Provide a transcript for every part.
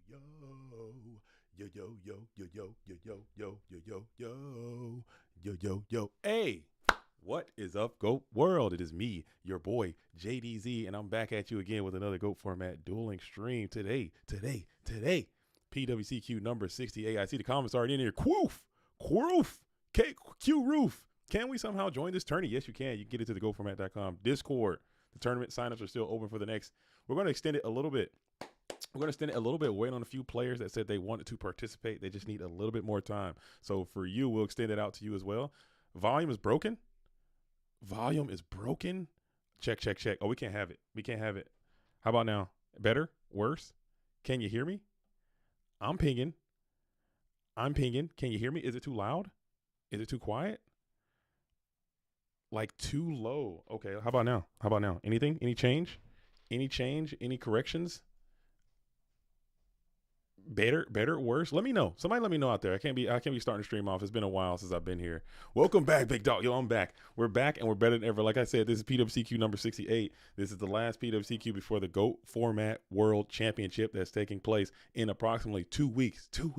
yo, yo, yo, yo, yo, yo, yo, yo, yo, yo, yo, yo, yo, yo, yo. Hey, what is up, GOAT World? It is me, your boy JDZ, and I'm back at you again with another GOAT format dueling stream today. PWCQ number 68. I see the comments already in here. Q roof. Can we somehow join this tourney? Yes, you can. You can get it to the GoFormat.com Discord. The tournament signups are still open for the next. We're going to extend it a little bit. Wait on a few players that said they wanted to participate. They just need a little bit more time. So for you, we'll extend it out to you as well. Volume is broken. Check. Oh, we can't have it. How about now? Better? Worse? Can you hear me? I'm pinging. Can you hear me? Is it too loud? Is it too quiet? Like too low. Okay, how about now? Anything? Any change? Any corrections? Better, worse? Let me know. Somebody let me know out there. I can't be starting to stream off. It's been a while since I've been here. Welcome back, big dog. Yo, I'm back. We're back and we're better than ever. Like I said, this is PWCQ number 68. This is the last PWCQ before the GOAT Format World Championship that's taking place in approximately 2 weeks. 2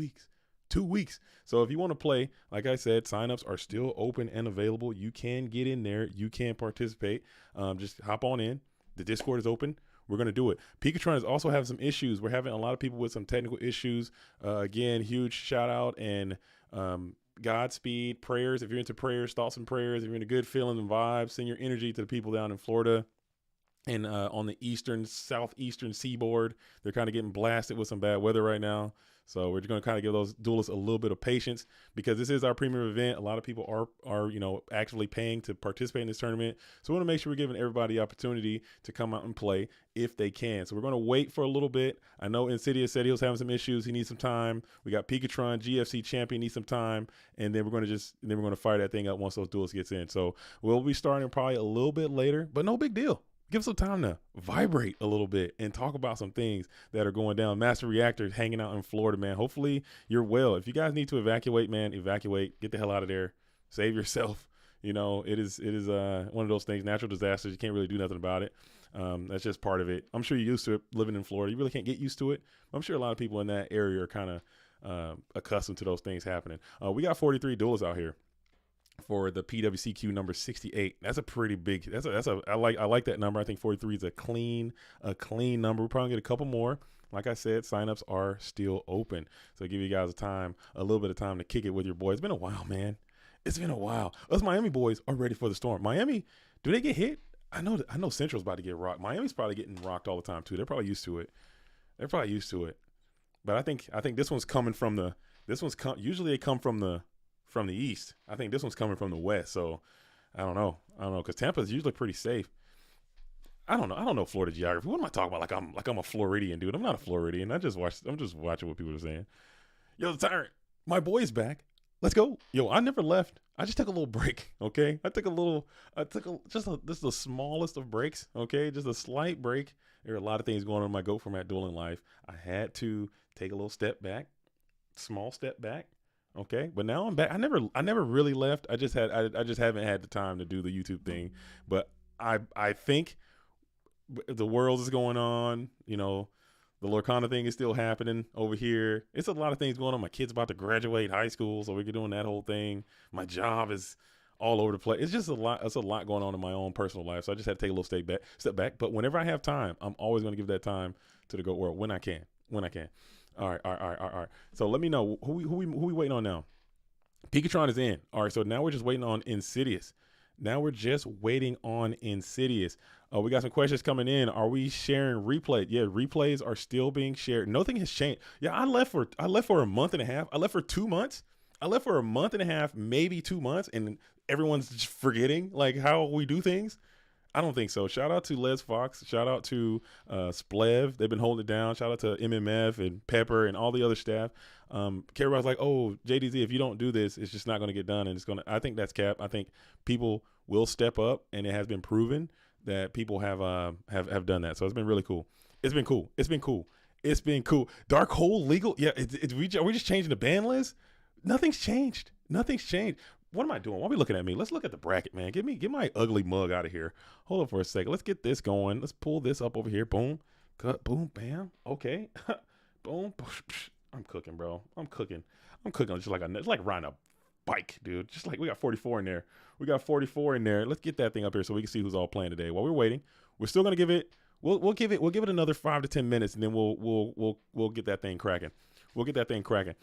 weeks. So if you want to play, like I said, signups are still open and available. You can get in there. You can participate. Just hop on in. The Discord is open. We're going to do it. Pikachu is also having some issues. We're having a lot of people with some technical issues. Again, huge shout out and Godspeed, prayers. If you're into prayers, thoughts and prayers, if you're into good feeling and vibes, send your energy to the people down in Florida and on the southeastern seaboard. They're kind of getting blasted with some bad weather right now. So we're just going to kind of give those duelists a little bit of patience because this is our premium event. A lot of people are actually paying to participate in this tournament. So we want to make sure we're giving everybody the opportunity to come out and play if they can. So we're going to wait for a little bit. I know Insidious said he was having some issues. He needs some time. We got Pikachu, GFC champion, needs some time. And then we're going to fire that thing up once those duels gets in. So we'll be starting probably a little bit later, but no big deal. Give some time to vibrate a little bit and talk about some things that are going down. Master Reactor hanging out in Florida, man. Hopefully you're well. If you guys need to evacuate, man, evacuate. Get the hell out of there. Save yourself. It is one of those things, natural disasters. You can't really do nothing about it. That's just part of it. I'm sure you're used to it living in Florida. You really can't get used to it. I'm sure a lot of people in that area are kind of accustomed to those things happening. We got 43 duels out here for the PWCQ number 68. That's a pretty big. I like that number. I think 43 is a clean number. We'll probably get a couple more. Like I said, signups are still open. So give you guys a little bit of time to kick it with your boys. It's been a while, man. It's been a while. Us Miami boys are ready for the storm. Miami, do they get hit? I know Central's about to get rocked. Miami's probably getting rocked all the time too. They're probably used to it. But I think this one's coming from the. Usually they come from the east. I think this one's coming from the west. So I don't know because Tampa's usually pretty safe. I don't know Florida geography. What am I talking about? Like I'm a Floridian, dude. I'm not a Floridian. I'm just watching what people are saying. Yo, the tyrant, my boy's back. Let's go. Yo, I never left. I just took a little break. Okay, just the smallest of breaks. Okay, just a slight break. There are a lot of things going on in my GOAT format dueling life. I had to take a little step back, small step back. Okay, but now I'm back. I never really left. I just haven't had the time to do the YouTube thing. But I think the world is going on. The Lorcana thing is still happening over here. It's a lot of things going on. My kid's about to graduate high school, so we're doing that whole thing. My job is all over the place. It's just a lot. It's a lot going on in my own personal life. So I just had to take a little step back. But whenever I have time, I'm always going to give that time to the GOAT world when I can. All right. So let me know who we waiting on now. Pikachu is in. All right. So now we're just waiting on Insidious. We got some questions coming in. Are we sharing replay? Yeah, replays are still being shared. Nothing has changed. Yeah, I left for a month and a half. I left for 2 months. I left for a month and a half, maybe 2 months, and everyone's just forgetting like how we do things. I don't think so. Shout out to Les Fox. Shout out to Splev. They've been holding it down. Shout out to MMF and Pepper and all the other staff. Everybody's like, oh, JDZ, if you don't do this, it's just not going to get done. And I think that's cap. I think people will step up, and it has been proven that people have done that. So it's been really cool. It's been cool. Dark Hole legal. Yeah. Are we just changing the ban list? Nothing's changed. What am I doing? Why are we looking at me? Let's look at the bracket, man. Get my ugly mug out of here. Hold on for a second. Let's get this going. Let's pull this up over here. Boom. Cut. Boom. Bam. Okay. Boom. I'm cooking, bro. I'm cooking. I'm cooking just like it's like riding a bike, dude. Just like we got 44 in there. We got 44 in there. Let's get that thing up here so we can see who's all playing today. While we're waiting, we're still gonna give it. We'll give it another 5 to 10 minutes, and then we'll get that thing cracking. We'll get that thing cracking.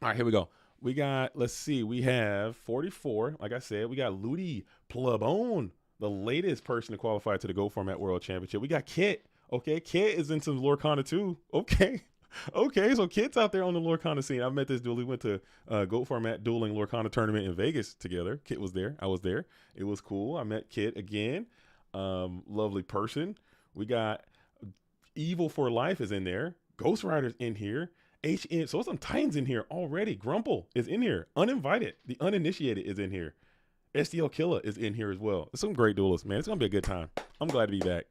All right, here we go. We got, let's see, we have 44. Like I said, we got Ludi Plabone, the latest person to qualify to the Go Format World Championship. We got Kit. Okay, Kit is in some Lorcana too. Okay. Okay, so Kit's out there on the Lorcana scene. I've met this dude. We went to Go Format Dueling Lorcana tournament in Vegas together. Kit was there. I was there. It was cool. I met Kit again. Lovely person. We got Evil for Life is in there. Ghost Rider's in here. HN. So some Titans in here already. Grumple is in here. Uninvited. The Uninitiated is in here. SDL Killer is in here as well. It's some great duelists, man. It's going to be a good time. I'm glad to be back.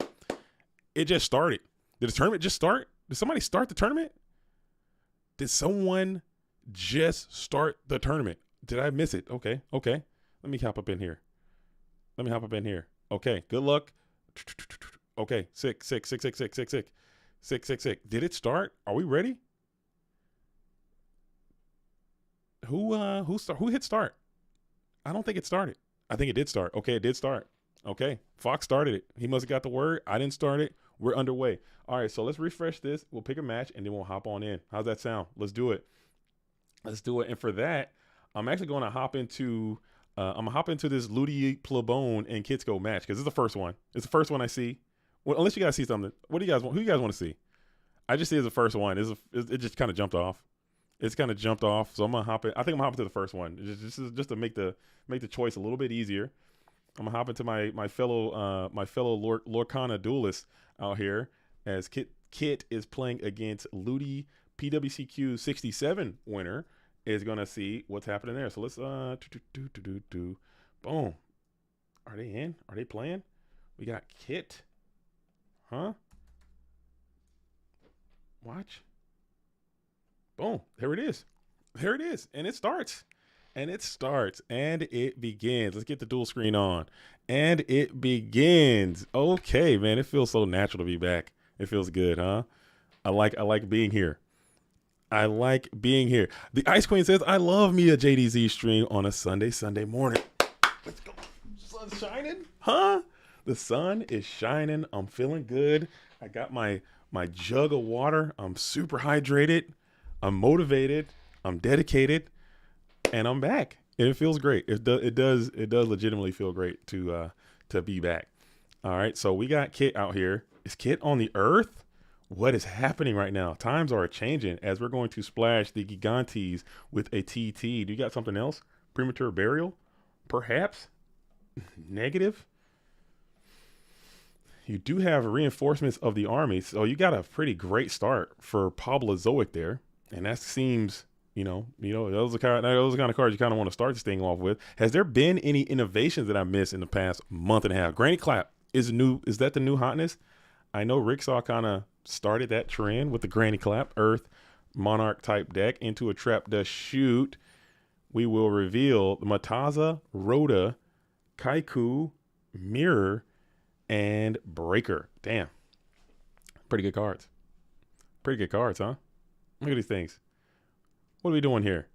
It just started. Did the tournament just start? Did somebody start the tournament? Did someone just start the tournament? Did I miss it? Okay. Okay. Let me hop up in here. Okay. Good luck. Okay. Sick. Did it start? Are we ready? Who hit start? I don't think it started. I think it did start. Okay, it did start. Okay, Fox started it. He must have got the word. I didn't start it. We're underway. All right, so let's refresh this. We'll pick a match, and then we'll hop on in. How's that sound? Let's do it. And for that, I'm actually going to hop into this Ludi Plabone and Kids Go match because it's the first one. It's the first one I see. Well, unless you guys see something. What do you guys want? Who you guys want to see? I just see it as the first one. It just kind of jumped off. It's kind of jumped off, so I'm gonna hop in. I think I'm gonna hop into the first one. Just to make the choice a little bit easier. I'm gonna hop into my fellow Lorcana duelist out here as Kit is playing against Ludi PWCQ 67 winner is gonna see what's happening there. So let's boom. Are they in? Are they playing? We got Kit. Huh? Watch. Boom. There it is. And it starts. And it begins. Let's get the dual screen on. And it begins. Okay, man. It feels so natural to be back. It feels good, huh? I like being here. The Ice Queen says, I love me a JDZ stream on a Sunday morning. Let's go. Sun's shining? Huh? The sun is shining. I'm feeling good. I got my jug of water. I'm super hydrated. I'm motivated, I'm dedicated, and I'm back. And it feels great. It does legitimately feel great to be back. All right, so we got Kit out here. Is Kit on the earth? What is happening right now? Times are changing as we're going to splash the Gigantes with a TT. Do you got something else? Premature burial? Perhaps? Negative? You do have reinforcements of the army, so you got a pretty great start for Pablo Zoic there. And that seems, those are the kind of cards you kind of want to start this thing off with. Has there been any innovations that I missed in the past month and a half? Granny Clap is new. Is that the new hotness? I know Ricksaw kind of started that trend with the Granny Clap Earth Monarch type deck into a trap does shoot. We will reveal the Mataza, Rhoda, Kaiku, Mirror, and Breaker. Damn. Pretty good cards. Huh? Look at these things. What are we doing here?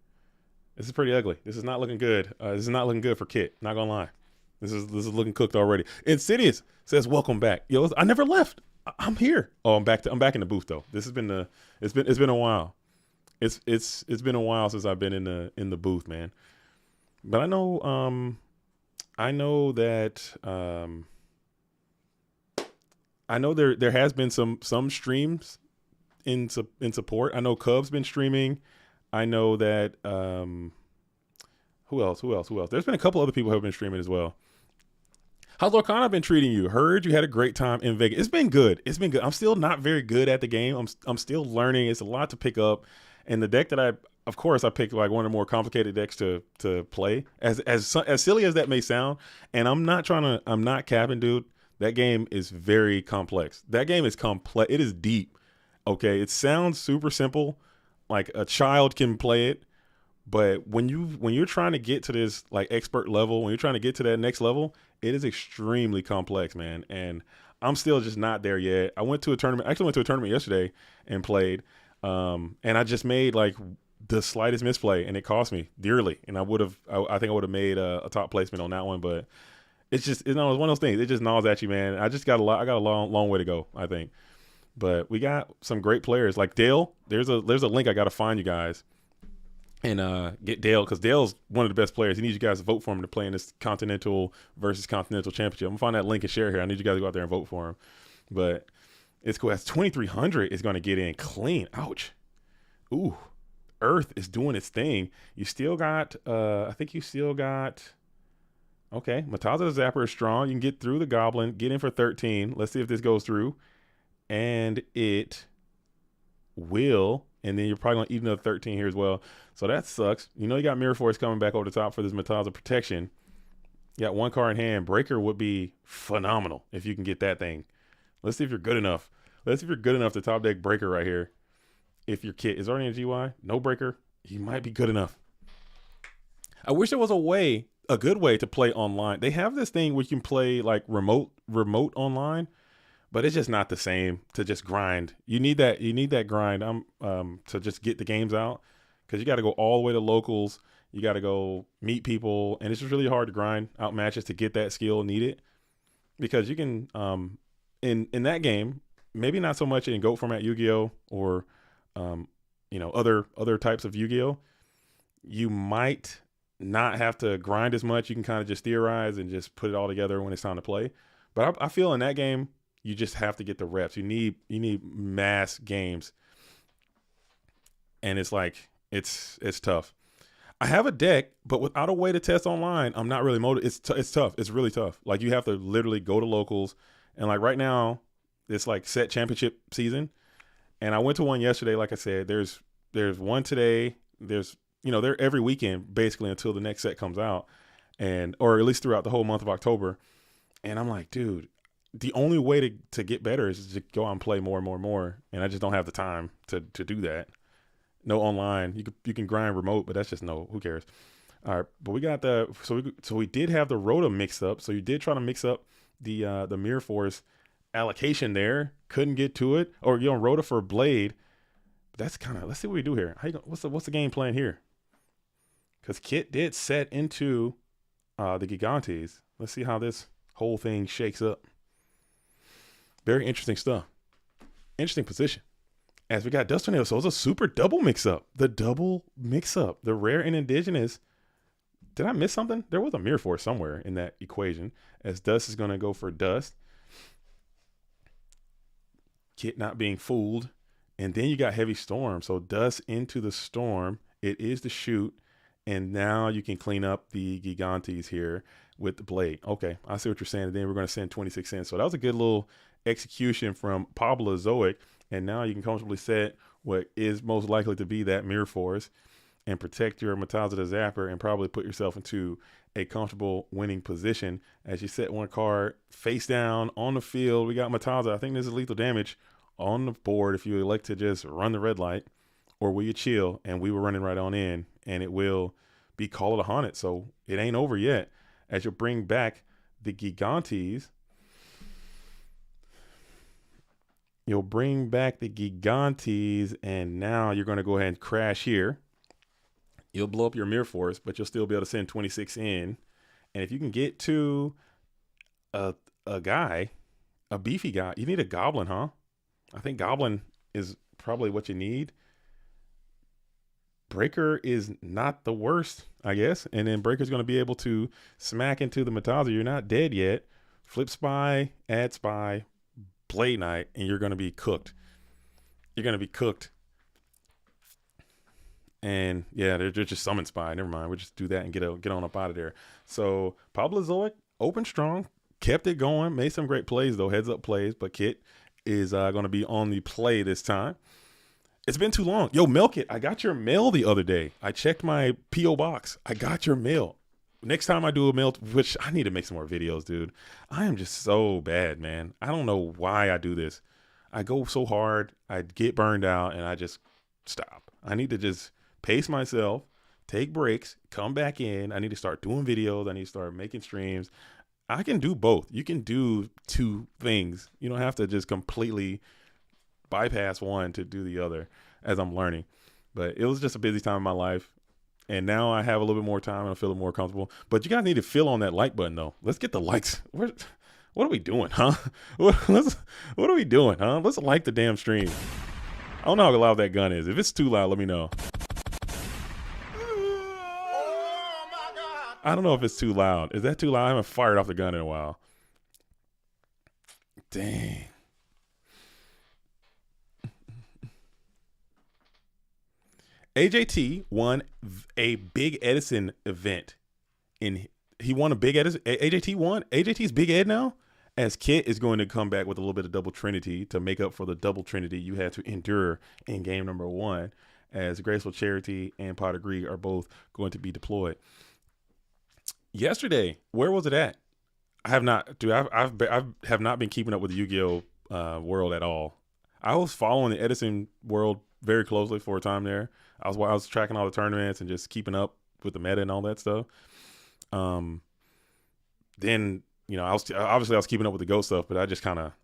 This is pretty ugly. This is not looking good. This is not looking good for Kit. Not gonna lie. This is looking cooked already. Insidious says, "Welcome back." Yo, I never left. I'm here. Oh, I'm back in the booth though. This has been it's been a while. It's been a while since I've been in the booth, man. But I know that I know there has been some streams in support. I know Cub's been streaming. I know that who else? There's been a couple other people who have been streaming as well. How's Lorcana been treating you? Heard you had a great time in Vegas. It's been good. I'm still not very good at the game. I'm still learning. It's a lot to pick up. And the deck that I picked like one of the more complicated decks to play. As silly as that may sound, and I'm not capping, dude. That game is very complex. That game is complex. It is deep. Okay, it sounds super simple, like a child can play it, but when you're trying to get to this like expert level, when you're trying to get to that next level, it is extremely complex, man. And I'm still just not there yet. I actually went to a tournament yesterday and played. And I just made like the slightest misplay, and it cost me dearly. And I think I would have made a top placement on that one, but it's just, it's one of those things. It just gnaws at you, man. I got a long way to go, I think. But we got some great players like Dale. There's a link I got to find you guys and get Dale, because Dale's one of the best players. He needs you guys to vote for him to play in this Continental versus Continental Championship. I'm gonna find that link and share here. I need you guys to go out there and vote for him. But it's cool. That's 2,300 is going to get in clean. Ouch. Ooh, Earth is doing its thing. You still got, I think you still got, okay, Mataza the Zapper is strong. You can get through the Goblin, get in for 13. Let's see if this goes through. And it will. And then you're probably going to eat another 13 here as well. So that sucks. You know, you got Mirror Force coming back over the top for this Mataza protection. You got one card in hand. Breaker would be phenomenal if you can get that thing. Let's see if you're good enough. Let's see if you're good enough to top deck Breaker right here. If your kit is already in GY, no Breaker, you might be good enough. I wish there was a good way to play online. They have this thing where you can play like remote online, but it's just not the same to just grind. You need that grind to just get the games out, because you got to go all the way to locals. You got to go meet people, and it's just really hard to grind out matches to get that skill needed. Because you can in that game, maybe not so much in GOAT format Yu-Gi-Oh! Or you know, other types of Yu-Gi-Oh! You might not have to grind as much. You can kind of just theorize and just put it all together when it's time to play. But I feel in that game, you just have to get the reps. You need mass games, and it's like it's tough. I have a deck, but without a way to test online, I'm not really motivated. It's tough. It's really tough. Like, you have to literally go to locals, and like right now, it's like set championship season. And I went to one yesterday. Like I said, there's one today. There's, you know, they're every weekend basically until the next set comes out, or at least throughout the whole month of October. And I'm like, dude, the only way to get better is to go out and play more and more and more. And I just don't have the time to do that. No online. You can grind remote, but that's just who cares? All right, but we got so we did have the Rota mixed up. So you did try to mix up the Mirror Force allocation there. Couldn't get to it, or you know, Rota for Blade. That's kind of, let's see what we do here. What's the game plan here? Because Kit did set into the Gigantes. Let's see how this whole thing shakes up. Very interesting stuff. Interesting position. As we got Dust Tornado, so it's a super double mix-up. The double mix-up. The rare and indigenous. Did I miss something? There was a Mirror Force somewhere in that equation. As Dust is going to go for Dust. Kit not being fooled. And then you got Heavy Storm. So Dust into the Storm. It is the shoot. And now you can clean up the Gigantes here with the Blade. Okay, I see what you're saying. And then we're going to send 26 cents. So that was a good little execution from Pablo Zoic. And now you can comfortably set what is most likely to be that Mirror Force and protect your Mataza the Zapper and probably put yourself into a comfortable winning position as you set one card face down on the field. We got Mataza. I think this is lethal damage on the board if you elect to just run the red light, or will you chill? And we were running right on in, and it will be Call of the Haunted. So it ain't over yet as you bring back the Gigantes. You'll bring back the Gigantes, and now you're going to go ahead and crash here. You'll blow up your Mirror Force, but you'll still be able to send 26 in. And if you can get to a beefy guy, you need a Goblin, huh? I think Goblin is probably what you need. Breaker is not the worst, I guess. And then Breaker's going to be able to smack into the Mataza. You're not dead yet. Flip Spy, add Spy, Blade Knight, and you're going to be cooked. You're going to be cooked. And yeah, they're just Summon Spy. Never mind. We'll just do that and get on up out of there. So Pablo Zoic, open strong, kept it going, made some great plays though, heads up plays, but Kit is going to be on the play this time. It's been too long. Yo, Milk It, I got your mail the other day. I checked my P.O. box. I got your mail. Next time I do a mail, which I need to make some more videos, dude. I am just so bad, man. I don't know why I do this. I go so hard, I get burned out, and I just stop. I need to just pace myself, take breaks, come back in. I need to start doing videos. I need to start making streams. I can do both. You can do two things. You don't have to just completely bypass one to do the other. as I'm learning. But it was just a busy time in my life. And now I have a little bit more time and I'm feeling more comfortable. But you guys need to feel on that like button, though. Let's get the likes. What are we doing, huh? What are we doing, huh? Let's like the damn stream. I don't know how loud that gun is. If it's too loud, let me know. I don't know if it's too loud. Is that too loud? I haven't fired off the gun in a while. Dang. AJT won a Big Edison event. He won a Big Edison. AJT won. AJT's Big Ed now. As Kit is going to come back with a little bit of double Trinity to make up for the double Trinity you had to endure in game number 1. As Graceful Charity and Pot of Greed are both going to be deployed. Yesterday, where was it at? I have not, dude. I have not been keeping up with the Yu-Gi-Oh world at all. I was following the Edison world very closely for a time there. I was tracking all the tournaments and just keeping up with the meta and all that stuff. Then I was keeping up with the GOAT stuff, but I just kind of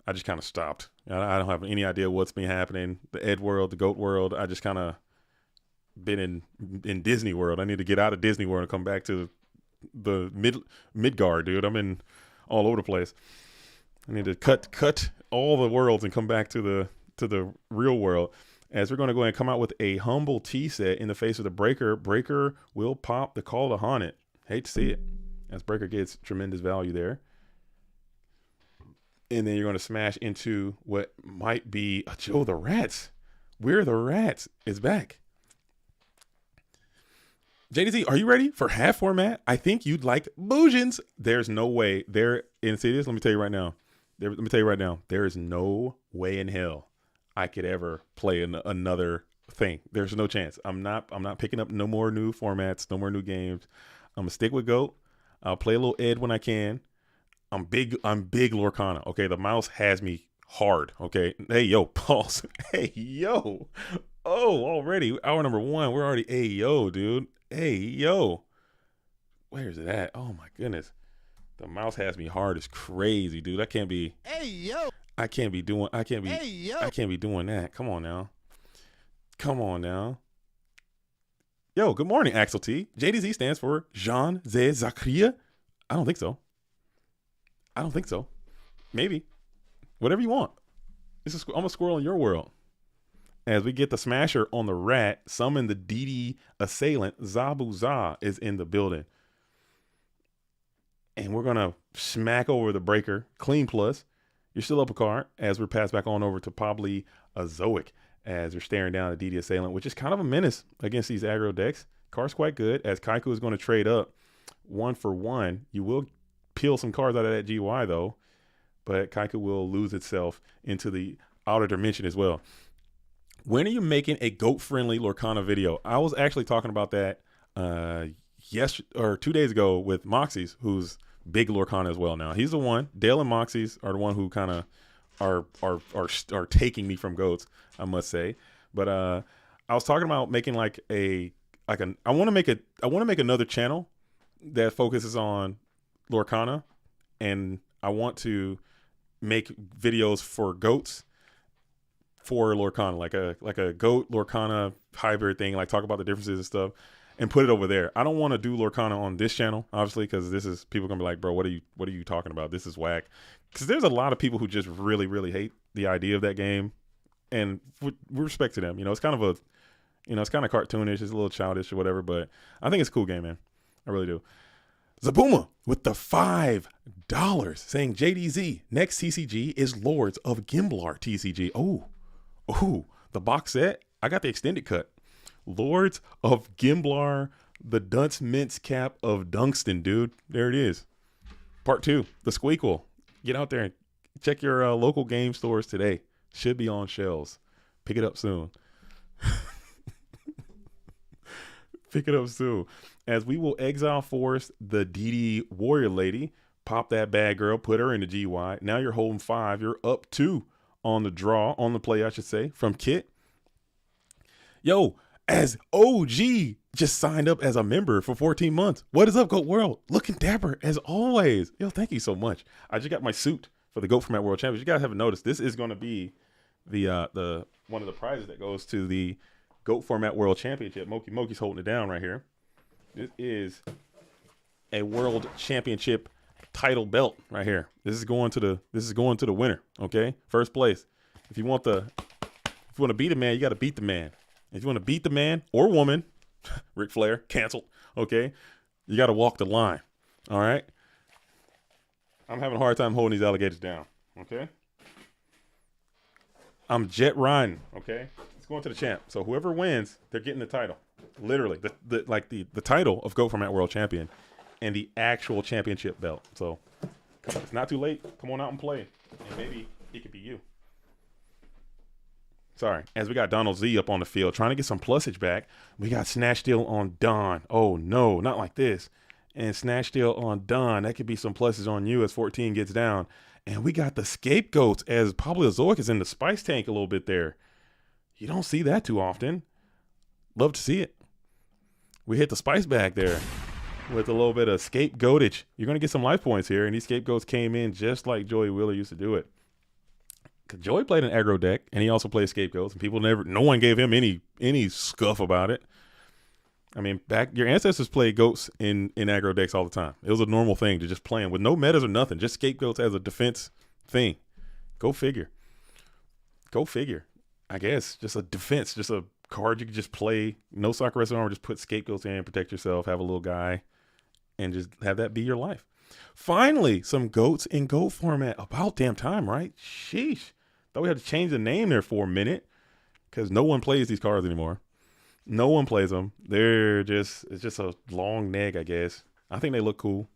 stopped. I don't have any idea what's been happening. The Ed world, the GOAT world. I just kind of been in Disney World. I need to get out of Disney World and come back to the Midgard, dude. I'm in all over the place. I need to cut all the worlds and come back to the real world. As we're going to go ahead and come out with a humble T set in the face of the Breaker. Breaker will pop the Call to Haunted. Hate to see it. As Breaker gets tremendous value there. And then you're going to smash into what might be Joe the Rats. We're the Rats is back. JDZ, are you ready for half format? I think you'd like Boojins. There's no way. They're insidious. Let me tell you right now. There is no way in hell I could ever play another thing. There's no chance. I'm not picking up no more new formats, no more new games. I'm gonna stick with GOAT. I'll play a little Ed when I can. I'm big Lorcana. Okay, the mouse has me hard. Okay, hey yo, pause. Hey yo, oh already hour number 1. We're already dude. Hey yo, where's it at? Oh my goodness, the mouse has me hard. It's crazy, dude. I can't be. Hey yo. I can't be doing that. Come on now. Yo, good morning, Axel T. JDZ stands for Jean Zé Zakria. I don't think so. Maybe. Whatever you want. I'm a squirrel in your world. As we get the smasher on the rat, summon the DD assailant. Zabu Za is in the building. And we're going to smack over the breaker. Clean plus. You're still up a card as we're passed back on over to Pablo Azoic as you're staring down a DD Assailant, which is kind of a menace against these aggro decks. Card's quite good as Kaiku is going to trade up 1 for 1. You will peel some cards out of that GY though, but Kaiku will lose itself into the outer dimension as well. When are you making a GOAT-friendly Lorcana video? I was actually talking about that 2 days ago with Moxie's, who's big Lorcana as well now. He's the one. Dale and Moxie's are the one who kind of are taking me from GOATs, I must say. But I was talking about making I want to make another channel that focuses on Lorcana, and I want to make videos for GOATs for Lorcana, like a GOAT Lorcana hybrid thing, like talk about the differences and stuff. And put it over there. I don't want to do Lorcana on this channel, obviously, because this is people gonna be like, bro, what are you talking about? This is whack. Because there's a lot of people who just really, really hate the idea of that game, and we respect to them. It's kind of it's kind of cartoonish, it's a little childish or whatever, but I think it's a cool game, man. I really do. Zabuma with the $5 saying JDZ next TCG is Lords of Gimblar TCG. Oh, the box set. I got the extended cut. Lords of Gimblar, the Dunce Mince Cap of Dunkston, dude. There it is. Part 2, the Squeakle. Get out there and check your local game stores today. Should be on shelves. Pick it up soon. Pick it up soon. As we will exile force the DD Warrior Lady. Pop that bad girl. Put her in the GY. Now you're holding 5. You're up 2 on the draw. On the play, I should say. From Kit. Yo, as OG just signed up as a member for 14 months. What is up, GOAT World? Looking dapper as always. Yo, thank you so much. I just got my suit for the GOAT Format World Championship. You guys haven't noticed, this is going to be the one of the prizes that goes to the GOAT Format World Championship. Moki's holding it down right here. This is a World Championship title belt right here. This is going to the winner. Okay, first place. If you want to beat a man, you got to beat the man. If you want to beat the man or woman, Ric Flair canceled. Okay, you got to walk the line. All right. I'm having a hard time holding these alligators down. Okay. I'm jet riding. Okay. It's going to the champ. So whoever wins, they're getting the title. Literally, the title of GOAT Format World Champion and the actual championship belt. So come on, it's not too late. Come on out and play, and maybe it could be you. Sorry, as we got Donald Z up on the field trying to get some plusage back. We got Snatch Steal on Don. Oh no, not like this. And Snatch Steal on Don. That could be some pluses on you as 14 gets down. And we got the scapegoats as Pablo Zoic is in the spice tank a little bit there. You don't see that too often. Love to see it. We hit the spice bag there with a little bit of scapegoatage. You're going to get some life points here. And these scapegoats came in just like Joey Wheeler used to do it. Because Joey played an aggro deck and he also played scapegoats. And no one gave him any scuff about it. I mean, your ancestors played goats in aggro decks all the time. It was a normal thing to just play them with no metas or nothing. Just scapegoats as a defense thing. Go figure. I guess just a defense, just a card you could just play. No soccer wrestling armor, just put scapegoats in, protect yourself, have a little guy, and just have that be your life. Finally, some goats in GOAT format. About damn time, right? Sheesh. Thought we had to change the name there for a minute because no one plays these cards anymore. No one plays them. It's just a long neg, I guess. I think they look cool,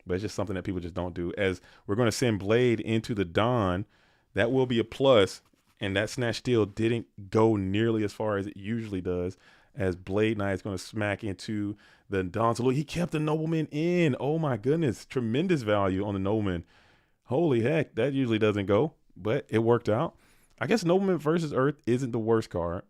but it's just something that people just don't do. As we're going to send Blade into the Don, that will be a plus, and that Snatch Steal didn't go nearly as far as it usually does, as Blade Knight is going to smack into the Don. So look, he kept the Nobleman in. Oh my goodness. Tremendous value on the Nobleman. Holy heck, that usually doesn't go, but it worked out. I guess Nobleman versus Earth isn't the worst card,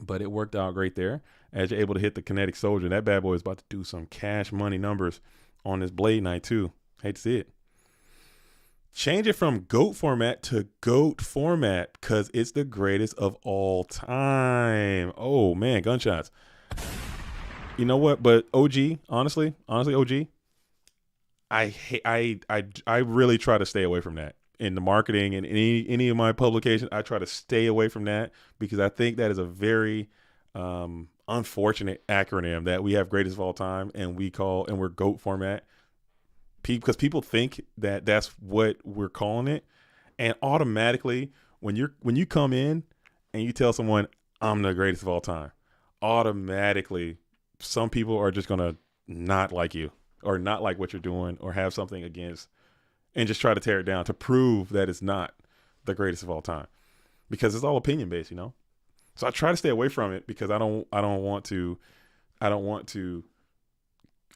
but it worked out great there as you're able to hit the Kinetic Soldier. That bad boy is about to do some cash money numbers on this Blade Knight too. Hate to see it. Change it from GOAT format to GOAT format because it's the greatest of all time. Oh man, gunshots. You know what? But OG, honestly, OG, I really try to stay away from that. In the marketing and any of my publications, I try to stay away from that because I think that is a very unfortunate acronym that we have greatest of all time and we're GOAT format. Because people think that that's what we're calling it, and automatically when you come in and you tell someone I'm the greatest of all time, automatically some people are just gonna not like you or not like what you're doing or have something against. And just try to tear it down to prove that it's not the greatest of all time, because it's all opinion based, you know. So I try to stay away from it because I don't want to.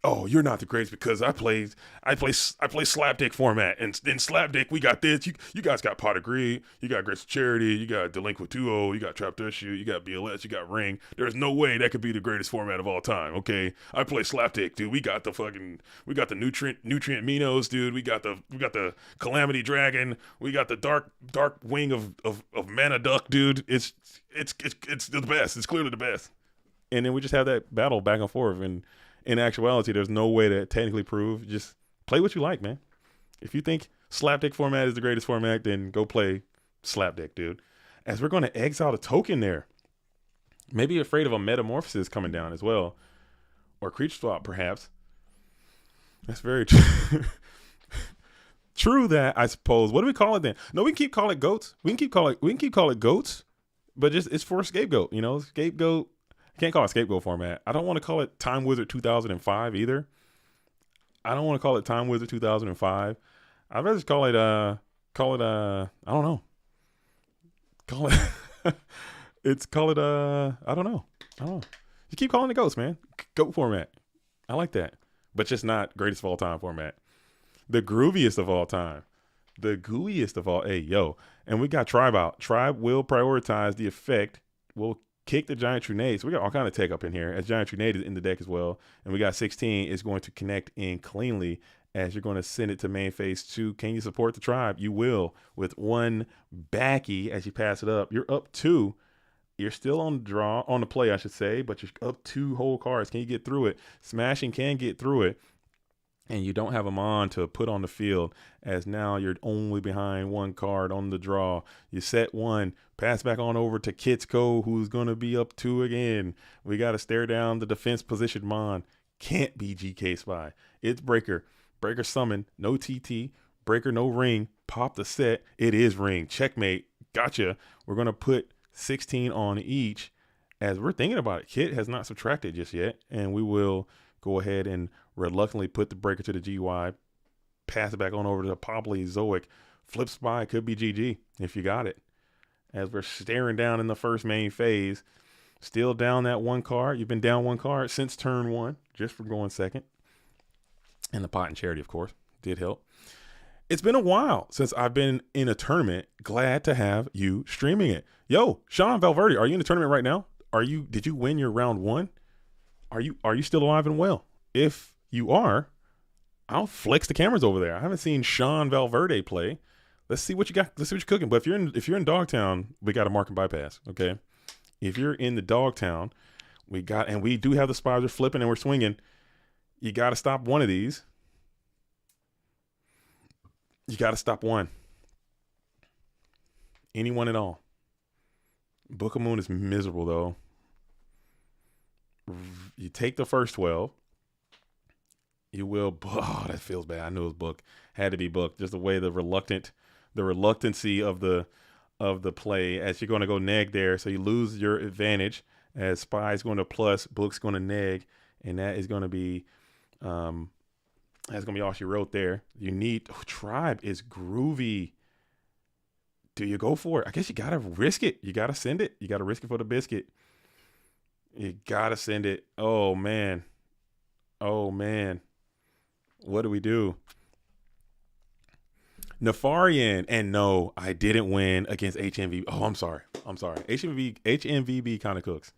Oh, you're not the greatest because I play slapdick format, and in slapdick we got this. You guys got Pot of Greed, you got Grace of Charity, you got Delinquent 2-0, you got Trapped Issue, you got BLS, you got Ring. There's no way that could be the greatest format of all time. Okay, I play slapdick, dude. We got the nutrient Minos, dude. We got the Calamity Dragon. We got the dark wing of Mana Duck, dude. It's the best. It's clearly the best. And then we just have that battle back and forth, and in actuality, there's no way to technically prove. Just play what you like, man. If you think slapdick format is the greatest format, then go play slapdick, dude. As we're going to exile a token there. Maybe afraid of a metamorphosis coming down as well. Or creature swap, perhaps. That's very true. True that, I suppose. What do we call it then? No, we can keep calling it goats. We can keep call it goats, but just it's for a scapegoat, you know? Scapegoat. I can't call it scapegoat format. I don't want to call it Time Wizard 2005 either. I don't want to call it Time Wizard 2005. I'd rather just call it I don't know. Call it I don't know. You keep calling it goats, man. Goat format. I like that. But just not greatest of all time format. The grooviest of all time. The gooeyest of all. Hey, yo. And we got Tribe out. Tribe will prioritize the effect. We'll kick the Giant Trunade. So we got all kind of tech up in here as Giant Trunade is in the deck as well. And we got 16 is going to connect in cleanly as you're going to send it to main phase 2. Can you support the tribe? You will with 1 backy as you pass it up. You're up 2. You're still on the play, I should say, but you're up 2 whole cards. Can you get through it? Smashing can get through it. And you don't have them on to put on the field, as now you're only behind 1 card on the draw. You set 1, pass back on over to Kitsko, who's going to be up 2 again. We got to stare down the defense position Mon. Can't be GK Spy. It's Breaker. Breaker summon, no TT. Breaker, no ring. Pop the set. It is ring. Checkmate. Gotcha. We're going to put 16 on each as we're thinking about it. Kit has not subtracted just yet, and we will go ahead and reluctantly put the Breaker to the GY, pass it back on over to Pablo Zoic. Flip Spy could be GG if you got it. As we're staring down in the first main phase, still down that 1 card. You've been down 1 card since turn 1, just from going second. And the pot and charity, of course, did help. It's been a while since I've been in a tournament. Glad to have you streaming it. Yo, Sean Valverde, are you in the tournament right now? Did you win your round 1? Are you still alive and well? If you are, I'll flex the cameras over there. I haven't seen Sean Valverde play. Let's see what you got. Let's see what you're cooking. But if you're in Dogtown, we got a mark and bypass. Okay. If you're in the Dogtown, we do have the spies. We're flipping and we're swinging. You got to stop one of these. You got to stop one. Anyone at all. Book of Moon is miserable though. You take the first 12. You will. Oh, that feels bad. I knew it was booked. Had to be booked. Just the way the reluctancy of the play, as you're going to go neg there, so you lose your advantage. As Spy's going to plus, Book's going to neg, and that is going to be all she wrote there. You need Tribe is groovy. Do you go for it? I guess you gotta risk it. You gotta send it. You gotta risk it for the biscuit. You gotta send it. Oh man. What do we do? Nefarian. And no, I didn't win against HMV. Oh, I'm sorry. HMVB kind of cooks.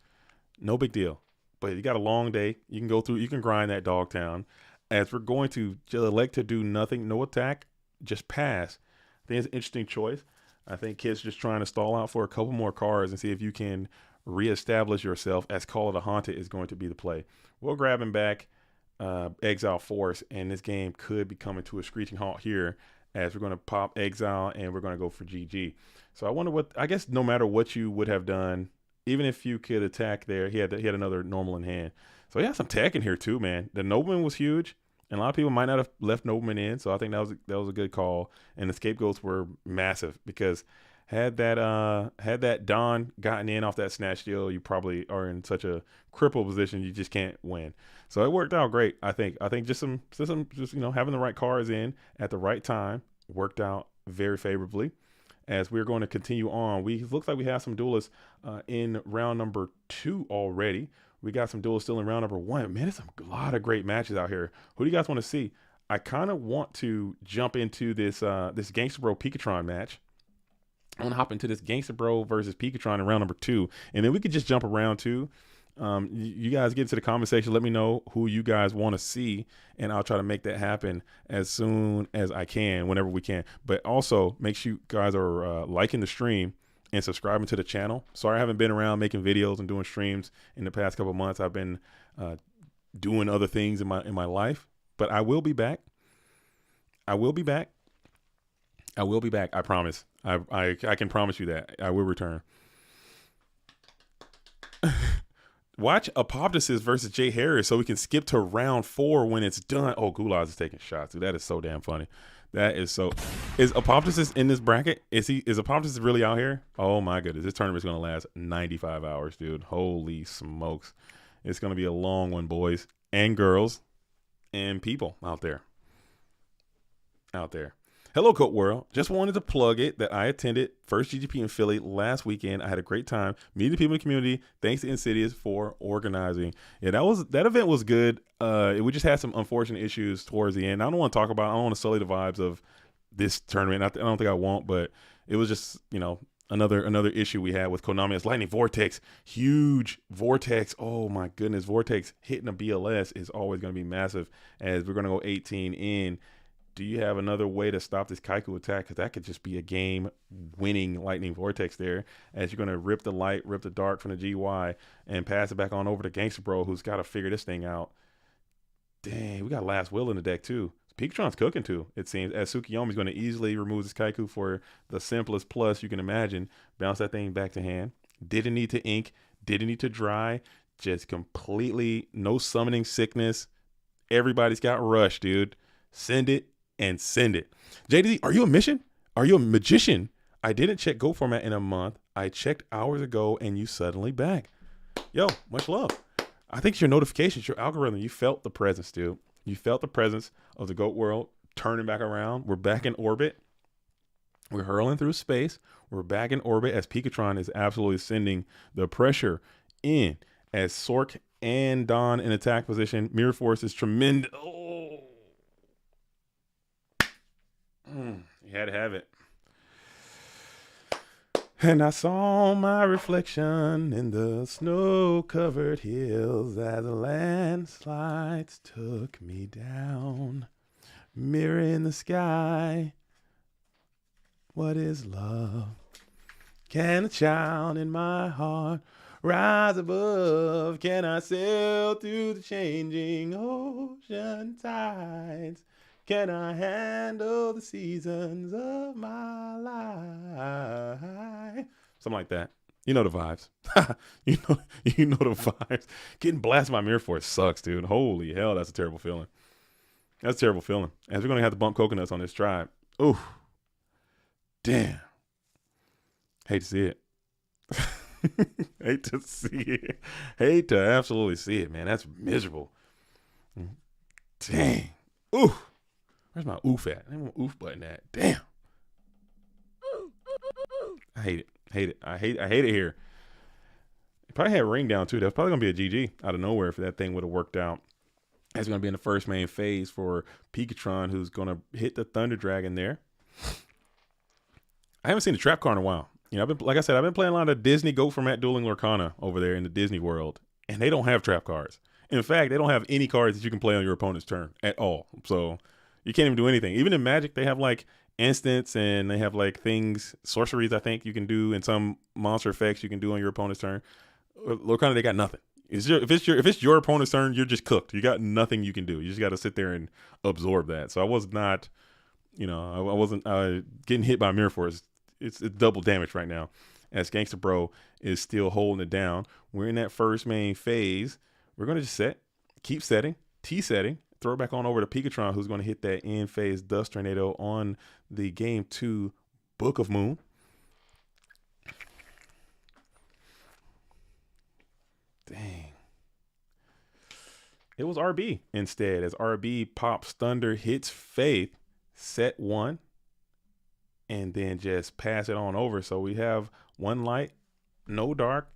No big deal. But you got a long day. You can go through, you can grind that Dogtown. As we're going to elect to do nothing, no attack, just pass. I think it's an interesting choice. I think Kid's just trying to stall out for a couple more cards and see if you can reestablish yourself, as Call of the Haunted is going to be the play. We'll grab him back, Exile Force, and this game could be coming to a screeching halt here as we're going to pop Exile and we're going to go for GG. So I wonder I guess no matter what you would have done, even if you could attack there, he had another normal in hand. So he had some tech in here too, man. The Nobleman was huge, and a lot of people might not have left Nobleman in, so I think that was a good call. And the scapegoats were massive, because had that Don gotten in off that snatch deal, you probably are in such a crippled position you just can't win. So it worked out great. I think just having the right cards in at the right time worked out very favorably. As we're going to continue on, looks like we have some duelists in round number 2 already. We got some duelists still in round number 1. Man, there's a lot of great matches out here. Who do you guys want to see? I kind of want to jump into this Gangsterbro Pikatron match. I want to hop into this Gangsterbro versus Pikatron in round number 2, and then we could just jump around too. You guys get into the comment section. Let me know who you guys want to see, and I'll try to make that happen as soon as I can, whenever we can. But also, make sure you guys are liking the stream and subscribing to the channel. Sorry I haven't been around making videos and doing streams in the past couple of months. I've been doing other things in my life, but I will be back. I promise. I can promise you that I will return. Watch Apoptosis versus Jay Harris so we can skip to round 4 when it's done. Oh, Gulaz is taking shots. Dude, that is so damn funny. That is so. Is Apoptosis in this bracket? Is Apoptosis really out here? Oh my goodness. This tournament is going to last 95 hours, dude. Holy smokes. It's going to be a long one, boys and girls and people out there. Hello, Coat World. Just wanted to plug it that I attended First GGP in Philly last weekend. I had a great time meeting people in the community. Thanks to Insidious for organizing. Yeah, that event was good. We just had some unfortunate issues towards the end. I don't want to sully the vibes of this tournament. I don't think I won't, but it was just, Another issue we had with Konami is Lightning Vortex. Huge Vortex. Oh my goodness. Vortex hitting a BLS is always going to be massive, as we're going to go 18 in. Do you have another way to stop this Kaiku attack? Because that could just be a game winning Lightning Vortex there, as you're going to rip the light, rip the dark from the GY and pass it back on over to Gangsterbro, who's got to figure this thing out. Dang, we got Last Will in the deck too. Pikatron's cooking too, it seems, as Tsukiyomi's going to easily remove this Kaiku for the simplest plus you can imagine. Bounce that thing back to hand. Didn't need to ink, didn't need to dry, just completely no summoning sickness. Everybody's got rush, dude. Send it and send it. JD, are you a mission? Are you a magician? I didn't check Go format in a month. I checked hours ago and you suddenly back. Yo, much love. I think it's your notifications, your algorithm. You felt the presence, dude. You felt the presence of the GOAT world turning back around. We're back in orbit. We're hurling through space. We're back in orbit as Pikatron is absolutely sending the pressure in, as Sork and Don in attack position. Mirror Force is tremendous. Oh. You had to have it. And I saw my reflection in the snow-covered hills as the landslides took me down. Mirror in the sky, what is love? Can a child in my heart rise above? Can I sail through the changing ocean tides? Can I handle the seasons of my life? Something like that. You know the vibes. you know the vibes. Getting blasted by Mirror Force sucks, dude. Holy hell, that's a terrible feeling. That's a terrible feeling. As we're going to have to bump coconuts on this tribe. Ooh. Damn. Hate to see it. Hate to see it. Hate to absolutely see it, man. That's miserable. Dang. Ooh. Where's my oof at? I didn't want oof button at. Damn. I hate it. Hate it. I hate it here. It probably had ring down too. That's probably gonna be a GG out of nowhere if that thing would have worked out. It's gonna be in the first main phase for Pikatron, who's gonna hit the Thunder Dragon there. I haven't seen the trap card in a while. You know, I've been playing a lot of Disney Go Format Dueling Lorcana over there in the Disney world, and they don't have trap cards. In fact, they don't have any cards that you can play on your opponent's turn at all. So you can't even do anything. Even in Magic, they have like instants and they have like things, sorceries, I think you can do, and some monster effects you can do on your opponent's turn. Lorcana, they got nothing. If it's your opponent's turn, you're just cooked. You got nothing you can do. You just got to sit there and absorb that. So I was not, I wasn't getting hit by Mirror Force. It's double damage right now, as Gangsterbro is still holding it down. We're in that first main phase. We're going to just keep setting, T-setting, throw it back on over to Pikatron, who's going to hit that end phase Dust Tornado on the Game 2 Book of Moon. Dang. It was RB instead, as RB pops Thunder, hits Faith, set 1, and then just pass it on over. So we have one light, no dark.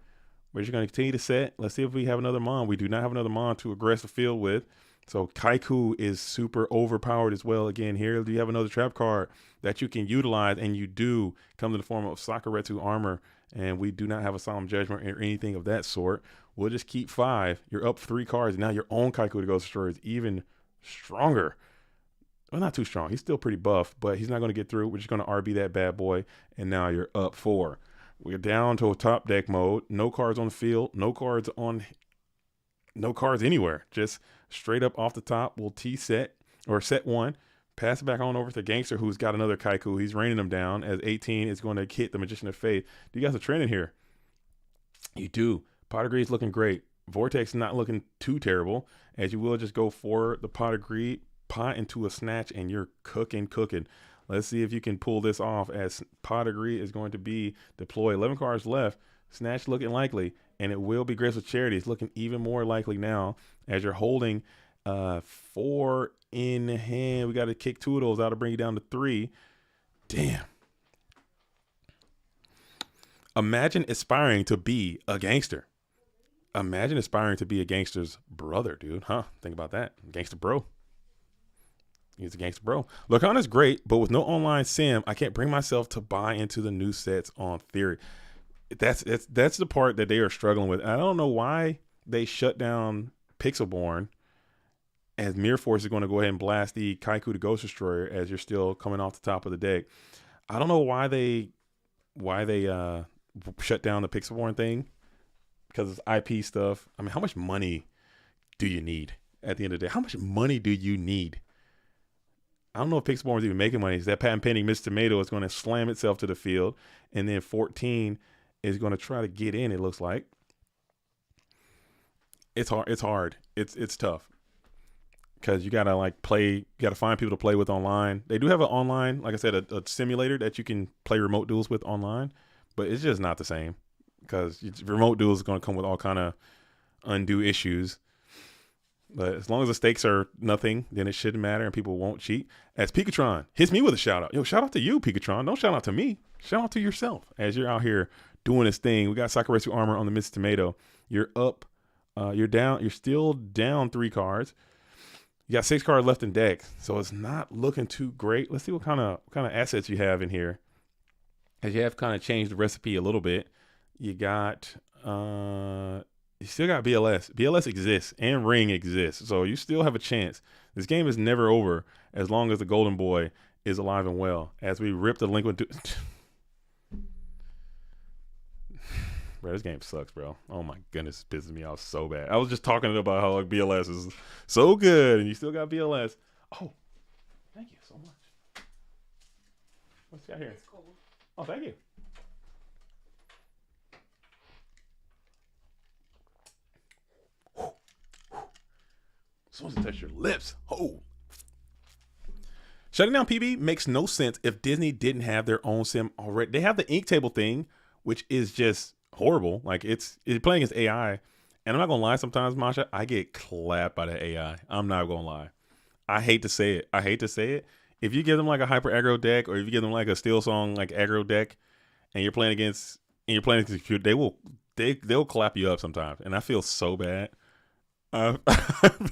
We're just going to continue to set. Let's see if we have another Mon. We do not have another Mon to aggress the field with. So Kaiku is super overpowered as well. Again, here do you have another trap card that you can utilize, and you do come in the form of Sakuretsu armor, and we do not have a Solemn Judgment or anything of that sort. We'll just keep 5. You're up 3 cards. Now your own Kaiku to go destroy is even stronger. Well, not too strong. He's still pretty buff, but he's not going to get through. We're just going to RB that bad boy, and now you're up 4. We're down to a top deck mode. No cards on the field. No cards anywhere. Just straight up off the top. We'll set 1. Pass it back on over to Gangster, who's got another Kaiku. He's raining them down, as 18 is going to hit the Magician of Faith. Do you guys have a trend in here? You do. Pot of Greed is looking great. Vortex is not looking too terrible, as you will just go for the Pot of Greed, pot into a snatch, and you're cooking. Let's see if you can pull this off, as Pot of Greed is going to be deployed. 11 cards left. Snatch looking likely, and it will be Graceful Charity. It's looking even more likely now, as you're holding 4 in hand. We got to kick 2 of those out to bring you down to 3. Damn. Imagine aspiring to be a gangster. Imagine aspiring to be a gangster's brother, dude. Huh? Think about that. Gangsterbro. He's a gangster bro. Lurkon is great, but with no online sim, I can't bring myself to buy into the new sets on theory. That's the part that they are struggling with. I don't know why they shut down Pixelborn, as Mirror Force is going to go ahead and blast the Kaiku the Ghost Destroyer as you're still coming off the top of the deck. I don't know why they shut down the Pixelborn thing, because it's IP stuff. I mean, how much money do you need at the end of the day? How much money do you need? I don't know if Pixelborn is even making money. That patent pending Mr. Tomato is going to slam itself to the field, and then 14 is going to try to get in. It looks like it's hard. It's tough because you gotta you gotta find people to play with online. They do have an online, like I said, a simulator that you can play remote duels with online, but it's just not the same because remote duels is going to come with all kind of undue issues. But as long as the stakes are nothing, then it shouldn't matter and people won't cheat. As Pikatron hits me with a shout out. Yo, shout out to you, Pikatron. Don't shout out to me. Shout out to yourself as you're out here doing this thing. We got Sakura Rescue Armor on the Mr. Tomato. You're up. You're down. You're still down 3 cards. You got 6 cards left in deck. So it's not looking too great. Let's see what kind of assets you have in here. As you have kind of changed the recipe a little bit. You got you still got BLS. BLS exists and Ring exists. So you still have a chance. This game is never over as long as the Golden Boy is alive and well. As we rip the Delinquent... Bro, this game sucks, bro. Oh my goodness, it's pissing me off so bad. I was just talking about how BLS is so good and you still got BLS. Oh, thank you so much. What's got here? It's cold. Oh, thank you. Supposed to touch your lips. Oh. Shutting down PB makes no sense if Disney didn't have their own sim already. They have the ink table thing, which is just horrible. Like it's playing against AI. And I'm not gonna lie, sometimes, Masha, I get clapped by the AI. I'm not gonna lie. I hate to say it. If you give them like a hyper aggro deck, or if you give them like a Steel Song like aggro deck, and you're playing against they'll clap you up sometimes. And I feel so bad. I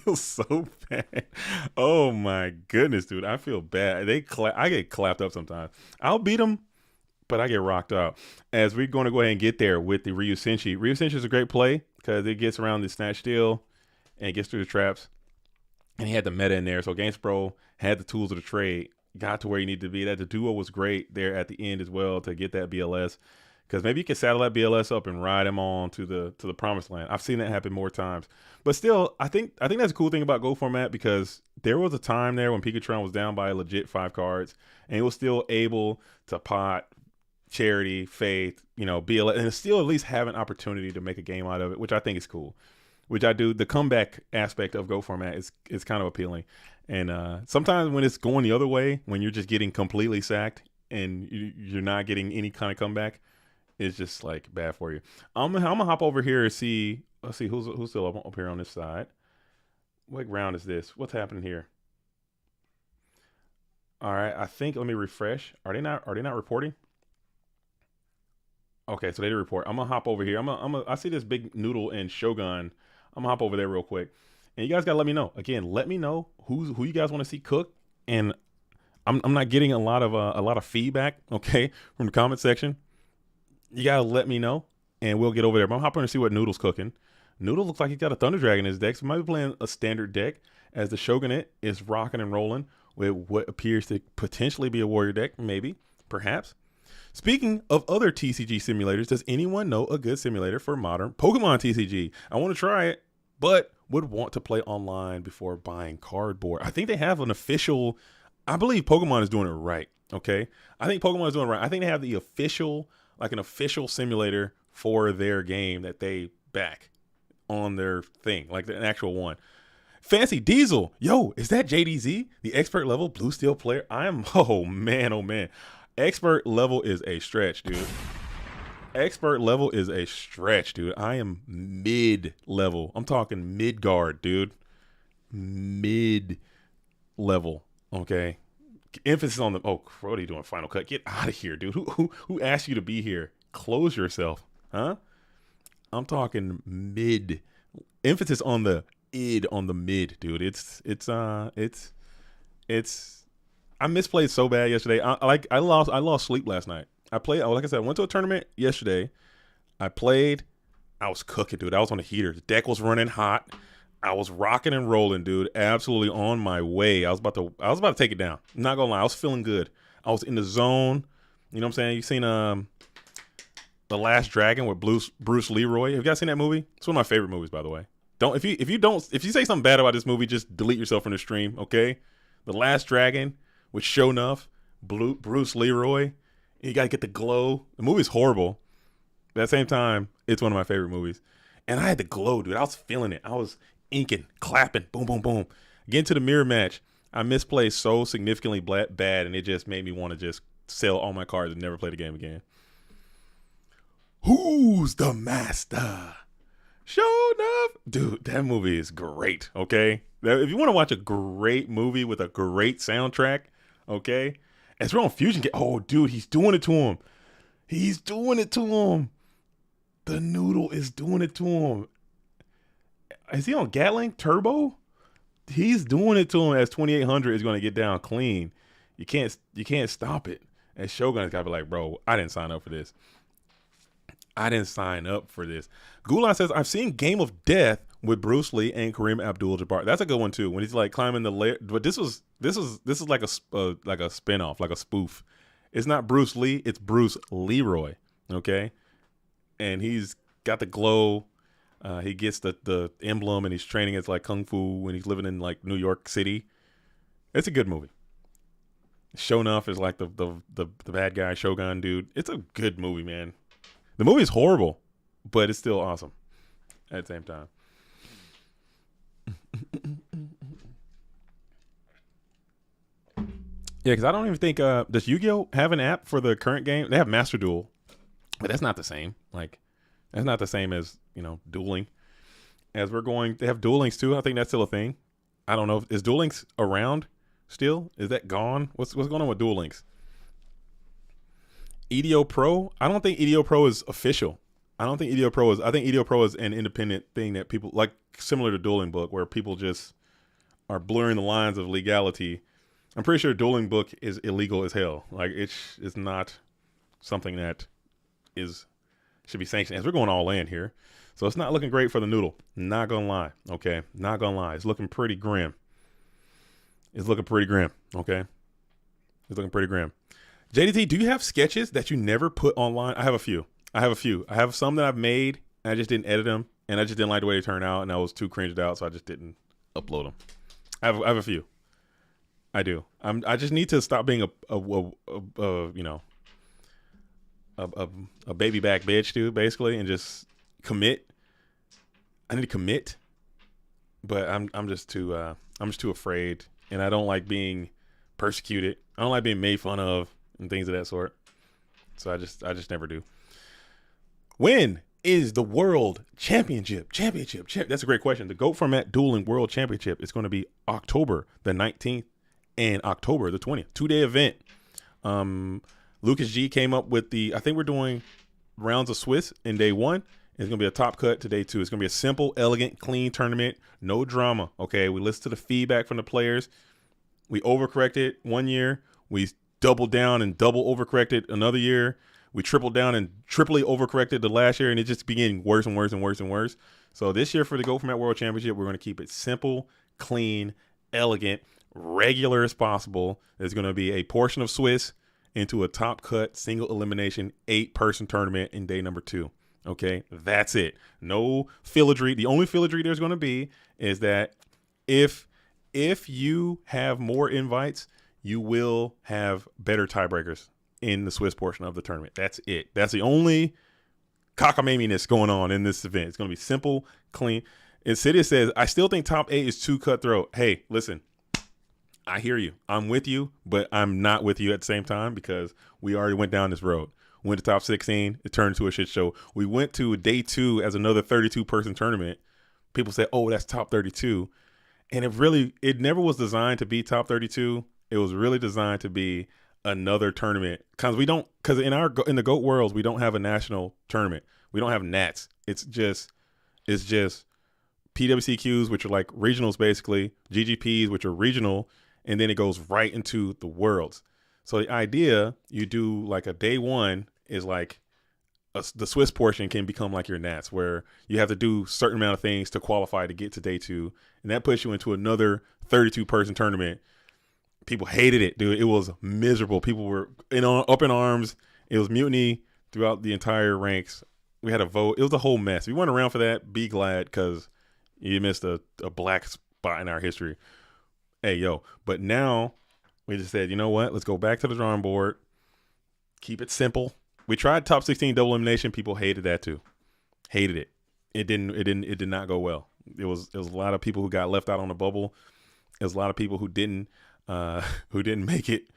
feel so bad. Oh my goodness, dude. I feel bad. I get clapped up sometimes. I'll beat them, but I get rocked out. As we're going to go ahead and get there with the Ryu Senshi. Ryu Senshi is a great play because it gets around the snatch steal and gets through the traps. And he had the meta in there. So Gangsterbro had the tools of the trade, got to where he needed to be. That the duo was great there at the end as well to get that BLS. Because maybe you can saddle that BLS up and ride him on to the promised land. I've seen that happen more times. But still, I think that's a cool thing about Go Format, because there was a time there when Pikatron was down by a legit 5 cards, and he was still able to pot Charity, Faith, BLS, and still at least have an opportunity to make a game out of it, which I think is cool. Which I do. The comeback aspect of Go Format is kind of appealing. And sometimes when it's going the other way, when you're just getting completely sacked and you're not getting any kind of comeback, it's just like bad for you. I'm gonna hop over here and see. Let's see who's still up here on this side. What round is this? What's happening here? All right, I think, let me refresh. Are they not reporting? Okay, so they did report. I'm gonna hop over here. I see this big Noodle and Shogun. I'm gonna hop over there real quick. And you guys gotta let me know. Again, let me know who you guys want to see cook. And I'm not getting a lot of feedback, okay, from the comment section. You gotta let me know, and we'll get over there. But I'm hopping to see what Noodle's cooking. Noodle looks like he's got a Thunder Dragon in his deck, so he might be playing a standard deck, as the Shogunate is rocking and rolling with what appears to potentially be a warrior deck, maybe, perhaps. Speaking of other TCG simulators, does anyone know a good simulator for modern Pokemon TCG? I want to try it, but would want to play online before buying cardboard. I think they have an official, I believe Pokemon is doing it right, okay? I think Pokemon is doing it right. I think they have the official, like an official simulator for their game that they back on their thing, like an actual one. Fancy Diesel, yo, is that JDZ, the expert level blue steel player? Oh man. Expert level is a stretch, dude. Expert level is a stretch, dude. I am mid level. I'm talking mid guard, dude. Mid level, okay? Emphasis on the, oh, what are you doing, Final Cut? Get out of here, dude. Who asked you to be here? Close yourself, huh? I'm talking mid. Emphasis on the id, on the mid, dude. It's I misplayed so bad yesterday. I lost sleep last night. I played, like I said, I went to a tournament yesterday. I played. I was cooking, dude. I was on the heater. The deck was running hot. I was rocking and rolling, dude. Absolutely on my way. I was about to take it down. I'm not gonna lie. I was feeling good. I was in the zone. You know what I'm saying? You seen The Last Dragon with Bruce Leroy? Have you guys seen that movie? It's one of my favorite movies, by the way. If you say something bad about this movie, just delete yourself from the stream, okay? The Last Dragon with Shogun, Bruce Leroy. You gotta get the glow. The movie's horrible. But at the same time, it's one of my favorite movies. And I had the glow, dude. I was feeling it. I was inking, clapping, boom, boom, boom. Getting to the mirror match, I misplayed so significantly bad, and it just made me want to just sell all my cards and never play the game again. Who's the master? Show enough. Dude, that movie is great, okay? If you want to watch a great movie with a great soundtrack, okay? It's on Fusion. Oh, dude, he's doing it to him. He's doing it to him. The Noodle is doing it to him. Is he on Gatling Turbo? He's doing it to him as 2800 is going to get down clean. You can't stop it. And Shogun's got to be like, bro, I didn't sign up for this. I didn't sign up for this. Gulan says, I've seen Game of Death with Bruce Lee and Kareem Abdul-Jabbar. That's a good one too. When he's like climbing the layer, but this is like a spinoff, like a spoof. It's not Bruce Lee, it's Bruce Leroy. Okay, and he's got the glow. He gets the emblem, and he's training as like kung fu when he's living in like New York City. It's a good movie. Shonuff is like the bad guy, Shogun dude. It's a good movie, man. The movie is horrible, but it's still awesome at the same time. Yeah, because I don't even think does Yu-Gi-Oh have an app for the current game? They have Master Duel, but that's not the same. Like, that's not the same as, you know, dueling. As we're going, they have Duel Links too. I think that's still a thing. I don't know. Is Duel Links around still? Is that gone? What's going on with Duel Links? EDO Pro? I don't think EDO Pro is official. I think EDO Pro is an independent thing that people like, similar to Dueling Book, where people just are blurring the lines of legality. I'm pretty sure Dueling Book is illegal as hell. Like, it's not something that should be sanctioned. As we're going all in here, so it's not looking great for the Noodle. Not gonna lie. Okay, not gonna lie. It's looking pretty grim. Okay, it's looking pretty grim. JDT, do you have sketches that you never put online? I have a few. I have some that I've made, and I just didn't edit them, and I just didn't like the way they turned out, and I was too cringed out, so I just didn't upload them. I have a few. I do. I just need to stop being a baby back bitch, dude, basically, and just commit. I need to commit, but I'm just too afraid, and I don't like being persecuted. I don't like being made fun of and things of that sort. So I just never do. When is the World Championship? That's a great question. The GOAT Format Dueling World Championship is going to be October the 19th and October the 20th. 2-day event. Lucas G came up with I think we're doing rounds of Swiss in day 1. It's going to be a top cut to day 2. It's going to be a simple, elegant, clean tournament. No drama. Okay. We listened to the feedback from the players. We overcorrected one year. We doubled down and double overcorrected another year. We tripled down and triply overcorrected the last year, and it just began worse and worse and worse and worse. So this year for the Go Format World Championship, we're going to keep it simple, clean, elegant, regular as possible. There's going to be a portion of Swiss into a top cut, single elimination, 8-person tournament in day number 2. Okay, that's it. No filigree. The only filigree there's going to be is that if you have more invites, you will have better tiebreakers in the Swiss portion of the tournament. That's it. That's the only cockamamie-ness going on in this event. It's going to be simple, clean. Insidious says, I still think top 8 is too cutthroat. Hey, listen, I hear you. I'm with you, but I'm not with you at the same time because we already went down this road. Went to top 16. It turned into a shit show. We went to day 2 as another 32-person tournament. People say, oh, that's top 32. And it never was designed to be top 32. It was really designed to be another tournament because in the GOAT worlds, we don't have a national tournament. We don't have Nats. It's just PWCQs, which are like regionals, basically GGPs, which are regional, and then it goes right into the worlds. So the idea, you do like a day one is like the Swiss portion can become like your Nats, where you have to do a certain amount of things to qualify to get to day two. And that puts you into another 32 person tournament. People hated it, dude. It was miserable. People were up in arms. It was mutiny throughout the entire ranks. We had a vote. It was a whole mess. If you weren't around for that, be glad, because you missed a black spot in our history. Hey, yo. But now we just said, you know what? Let's go back to the drawing board. Keep it simple. We tried top 16 double elimination. People hated that too. Hated it. It did not go well. It was a lot of people who got left out on the bubble. It was a lot of people who didn't make it.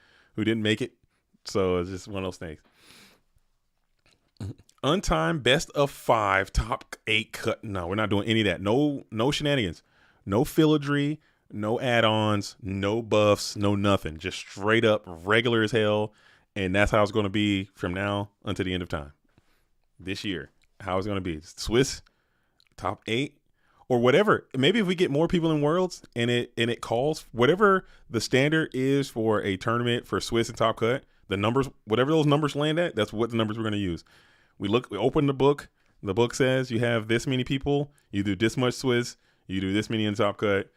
So it's just one of those things. Untimed best of 5 top 8 cut. No, we're not doing any of that. No shenanigans. No filigree, no add-ons, no buffs, no nothing. Just straight up regular as hell. And that's how it's going to be from now until the end of time. This year, how it's going to be. Swiss top 8 or whatever. Maybe if we get more people in Worlds and it calls, whatever the standard is for a tournament for Swiss and Top Cut, the numbers, whatever those numbers land at, that's what the numbers we're going to use. We open the book. The book says you have this many people. You do this much Swiss. You do this many in Top Cut.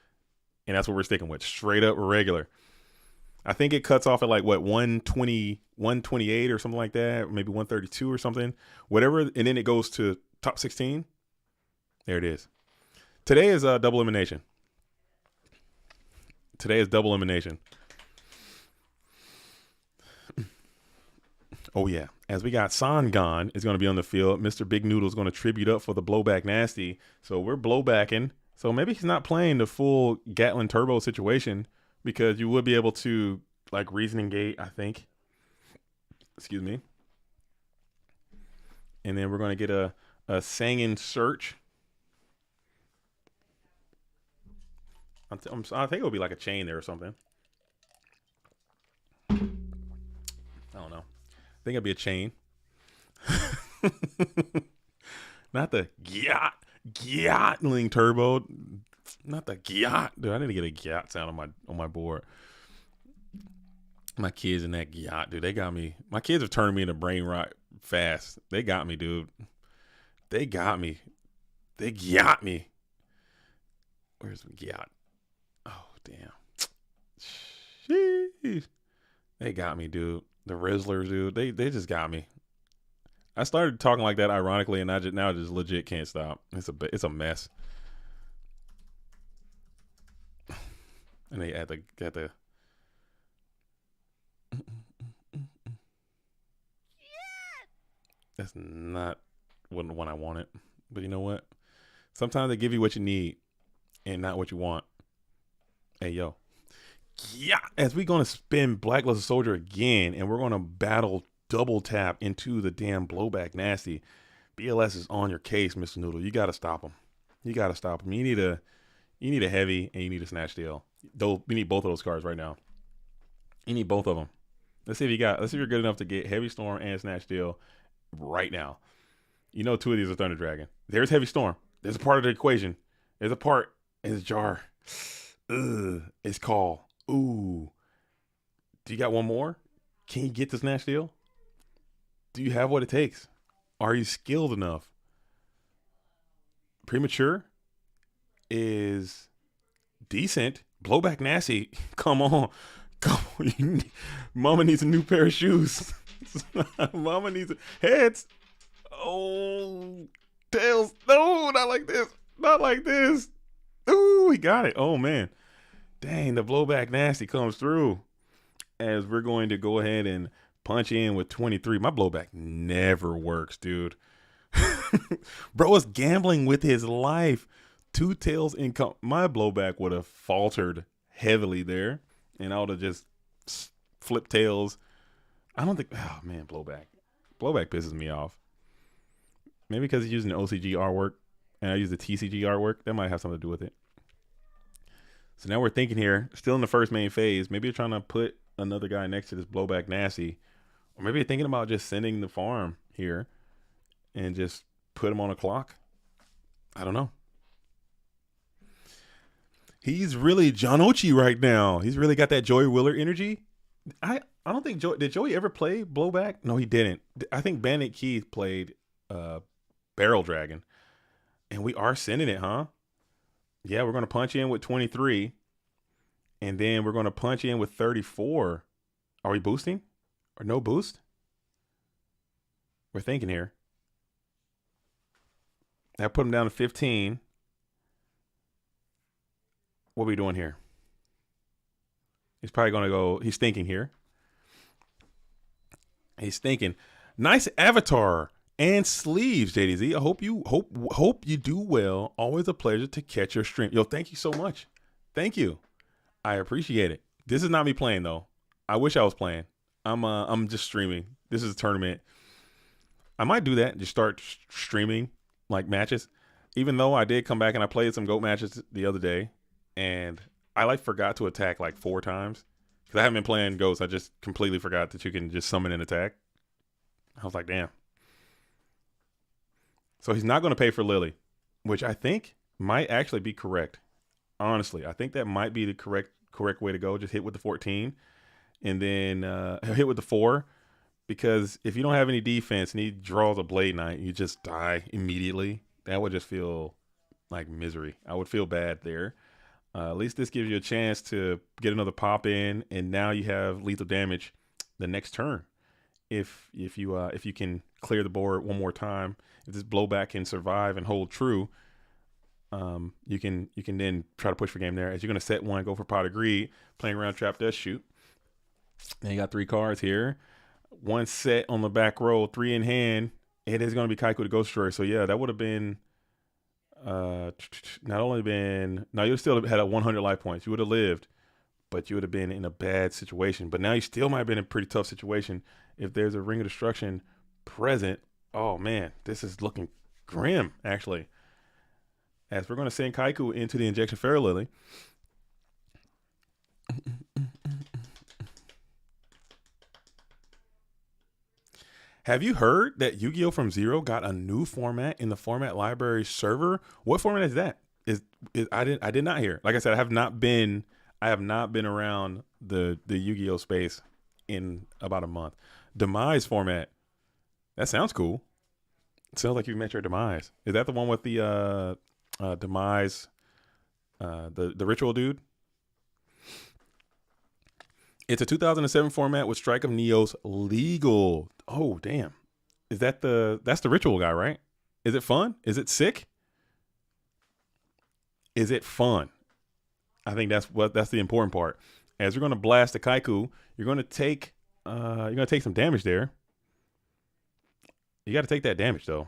And that's what we're sticking with. Straight up regular. I think it cuts off at like, what, 120, 128 or something like that, maybe 132 or something, whatever. And then it goes to top 16. There it is. Today is double elimination. Today is double elimination. Oh, yeah. As we got Sangan is going to be on the field. Mr. Big Noodle is going to tribute up for the blowback nasty. So we're blowbacking. So maybe he's not playing the full Gatlin Turbo situation, because you would be able to, like, reasoning gate, I think. Excuse me. And then we're going to get a Sangan search. I think it'll be like a chain there or something. I don't know. I think it'll be a chain. Not the Gatling Turbo. Not the Gyat. Dude, I need to get a Gyat sound on my board. My kids in that Gyat, dude, they got me. My kids have turned me into brain rot fast. They got me, dude. They got me. They got me. Where's the Gyat? Oh, damn. Sheesh. They got me, dude. The Rizzlers, dude. They just got me. I started talking like that ironically, and now I just legit can't stop. It's a mess. And they got the that's not what I wanted. But you know what? Sometimes they give you what you need and not what you want. Hey, yo. Yeah. As we're going to spin Blacklisted Soldier again, and we're going to battle double tap into the damn blowback nasty. BLS is on your case, Mr. Noodle. You got to stop him. You got to stop him. You need a heavy and you need a snatch steal. Though we need both of those cards right now. You need both of them. Let's see if you're good enough to get Heavy Storm and Snatch Steal right now. You know 2 of these are Thunder Dragon. There's Heavy Storm. There's a part of the equation. There's a part. It's Jar. Ugh. It's Call. Ooh. Do you got one more? Can you get the Snatch Steal? Do you have what it takes? Are you skilled enough? Premature is decent. Blowback nasty. Come on. Mama needs a new pair of shoes. Mama needs heads. Oh, tails. No, not like this. Not like this. Ooh, he got it. Oh, man. Dang, the blowback nasty comes through. As we're going to go ahead and punch in with 23. My blowback never works, dude. Bro is gambling with his life. 2 tails in my blowback would have faltered heavily there, and I would have just flipped tails. I don't think. Oh man, blowback pisses me off. Maybe because he's using the OCG artwork, and I use the TCG artwork. That might have something to do with it. So now we're thinking here, still in the first main phase. Maybe you're trying to put another guy next to this blowback nasty, or maybe you're thinking about just sending the farm here and just put him on a clock. I don't know. He's really John Ochi right now. He's really got that Joey Wheeler energy. I don't think did Joey ever play Blowback? No, he didn't. I think Bandit Keith played Barrel Dragon. And we are sending it, huh? Yeah, we're going to punch in with 23. And then we're going to punch in with 34. Are we boosting? Or no boost? We're thinking here. That put him down to 15. What are we doing here? He's probably going to go. He's thinking here. He's thinking. Nice avatar and sleeves, JDZ. I hope you do well. Always a pleasure to catch your stream. Yo, thank you so much. Thank you. I appreciate it. This is not me playing though. I wish I was playing. I'm just streaming. This is a tournament. I might do that. Just start streaming like matches. Even though I did come back and I played some GOAT matches the other day, and I like forgot to attack like 4 times because I haven't been playing GOATs. I just completely forgot that you can just summon and attack. I was like, damn. So he's not going to pay for Lily, which I think might actually be correct. Honestly, I think that might be the correct way to go. Just hit with the 14 and then hit with the 4, because if you don't have any defense and he draws a Blade Knight, you just die immediately. That would just feel like misery. I would feel bad there. At least this gives you a chance to get another pop in, and now you have lethal damage the next turn. If you can clear the board one more time, if this blowback can survive and hold true, you can then try to push for game there. As you're going to set 1, go for Pot of Greed, playing around trap does shoot. Then you got 3 cards here. 1 set on the back row, 3 in hand. It is going to be Kaiku the Ghost Destroyer. So yeah, that would have been not only been, now you still had 100 life points. You would have lived, but you would have been in a bad situation. But now you still might have been in a pretty tough situation if there's a Ring of Destruction present. Oh man, this is looking grim actually. As we're going to send Kaiku into the Injection Fair Lily. Have you heard that Yu-Gi-Oh! From Zero got a new format in the format library server? What format is that? I did not hear. Like I said, I have not been around the Yu-Gi-Oh! Space in about a month. Demise format. That sounds cool. It sounds like you met your demise. Is that the one with the demise, the ritual dude? It's a 2007 format with Strike of Neos legal. Oh, damn. That's the ritual guy, right? Is it fun? Is it sick? Is it fun? I think that's the important part. As you're going to blast the Kaiku, you're going to take some damage there. You got to take that damage though.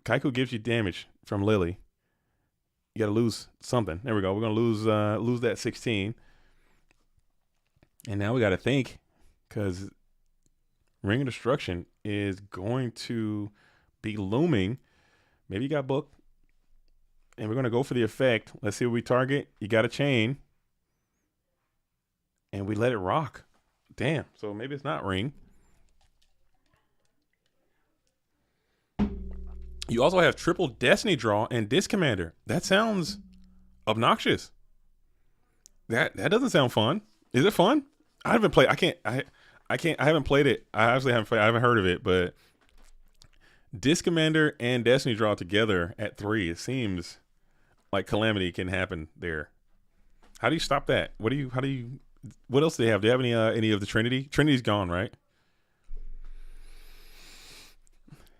Kaiku gives you damage from Lily. You got to lose something. There we go. We're going to lose that 16. And now we got to think, because Ring of Destruction is going to be looming. Maybe you got booked. And we're going to go for the effect. Let's see what we target. You got a chain. And we let it rock. Damn. So maybe it's not Ring. You also have triple Destiny Draw and Disc Commander. That sounds obnoxious. That doesn't sound fun. Is it fun? I haven't played. I haven't played it. I actually haven't played. I haven't heard of it, but Disc Commander and Destiny Draw together at 3, it seems like calamity can happen there. How do you stop that? What else do they have? Do they have any of the Trinity? Trinity's gone, right?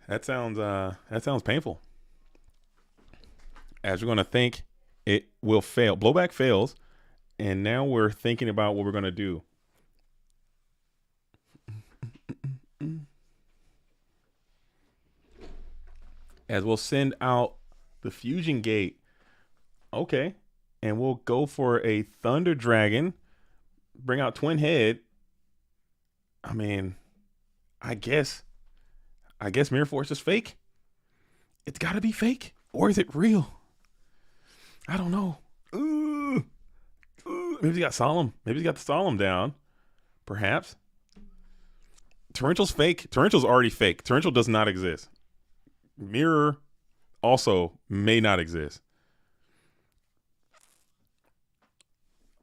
That sounds painful. As we're going to think it will fail. Blowback fails. And now we're thinking about what we're going to do. As we'll send out the Fusion Gate. Okay. And we'll go for a Thunder Dragon. Bring out Twin Head. I mean, I guess Mirror Force is fake. It's got to be fake. Or is it real? I don't know. Maybe he's got Solemn. Maybe he's got the Solemn down. Perhaps. Torrential's fake. Torrential's already fake. Torrential does not exist. Mirror also may not exist.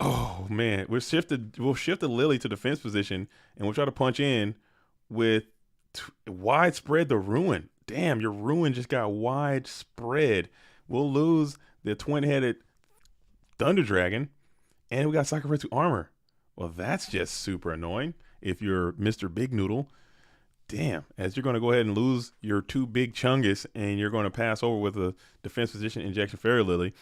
Oh man, we'll shift the Lily to defense position, and we'll try to punch in with widespread the ruin. Damn, your ruin just got widespread. We'll lose the twin-headed Thunder Dragon, and we got Sakuretsu armor. Well, that's just super annoying if you're Mr. Big Noodle. Damn, as you're going to go ahead and lose your two big Chungus, and you're going to pass over with a defense position injection Fairy Lily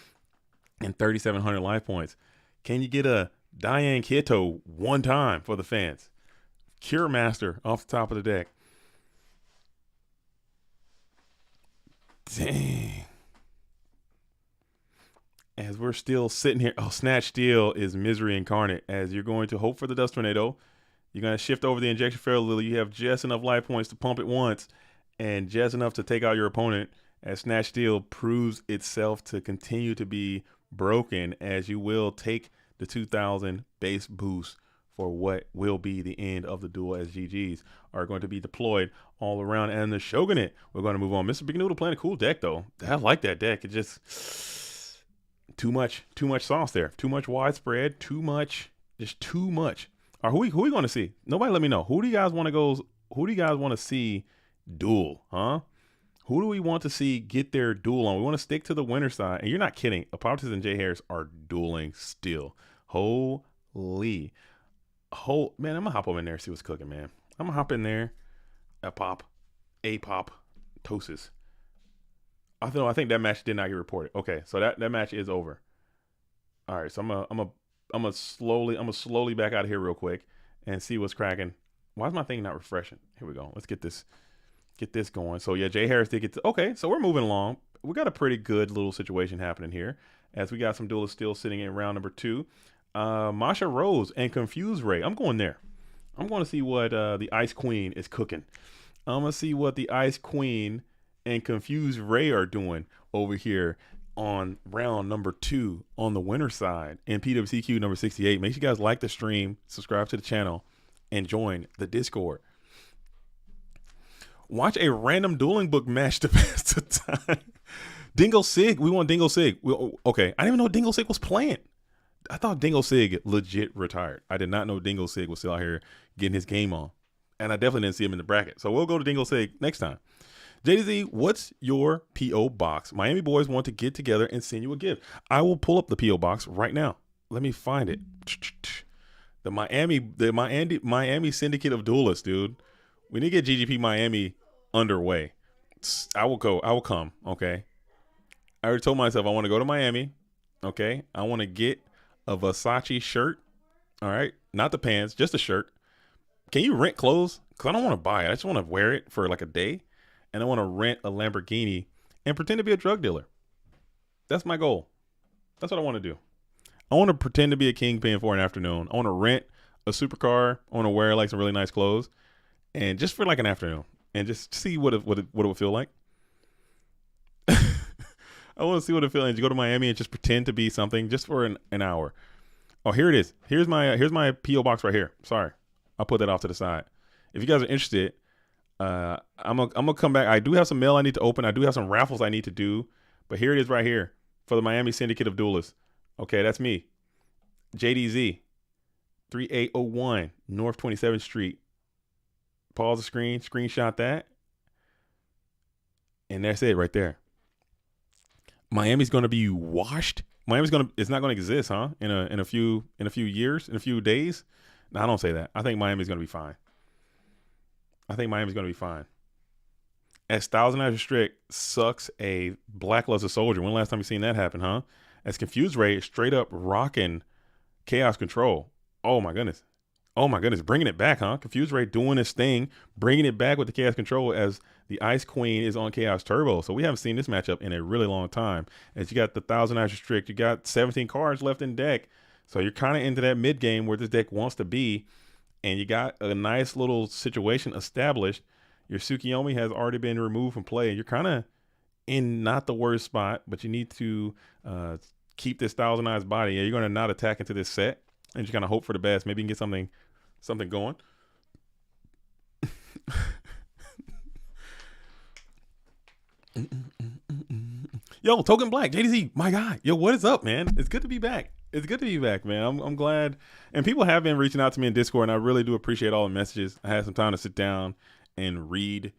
and 3,700 life points. Can you get a Diane Kito one time for the fans? Cure Master off the top of the deck. Dang. As we're still sitting here, oh, Snatch Steel is misery incarnate. As you're going to hope for the Dust Tornado, you're going to shift over the injection Fairy Lily. You have just enough life points to pump it once and just enough to take out your opponent, as Snatch Steel proves itself to continue to be broken, as you will take the 2,000 base boost for what will be the end of the duel, as GGs are going to be deployed all around. And the Shogunate, we're going to move on. Mr. Big Noodle playing a cool deck, though. I like that deck. It just too much sauce there. Too much widespread. Too much. All right, who we going to see? Nobody let me know. Who do you guys want to see duel? Huh? Who do we want to see get their duel on? We want to stick to the winner side. And you're not kidding. Apoptis and Jay Harris are dueling still. Holy. Man, I'm going to hop over in there and see what's cooking, man. I'm going to hop in there. Tosis. I think that match did not get reported. Okay, so that match is over. All right, so I'm gonna slowly back out of here real quick and see what's cracking. Why is my thing not refreshing? Here we go. Let's get this going. So yeah, Jay Harris did get to, okay, so we're moving along. We got a pretty good little situation happening here, as we got some duelists still sitting in round number 2. Masha Rose and Confused Ray. I'm going there. I'm going to see what the Ice Queen is cooking. I'm going to see what the Ice Queen and Confused Ray are doing over here on round number 2 on the winner side in PWCQ number 68. Make sure you guys like the stream, subscribe to the channel, and join the Discord. Watch a random dueling book match to pass the time. Dingo Sig. We want Dingo Sig. Okay. I didn't even know Dingo Sig was playing. I thought Dingo Sig legit retired. I did not know Dingo Sig was still out here getting his game on. And I definitely didn't see him in the bracket. So we'll go to Dingo Sig next time. JDZ, what's your P.O. box? Miami boys want to get together and send you a gift. I will pull up the P.O. box right now. Let me find it. The Miami Syndicate of Duelists, dude. We need to get GGP Miami underway. I will come, okay? I already told myself I want to go to Miami, okay? I want to get a Versace shirt, all right? Not the pants, just a shirt. Can you rent clothes? Because I don't want to buy it. I just want to wear it for like a day. And I want to rent a Lamborghini and pretend to be a drug dealer. That's my goal. That's what I want to do. I want to pretend to be a kingpin for an afternoon. I want to rent a supercar. I want to wear like some really nice clothes, and just for like an afternoon, and just see what it would feel like. I want to see what it feels like to go to Miami and just pretend to be something just for an hour. Oh, here it is. Here's my P.O. box right here. Sorry, I'll put that off to the side. If you guys are interested, I'm gonna come back. I do have some mail I need to open. I do have some raffles I need to do, but here it is right here for the Miami Syndicate of Duelists. Okay, that's me, JDZ, 3801 North 27th Street. Pause the screen, screenshot that, and that's it right there. Miami's gonna be washed. It's not gonna exist, huh? In a few years, in a few days. No, I don't say that. I think Miami's gonna be fine. As Thousand Eyes Restrict sucks a Blackluster Soldier. When the last time you seen that happen, huh? As Confused Ray straight up rocking Chaos Control. Oh my goodness. Bringing it back, huh? Confused Ray doing his thing, bringing it back with the Chaos Control as the Ice Queen is on Chaos Turbo. So we haven't seen this matchup in a really long time. As you got the Thousand Eyes Restrict, you got 17 cards left in deck. So you're kind of into that mid game where this deck wants to be. And you got a nice little situation established. Your Tsukiyomi has already been removed from play. You're kind of in not the worst spot, but you need to keep this Thousand Eyes body. Yeah, you're going to not attack into this set, and you're going to hope for the best. Maybe you can get something going. Yo, Token Black, JDZ, my guy. Yo, what is up, man? It's good to be back. It's good to be back, man. I'm glad. And people have been reaching out to me in Discord, and I really do appreciate all the messages. I had some time to sit down and read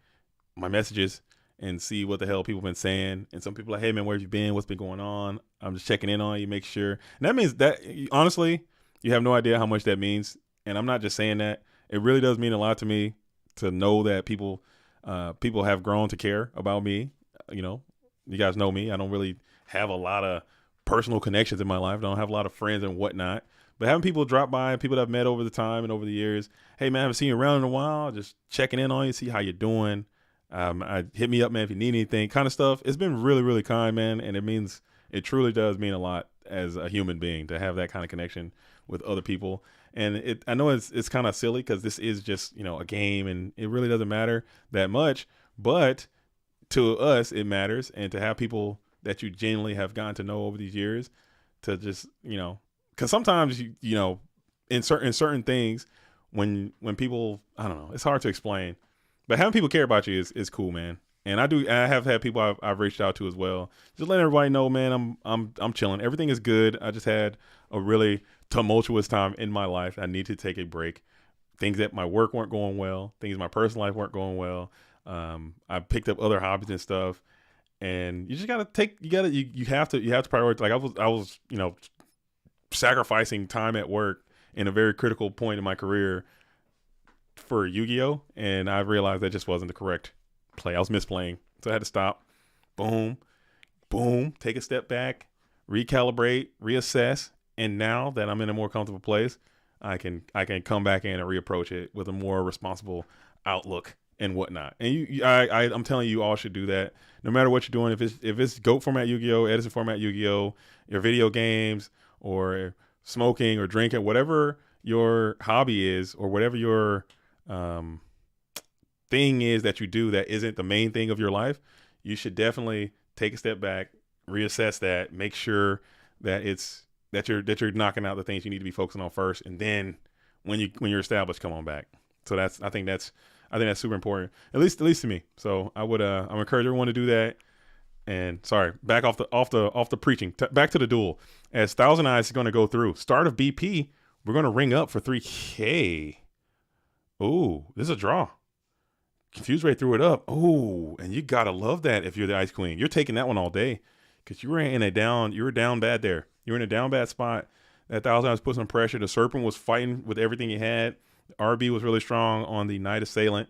my messages and see what the hell people been saying. And some people are like, hey man, where have you been? What's been going on? I'm just checking in on you, make sure. And that means that, honestly, you have no idea how much that means. And I'm not just saying that. It really does mean a lot to me to know that people have grown to care about me. You know, you guys know me. I don't really have a lot of personal connections in my life. I don't have a lot of friends and whatnot. But having people drop by, people that I've met over the time and over the years, hey man, I haven't seen you around in a while. Just checking in on you, see how you're doing. Hit me up, man, if you need anything, kind of stuff. It's been really, really kind, man, and it truly does mean a lot as a human being to have that kind of connection with other people. And I know it's kind of silly because this is just, you know, a game, and it really doesn't matter that much, but to us it matters. And to have people that you genuinely have gotten to know over these years, to just, you know, because sometimes you know, in certain things, when people, I don't know, it's hard to explain, but having people care about you is cool, man. And I have had people I've reached out to as well. Just letting everybody know, man, I'm chilling. Everything is good. I just had a really tumultuous time in my life. I need to take a break. Things at my work weren't going well. Things in my personal life weren't going well. I picked up other hobbies and stuff. And you just gotta you have to prioritize. Like I was, you know, sacrificing time at work in a very critical point in my career for Yu-Gi-Oh! And I realized that just wasn't the correct play. I was misplaying. So I had to stop. Boom. Boom. Take a step back, recalibrate, reassess. And now that I'm in a more comfortable place, I can come back in and reapproach it with a more responsible outlook and whatnot. And I'm telling you, all should do that. No matter what you're doing, if it's GOAT format Yu-Gi-Oh!, Edison format Yu-Gi-Oh!, your video games or smoking or drinking, whatever your hobby is or whatever your thing is that you do that isn't the main thing of your life, you should definitely take a step back, reassess that, make sure that you're knocking out the things you need to be focusing on first, and then when you're established, come on back. So I think that's super important, at least to me. So I'm encourage everyone to do that. And sorry, back off the preaching. Back to the duel. As Thousand Eyes is going to go through start of BP, we're going to ring up for 3K. Ooh, this is a draw. Confused Ray threw it up. Ooh, and you gotta love that if you're the Ice Queen. You're taking that one all day because you were down bad there. You were in a down bad spot. That Thousand Eyes put some pressure. The Serpent was fighting with everything he had. RB was really strong on the Night Assailant.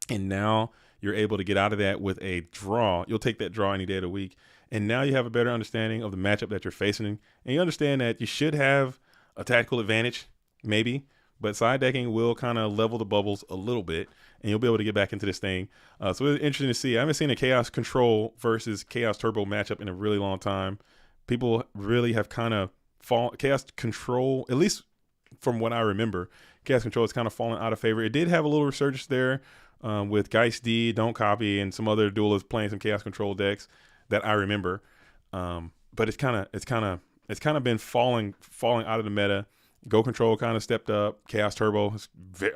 And now you're able to get out of that with a draw. You'll take that draw any day of the week. And now you have a better understanding of the matchup that you're facing. And you understand that you should have a tactical advantage, maybe. But side decking will kind of level the bubbles a little bit. And you'll be able to get back into this thing. So it's interesting to see. I haven't seen a Chaos Control versus Chaos Turbo matchup in a really long time. People really have kind of fallen. Chaos Control, at least from what I remember, Chaos Control has kind of fallen out of favor. It did have a little resurgence there with Geist D, Don't Copy, and some other duelists playing some Chaos Control decks that I remember. But it's kind of been falling out of the meta. Go Control kind of stepped up. Chaos Turbo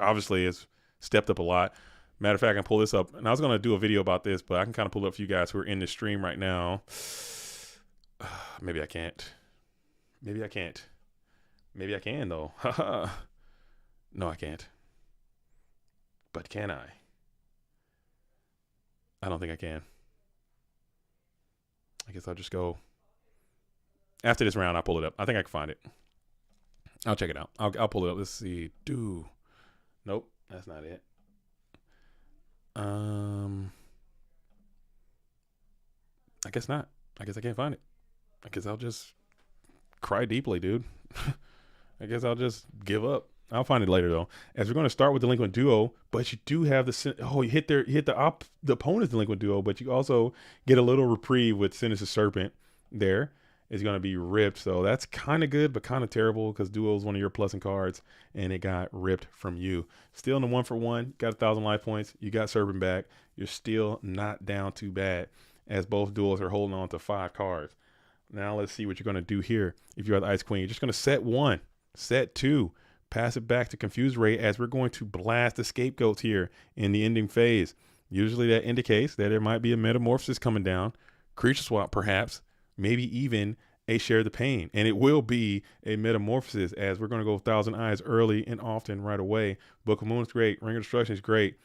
obviously has stepped up a lot. Matter of fact, I can pull this up, and I was going to do a video about this, but I can kind of pull it up for you guys who are in the stream right now. Maybe I can't. Maybe I can, though. No, I can't. But can I? I don't think I can. I guess I'll just go. After this round, I'll pull it up. I think I can find it. I'll check it out. I'll pull it up. Let's see. Nope, that's not it. I guess not. I guess I can't find it. I guess I'll just cry deeply, dude. I guess I'll just give up. I'll find it later though. As we're going to start with Delinquent Duo, but you do have you hit the opponent's Delinquent Duo, but you also get a little reprieve with Sinister Serpent. There is going to be ripped, so that's kind of good, but kind of terrible because Duo is one of your plussing cards, and it got ripped from you. Still in the 1-for-1, got 1,000 life points. You got Serpent back. You're still not down too bad, as both duels are holding on to 5 cards. Now let's see what you're going to do here. If you're the Ice Queen, you're just going to set 1, set 2. Pass it back to Confused Ray as we're going to blast the scapegoats here in the ending phase. Usually that indicates that there might be a metamorphosis coming down, creature swap perhaps, maybe even a Share the Pain, and it will be a Metamorphosis, as we're going to go 1,000 Eyes early and often right away. Book of Moon is great. Ring of Destruction is great.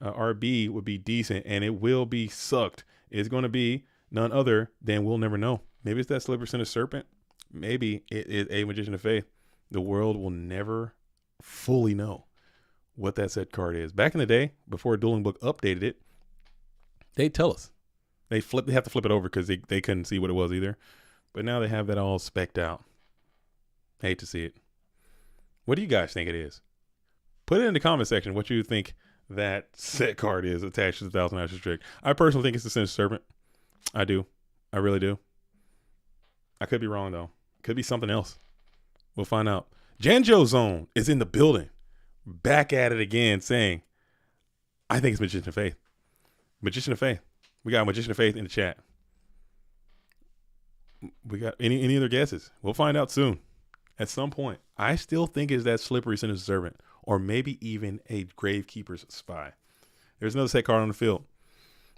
RB would be decent, and it will be sucked. It's going to be none other than We'll Never Know. Maybe it's that Slippery Center Serpent. Maybe it is a Magician of Faith. The world will never fully know what that set card is. Back in the day, before Dueling Book updated it, they'd tell us. They have to flip it over because they couldn't see what it was either. But now they have that all specced out. Hate to see it. What do you guys think it is? Put it in the comment section what you think that set card is attached to the 1,000 Eyes Restrict. I personally think it's the Sinister Serpent. I do. I really do. I could be wrong, though. Could be something else. We'll find out. Janjo Zone is in the building. Back at it again, saying, I think it's Magician of Faith. Magician of Faith. We got Magician of Faith in the chat. We got any other guesses? We'll find out soon. At some point. I still think it's that Slippery Sinister Servant, or maybe even a Gravekeeper's Spy. There's another set card on the field.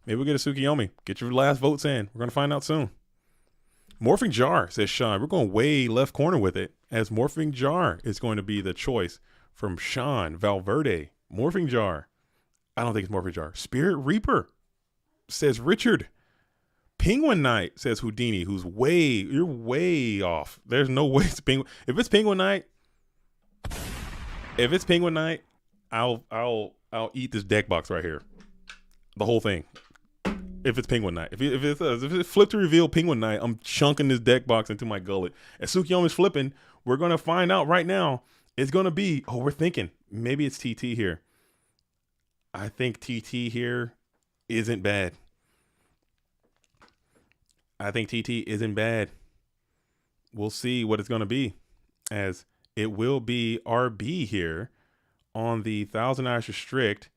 Maybe we'll get a Tsukiyomi. Get your last votes in. We're going to find out soon. Morphing Jar, says Sean. We're going way left corner with it, as Morphing Jar is going to be the choice from Sean Valverde. Morphing Jar. I don't think it's Morphing Jar. Spirit Reaper, says Richard. Penguin Knight, says Houdini, you're way off. There's no way it's Penguin. If it's Penguin Knight, I'll eat this deck box right here. The whole thing. If it's Penguin Knight. If it's flip to reveal Penguin Knight, I'm chunking this deck box into my gullet. As Tsukiyomi's flipping, we're going to find out right now. It's going to be, we're thinking, maybe it's TT here. I think TT here isn't bad. We'll see what it's going to be, as it will be RB here on the 1,000 Eyes Restrict.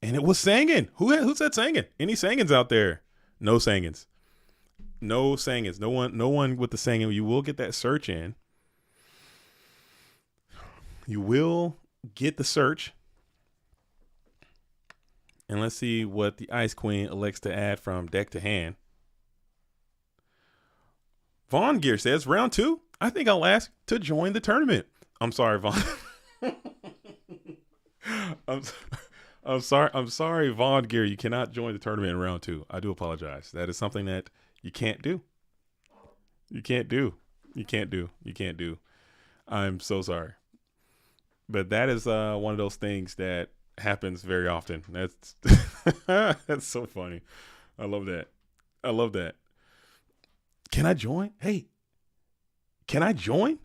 And it was Sangin. Who said Sangin? Any Sangins out there? No Sangins. No Sangins. No one with the Sangin. You will get that search in. You will get the search. And let's see what the Ice Queen elects to add from deck to hand. Vaughn Gear says, round 2, I think I'll ask to join the tournament. I'm sorry, Vaughn. I'm sorry, Vaughn Gear. You cannot join the tournament in round 2. I do apologize. That is something that you can't do. You can't do. I'm so sorry. But that is one of those things that happens very often. That's that's so funny. I love that. Can I join? Hey, can I join?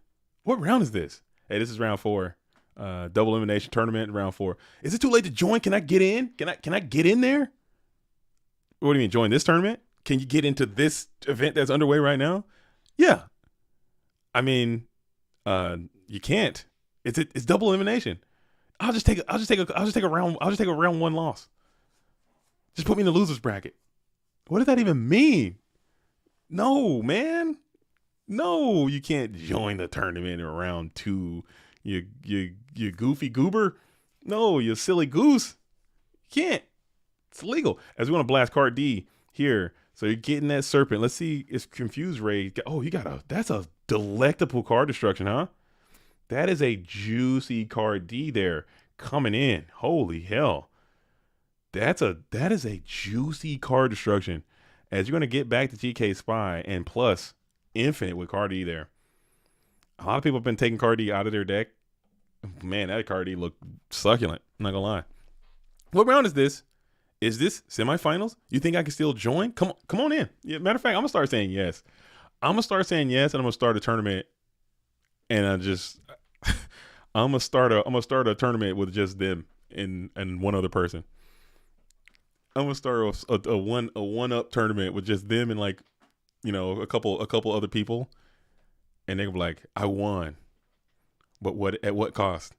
What round is this? Hey, this is round 4. Double elimination tournament, round 4. Is it too late to join? Can I get in? Can I get in there? What do you mean, join this tournament? Can you get into this event that's underway right now? Yeah. I mean, you can't. It's double elimination. I'll just take a round 1 loss. Just put me in the losers bracket. What does that even mean? No, man. No, you can't join the tournament in round 2. You goofy goober. No, you silly goose. You can't. It's illegal. As we want to blast card D here. So you're getting that serpent. Let's see. It's Confused Ray. Oh, that's a delectable card destruction, huh? That is a juicy card D there coming in. Holy hell. That is a juicy card destruction. As you're going to get back to GK Spy and plus Infinite with card D there. A lot of people have been taking card D out of their deck. Man, that card D looked succulent. I'm not going to lie. What round is this? Is this semifinals? You think I can still join? Come on in. Yeah, matter of fact, I'm going to start saying yes. I'm going to start saying yes, and I'm going to start a tournament. And I'm going to start a tournament with just them and one other person. I'm gonna start a one up tournament with just them and a couple other people, and they're gonna be like, I won, but at what cost?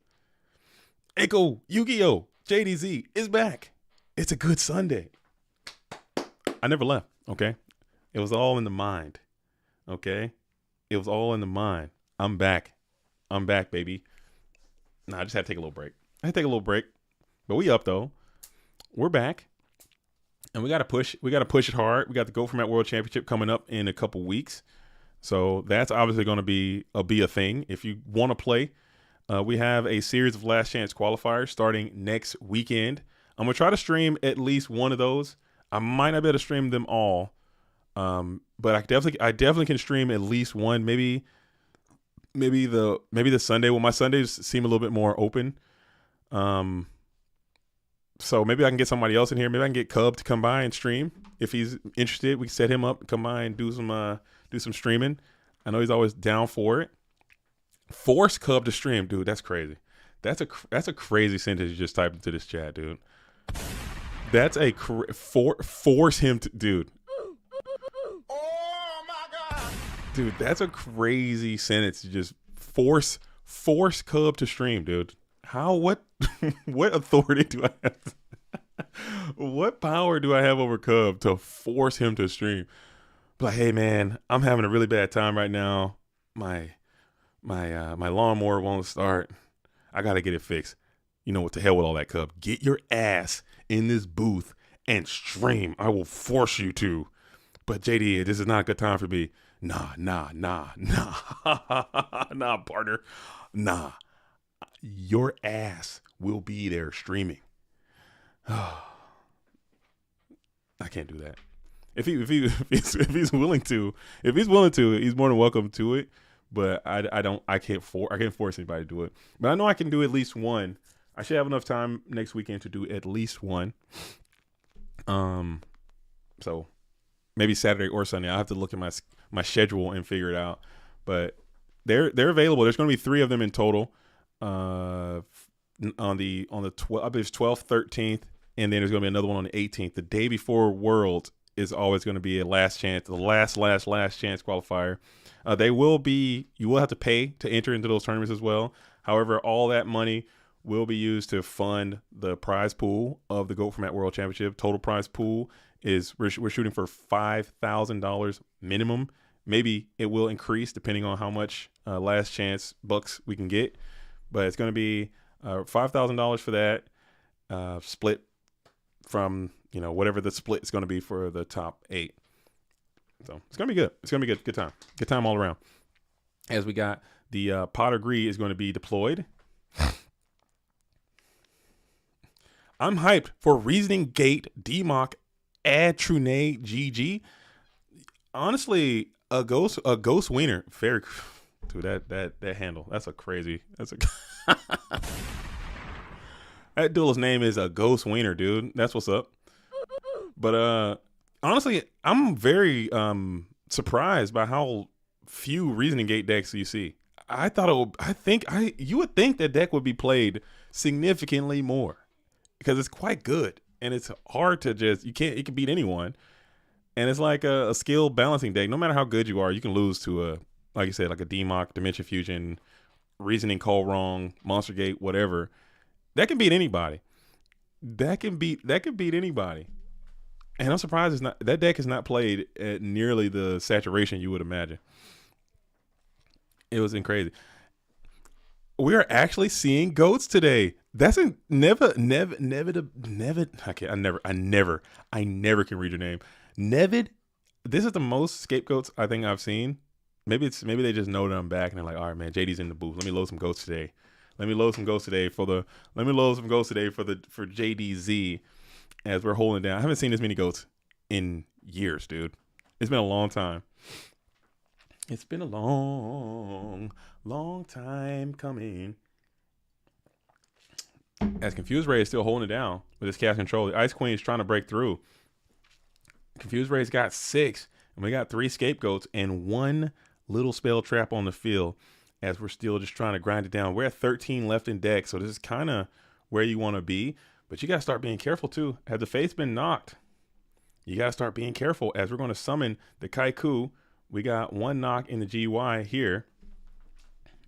Echo Yu-Gi-Oh! JDZ is back. It's a good Sunday. I never left. Okay, it was all in the mind. Okay, it was all in the mind. I'm back, baby. Nah, I just had to take a little break. But we up though. We're back. And we got to push it hard. We got the Go For Mat World Championship coming up in a couple weeks. So that's obviously going to be a thing. If you want to play, we have a series of last chance qualifiers starting next weekend. I'm gonna try to stream at least one of those. I might not be able to stream them all, but I definitely can stream at least one. Maybe the Sunday. Well, my Sundays seem a little bit more open. So maybe I can get somebody else in here. Maybe I can get Cub to come by and stream if he's interested. We can set him up, come by and do some streaming. I know he's always down for it. Force Cub to stream, dude. That's crazy. That's a crazy sentence you just typed into this chat, dude. That's a force him to, dude. Oh my God, dude. That's a crazy sentence. To just force Cub to stream, dude. How? What? What authority do I have? What power do I have over Cub to force him to stream? Be like, hey man, I'm having a really bad time right now. My lawnmower won't start. I gotta get it fixed. You know what? To hell with all that, Cub. Get your ass in this booth and stream. I will force you to. But JD, this is not a good time for me. Nah, partner. Nah. Your ass will be there streaming. I can't do that. If he's willing to, he's more than welcome to it. But I can't force anybody to do it. But I know I can do at least one. I should have enough time next weekend to do at least one. So maybe Saturday or Sunday. I have to look at my schedule and figure it out. But they're available. There's going to be 3 of them in total. On the 12th, I believe it's 12th, 13th, and then there's going to be another one on the 18th. The day before Worlds is always going to be a last chance, the last chance qualifier. You will have to pay to enter into those tournaments as well. However, all that money will be used to fund the prize pool of the GOAT Format World Championship. Total prize pool is we're shooting for $5,000 minimum. Maybe it will increase depending on how much last chance bucks we can get, but it's going to be $5,000 for that, split from whatever the split is going to be for the top 8. So it's going to be good. It's going to be good time. Good time all around. As we got the Potter Gree is going to be deployed. I'm hyped for Reasoning Gate, DMOC, Ad Trune, GG. Honestly, a ghost wiener. Very, dude, that handle. That's a that duel's name is a ghost wiener, dude. That's what's up. But honestly, I'm very surprised by how few Reasoning Gate decks you see. You would think that deck would be played significantly more because it's quite good and it's hard to it can beat anyone. And it's like a skill balancing deck. No matter how good you are, you can lose to like you said, like a DMOC, Dimension Fusion, Reasoning Call Wrong, Monster Gate, whatever. That can beat anybody. That can beat anybody. And I'm surprised that deck is not played at nearly the saturation you would imagine. It was crazy. We are actually seeing goats today. That's never. I never can read your name. Nevid. This is the most scapegoats I think I've seen. Maybe they just know that I'm back and they're like, all right, man, JD's in the booth. Let me load some goats today. For JDZ as we're holding down. I haven't seen this many goats in years, dude. It's been a long time. It's been a long time coming. As Confused Ray is still holding it down with his cast control. The Ice Queen is trying to break through. Confused Ray's got 6, and we got 3 scapegoats and 1 little spell trap on the field as we're still just trying to grind it down. We're at 13 left in deck, so this is kind of where you want to be. But you got to start being careful, too. Has the faith's been knocked? You got to start being careful as we're going to summon the Kaiku. We got 1 knock in the GY here,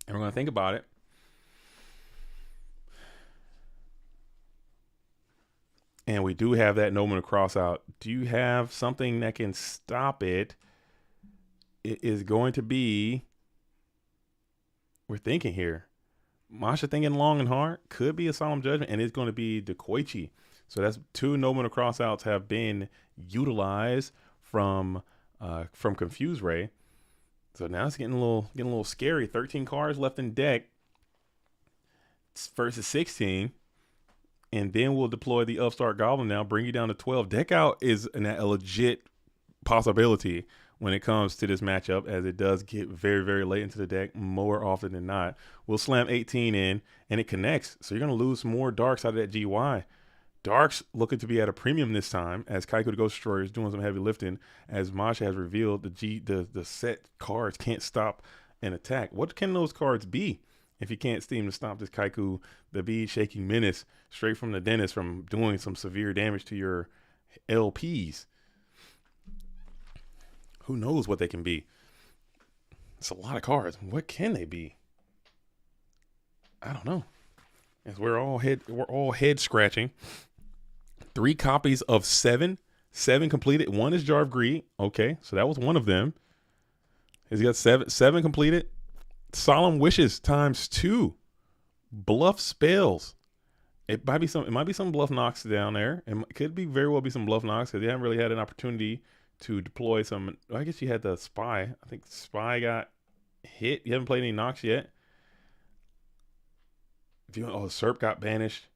and we're going to think about it. And we do have that Nomen cross out. Do you have something that can stop it? It is going to be, we're thinking here. Masha thinking long and hard. Could be a Solemn Judgment, and it's going to be Dekoichi. So that's 2 Nomen cross outs have been utilized from Confused Ray. So now it's getting a little scary. 13 cards left in deck versus 16. And then we'll deploy the Upstart Goblin now, bring you down to 12. Deck out is a legit possibility when it comes to this matchup, as it does get very, very late into the deck more often than not. We'll slam 18 in, and it connects. So you're going to lose more darks out of that GY. Darks looking to be at a premium this time, as Kaiku the Ghost Destroyer is doing some heavy lifting. As Masha has revealed, the set cards can't stop an attack. What can those cards be if you can't seem to stop this Kaiku, the Bead Shaking Menace, straight from the dentist, from doing some severe damage to your LPs? Who knows what they can be? It's a lot of cards. What can they be? I don't know. As we're all head scratching. 3 copies of 7 completed. 1 is Jar of Greed. Okay, so that was one of them. He's got 7 completed. Solemn Wishes ×2. Bluff Spells. It might be some bluff knocks down there. It could be very well be some bluff knocks, because they haven't really had an opportunity to deploy some. I guess you had the Spy. I think Spy got hit. You haven't played any knocks yet. Serp got banished.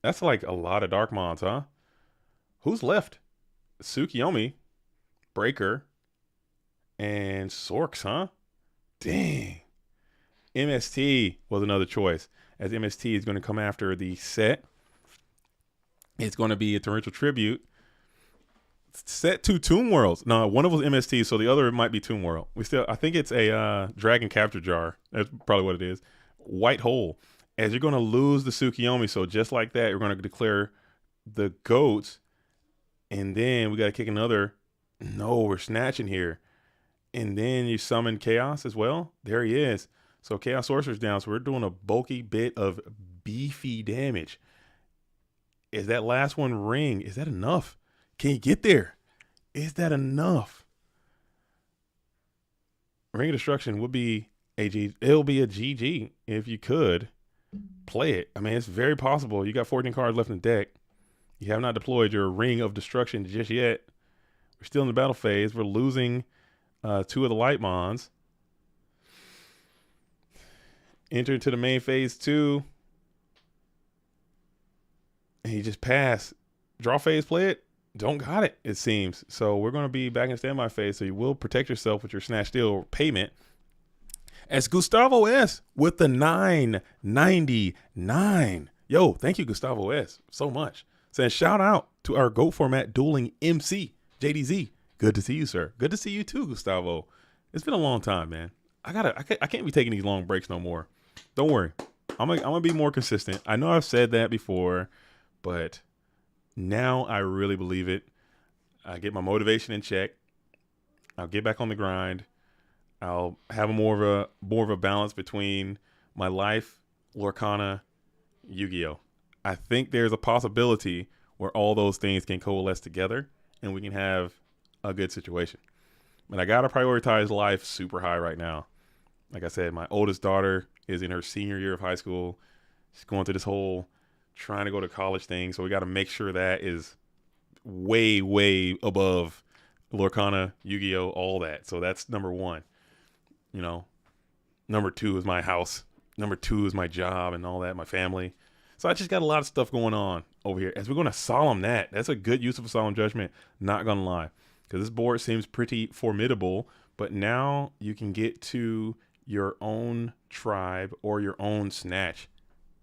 That's like a lot of Dark Mons, huh? Who's left? Tsukiyomi, Breaker, and Sorks, huh? Dang. MST was another choice, as MST is going to come after the set. It's going to be a Torrential Tribute. Set 2 Tomb Worlds. No, one of them was MST, so the other might be Tomb World. I think it's a Dragon Capture Jar. That's probably what it is. White Hole. As you're going to lose the Tsukiyomi, so just like that, you're going to declare the goats, and then we got to kick another. No, we're snatching here. And then you summon Chaos as well. There he is. So Chaos Sorcerer's down, so we're doing a bulky bit of beefy damage. Is that last one ring? Is that enough? Can you get there? Is that enough? Ring of Destruction would be it'll be a GG if you could play it. I mean, it's very possible. You got 14 cards left in the deck. You have not deployed your Ring of Destruction just yet. We're still in the battle phase. We're losing 2 of the Light Mons. Enter into the main phase 2. And you just pass. Draw phase, play it. Don't got it, it seems. So we're going to be back in standby phase. So you will protect yourself with your Snatch Steal payment. As Gustavo S with the 999. Yo, thank you, Gustavo S, so much. Saying shout out to our GOAT format dueling MC, JDZ. Good to see you, sir. Good to see you too, Gustavo. It's been a long time, man. I can't be taking these long breaks no more. Don't worry. I'm gonna be more consistent. I know I've said that before, but now I really believe it. I get my motivation in check. I'll get back on the grind. I'll have more of a balance between my life, Lorcana, Yu-Gi-Oh. I think there's a possibility where all those things can coalesce together and we can have a good situation. But I gotta prioritize life super high right now. Like I said, my oldest daughter is in her senior year of high school. She's going through this whole trying to go to college thing. So we got to make sure that is way, way above Lorcana, Yu-Gi-Oh, all that. So that's number 1. You know, number 2 is my house. Number 2 is my job and all that, my family. So I just got a lot of stuff going on over here. As we're going to Solemn that. That's a good use of a Solemn Judgment. Not going to lie. Because this board seems pretty formidable. But now you can get to your own tribe or your own Snatch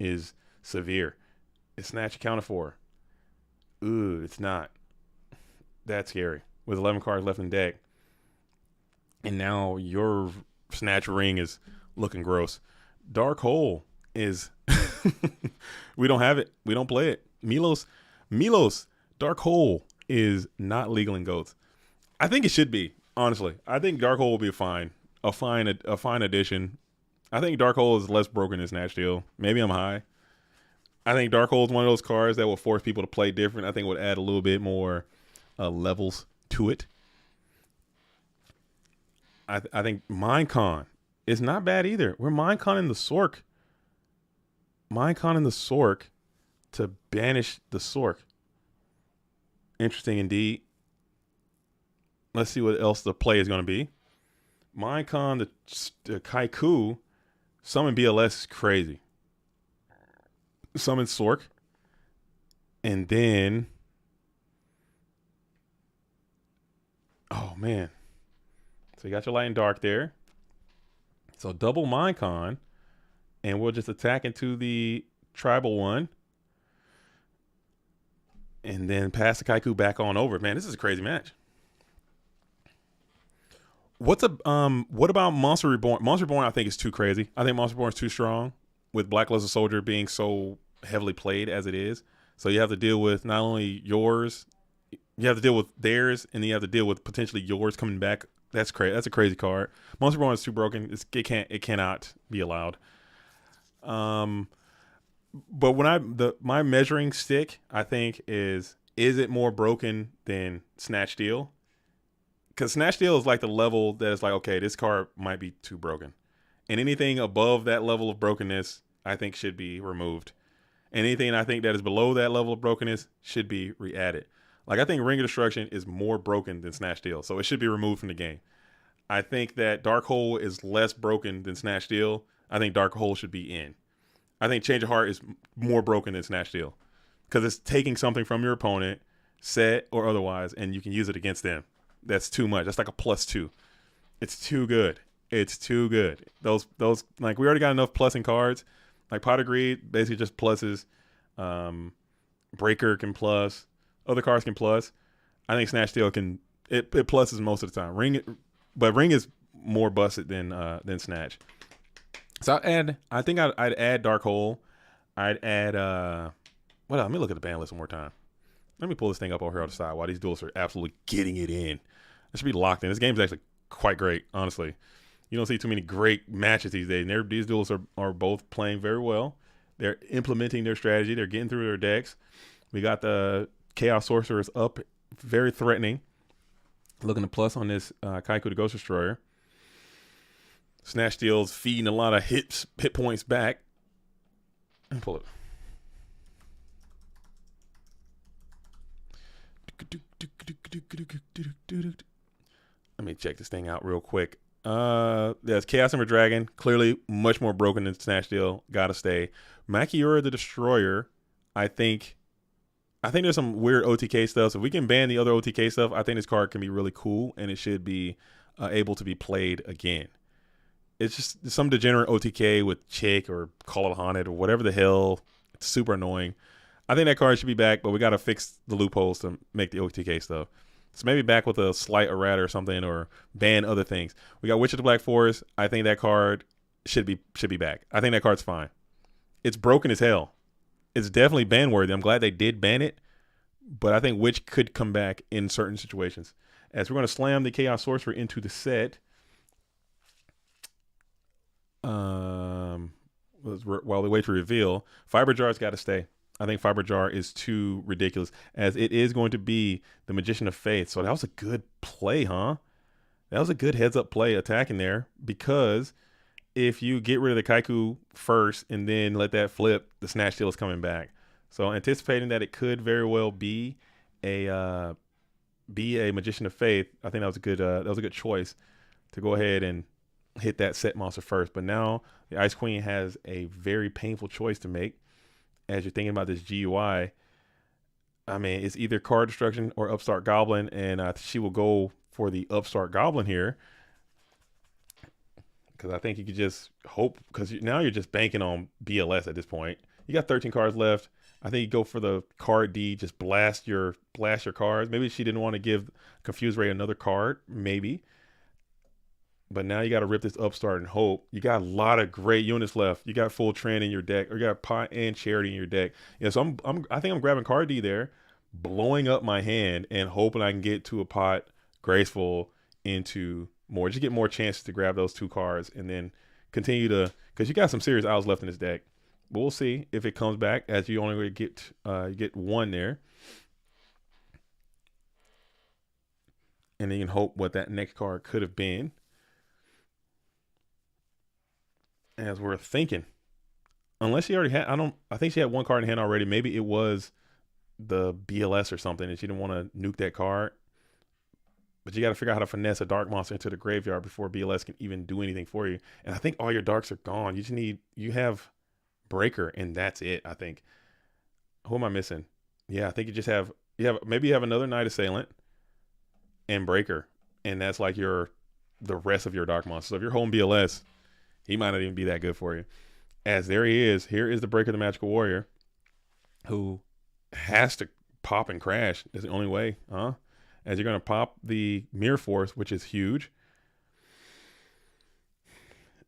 is severe. Is Snatch accounted for? Ooh, it's not. That's scary. With 11 cards left in deck. And now your Snatch ring is looking gross. Dark Hole is... we don't have it. We don't play it. Milos, Dark Hole is not legal in GOATs. I think it should be, honestly. I think Dark Hole will be a fine addition. I think Dark Hole is less broken than Snatch Steal. Maybe I'm high. I think Dark Hole is one of those cards that will force people to play different. I think it would add a little bit more levels to it. I think Minecon is not bad either. We're Minecon the Sork. Minecon the Sork to banish the Sork. Interesting indeed. Let's see what else the play is going to be. Minecon, the Kaiku, summon BLS is crazy. Summon Sork. And then, oh man. So you got your light and dark there. So double Minecon, and we'll just attack into the tribal one. And then pass the Kaiku back on over. Man, this is a crazy match. What about Monster Reborn? Monster Reborn, I think, is too crazy. I think Monster Reborn is too strong with Black Luster Soldier being so heavily played as it is. So you have to deal with not only yours, you have to deal with theirs, and then you have to deal with potentially yours coming back. That's crazy. That's a crazy card. Monster Reborn is too broken. It cannot be allowed. But when my measuring stick, I think is it more broken than Snatch Steal? Because Snatch Steal is like the level that is like, okay, this card might be too broken. And anything above that level of brokenness, I think should be removed. And anything I think that is below that level of brokenness should be re-added. Like I think Ring of Destruction is more broken than Snatch Steal, so it should be removed from the game. I think that Dark Hole is less broken than Snatch Steal. I think Dark Hole should be in. I think Change of Heart is more broken than Snatch Steal because it's taking something from your opponent, set or otherwise, and you can use it against them. That's too much. That's like a +2. It's too good. It's too good. Those like we already got enough plussing cards. Like Pot of Greed basically just pluses. Breaker can plus. Other cards can plus. I think Snatch Steal can it pluses most of the time. Ring is more busted than Snatch. So I think I'd add Dark Hole. I'd add what else? Let me look at the ban list one more time. Let me pull this thing up over here on the side while these duels are absolutely getting it in. It should be locked in. This game's actually quite great, honestly. You don't see too many great matches these days. And these duels are both playing very well. They're implementing their strategy. They're getting through their decks. We got the Chaos Sorcerers up, very threatening. Looking to plus on this Kaiku the Ghost Destroyer. Snatch Steal's feeding a lot of hit points back. Let me pull it. Let me check this thing out real quick. There's Chaos Ember Dragon, clearly much more broken than Snatch Steal. Gotta stay. Makiura the Destroyer, I think there's some weird OTK stuff. So if we can ban the other OTK stuff, I think this card can be really cool and it should be able to be played again. It's just some degenerate OTK with Chick or Call It Haunted or whatever the hell. It's super annoying. I think that card should be back, but we got to fix the loopholes to make the OTK stuff. So maybe back with a slight errata or something, or ban other things. We got Witch of the Black Forest. I think that card should be back. I think that card's fine. It's broken as hell. It's definitely ban worthy. I'm glad they did ban it, but I think Witch could come back in certain situations. As we're going to slam the Chaos Sorcerer into the set. While we wait to reveal, Fiber Jar's got to stay. I think Fiber Jar is too ridiculous, as it is going to be the Magician of Faith. So that was a good play, huh? That was a good heads-up play attacking there, because if you get rid of the Kaiku first and then let that flip, the Snatch Steal is coming back. So anticipating that it could very well be a Magician of Faith, I think that was a good choice to go ahead and hit that set monster first. But now the Ice Queen has a very painful choice to make as you're thinking about this GUI. I mean, it's either card destruction or Upstart Goblin, and she will go for the Upstart Goblin here, because I think you could just hope, because now you're just banking on BLS at this point. You got 13 cards left. I think you go for the card D, just blast your cards. Maybe she didn't want to give Confused Ray another card, maybe. But now you got to rip this Upstart and hope. You got a lot of great units left. You got Full Trend in your deck, or you got Pot and Charity in your deck. Yeah, so I think I'm grabbing card D there, blowing up my hand and hoping I can get to a Pot Graceful into more. Just get more chances to grab those two cards and then continue to, because you got some serious outs left in this deck. But we'll see if it comes back, as you only get one there. And then you can hope what that next card could have been. As we're thinking, unless she already had, I think she had one card in hand already. Maybe it was the BLS or something, and she didn't want to nuke that card. But you got to figure out how to finesse a dark monster into the graveyard before BLS can even do anything for you. And I think all your darks are gone. You have Breaker, and that's it, I think. Who am I missing? Yeah, I think maybe you have another Night Assailant and Breaker, and that's like the rest of your dark monsters. So if you're holding BLS, he might not even be that good for you. As there he is. Here is the Breaker, the Magical Warrior, who has to pop and crash. That's the only way, huh? As you're going to pop the Mirror Force, which is huge.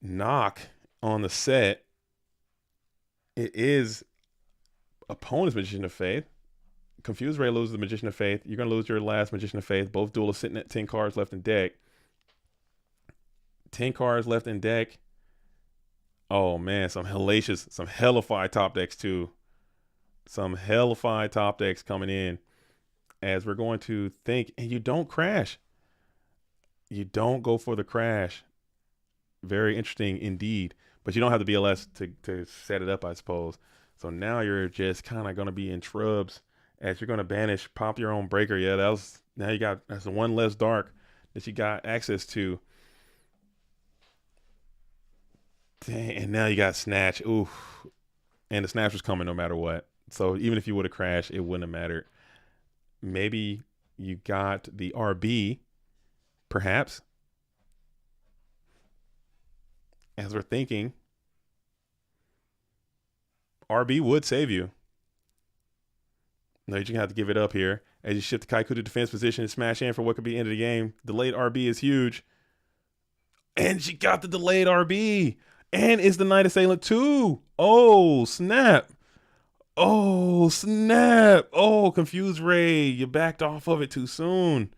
Knock on the set. It is opponent's Magician of Faith. Confused Ray loses the Magician of Faith. You're going to lose your last Magician of Faith. Both duelists sitting at 10 cards left in deck. 10 cards left in deck. Oh, man, some hellified top decks, too. Some hellified top decks coming in. As we're going to think, and you don't crash. You don't go for the crash. Very interesting indeed. But you don't have the BLS to set it up, I suppose. So now you're just kind of going to be in trubs as you're going to banish, pop your own Breaker. Yeah, that's the one less dark that you got access to. Dang, and now you got Snatch. Oof. And the Snatch was coming no matter what. So even if you would have crashed, it wouldn't have mattered. Maybe you got the RB, perhaps. As we're thinking, RB would save you. No, you're going to have to give it up here. As you shift the Kaiku to defense position and smash in for what could be the end of the game. Delayed RB is huge. And she got the delayed RB. And it's the Night Assailant too. Oh, snap. Oh, snap. Oh, Confused Ray. You backed off of it too soon.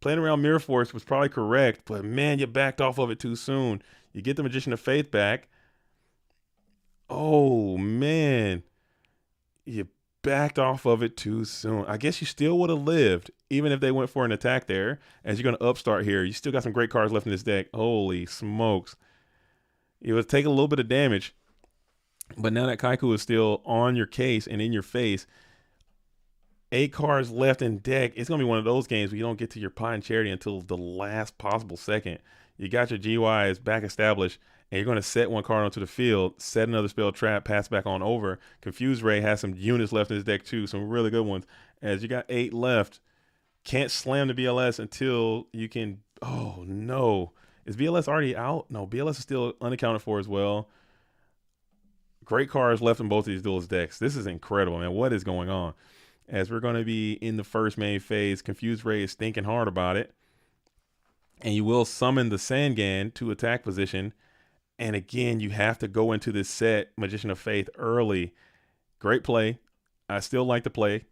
Playing around Mirror Force was probably correct, but man, you backed off of it too soon. You get the Magician of Faith back. Oh, man. You backed off of it too soon. I guess you still would have lived, even if they went for an attack there. As you're going to upstart here, you still got some great cards left in this deck. Holy smokes. It would take a little bit of damage. But now that Kaiku is still on your case and in your face, 8 cards left in deck. It's going to be one of those games where you don't get to your Pie and Charity until the last possible second. You got your GYs back established, and you're going to set one card onto the field, set another spell trap, pass back on over. Confused Ray has some units left in his deck too, some really good ones. As you got 8 left, can't slam the BLS until you can. Oh, no. Is BLS already out? No, BLS is still unaccounted for as well. Great cards left in both of these duelist decks. This is incredible, man. What is going on? As we're going to be in the first main phase, Confused Ray is thinking hard about it. And you will summon the Sangan to attack position. And again, you have to go into this set, Magician of Faith, early. Great play. I still like to play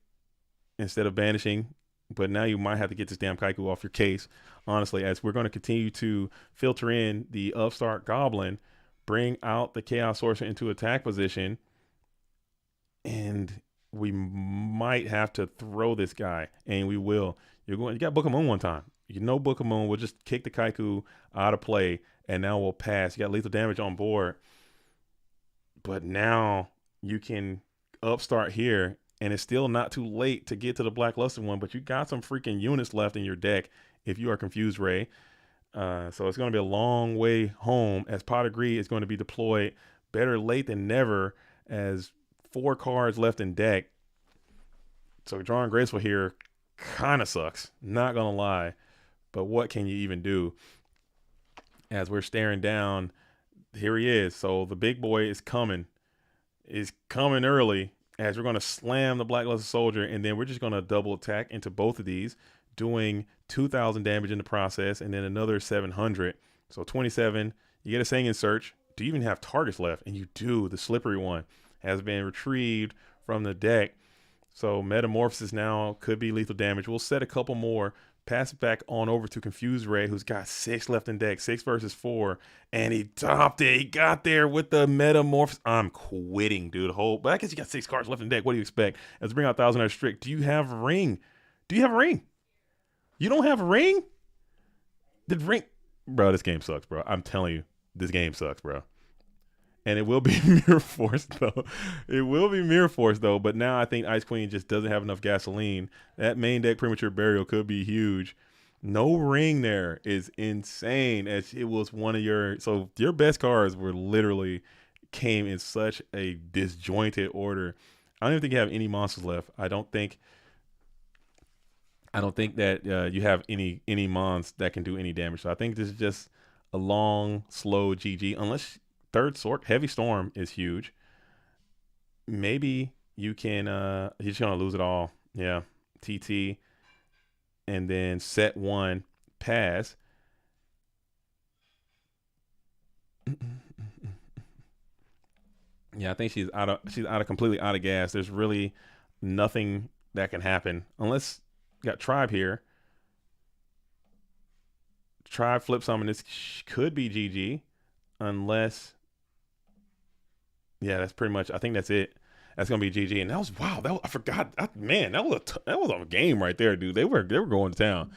instead of banishing. But now you might have to get this damn Kaiku off your case, honestly, as we're going to continue to filter in the upstart Goblin, bring out the Chaos Sorcerer into attack position, and we might have to throw this guy, and we will. You got Book of Moon one time. You know Book of Moon. We'll just kick the Kaiku out of play, and now we'll pass. You got lethal damage on board. But now you can upstart here, and it's still not too late to get to the Black Luster one, but you got some freaking units left in your deck if you are Confused Ray. So it's going to be a long way home, as Pot of Greed is going to be deployed. Better late than never, as 4 cards left in deck. So drawing Graceful here kind of sucks, not going to lie. But what can you even do? As we're staring down, here he is. So the big boy is coming early, as we're going to slam the Black Luster Soldier, and then we're just going to double attack into both of these, doing 2,000 damage in the process, and then another 700. So 27. You get a Singing Search. Do you even have targets left? And you do. The Slippery one has been retrieved from the deck. So Metamorphosis now could be lethal damage. We'll set a couple more. Pass it back on over to Confused Ray, who's got 6 left in deck. 6 versus 4. And he topped it. He got there with the Metamorphosis. I'm quitting, dude. But I guess you got 6 cards left in deck. What do you expect? Let's bring out 1,000 Strict. Do you have Ring? Do you have a Ring? You don't have a Ring? Did Ring? Bro, this game sucks, bro. I'm telling you, this game sucks, bro. And it will be Mirror Force, though. It will be Mirror Force, though. But now I think Ice Queen just doesn't have enough gasoline. That main deck Premature Burial could be huge. No ring there is insane. As it was one of your best cards were literally came in such a disjointed order. I don't even think you have any monsters left. I don't think that you have any mons that can do any damage. So I think this is just a long, slow GG. Unless third sort, heavy storm is huge. Maybe you can. You're just gonna lose it all. Yeah, TT, and then set one pass. Yeah, I think she's completely out of gas. There's really nothing that can happen unless you got Tribe here. Tribe flip summon. This could be GG unless, yeah, that's pretty much. I think that's it. That's gonna be GG. And that was wow. I forgot. Man, that was a game right there, dude. They were going to town.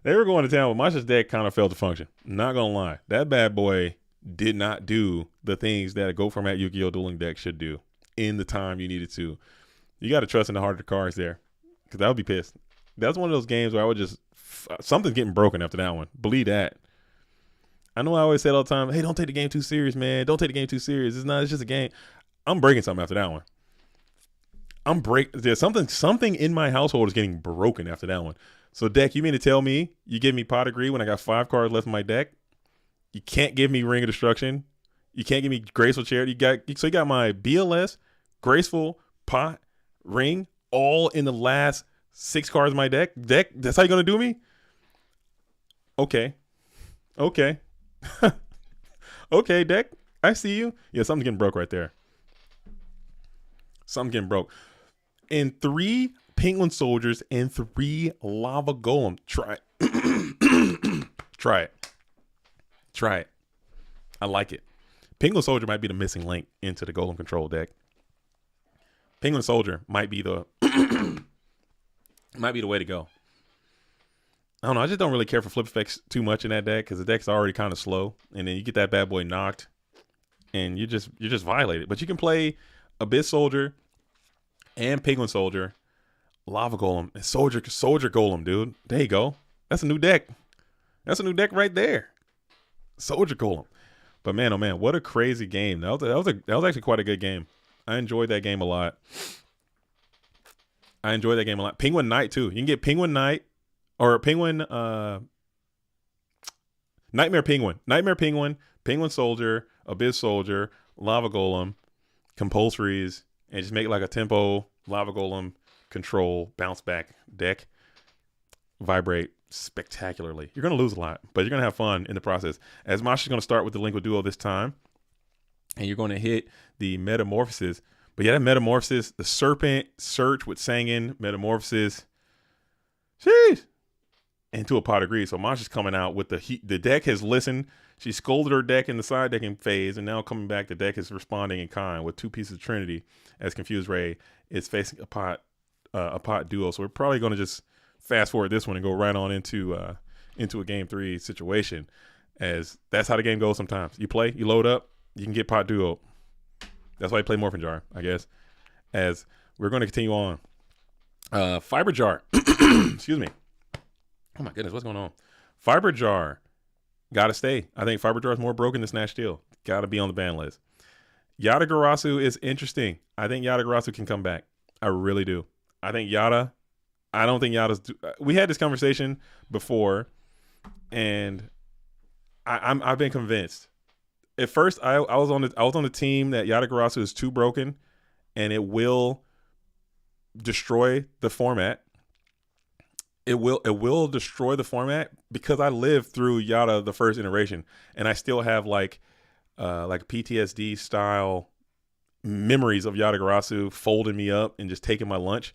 They were going to town. But Masha's deck kind of failed to function. Not gonna lie, that bad boy did not do the things that a Go format Yu-Gi-Oh! Dueling deck should do in the time you needed to. You got to trust in the harder cards there, because I would be pissed. That's one of those games where I would just something's getting broken after that one. Believe that. I know I always say all the time, hey, don't take the game too serious, man. Don't take the game too serious. It's just a game. I'm breaking something after that one. There's something in my household is getting broken after that one. So deck, you mean to tell me you give me Pot Agree when I got 5 cards left in my deck? You can't give me Ring of Destruction. You can't give me Graceful Charity. You got my BLS, Graceful, Pot, Ring, all in the last 6 cards of my deck. That's how you're gonna do me? Okay. Okay, deck. I see you. Yeah, something's getting broke right there. Something getting broke. And 3 Penguin Soldiers and 3 Lava Golem. Try it. Try it. Try it. I like it. Penguin Soldier might be the missing link into the Golem control deck. Penguin Soldier might be the way to go. I don't know. I just don't really care for flip effects too much in that deck because the deck's already kind of slow, and then you get that bad boy knocked, and you're just violated. But you can play Abyss Soldier and Penguin Soldier, Lava Golem, and Soldier Golem, dude. There you go. That's a new deck. That's a new deck right there. Soldier Golem. But man, oh man, what a crazy game. That was actually quite a good game. I enjoyed that game a lot. Penguin Knight too. You can get Penguin Knight or Penguin Nightmare Penguin, Penguin Soldier, Abyss Soldier, Lava Golem, compulsories, and just make it like a tempo Lava Golem control bounce back deck. Vibrate spectacularly. You're going to lose a lot, but you're going to have fun in the process. As Masha's going to start with the Liquid Duo this time, and you're going to hit the Metamorphosis. But yeah, that Metamorphosis, the Serpent, Search with Sangan, Metamorphosis, sheesh, into a Pot of Greed. So Masha's coming out with the heat. The deck has listened. She scolded her deck in the side decking phase, and now coming back, the deck is responding in kind with 2 pieces of Trinity as Confused Ray is facing a pot duo. So we're probably going to just fast forward this one and go right on into a game 3 situation, as that's how the game goes sometimes. You play, you load up, you can get pot duo. That's why you play Morphin Jar, I guess. As we're going to continue on. Fiber Jar. Excuse me. Oh my goodness, what's going on? Fiber Jar. Gotta stay. I think Fiber Jar is more broken than Snatch Steel. Gotta be on the ban list. Yatagarasu is interesting. I think Yatagarasu can come back. I really do. I don't think Yada's. We had this conversation before, and I've been convinced. At first, I was on the team that Yatagarasu is too broken, and it will destroy the format. It will destroy the format because I lived through Yada the first iteration, and I still have like PTSD style memories of Yatagarasu folding me up and just taking my lunch.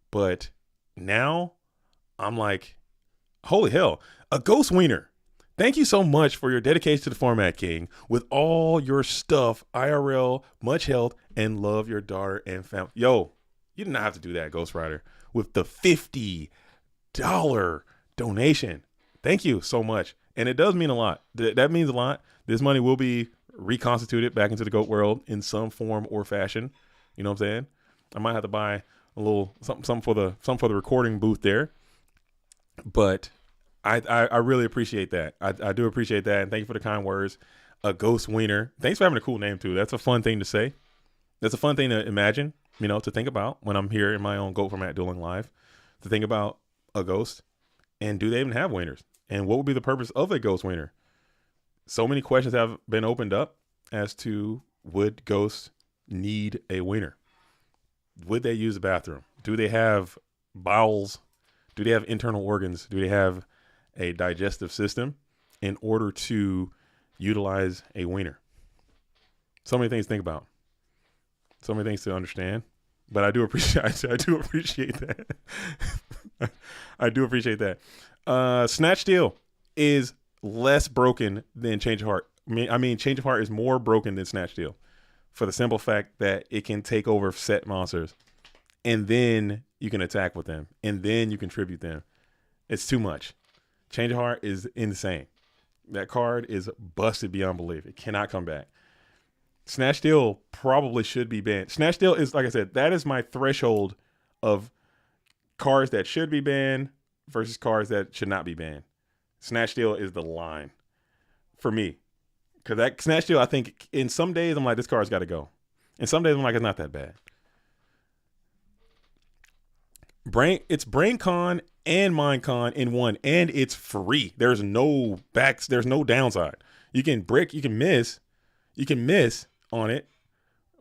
But now I'm like, holy hell, a Ghost Wiener. Thank you so much for your dedication to the format, King. With all your stuff, IRL, much health, and love your daughter and family. Yo, you did not have to do that, Ghost Rider, with the $50 donation. Thank you so much. And it does mean a lot. That means a lot. This money will be reconstituted back into the GOAT world in some form or fashion. You know what I'm saying? I might have to buy a little something for the recording booth there. But I really appreciate that. I do appreciate that, and thank you for the kind words. A ghost wiener. Thanks for having a cool name too. That's a fun thing to say. That's a fun thing to imagine. To think about when I'm here in my own GOAT format dueling live. To think about a ghost, and do they even have wieners? And what would be the purpose of a ghost wiener? So many questions have been opened up as to, would ghosts need a wiener? Would they use the bathroom? Do they have bowels? Do they have internal organs? Do they have a digestive system in order to utilize a wiener? So many things to think about. So many things to understand. But I do appreciate that. I do appreciate that. Snatch Steal is less broken than Change of Heart. I mean, Change of Heart is more broken than Snatch Steal, for the simple fact that it can take over set monsters, and then you can attack with them, and then you contribute them. It's too much. Change of Heart is insane. That card is busted beyond belief. It cannot come back. Snatch Steal probably should be banned. Snatch Steal is, like I said, that is my threshold of cards that should be banned versus cards that should not be banned. Snatch Steal is the line for me. Because that Snatch Steal, I think, in some days, I'm like, this card's got to go. And some days, I'm like, it's not that bad. It's Brain Con and Mind Con in one, and it's free. There's no downside. You can brick, you can miss on it,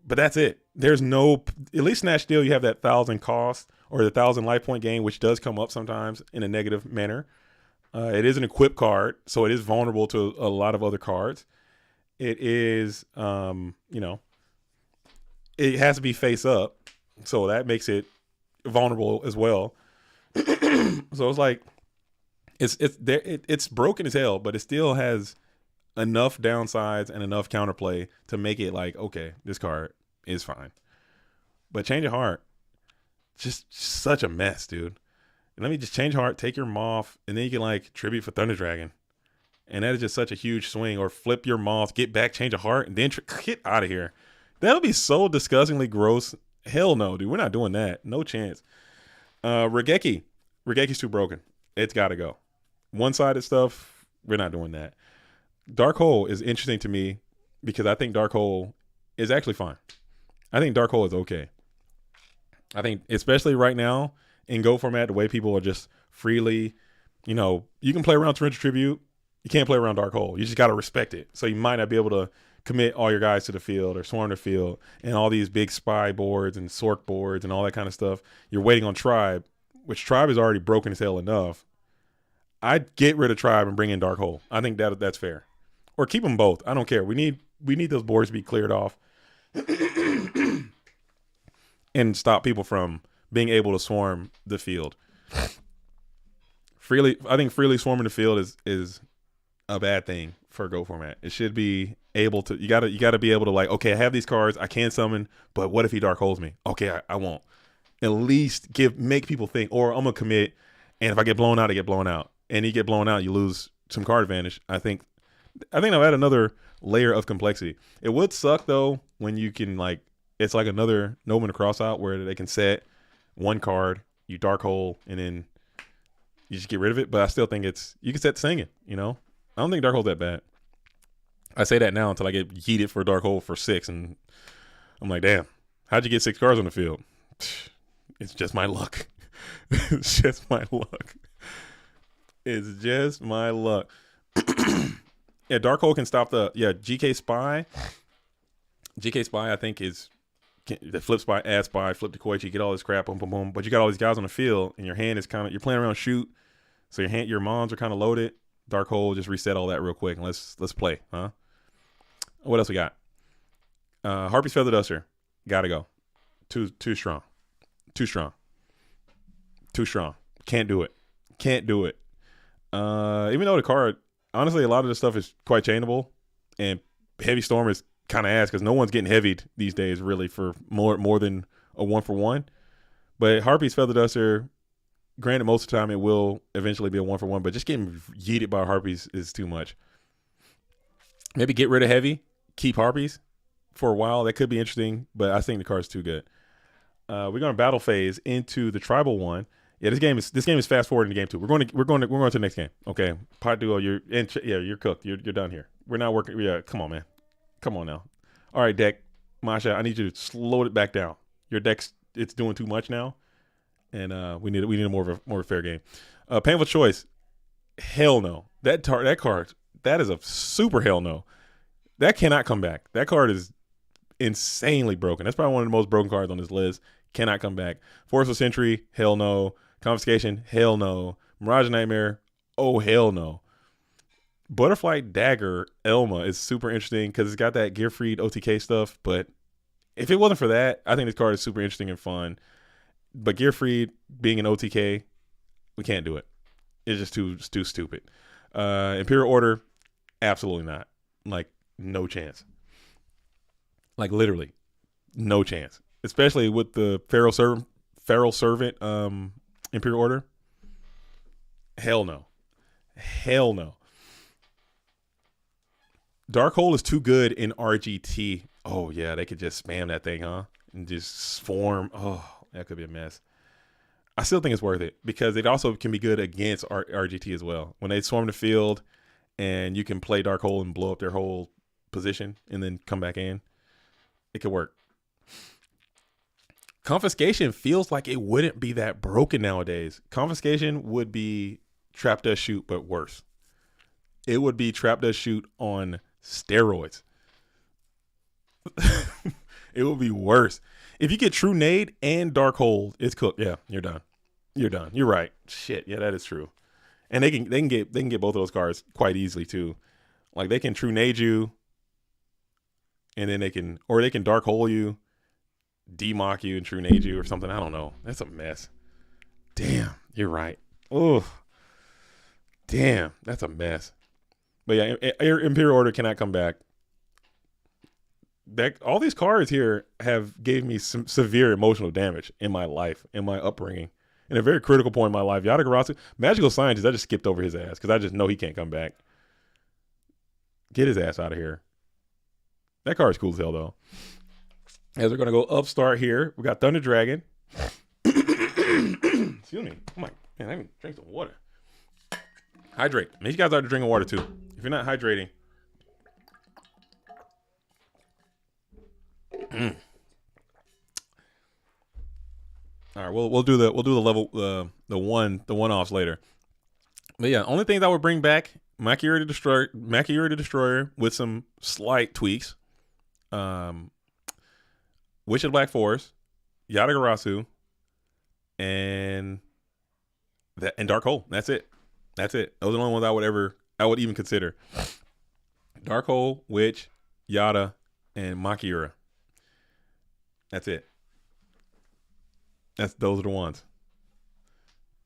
but that's it. There's no, at least Snatch Steal, you have that 1,000 cost or the 1,000 life point gain, which does come up sometimes in a negative manner. It is an equip card, so it is vulnerable to a lot of other cards. It is, it has to be face up, so that makes it vulnerable as well. So it's like, it's broken as hell, but it still has enough downsides and enough counterplay to make it like, okay, this card is fine. But Change of Heart, just such a mess, dude. And let me just Change of Heart, take your Moth, and then you can like tribute for Thunder Dragon. And that is just such a huge swing. Or flip your Moth, get back, Change of Heart, and then get out of here. That'll be so disgustingly gross. Hell no, dude. We're not doing that. No chance. Regeki's too broken. It's got to go. One-sided stuff, we're not doing that. Dark Hole is interesting to me because I think Dark Hole is actually fine. I think Dark Hole is okay. I think, especially right now in Go format, the way people are just freely, you can play around Torrential Tribute. You can't play around Dark Hole. You just got to respect it. So you might not be able to commit all your guys to the field or swarm the field and all these big spy boards and Sork boards and all that kind of stuff. You're waiting on Tribe, which Tribe is already broken as hell enough. I'd get rid of Tribe and bring in Dark Hole. I think that's fair. Or keep them both. I don't care. We need those boards to be cleared off and stop people from being able to swarm the field. I think freely swarming the field is a bad thing for Go format. It should be able to, you gotta be able to like, okay, I have these cards, I can summon, but what if he Dark Holes me? Okay, I won't. At least make people think, or I'm gonna commit, and if I get blown out, I get blown out. And you get blown out, you lose some card advantage. I think I've added another layer of complexity. It would suck though when you can like, it's like another Nobleman to cross out where they can set one card, you Dark Hole, and then you just get rid of it. But I still think you can set Singing, I don't think Dark Hole's that bad. I say that now until I get yeeted for Dark Hole for 6, and I'm like, damn, how'd you get 6 cards on the field? It's just my luck. It's just my luck. It's just my luck. Yeah, Dark Hole can stop GK Spy. GK Spy, I think, the flip spy, add spy, flip the Koichi, get all this crap, boom, boom, boom. But you got all these guys on the field, and your hand is you're playing around shoot, so your mons are kind of loaded. Dark Hole, just reset all that real quick, and let's play, huh? What else we got? Harpy's Feather Duster, gotta go. Too strong. Too strong. Can't do it. Even though the card, honestly, a lot of this stuff is quite chainable, and Heavy Storm is kind of ass because no one's getting heavied these days really for more than a 1-for-1. But Harpy's Feather Duster, granted, most of the time it will eventually be a 1-for-1, but just getting yeeted by Harpies is too much. Maybe get rid of Heavy, keep Harpies for a while. That could be interesting, but I think the card's too good. We're going to battle phase into the tribal one. Yeah, this game is fast forwarding to game 2. We're going to the next game. Okay, Pot Duo, you're cooked. You're done here. We're not working. Yeah, come on, man. Come on now. All right, deck, Masha, I need you to slow it back down. Your deck's it's doing too much now, and we need a more of a fair game. Painful Choice. Hell no. That card, that is a super hell no. That cannot come back. That card is insanely broken. That's probably one of the most broken cards on this list. Cannot come back. Forceful Sentry, hell no. Confiscation, hell no. Mirage Nightmare, oh hell no. Butterfly Dagger Elma is super interesting because it's got that Gearfried OTK stuff, but if it wasn't for that, I think this card is super interesting and fun. But Gearfried being an OTK, we can't do it. It's just too stupid. Imperial Order, absolutely not. Like, no chance. Like, literally, no chance. Especially with the Feral Servant Imperial Order. Hell no. Hell no. Darkhold is too good in RGT. Oh, yeah, they could just spam that thing, huh? And just swarm. Oh, that could be a mess. I still think it's worth it because it also can be good against RGT as well. When they swarm the field and you can play Darkhold and blow up their whole position and then come back in, it could work. Confiscation feels like it wouldn't be that broken nowadays. Confiscation would be Trap Does Shoot, but worse. It would be Trap Does Shoot on steroids. It would be worse. If you get True Nade and Darkhold, it's cooked. Yeah, you're done. You're done. You're right. Shit. Yeah, that is true. And they can get both of those cards quite easily too. Like they can True Nade you, and then they can Darkhold you, demock you, and True Nade you or something. I don't know. That's a mess. Damn, you're right. Oh, damn, that's a mess. But yeah, Imperial Order cannot come back. All these cards here have gave me some severe emotional damage in my life, in my upbringing, in a very critical point in my life. Yatagarasu, Magical Scientist, I just skipped over his ass because I just know he can't come back. Get his ass out of here. That card is cool as hell, though. As we're going to go upstart here, we got Thunder Dragon. Excuse me. Oh my, man, I need to drink some water. Hydrate. Make you guys out to drinking water, too. If you're not hydrating. All right, we'll do the level the one offs later. But yeah, only things I would bring back: Machiura the Destroyer with some slight tweaks. Witch of the Black Forest, Yatagarasu, and Darkhold. That's it. Those are the only ones I would even consider. Darkhold, Witch, Yata, and Machiura. That's it. Those are the ones.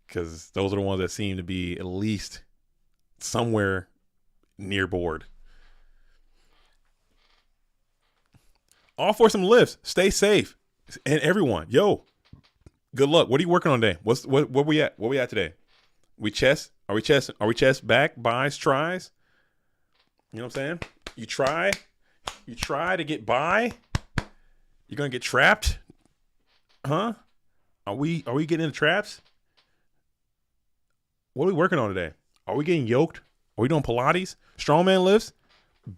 Because those are the ones that seem to be at least somewhere near board. All for some lifts. Stay safe. And everyone, yo, good luck. What are you working on today? What we at? What we at today? We chess? Are we chess back, buys, tries? You know what I'm saying? You try to get by. You're gonna get trapped, huh? Are we getting into traps? What are we working on today? Are we getting yoked? Are we doing Pilates? Strongman lifts?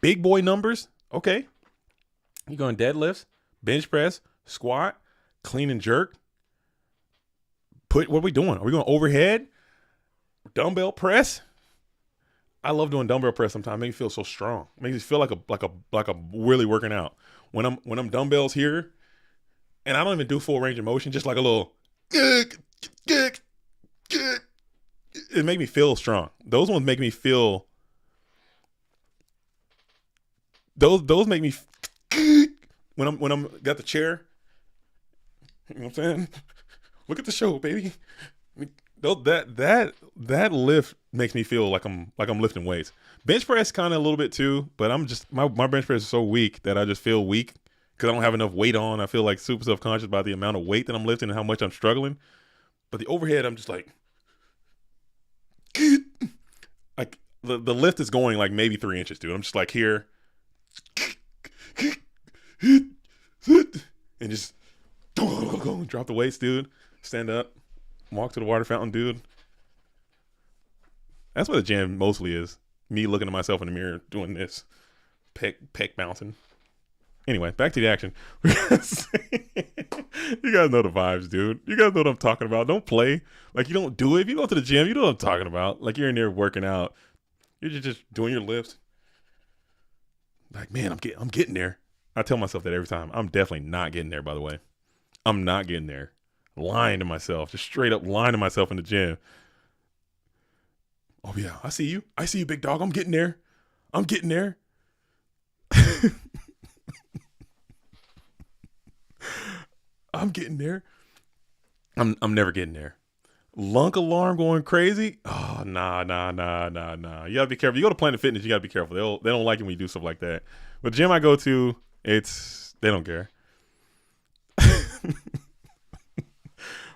Big boy numbers? Okay. You going deadlifts, bench press, squat, clean and jerk? What are we doing? Are we going overhead? Dumbbell press? I love doing dumbbell press sometimes. It makes me feel so strong. It makes me feel like a really working out. When I'm dumbbells here, and I don't even do full range of motion, just like a little it make me feel strong. Those ones make me feel those make me when I'm got the chair. You know what I'm saying? Look at the show, baby. That lift makes me feel like I'm lifting weights. Bench press kind of a little bit too, but I'm just my bench press is so weak that I just feel weak because I don't have enough weight on. I feel like super self-conscious about the amount of weight that I'm lifting and how much I'm struggling. But the overhead, I'm just like the lift is going like maybe 3 inches, dude. I'm just like here and just drop the weights, dude. Stand up. Walk to the water fountain, dude. That's what the gym mostly is. Me looking at myself in the mirror doing this. Peck bouncing. Anyway, back to the action. You guys know the vibes, dude. You guys know what I'm talking about. Don't play like you don't do it. If you go to the gym, you know what I'm talking about. Like you're in there working out. You're just doing your lifts. Like, man, I'm getting there. I tell myself that every time. I'm definitely not getting there, by the way. I'm not getting there. Lying to myself. Just straight up lying to myself in the gym. Oh, yeah. I see you. I see you, big dog. I'm getting there. I'm getting there. I'm getting there. I'm never getting there. Lunk alarm going crazy. Oh, nah. You gotta be careful. You go to Planet Fitness, you gotta be careful. They don't like it when you do stuff like that. But the gym I go to, they don't care.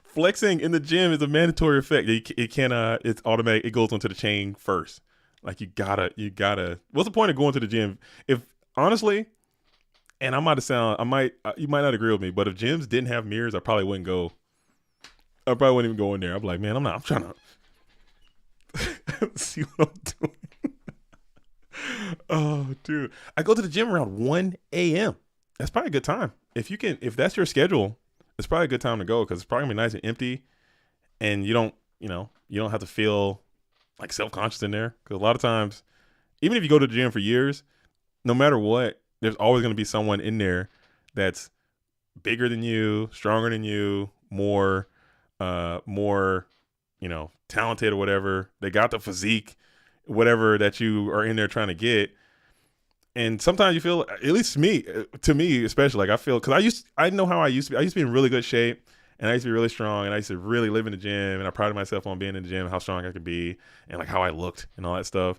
Flexing in the gym is a mandatory effect. It's automatic. It goes onto the chain first. Like you gotta. What's the point of going to the gym? If honestly, and you might not agree with me, but if gyms didn't have mirrors, I probably wouldn't go. I probably wouldn't even go in there. I'm like, man, I'm trying to see what I'm doing. Oh, dude. I go to the gym around 1 a.m. That's probably a good time. If that's your schedule, it's probably a good time to go because it's probably gonna be nice and empty. And you don't have to feel like self-conscious in there. Because a lot of times, even if you go to the gym for years, no matter what, there's always going to be someone in there that's bigger than you, stronger than you, more, talented or whatever. They got the physique, whatever that you are in there trying to get. And sometimes you feel, at least to me especially, like I feel, because I know how I used to be. I used to be in really good shape, and I used to be really strong, and I used to really live in the gym, and I prided myself on being in the gym, how strong I could be, and like how I looked and all that stuff.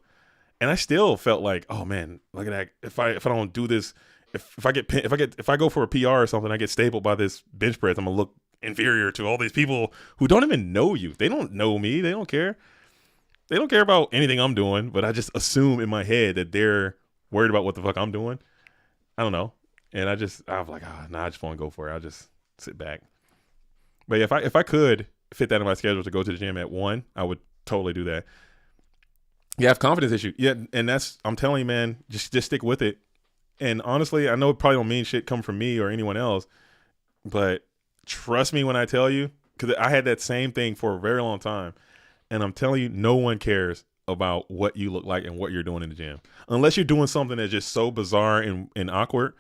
And I still felt like, oh man, look at that. If I don't do this, if I go for a PR or something, I get stapled by this bench press, I'm gonna look inferior to all these people who don't even know you. They don't know me. They don't care. They don't care about anything I'm doing, but I just assume in my head that they're worried about what the fuck I'm doing. I don't know. And I was like, I just want to go for it. I'll just sit back. But yeah, if I could fit that in my schedule to go to the gym at 1, I would totally do that. You have confidence issue. Yeah, and I'm telling you, man, just stick with it. And honestly, I know it probably don't mean shit come from me or anyone else, but trust me when I tell you, because I had that same thing for a very long time. And I'm telling you, no one cares about what you look like and what you're doing in the gym, unless you're doing something that's just so bizarre and awkward.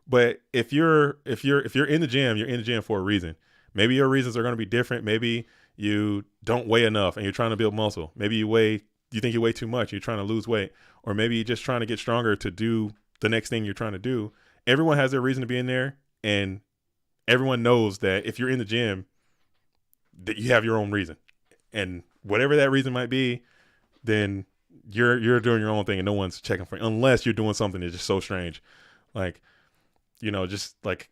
But if you're in the gym, you're in the gym for a reason. Maybe your reasons are going to be different. Maybe you don't weigh enough and you're trying to build muscle. Maybe you think you weigh too much, you're trying to lose weight, or maybe you're just trying to get stronger to do the next thing you're trying to do. Everyone has their reason to be in there, and everyone knows that if you're in the gym, that you have your own reason, and whatever that reason might be, then you're doing your own thing, and no one's checking for you, unless you're doing something that's just so strange, like just like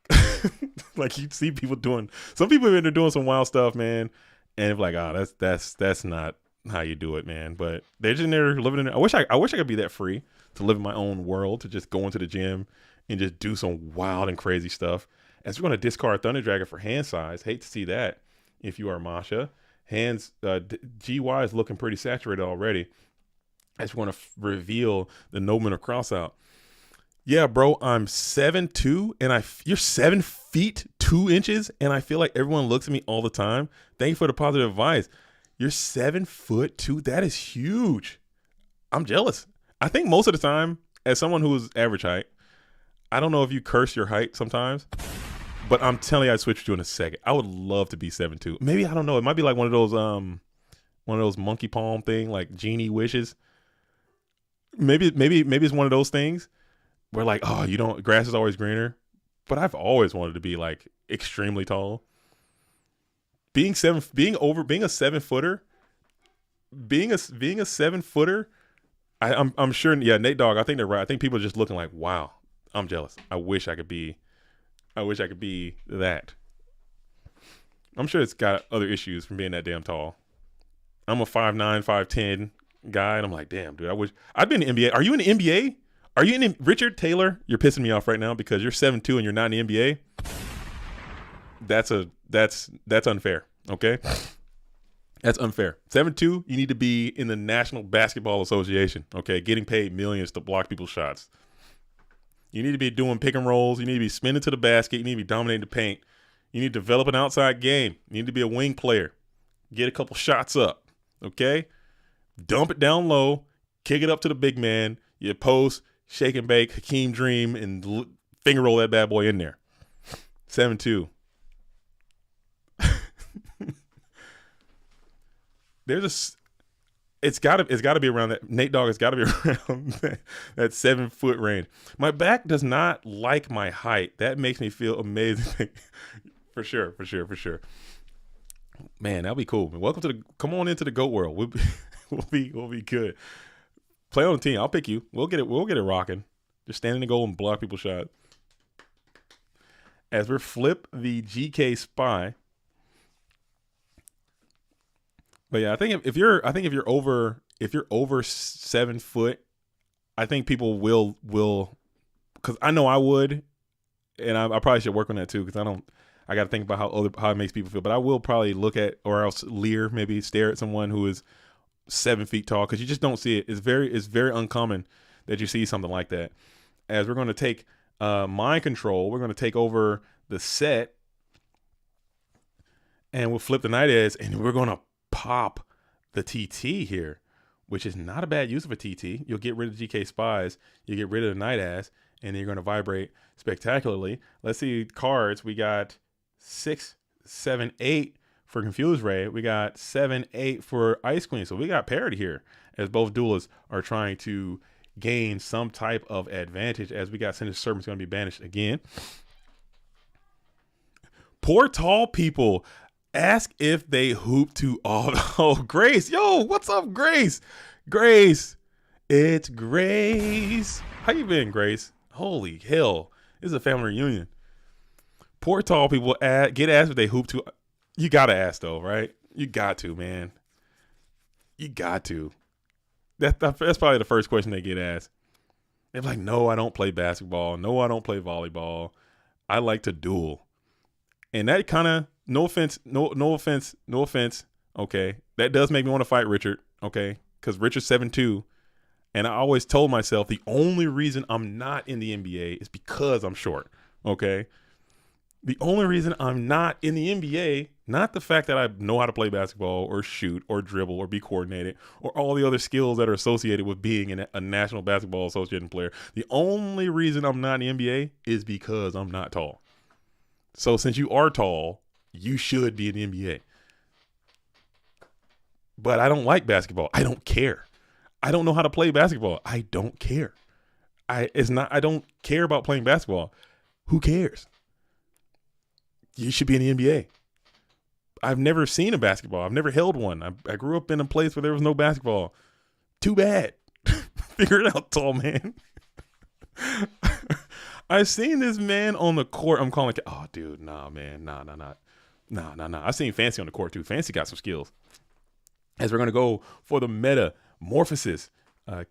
like you see people doing. Some people are doing some wild stuff, man, and it's like, oh, that's not how you do it, man. But they're just in there living in there. I wish I could be that free to live in my own world, to just go into the gym and just do some wild and crazy stuff. As we're going to discard Thunder Dragon for hand size. Hate to see that if you are Masha. Hands, GY is looking pretty saturated already. As we're going to reveal the Nobleman of Crossout. Yeah, bro, I'm 7'2", and you're 7 feet 2 inches, and I feel like everyone looks at me all the time. Thank you for the positive advice. You're 7'2". That is huge. I'm jealous. I think most of the time, as someone who's average height, I don't know if you curse your height sometimes, but I'm telling you, I'd switch you in a second. I would love to be 7'2". Maybe, I don't know. It might be like one of those monkey palm thing, like genie wishes. Maybe it's one of those things where like, oh, grass is always greener. But I've always wanted to be like extremely tall. Being a 7-footer, being a 7-footer, I'm sure. Yeah, Nate Dogg, I think they're right. I think people are just looking like, wow, I'm jealous. I wish I could be that. I'm sure it's got other issues from being that damn tall. I'm a 5'9", 5'10" guy, and I'm like, damn, dude, I wish I'd been in the NBA. Are you in the NBA? Are you in Richard Taylor? You're pissing me off right now because you're 7'2" and you're not in the NBA. That's unfair. Okay. That's unfair. 7-2, you need to be in the National Basketball Association, okay, getting paid millions to block people's shots. You need to be doing pick and rolls. You need to be spinning to the basket. You need to be dominating the paint. You need to develop an outside game. You need to be a wing player. Get a couple shots up, okay? Dump it down low. Kick it up to the big man. You post, shake and bake, Hakeem Dream, and finger roll that bad boy in there. 7-2. It's gotta be around that. Nate Dogg, it's gotta be around that 7 foot range. My back does not like my height. That makes me feel amazing. For sure. Man, that'll be cool. Welcome come on into the GOAT world. We'll be good. Play on the team. I'll pick you. We'll get it rocking. Just stand in the goal and block people's shot. As we flip the GK Spy. But yeah, I think if you're over 7 foot, I think people will, because I know I would, and I probably should work on that too, because I got to think about how it makes people feel. But I will probably look at, or else maybe stare at someone who is 7 feet tall, because you just don't see it. It's very uncommon that you see something like that. As we're going to take mind control, we're going to take over the set, and we'll flip the night edge, and we're going to pop the TT here, which is not a bad use of a TT. You'll get rid of GK Spies, you get rid of the night ass, and you're going to vibrate spectacularly. Let's see cards. We got 6, 7, 8 for Confused Ray. We got 7, 8 for Ice Queen. So we got parity here, as both duelists are trying to gain some type of advantage, as we got Sinister Serpent's going to be banished again. Poor tall people. Ask if they hoop to all. Oh, Grace. Yo, what's up, Grace? Grace. It's Grace. How you been, Grace? Holy hell. This is a family reunion. Poor tall people get asked if they hoop to. You got to ask, though, right? You got to, man. You got to. That's probably the first question they get asked. They're like, no, I don't play basketball. No, I don't play volleyball. I like to duel. And that kind of, no offense. Okay. That does make me want to fight Richard. Okay. Because Richard's 7'2". And I always told myself the only reason I'm not in the NBA is because I'm short. Okay. The only reason I'm not in the NBA, not the fact that I know how to play basketball or shoot or dribble or be coordinated or all the other skills that are associated with being a National Basketball Association player. The only reason I'm not in the NBA is because I'm not tall. So since you are tall, you should be in the NBA. But I don't like basketball. I don't care. I don't know how to play basketball. I don't care. I don't care about playing basketball. Who cares? You should be in the NBA. I've never seen a basketball. I've never held one. I grew up in a place where there was no basketball. Too bad. Figure it out, tall man. I've seen this man on the court. I'm calling, oh, dude, nah, man. Nah. I've seen Fancy on the court, too. Fancy got some skills. As we're going to go for the metamorphosis,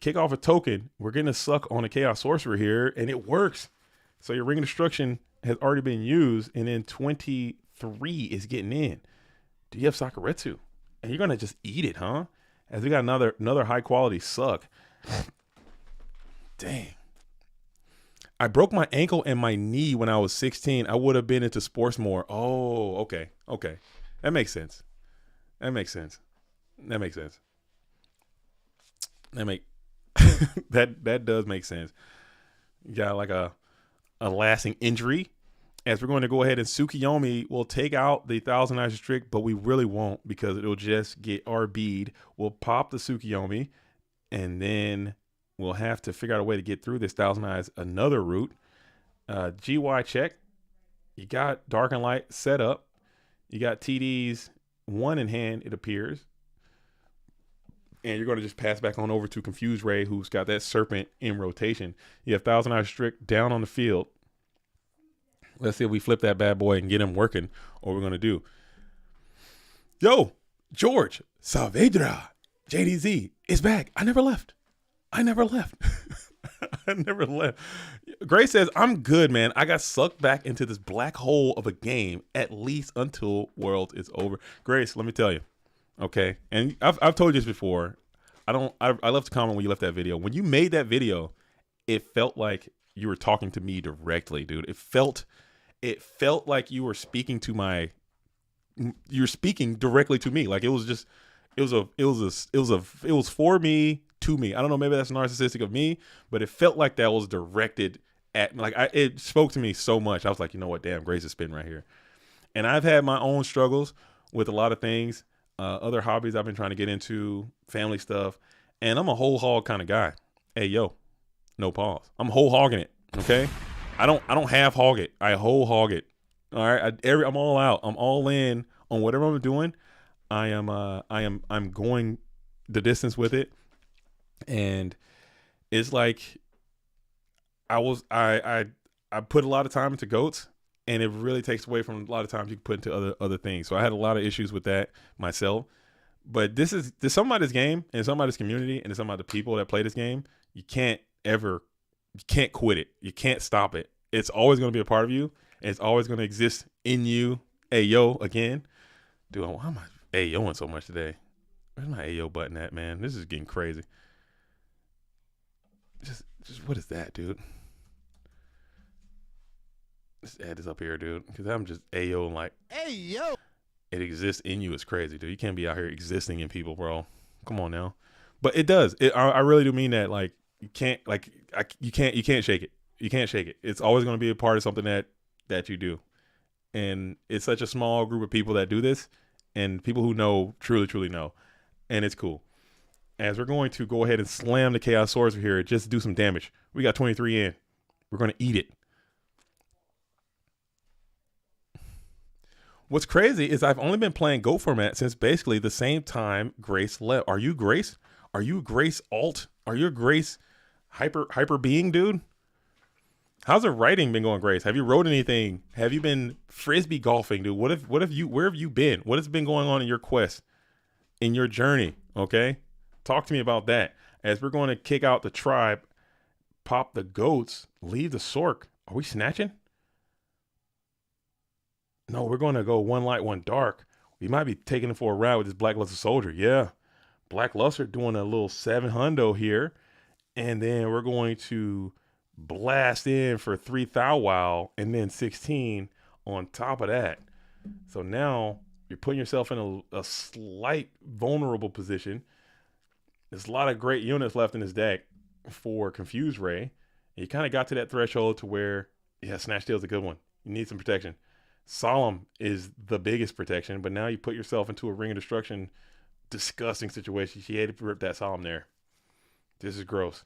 kick off a token. We're going to suck on a Chaos Sorcerer here, and it works. So your Ring of Destruction has already been used, and then 23 is getting in. Do you have Sakuretsu? And you're going to just eat it, huh? As we got another high-quality suck. Dang. I broke my ankle and my knee when I was 16. I would have been into sports more. Oh, okay. That makes sense. That does make sense. You got like a lasting injury. As we're going to go ahead and Tsukiyomi will take out the Thousand Eyes Restrict, but we really won't, because it'll just get RB'd. We'll pop the Tsukiyomi, and then we'll have to figure out a way to get through this Thousand Eyes another route. GY check. You got Dark and Light set up. You got TD's 1 in hand, it appears. And you're going to just pass back on over to Confused Ray, who's got that Serpent in rotation. You have Thousand Eyes Strict down on the field. Let's see if we flip that bad boy and get him working, what we're going to do. Yo, George Saavedra, JDZ is back. I never left. I never left. Gray says, I'm good, man. I got sucked back into this black hole of a game, at least until Worlds is over. Grace, let me tell you, Okay, and I've told you this before. I left a comment when you left that video. When you made that video, it felt like you were talking to me directly, dude. It felt like you were speaking to you're speaking directly to me. Like it was for me, to me. I don't know, maybe that's narcissistic of me, but it felt like that was directed at me. Like it spoke to me so much. I was like, you know what, damn, Grace is spitting right here. And I've had my own struggles with a lot of things, other hobbies I've been trying to get into, family stuff, and I'm a whole hog kind of guy. Hey, yo, no pause. I'm whole hogging it. Okay, I don't half hog it. I whole hog it. All right, I'm all out. I'm all in on whatever I'm doing. I'm going the distance with it, and it's like I put a lot of time into goats, and it really takes away from a lot of times you can put into other things. So I had a lot of issues with that myself. But this is somebody's game and somebody's community and some of the people that play this game. You can't quit it. You can't stop it. It's always going to be a part of you. And it's always going to exist in you. Ayo again. Dude, why am I ayoing so much today? Where's my ayo button at, man? This is getting crazy. Just what is that, dude? Let's add this up here, dude. Because I'm just ayoing like, ayo. It exists in you. It's crazy, dude. You can't be out here existing in people, bro. Come on now. But it does. I really do mean that. Like, you can't shake it. You can't shake it. It's always going to be a part of something that you do. And it's such a small group of people that do this, and people who know truly know. And it's cool. As we're going to go ahead and slam the Chaos Swords here, just to do some damage. We got 23 in. We're going to eat it. What's crazy is I've only been playing Go format since basically the same time Grace left. Are you Grace? Are you Grace alt? Are you a Grace hyper being, dude? How's the writing been going, Grace? Have you wrote anything? Have you been frisbee golfing, dude? Where have you been? What has been going on in your quest, in your journey? Okay, talk to me about that. As we're going to kick out the tribe, pop the goats, leave the Sork. Are we snatching? No, we're going to go one light, one dark. We might be taking it for a ride with this Blackluster Soldier. Yeah, Blackluster doing a little 700 here, and then we're going to blast in for 3 Thou Wow and then 16 on top of that. So now you're putting yourself in a slight vulnerable position. There's a lot of great units left in this deck for Confused Ray. And you kind of got to that threshold to where, yeah, Snatch Steal's a good one. You need some protection. Solemn is the biggest protection, but now you put yourself into a Ring of Destruction disgusting situation. She hated to rip that Solemn there. This is gross.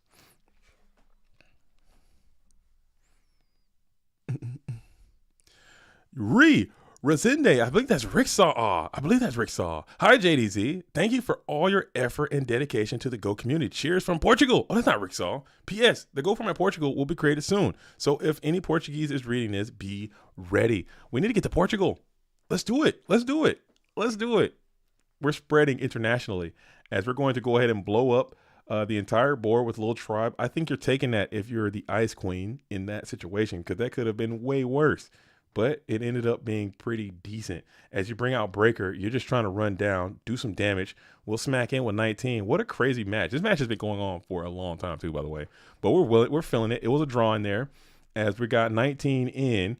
Resende, I believe that's Ricksaw. Hi, JDZ. Thank you for all your effort and dedication to the Go community. Cheers from Portugal. Oh, that's not Ricksaw. P.S. The Go format Portugal will be created soon. So if any Portuguese is reading this, be ready. We need to get to Portugal. Let's do it. We're spreading internationally as we're going to go ahead and blow up the entire board with a little tribe. I think you're taking that if you're the Ice Queen in that situation, because that could have been way worse. But it ended up being pretty decent. As you bring out Breaker, you're just trying to run down, do some damage. We'll smack in with 19. What a crazy match. This match has been going on for a long time too, by the way. But we're feeling it. It was a draw in there. As we got 19 in,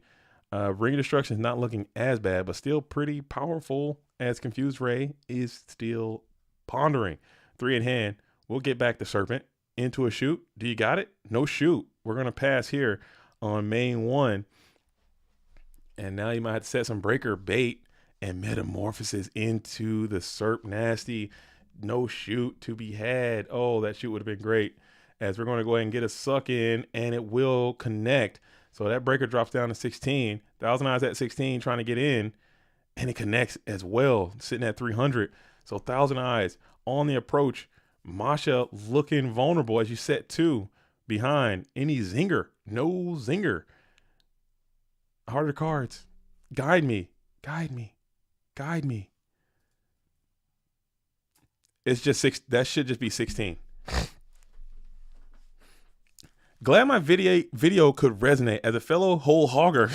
Ring of Destruction is not looking as bad, but still pretty powerful as Confused Ray is still pondering. 3 in hand. We'll get back the Serpent into a shoot. Do you got it? No shoot. We're going to pass here on main 1. And now you might have to set some Breaker bait and Metamorphosis into the Serp Nasty. No shoot to be had. Oh, that shoot would have been great. As we're going to go ahead and get a suck in, and it will connect. So that Breaker drops down to 16. Thousand Eyes at 16 trying to get in, and it connects as well, sitting at 300. So Thousand Eyes on the approach. Masha looking vulnerable as you set 2 behind. Any zinger? No zinger. Harder cards. Guide me. It's just 6. That should just be 16. Glad my video could resonate as a fellow whole hogger.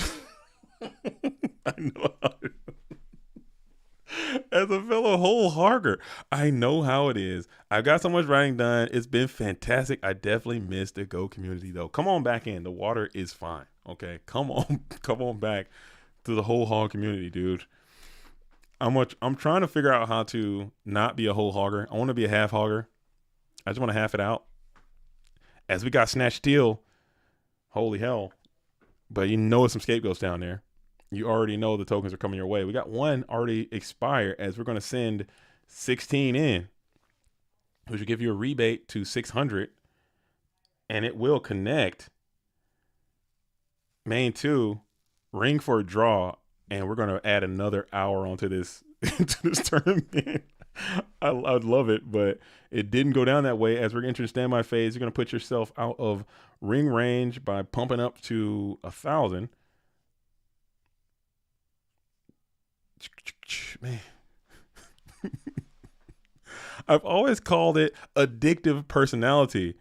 I know. As a fellow whole hogger, I know how it is. I've got so much writing done. It's been fantastic. I definitely missed the Go community though. Come on back in. The water is fine. Okay. Come on, come on back to the whole hog community, dude. I'm trying to figure out how to not be a whole hogger. I want to be a half hogger. I just want to half it out. As we got Snatch Steel, holy hell. But you know some scapegoats down there. You already know the tokens are coming your way. We got one already expire as we're going to send 16 in, which will give you a rebate to 600, and it will connect main 2, ring for a draw, and we're going to add another hour onto this into this tournament. I'd love it, but it didn't go down that way. As we're entering standby phase, you're going to put yourself out of ring range by pumping up to 1,000. Man, I've always called it addictive personality,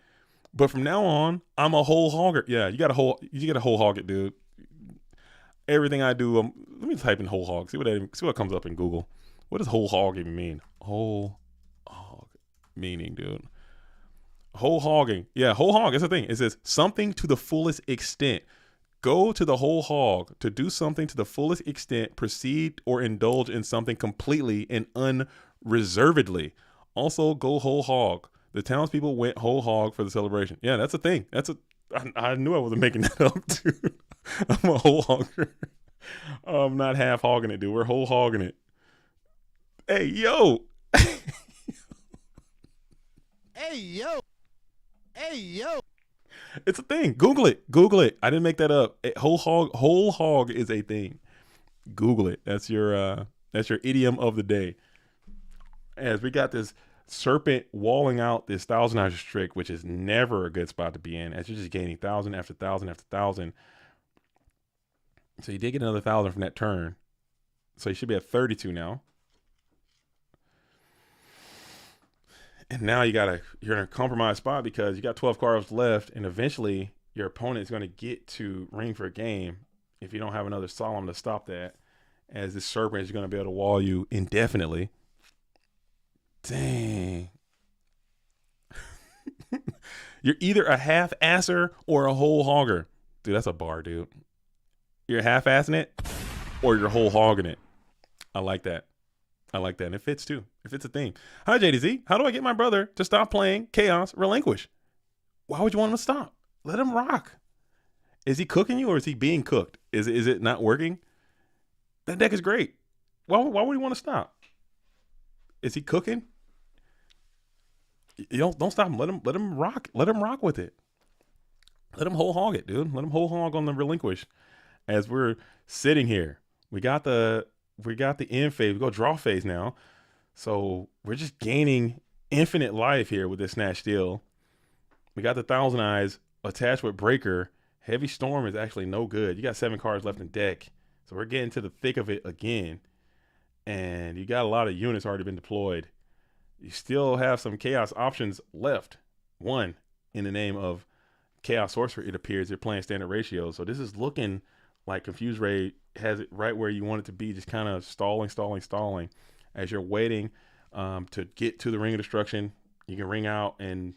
but from now on, I'm a whole hogger. Yeah, you got a whole hog it, dude. Everything I do, let me type in whole hog. See what comes up in Google. What does whole hog even mean? Whole hog meaning, dude. Whole hogging. Yeah, whole hog. That's the thing. It says something to the fullest extent. Go to the whole hog to do something to the fullest extent, proceed or indulge in something completely and unreservedly. Also, go whole hog. The townspeople went whole hog for the celebration. Yeah, that's a thing. I knew I wasn't making that up, dude. I'm a whole hogger. I'm not half hogging it, dude. We're whole hogging it. Hey, yo. Hey, yo. Hey, yo. It's a thing. Google it. Google it. I didn't make that up. Whole hog is a thing. Google it. That's your idiom of the day. As we got this serpent walling out this 1,000 streak, which is never a good spot to be in, as you're just gaining 1,000 after 1,000 after 1,000. So you did get another 1,000 from that turn. So you should be at 32 now. And now you're in a compromised spot because you got 12 cards left, and eventually your opponent is going to get to ring for a game if you don't have another solemn to stop that, as this serpent is going to be able to wall you indefinitely. Dang. You're either a half-asser or a whole hogger. Dude, that's a bar, dude. You're half-assing it or you're whole hogging it. I like that. I like that. And it fits too. It fits a theme. Hi, JDZ. How do I get my brother to stop playing Chaos Relinquish? Why would you want him to stop? Let him rock. Is he cooking you or is he being cooked? Is it not working? That deck is great. Why would he want to stop? Is he cooking? You don't stop him. Let him rock. Let him rock with it. Let him whole hog it, dude. Let him whole hog on the Relinquish. As we're sitting here, we got the end phase. We go draw phase now. So we're just gaining infinite life here with this Snatch Steel. We got the 1,000 Eyes attached with Breaker. Heavy Storm is actually no good. You got 7 cards left in deck. So we're getting to the thick of it again. And you got a lot of units already been deployed. You still have some Chaos options left. One in the name of Chaos Sorcerer, it appears. They're playing standard ratio. So this is looking like Confuse Ray has it right where you want it to be, just kind of stalling as you're waiting to get to the Ring of Destruction. You can ring out and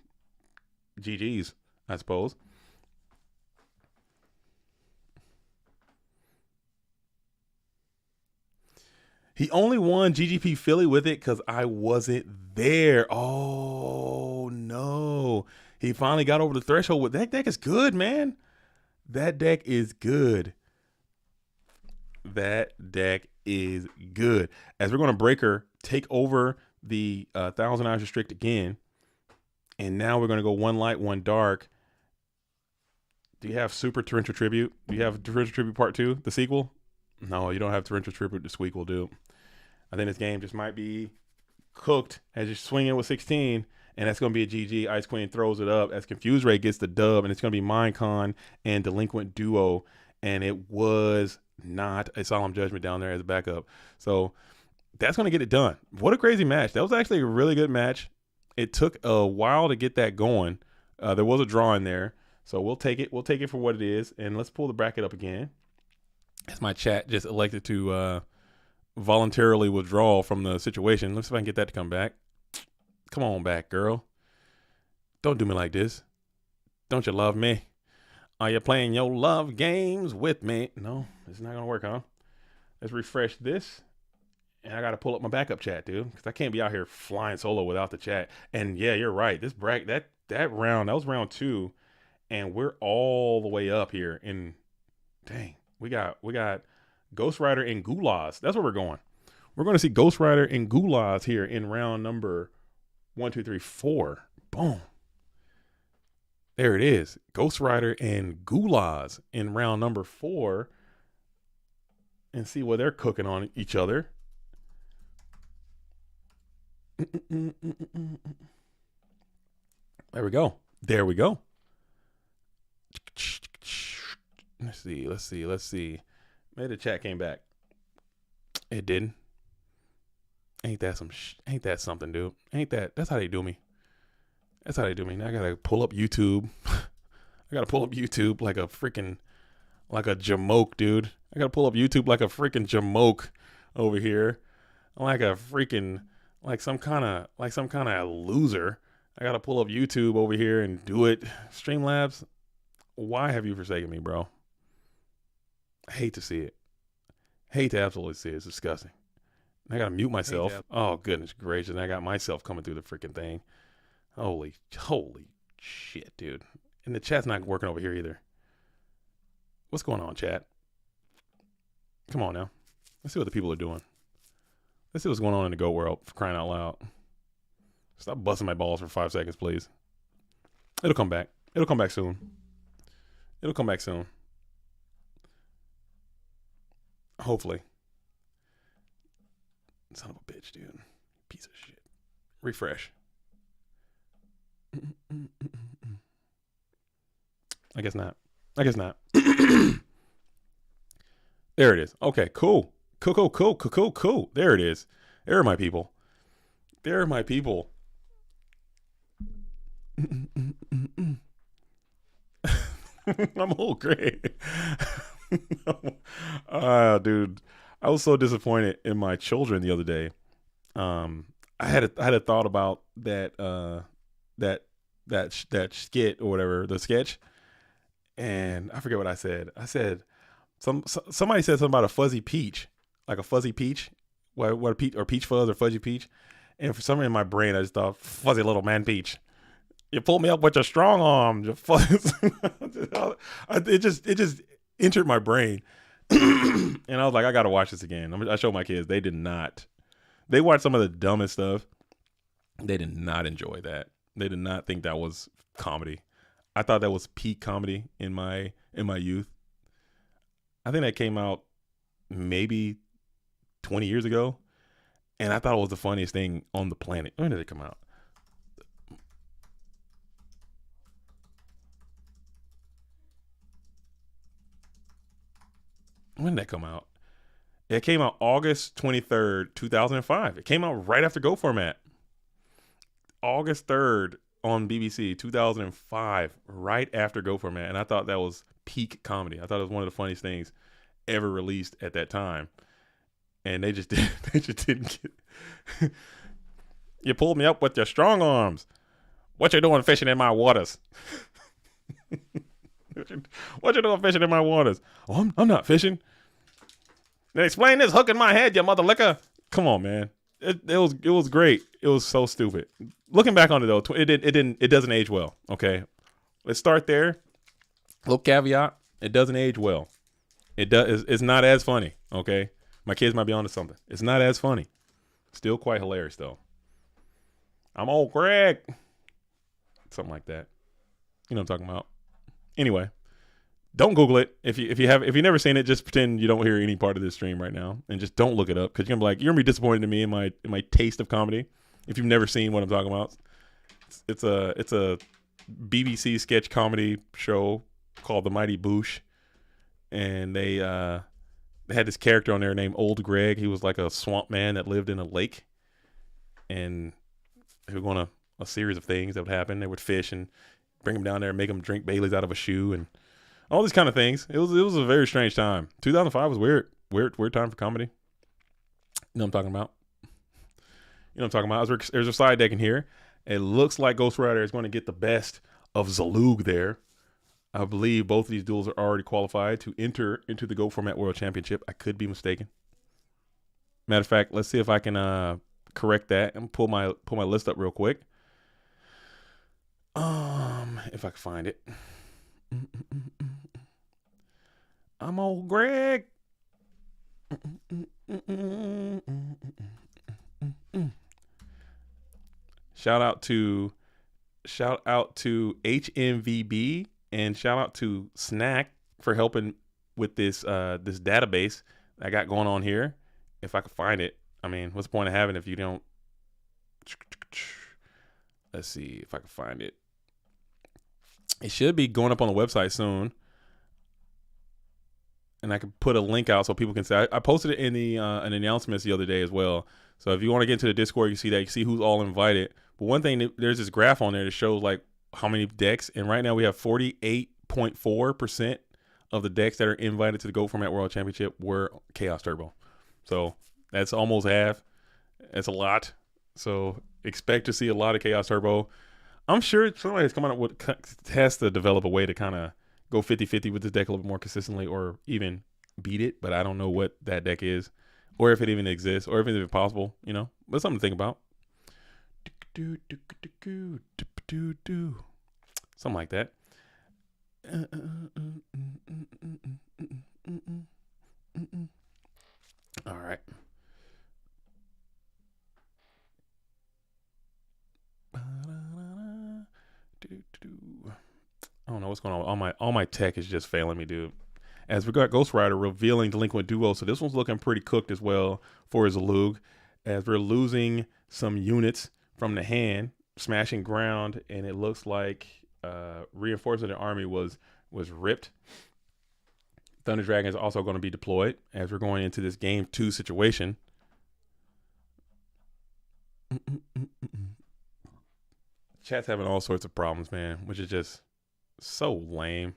GG's, I suppose. He only won GGP Philly with it because I wasn't there. Oh, no. He finally got over the threshold with that deck is good, man. That deck is good. That deck is good. As we're going to Breaker, take over the 1,000 Eyes Restrict again. And now we're going to go 1 light, 1 dark. Do you have Super Torrential Tribute? Do you have Torrential Tribute Part 2, the sequel? No, you don't have Torrential Tribute, the sequel, dude. I think this game just might be cooked as you're swinging with 16. And that's going to be a GG. Ice Queen throws it up as Confuse Ray gets the dub. And it's going to be Minecon and Delinquent Duo. And it was not a Solemn Judgment down there as a backup. So that's going to get it done. What a crazy match. That was actually a really good match. It took a while to get that going. There was a draw in there. So we'll take it. We'll take it for what it is. And let's pull the bracket up again. As my chat just elected to voluntarily withdraw from the situation. Let's see if I can get that to come back. Come on back, girl. Don't do me like this. Don't you love me? Are you playing your love games with me? No, it's not going to work, huh? Let's refresh this. And I got to pull up my backup chat, dude, because I can't be out here flying solo without the chat. And yeah, you're right. This that round, that was round 2. And we're all the way up here in, dang, we got Ghost Rider and Gulags. That's where we're going. We're going to see Ghost Rider and Gulags here in round number 1, 2, 3, 4. Boom. There it is. Ghost Rider and Gulags in round number 4. And see what they're cooking on each other. There we go. There we go. Let's see. Maybe the chat came back. It didn't. Ain't that something, dude? That's how they do me. That's how they do me. Now I gotta pull up YouTube. I gotta pull up YouTube like a jamoke, dude. I gotta pull up YouTube like a freaking jamoke over here. Like some kind of loser. I gotta pull up YouTube over here and do it. Streamlabs, why have you forsaken me, bro? I hate to see it. Hate to absolutely see it. It's disgusting. I gotta mute myself. Oh, goodness gracious. And I got myself coming through the freaking thing. Holy shit, dude. And the chat's not working over here either. What's going on, chat? Come on now. Let's see what the people are doing. Let's see what's going on in the Go world, for crying out loud. Stop busting my balls for 5 seconds, please. It'll come back. It'll come back soon. It'll come back soon. Hopefully. Son of a bitch, dude. Piece of shit. Refresh. I guess not. There it is. Okay, cool. Cool. There it is. There are my people. I'm old gray. Dude, I was so disappointed in my children the other day. I had a thought about that skit or whatever, the sketch, and I forget what I said. I said somebody said something about a fuzzy peach, like a fuzzy peach, what a peach or peach fuzz or fuzzy peach, and for some reason in my brain I just thought fuzzy little man peach. You pulled me up with your strong arm. Your fuzz. It just entered my brain, and I was like, I gotta watch this again. I showed my kids. They did not. They watched some of the dumbest stuff. They did not enjoy that. They did not think that was comedy. I thought that was peak comedy in my youth. I think that came out maybe 20 years ago, and I thought it was the funniest thing on the planet. When did it come out? When did that come out? It came out August 23rd, 2005. It came out right after Go Format. August 3rd on BBC, 2005, right after Go Format. And I thought that was peak comedy. I thought it was one of the funniest things ever released at that time. And they just didn't get. You pulled me up with your strong arms. What you doing fishing in my waters? What you doing fishing in my waters? Oh, I'm not fishing. Then explain this hook in my head, you mother liquor. Come on, man. It was great. It was so stupid. Looking back on it though, it doesn't age well. Okay, let's start there. Little caveat: it doesn't age well. It's not as funny. Okay, my kids might be onto something. It's not as funny. Still quite hilarious though. I'm old Greg. Something like that. You know what I'm talking about. Anyway, don't Google it. If you've never seen it, just pretend you don't hear any part of this stream right now, and just don't look it up because you're gonna be disappointed in me in my taste of comedy. If you've never seen what I'm talking about, it's a BBC sketch comedy show called The Mighty Boosh, and they had this character on there named Old Greg. He was like a swamp man that lived in a lake, and they were going a series of things that would happen. They would fish and bring him down there and make him drink Bailey's out of a shoe and all these kind of things. It was a very strange time. 2005 was weird time for comedy. You know what I'm talking about? You know what I'm talking about? There's a side deck in here. It looks like Ghost Rider is going to get the best of Zalug there. I believe both of these duels are already qualified to enter into the Go Format World Championship. I could be mistaken. Matter of fact, let's see if I can correct that and pull my list up real quick. If I can find it. I'm old Greg. Shout out to HMVB and shout out to Snack for helping with this this database I got going on here. If I can find it. I mean, what's the point of having it if you don't? Let's see if I can find it. It should be going up on the website soon. And I can put a link out so people can see. I posted it in the an announcements the other day as well. So if you want to get into the Discord, you see that. You see who's all invited. But one thing, there's this graph on there that shows like how many decks. And right now we have 48.4% of the decks that are invited to the Go Format World Championship were Chaos Turbo. So that's almost half. That's a lot. So expect to see a lot of Chaos Turbo. I'm sure somebody has come out with has to develop a way to kind of go 50-50 with this deck a little bit more consistently or even beat it. But I don't know what that deck is or if it even exists or if it's even possible, you know. But something to think about. Something like that. All right. I don't know what's going on. All my tech is just failing me, dude. As we got Ghost Rider revealing Delinquent Duo, so this one's looking pretty cooked as well for Zalug. As we're losing some units from the hand, smashing ground, and it looks like reinforcing the army was ripped. Thunder Dragon is also going to be deployed as we're going into this game 2 situation. Chat's having all sorts of problems, man, which is just so lame.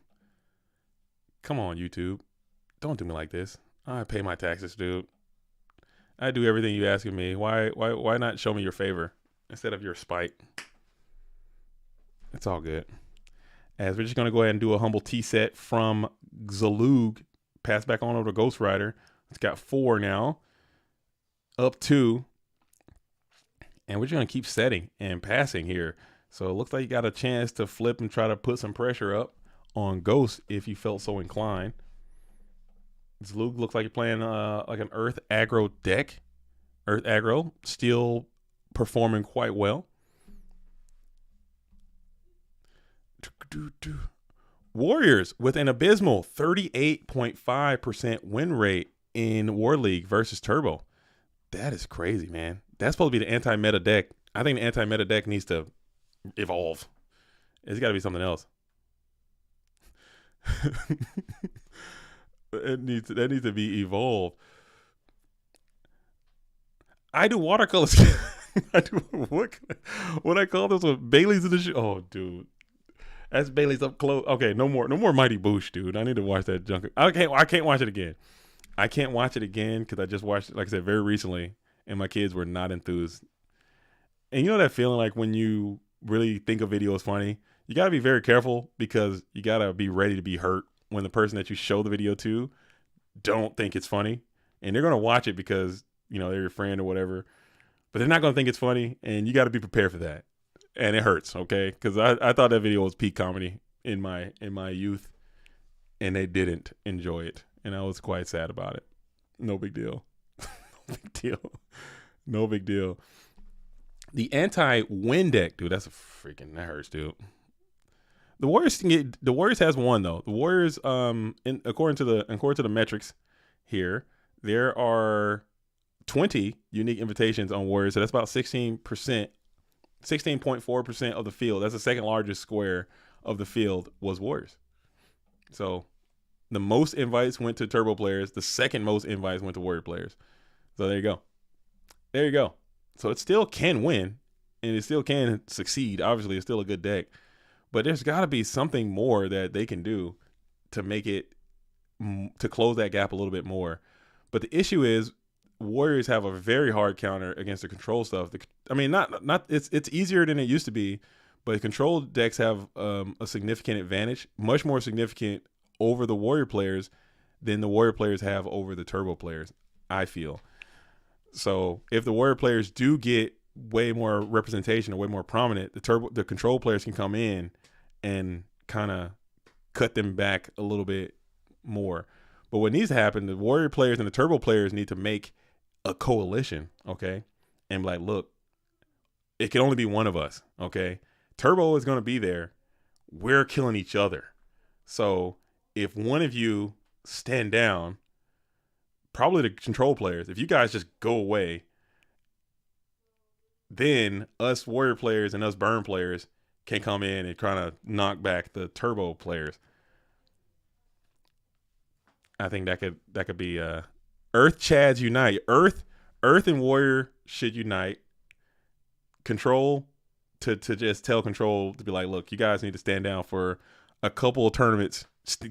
Come on, YouTube. Don't do me like this. I pay my taxes, dude. I do everything you ask of me. Why not show me your favor instead of your spite? It's all good. As we're just going to go ahead and do a humble T-set from Zalug. Pass back on over to Ghost Rider. It's got 4 now. Up 2. And we're just going to keep setting and passing here. So it looks like you got a chance to flip and try to put some pressure up on Ghost if you felt so inclined. Zalug looks like you're playing like an Earth aggro deck. Earth aggro still performing quite well. Warriors with an abysmal 38.5% win rate in War League versus Turbo. That is crazy, man. That's supposed to be the anti-meta deck. I think the anti-meta deck needs to evolve. It's got to be something else. That needs to be evolved. I do watercolors. I do what I call this one? Bailey's in the show. Oh, dude. That's Bailey's up close. Okay, no more Mighty Boosh, dude. I need to watch that junk. I can't watch it again. I can't watch it again because I just watched it, like I said, very recently, and my kids were not enthused. And you know that feeling like when you really think a video is funny, you got to be very careful because you got to be ready to be hurt when the person that you show the video to don't think it's funny. And they're going to watch it because, you know, they're your friend or whatever. But they're not going to think it's funny, and you got to be prepared for that. And it hurts, okay? Because I thought that video was peak comedy in my youth, and they didn't enjoy it. And I was quite sad about it. No big deal. No big deal. No big deal. The anti-win deck, dude, that hurts, dude. The Warriors has one though. The Warriors, according to the metrics here, there are 20 unique invitations on Warriors. So that's about 16.4% of the field. That's the second largest square of the field was Warriors. So the most invites went to Turbo players. The second most invites went to Warrior players. So there you go. There you go. So it still can win, and it still can succeed. Obviously, it's still a good deck. But there's got to be something more that they can do to make it, to close that gap a little bit more. But the issue is Warriors have a very hard counter against the control stuff. I mean, not it's easier than it used to be, but control decks have a significant advantage, much more significant over the Warrior players than the Warrior players have over the Turbo players, I feel. So if the Warrior players do get way more representation or way more prominent, the control players can come in and kind of cut them back a little bit more. But what needs to happen, the Warrior players and the Turbo players need to make a coalition, okay? And be like, look, it can only be one of us, okay? Turbo is going to be there. We're killing each other. So if one of you stand down, probably the control players, if you guys just go away, then us Warrior players and us Burn players can come in and kind of knock back the Turbo players. I think that could be Earth Chads unite. Earth and Warrior should unite. Control to just tell Control to be like, look, you guys need to stand down for a couple of tournaments.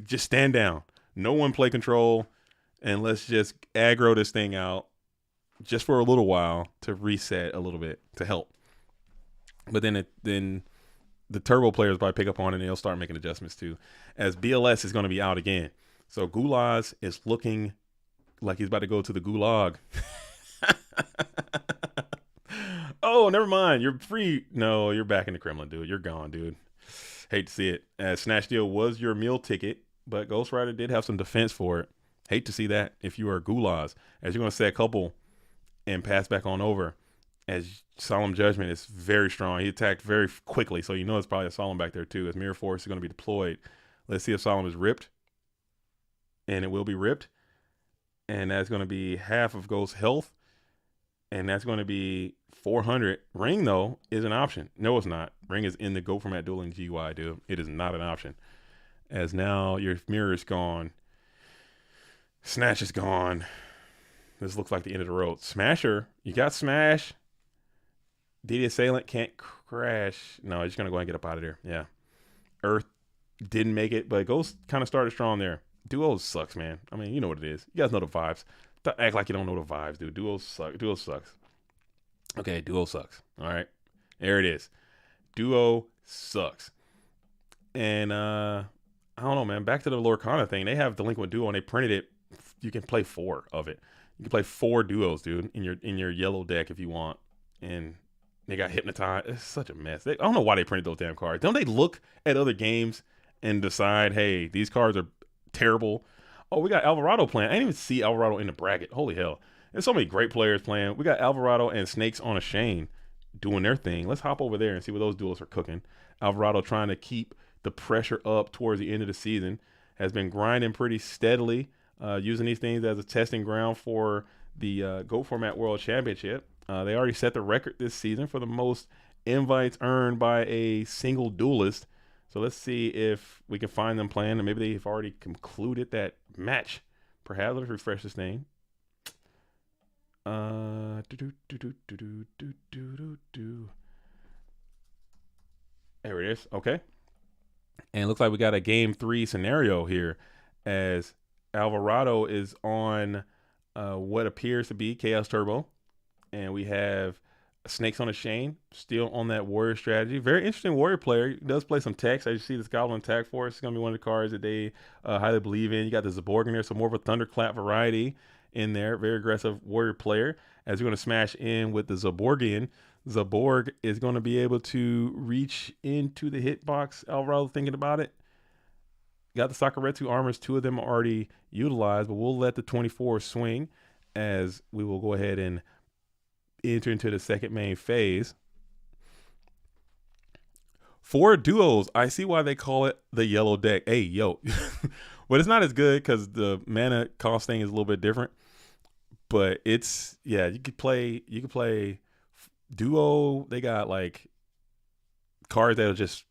Just stand down. No one play Control, and let's just aggro this thing out just for a little while to reset a little bit to help. But then the Turbo players probably pick up on it and they'll start making adjustments too, as BLS is going to be out again. So Gulaz is looking like he's about to go to the gulag. Oh, never mind. You're free. No, you're back in the Kremlin, dude. You're gone, dude. Hate to see it. Snatch Deal was your meal ticket, but Ghost Rider did have some defense for it. Hate to see that if you are Gulaz, as you're going to say a couple and pass back on over. As Solemn Judgment is very strong. He attacked very quickly, so you know it's probably a Solemn back there too, as Mirror Force is going to be deployed. Let's see if Solemn is ripped. And it will be ripped. And that's going to be half of Ghost's health. And that's going to be 400. Ring, though, is an option. No, it's not. Ring is in the Go Format Dueling GUI, dude. It is not an option. As now your mirror is gone. Snatch is gone. This looks like the end of the road. Smasher, you got Smash. DD Assailant can't crash. No, he's just going to go ahead and get up out of there. Yeah. Earth didn't make it, but Ghost kind of started strong there. Duo sucks, man. I mean, you know what it is. You guys know the vibes. Don't act like you don't know the vibes, dude. Duo sucks. Duo sucks. Okay, Duo sucks. All right. There it is. Duo sucks. And I don't know, man. Back to the Lorcana thing. They have Delinquent Duo and they printed it. You can play 4 of it. You can play 4 duos, dude, in your yellow deck if you want. And they got Hypnotized. It's such a mess. I don't know why they printed those damn cards. Don't they look at other games and decide, hey, these cards are terrible? Oh, we got Alvarado playing. I didn't even see Alvarado in the bracket. Holy hell. There's so many great players playing. We got Alvarado and Snakes on a Chain doing their thing. Let's hop over there and see what those duels are cooking. Alvarado trying to keep the pressure up towards the end of the season. Has been grinding pretty steadily, using these things as a testing ground for the Go Format World Championship. They already set the record this season for the most invites earned by a single duelist. So let's see if we can find them playing, and maybe they've already concluded that match. Perhaps let's refresh this thing. There it is. Okay. And it looks like we got a game 3 scenario here, as Alvarado is on what appears to be Chaos Turbo, and we have Snakes on a Chain still on that Warrior strategy. Very interesting Warrior player. He does play some text. As you see, this Goblin Attack Force is going to be one of the cards that they highly believe in. You got the Zaborg in there, so more of a Thunderclap variety in there. Very aggressive Warrior player. As we're going to smash in with the Zaborgian, Zaborg is going to be able to reach into the hitbox. Alvarado thinking about it. Got the Sakuretsu armors. 2 of them are already utilized, but we'll let the 24 swing, as we will go ahead and enter into the second main phase. 4 duos. I see why they call it the yellow deck. Hey, yo. But it's not as good because the mana costing is a little bit different. But it's, yeah, you could play duo. They got like cards that'll just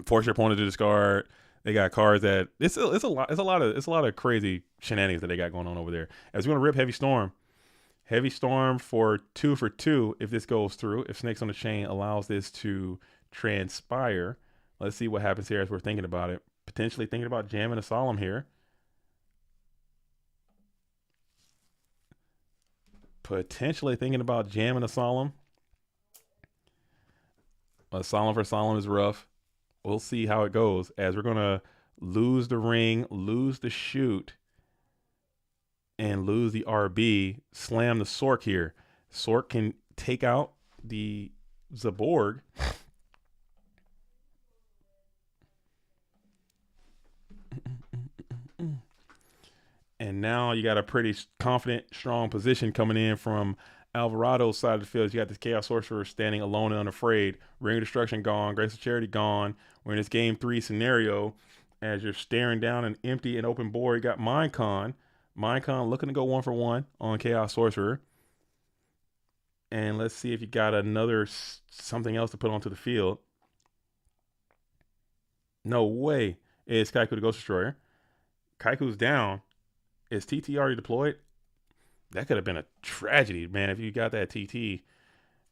force your opponent to discard. They got cards that it's a lot of crazy shenanigans that they got going on over there. As we're gonna rip Heavy Storm. Heavy Storm for 2 for 2 if this goes through. If Snakes on the Chain allows this to transpire. Let's see what happens here as we're thinking about it. Potentially thinking about jamming a Solemn here. Potentially thinking about jamming a solemn. A solemn for solemn is rough. We'll see how it goes, as we're going to lose the ring, lose the shoot, and lose the RB. Slam the Sork here. Sork can take out the Zaborg. And now you got a pretty confident, strong position coming in from Alvarado's side of the field. You got this Chaos Sorcerer standing alone and unafraid. Ring of Destruction gone. Grace of Charity gone. We're in this game 3 scenario. As you're staring down an empty and open board, you got Minecon. Minecon looking to go 1 for 1 on Chaos Sorcerer. And let's see if you got another something else to put onto the field. No way. It's Kaiku the Ghost Destroyer. Kaiku's down. Is TT already deployed? That could have been a tragedy, man, if you got that TT.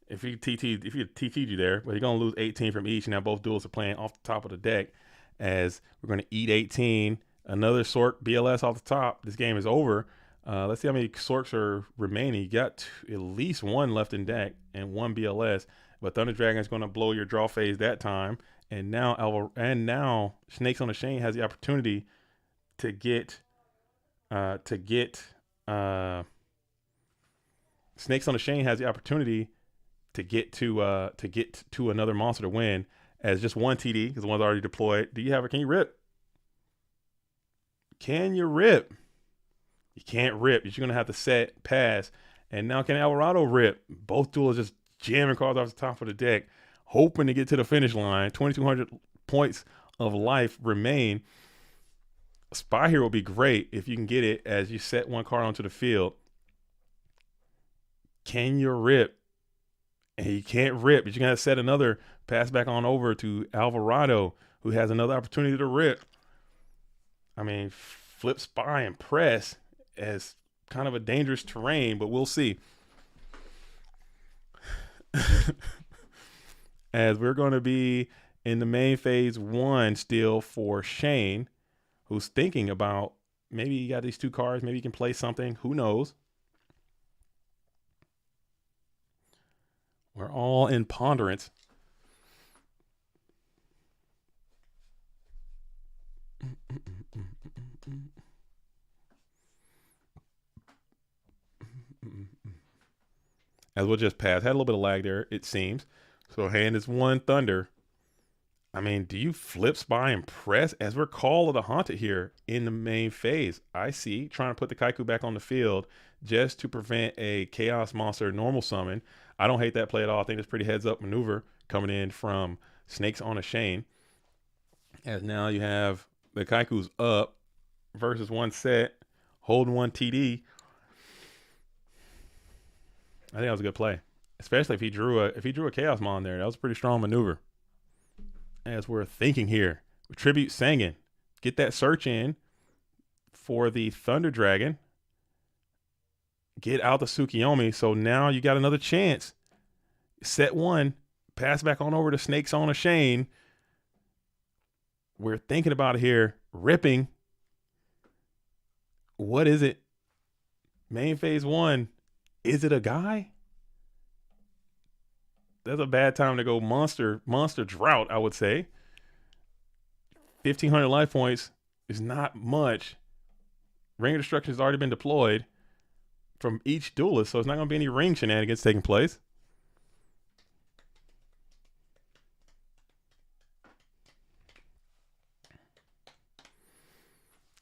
If you TT'd you there, but you're going to lose 18 from each. Now both duels are playing off the top of the deck, as we're going to eat 18. Another Sork BLS off the top. This game is over. Let's see how many Sorks are remaining. You got at least 1 left in deck and 1 BLS. But Thunder Dragon is going to blow your draw phase that time. And now Snakes on the Chain has the opportunity to get Snakes on the Chain has the opportunity to get to another monster to win, as just 1 TD because the one's already deployed. Do you have it? Can you rip? Can you rip? You can't rip. You're gonna have to set pass. And now can Alvarado rip? Both duels just jamming cards off the top of the deck, hoping to get to the finish line. 2,200 points of life remain. Spy here will be great if you can get it, as you set 1 card onto the field. Can you rip? And you can't rip, but you're going to set another pass back on over to Alvarado, who has another opportunity to rip. I mean, flip Spy and press as kind of a dangerous terrain, but we'll see. As we're going to be in the main phase 1 still for Shane, who's thinking about maybe you got these 2 cards, maybe you can play something. Who knows? We're all in ponderance. As we'll just pass. Had a little bit of lag there, it seems. So hand is 1 Thunder. I mean, do you flip Spy and press? As we're Call of the Haunted here in the main phase. I see. Trying to put the Kaiku back on the field just to prevent a Chaos Monster normal summon. I don't hate that play at all. I think it's pretty heads-up maneuver coming in from Snakes on a Chain. As now you have the Kaiku's up versus 1 set, holding 1 TD. I think that was a good play, especially if he drew a Chaos Mon there. That was a pretty strong maneuver. As we're thinking here, Tribute Sangan, get that search in for the Thunder Dragon. Get out the Tsukiyomi. So now you got another chance. Set 1, pass back on over to Snakes on a Chain. We're thinking about it here. Ripping. What is it? Main phase 1. Is it a guy? That's a bad time to go monster drought, I would say. 1,500 life points is not much. Ring of Destruction has already been deployed from each duelist, so it's not going to be any ring shenanigans taking place.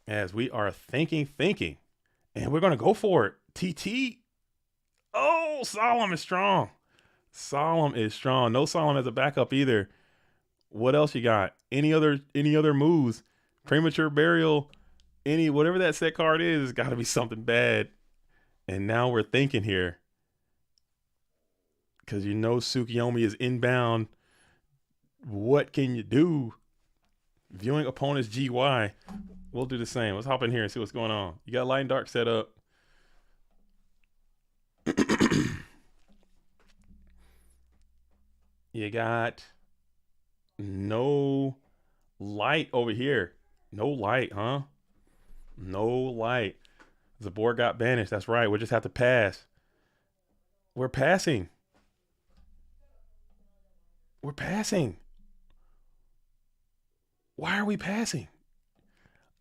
As we are thinking, and we're going to go for it. TT. Oh, Solemn is strong. Solemn is strong. No Solemn as a backup either. What else you got? Any other moves? Premature Burial, whatever that set card is, it's got to be something bad. And now we're thinking here, because Tsukiyomi is inbound. What can you do? Viewing opponent's GY. We'll do the same. Let's hop in here and see what's going on. You got Light and Dark set up. You got no light over here. No light, huh? No light. The board got banished. That's right. We'll just have to pass. We're passing. We're passing. Why are we passing?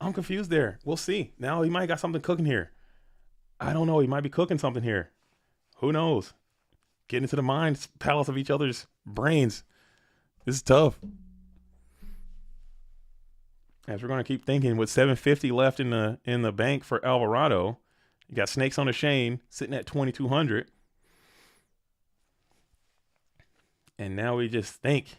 I'm confused there. We'll see. Now he might got something cooking here. I don't know. He might be cooking something here. Who knows? Getting into the mind palace of each other's brains. This is tough. As we're going to keep thinking, with 750 left in the bank for Alvarado, you got snakes on the chain sitting at 2,200. And now we just think.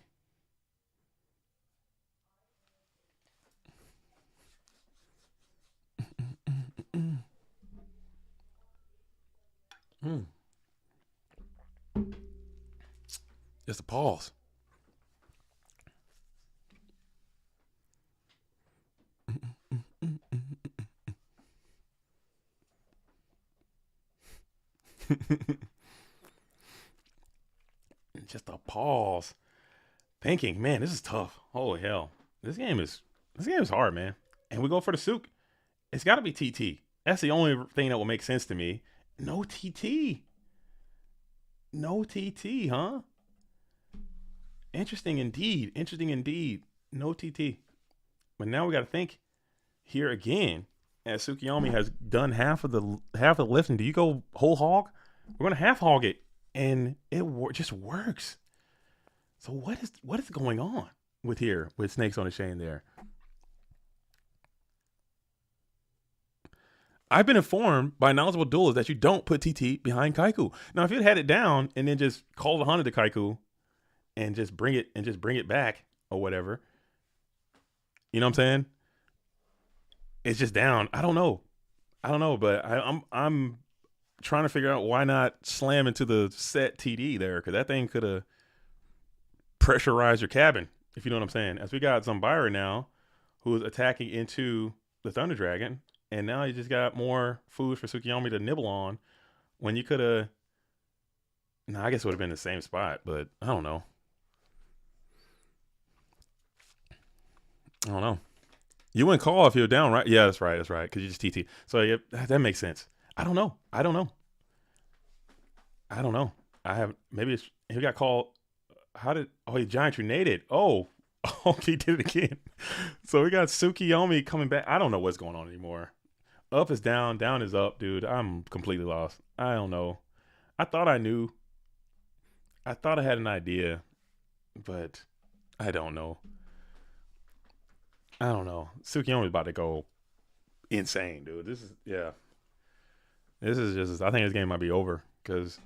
Just a pause. Just a pause. Thinking, man, this is tough. Holy hell. This game is hard, man. And we go for the souk. It's got to be TT. That's the only thing that will make sense to me. No TT. No TT, huh? Interesting indeed. Interesting indeed. No TT. But now we got to think here again. As Tsukiyomi has done half of the lifting. Do you go whole hog? We're gonna half hog it, and it just works. So what is going on with snakes on the chain there? I've been informed by knowledgeable duelists that you don't put TT behind Kaiku. Now, if you'd had it down and then just called 100 to Kaiku and just bring it back or whatever, you know what I'm saying? It's just down. I don't know, but I'm trying to figure out why not slam into the set TD there, because that thing could have pressurized your cabin, if you know what I'm saying. As we got Zambira now, who's attacking into the Thunder Dragon, and now you just got more food for Tsukiyomi to nibble on when you could have. No, I guess it would have been the same spot, but I don't know. You wouldn't call if you're down, right? Yeah, that's right. Because you just TT. So yeah, that makes sense. I don't know. Maybe he got called. He giant grenaded. Oh, he did it again. So we got Tsukiyomi coming back. I don't know what's going on anymore. Up is down is up, dude. I'm completely lost. I don't know. I thought I knew. I thought I had an idea, but I don't know. Tsukiyomi's about to go insane, dude. This is just. I think this game might be over because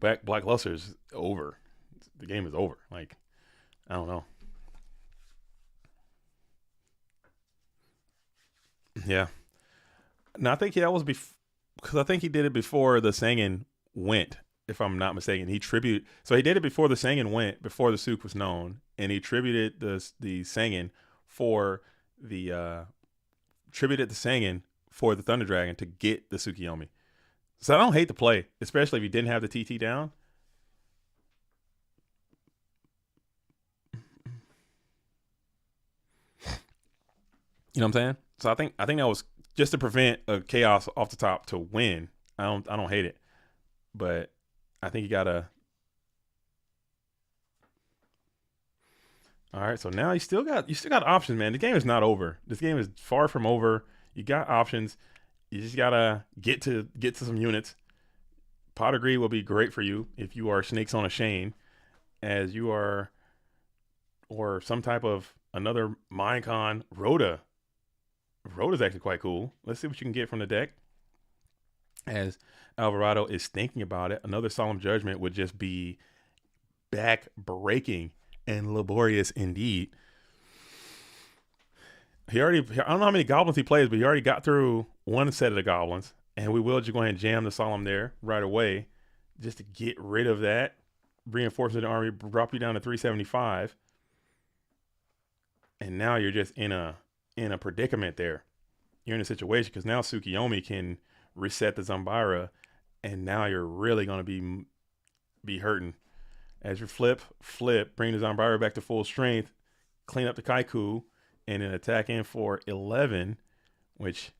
Black Luster is over. The game is over. Like, I don't know. Yeah. No, I think that was because I think he did it before the Sangen went, if I'm not mistaken. He did it before the Sangen went, before the souk was known, and he tributed the Sangen for the Thunder Dragon to get the Tsukiyomi. So I don't hate the play, especially if you didn't have the TT down. You know what I'm saying? So I think that was just to prevent a chaos off the top to win. I don't hate it, but I think you gotta. All right, so now you still got options, man. The game is not over. This game is far from over. You got options. You just gotta get to some units. Pot of Greed will be great for you if you are snakes on a chain, as you are, or some type of another Minecon Rhoda. Rhoda's actually quite cool. Let's see what you can get from the deck. As Alvarado is thinking about it, another Solemn Judgment would just be back-breaking and laborious indeed. I don't know how many goblins he plays, but he already got through one set of the goblins. And we will just go ahead and jam the Solemn there right away just to get rid of that. Reinforcing the army, drop you down to 375. And now you're just in a predicament there. You're in a situation because now Tsukiyomi can reset the Zambira, and now you're really going to be hurting. As you flip, bring the Zambira back to full strength, clean up the Kaiku, and then attack in for 11, which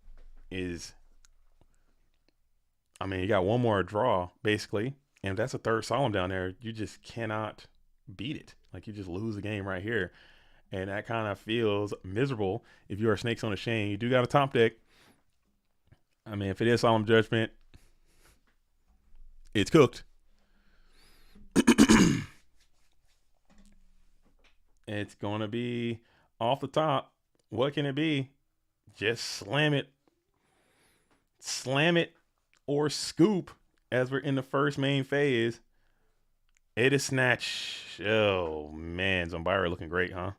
is, I mean, you got one more draw, basically. And if that's a third solemn down there, you just cannot beat it. Like, you just lose the game right here. And that kind of feels miserable if you are Snakes on a Chain. You do got a top deck. I mean, if it is Solemn Judgment, it's cooked. It's going to be off the top. What can it be? Just slam it. Slam it or scoop as we're in the first main phase. It is Snatch. Oh, man. Zombira looking great, huh?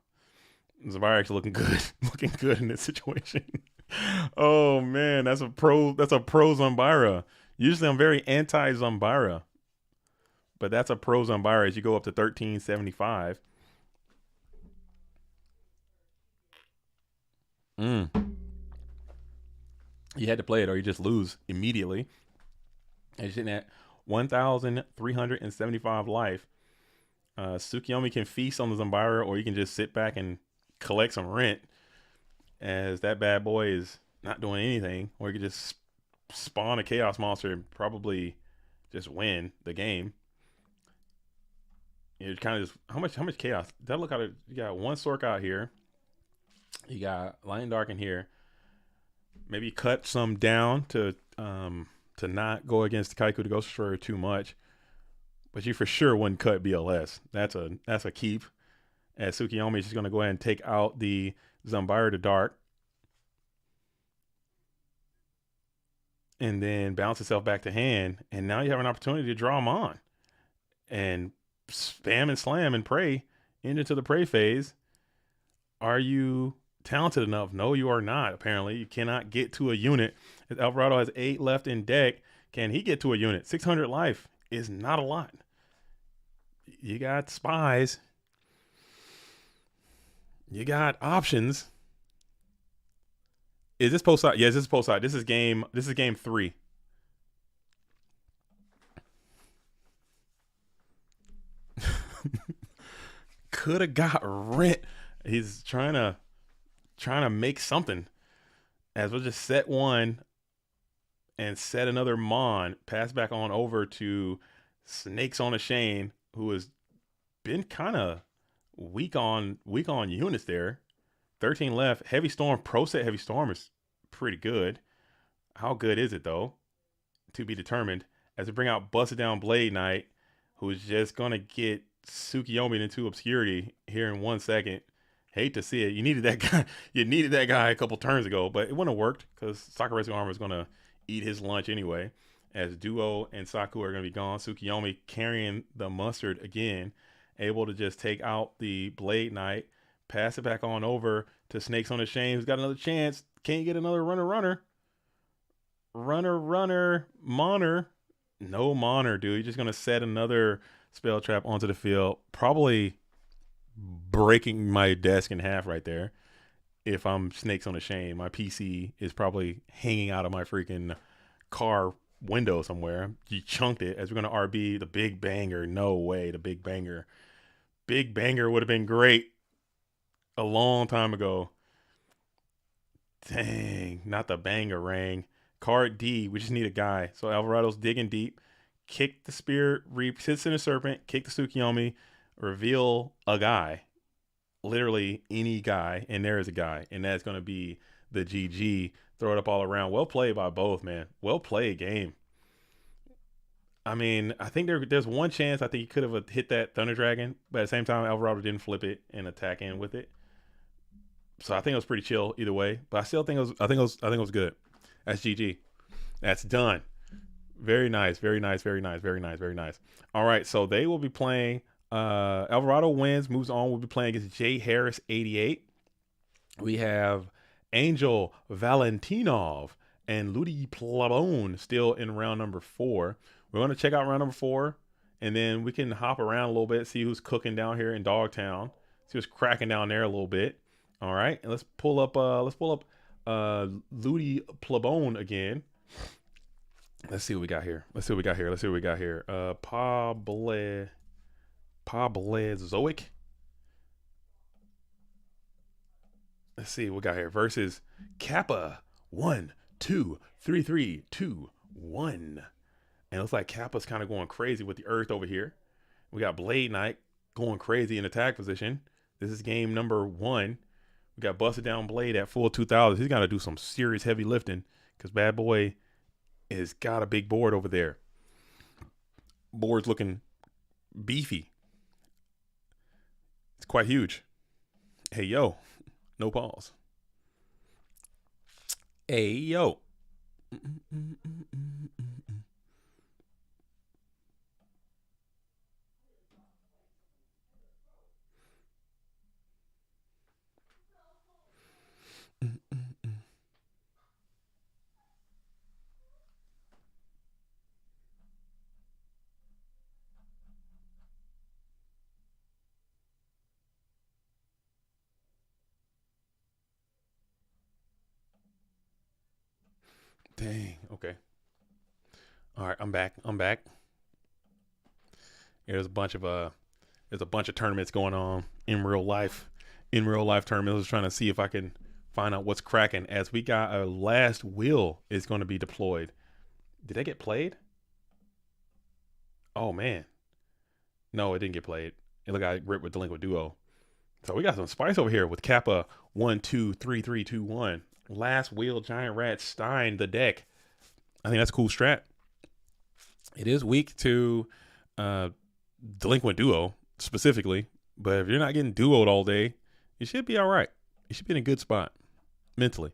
Zombira actually looking good. Looking good in this situation. Oh, man. That's a pro Zombira. Usually I'm very anti-Zombira. But that's a pro Zombira as you go up to 1375. You had to play it or you just lose immediately. And you're sitting at 1,375 life. Tsukiyomi can feast on the Zombira, or you can just sit back and collect some rent, as that bad boy is not doing anything. Or you can just spawn a Chaos Monster and probably just win the game. You're kind of just how much chaos? That look out. You got one Sork out here. You got Light and Dark in here. Maybe cut some down to not go against Kaiku the Ghost Destroyer too much. But you for sure wouldn't cut BLS. That's a keep. As Tsukiyomi is just going to go ahead and take out the Zombira to Dark. And then bounce itself back to hand. And now you have an opportunity to draw them on. And spam and slam and pray into the pray phase. Are you talented enough? No, you are not. Apparently, you cannot get to a unit. Alvarado has 8 left in deck. Can he get to a unit? 600 life is not a lot. You got spies. You got options. Is this post side? Yes, this is post side. This is game 3. Could have got rent. He's trying to make something. As we'll just set one and set another Mon. Pass back on over to Snakes on a Chain, who has been kind of weak on units there. 13 left. Heavy Storm, pro set Heavy Storm is pretty good. How good is it though? To be determined. As we bring out Busted Down Blade Knight, who's just gonna get Tsukiyomi into obscurity here in 1 second. Hate to see it. You needed that guy. You needed that guy a couple turns ago, but it wouldn't have worked because Sakura's armor is gonna eat his lunch anyway. As Duo and Saku are gonna be gone. Tsukiyomi carrying the mustard again, able to just take out the Blade Knight, pass it back on over to Snakes on a Chain, who's got another chance. Can't get another runner. Moner. No Moner, dude. You're just gonna set another spell trap onto the field. Probably breaking my desk in half right there. If I'm Snakes on a Chain, my PC is probably hanging out of my freaking car window somewhere. You chunked it. As we're gonna RB the Big Banger. No way, the Big Banger. Big Banger would have been great a long time ago. Dang, not the Bangarang. Card D, we just need a guy. So Alvarado's digging deep. Kick the Spear, sits in a Serpent, kick the Tsukiyomi, reveal a guy. Literally any guy, and there is a guy. And that's going to be the GG. Throw it up all around. Well played by both, man. Well played game. I mean, I think there's one chance I think he could have hit that Thunder Dragon, but at the same time, Alvarado didn't flip it and attack in with it. So I think it was pretty chill either way. But I still think it was good. That's GG. That's done. Very nice. All right, so they will be playing. Alvarado wins, moves on. We'll be playing against Jay Harris 88. We have Angel Valentinov and Ludi Plabone still in round number 4. We're going to check out round number 4, and then we can hop around a little bit, see who's cooking down here in Dogtown, see what's cracking down there a little bit. All right, and let's pull up Ludi Plabone again. Let's see what we got here. Pablezoic. Let's see what we got here. Versus Kappa 1 2 3 3 2 1. And it looks like Kappa's kind of going crazy with the Earth over here. We got Blade Knight going crazy in attack position. This is game number 1. We got Busted Down Blade at full 2,000. He's got to do some serious heavy lifting because Bad Boy has got a big board over there. Board's looking beefy. It's quite huge. Hey, yo. No pause. Hey, yo. Dang. Okay. All right. I'm back. There's a bunch of tournaments going on in real life. Tournaments. I was trying to see if I can find out what's cracking. As we got a last will is going to be deployed. Did that get played? Oh man. No, it didn't get played. It looked like I ripped with Delinquent Duo. So we got some spice over here with Kappa 1 2 3 3 2 1. Last wheel Giant Rat Stein the deck. I think that's a cool strat. It is weak to Delinquent Duo specifically, but if you're not getting duoed all day, you should be all right. You should be in a good spot mentally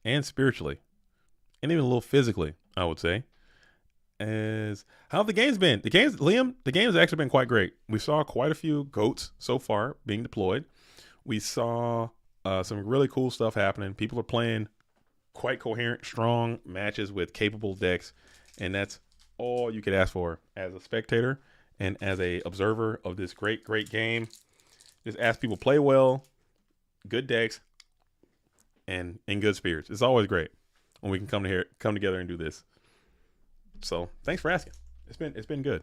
and spiritually and even a little physically, I would say. As how have the games been? The games has actually been quite great. We saw quite a few goats so far being deployed. We saw some really cool stuff happening. People are playing quite coherent, strong matches with capable decks, and that's all you could ask for as a spectator and as a observer of this great game. Just ask people play well, good decks, and in good spirits. It's always great when we can come together and do this. So thanks for asking. It's been good.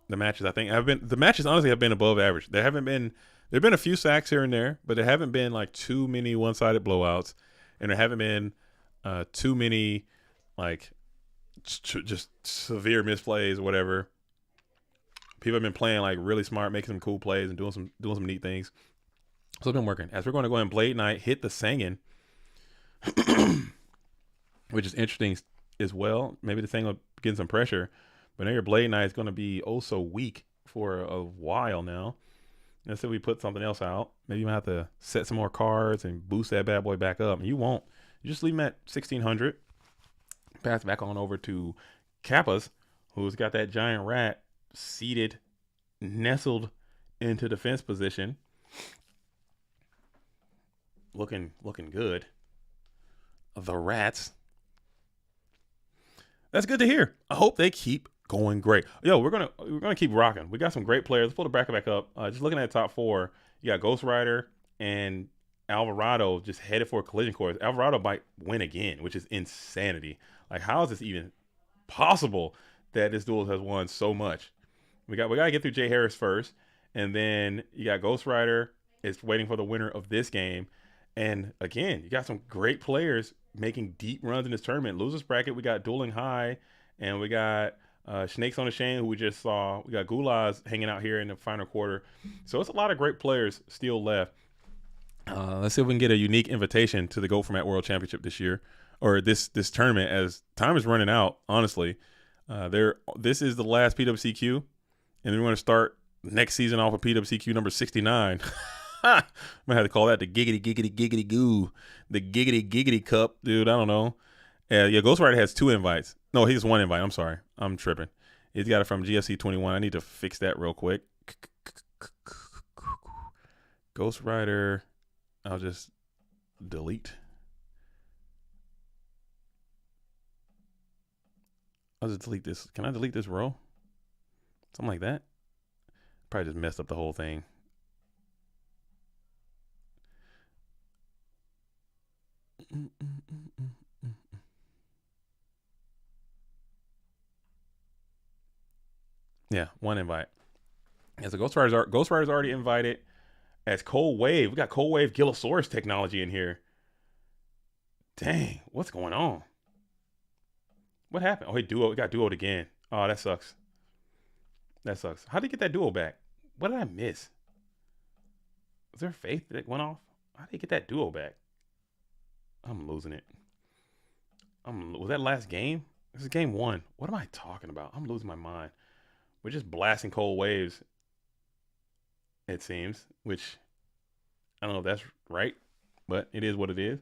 The matches honestly have been above average. There've been a few sacks here and there, but there haven't been like too many one-sided blowouts, and there haven't been too many like just severe misplays or whatever. People have been playing like really smart, making some cool plays and doing some neat things. So it's been working. As we're going to go ahead and Blade Knight hit the Sangan, which is interesting as well. Maybe the thing will get some pressure, but now your Blade Knight is going to be oh so weak for a while now. Let's say we put something else out. Maybe you might have to set some more cards and boost that bad boy back up. And you won't. You just leave him at 1,600. Pass back on over to Kappa's, who's got that Giant Rat seated, nestled into defense position. Looking good. The Rats. That's good to hear. I hope they keep going great. Yo, we're gonna keep rocking. We got some great players. Let's pull the bracket back up. Just looking at the top 4, you got Ghost Rider and Alvarado just headed for a collision course. Alvarado might win again, which is insanity. Like, how is this even possible that this duel has won so much? We gotta get through Jay Harris first, and then you got Ghost Rider is waiting for the winner of this game. And again, you got some great players making deep runs in this tournament. Losers bracket, we got Dueling High, and we got Snakes on the Chain, who we just saw. We got Gulaz hanging out here in the final quarter. So it's a lot of great players still left. Let's see if we can get a unique invitation to the Go Format World Championship this year, or this tournament, as time is running out, honestly. This is the last PWCQ, and then we're going to start next season off with PWCQ number 69. I'm gonna have to call that the giggity goo, the giggity cup, dude. I don't know. Yeah, Ghost Rider has 2 invites. No, he has 1 invite. I'm sorry, I'm tripping. He's got it from GFC 21. I need to fix that real quick. Ghost Rider, I'll just delete. I'll just delete this. Can I delete this row? Something like that. Probably just messed up the whole thing. Yeah, 1 invite. Yeah, so Ghost Rider's already invited. As Cold Wave, we got Cold Wave Gillosaurus technology in here. Dang, what's going on? What happened? Oh, he got duoed again. Oh, that sucks. That sucks. How did he get that duo back? What did I miss? Was there faith that went off? How did he get that duo back? I'm losing it. Was that last game? This is game 1. What am I talking about? I'm losing my mind. We're just blasting cold waves, it seems, which I don't know if that's right, but it is what it is.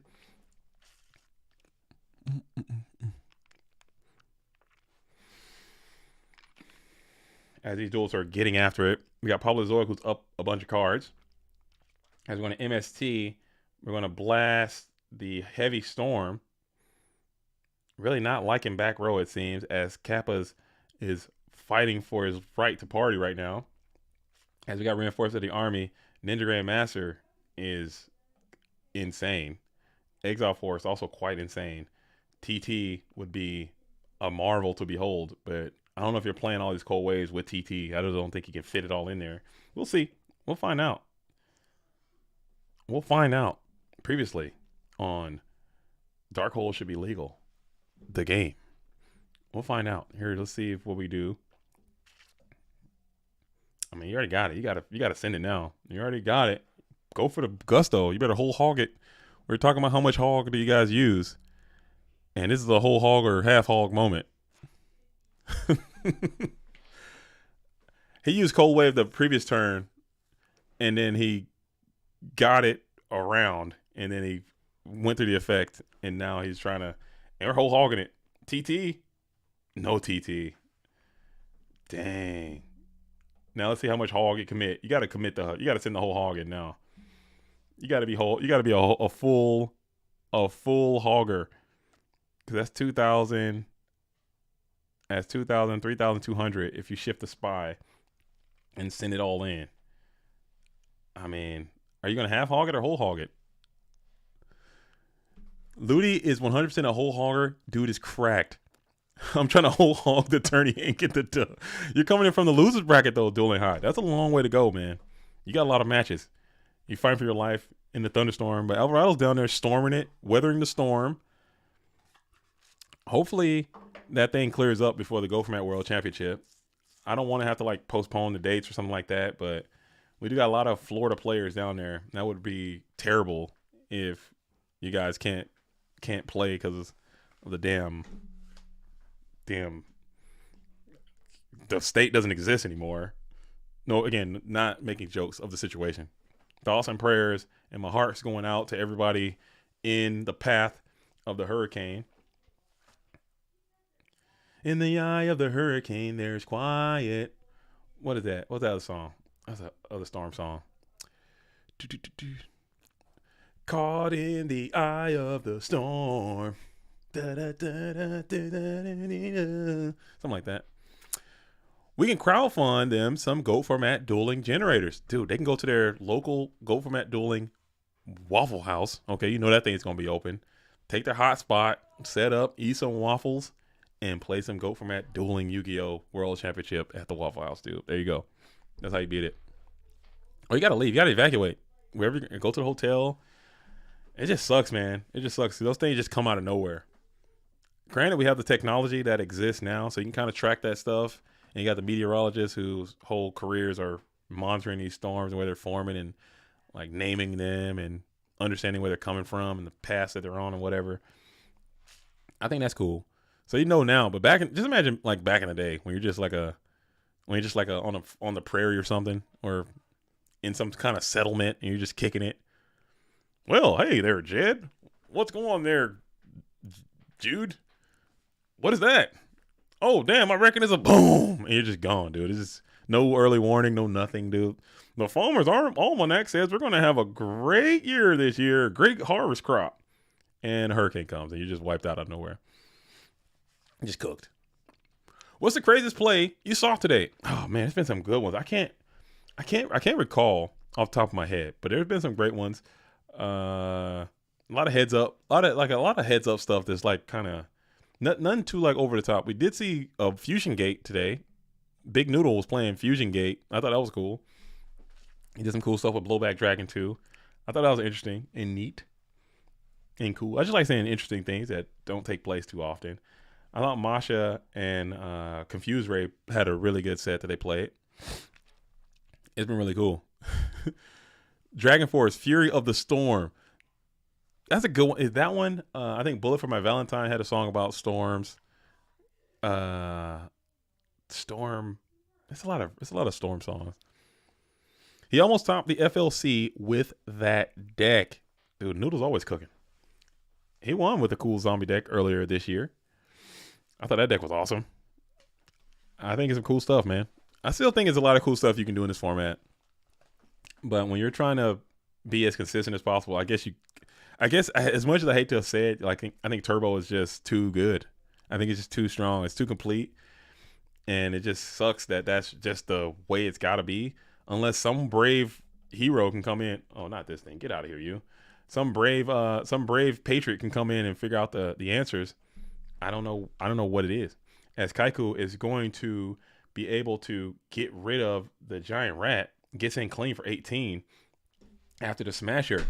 As these duels are getting after it, we got Pablo who's up a bunch of cards. As we're going to MST, we're going to blast the Heavy Storm. Really not liking back row, it seems, as Kappa's is fighting for his right to party right now. As we got reinforced of the army, Ninja Grandmaster is insane. Exile Force also quite insane. TT would be a marvel to behold, but I don't know if you're playing all these cold waves with TT. I just don't think he can fit it all in there. We'll see. We'll find out. We'll find out. Previously on Dark Hole Should Be Legal, the game. We'll find out. Here, let's see what we do. I mean, you already got it. You gotta send it now. You already got it. Go for the gusto. You better whole hog it. We're talking about how much hog do you guys use, and this is a whole hog or half hog moment. He used cold wave the previous turn, and then he got it around, and then he went through the effect, and now he's trying to. And we're whole hogging it. TT, no TT. Dang. Now let's see how much hog you commit. You got to commit you got to send the whole hog in now. You got to be whole. You got to be a full hogger, because that's 2,000. That's 2,000, 3,200 if you shift the spy and send it all in. I mean, are you gonna half hog it or whole hog it? Ludi is 100% a whole hogger. Dude is cracked. I'm trying to whole hog the turn. He ain't get the dub. You're coming in from the losers bracket though, dueling high. That's a long way to go, man. You got a lot of matches. You fight for your life in the thunderstorm, but Alvarado's down there storming it, weathering the storm. Hopefully that thing clears up before the Go Format World Championship. I don't want to have to like postpone the dates or something like that, but we do got a lot of Florida players down there. That would be terrible if you guys can't play because of the damn the state doesn't exist anymore. No, again, not making jokes of the situation. Thoughts and prayers, and my heart's going out to everybody in the path of the hurricane. In the eye of the hurricane, there's quiet. What is that? What's that other song? That's the other storm song. Caught in the eye of the storm. Something like that. We can crowdfund them some Go Format dueling generators. Dude, they can go to their local Go Format dueling Waffle House. Okay, you know that thing's going to be open. Take their hotspot, set up, eat some waffles, and play some Go Format dueling Yu-Gi-Oh! World Championship at the Waffle House, dude. There you go. That's how you beat it. Or you got to leave. You got to evacuate. Wherever you go to the hotel. It just sucks, man. It just sucks. Those things just come out of nowhere. Granted, we have the technology that exists now, so you can kind of track that stuff. And you got the meteorologists whose whole careers are monitoring these storms and where they're forming and like naming them and understanding where they're coming from and the paths that they're on and whatever. I think that's cool. So you know now, but just imagine like back in the day when you're just like on the prairie or something, or in some kind of settlement and you're just kicking it. Well, hey there, Jed. What's going on there, Jude? What is that? Oh, damn, I reckon it's a boom. And you're just gone, dude. It's just no early warning, no nothing, dude. The Farmer's Almanac says we're going to have a great year this year, great harvest crop. And a hurricane comes and you're just wiped out of nowhere. Just cooked. What's the craziest play you saw today? Oh, man, it's been some good ones. I can't recall off the top of my head, but there's been some great ones. A lot of heads up, a lot of heads up stuff that's like kind of none too like over the top. We did see a Fusion Gate today. Big Noodle was playing Fusion Gate. I thought that was cool. He did some cool stuff with Blowback Dragon too. I thought that was interesting and neat and cool. I just like saying interesting things that don't take place too often. I thought Masha and Confused Ray had a really good set that they played. It's been really cool. Dragon Force, Fury of the Storm. That's a good one. Is that one? I think Bullet for My Valentine had a song about storms. Storm. It's a lot of storm songs. He almost topped the FLC with that deck. Dude, Noodle's always cooking. He won with a cool zombie deck earlier this year. I thought that deck was awesome. I think it's some cool stuff, man. I still think it's a lot of cool stuff you can do in this format. But when you're trying to be as consistent as possible, I guess as much as I hate to have said, like I think Turbo is just too good. I think it's just too strong. It's too complete. And it just sucks that that's just the way it's got to be. Unless some brave hero can come in. Oh, not this thing. Get out of here, you. Some brave patriot can come in and figure out the answers. I don't know what it is. As Kaiku is going to be able to get rid of the giant rat, gets in clean for 18 after the smasher,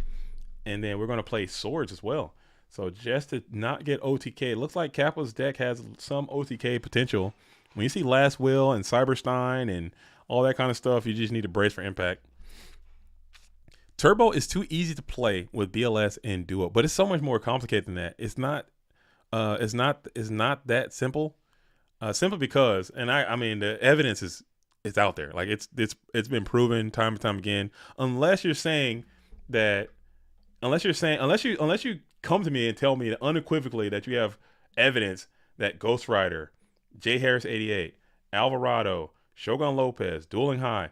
and then we're going to play swords as well. So just to not get OTK, it looks like Kappa's deck has some OTK potential. When you see Last Will and Cyberstein and all that kind of stuff, you just need to brace for impact. Turbo is too easy to play with BLS and Duo, but it's so much more complicated than that. It's not that simple. Simply because, and I mean, the evidence is out there. Like it's been proven time and time again. Unless you come to me and tell me unequivocally that you have evidence that Ghost Rider, J Harris 88, Alvarado, Shogun Lopez, Dueling High,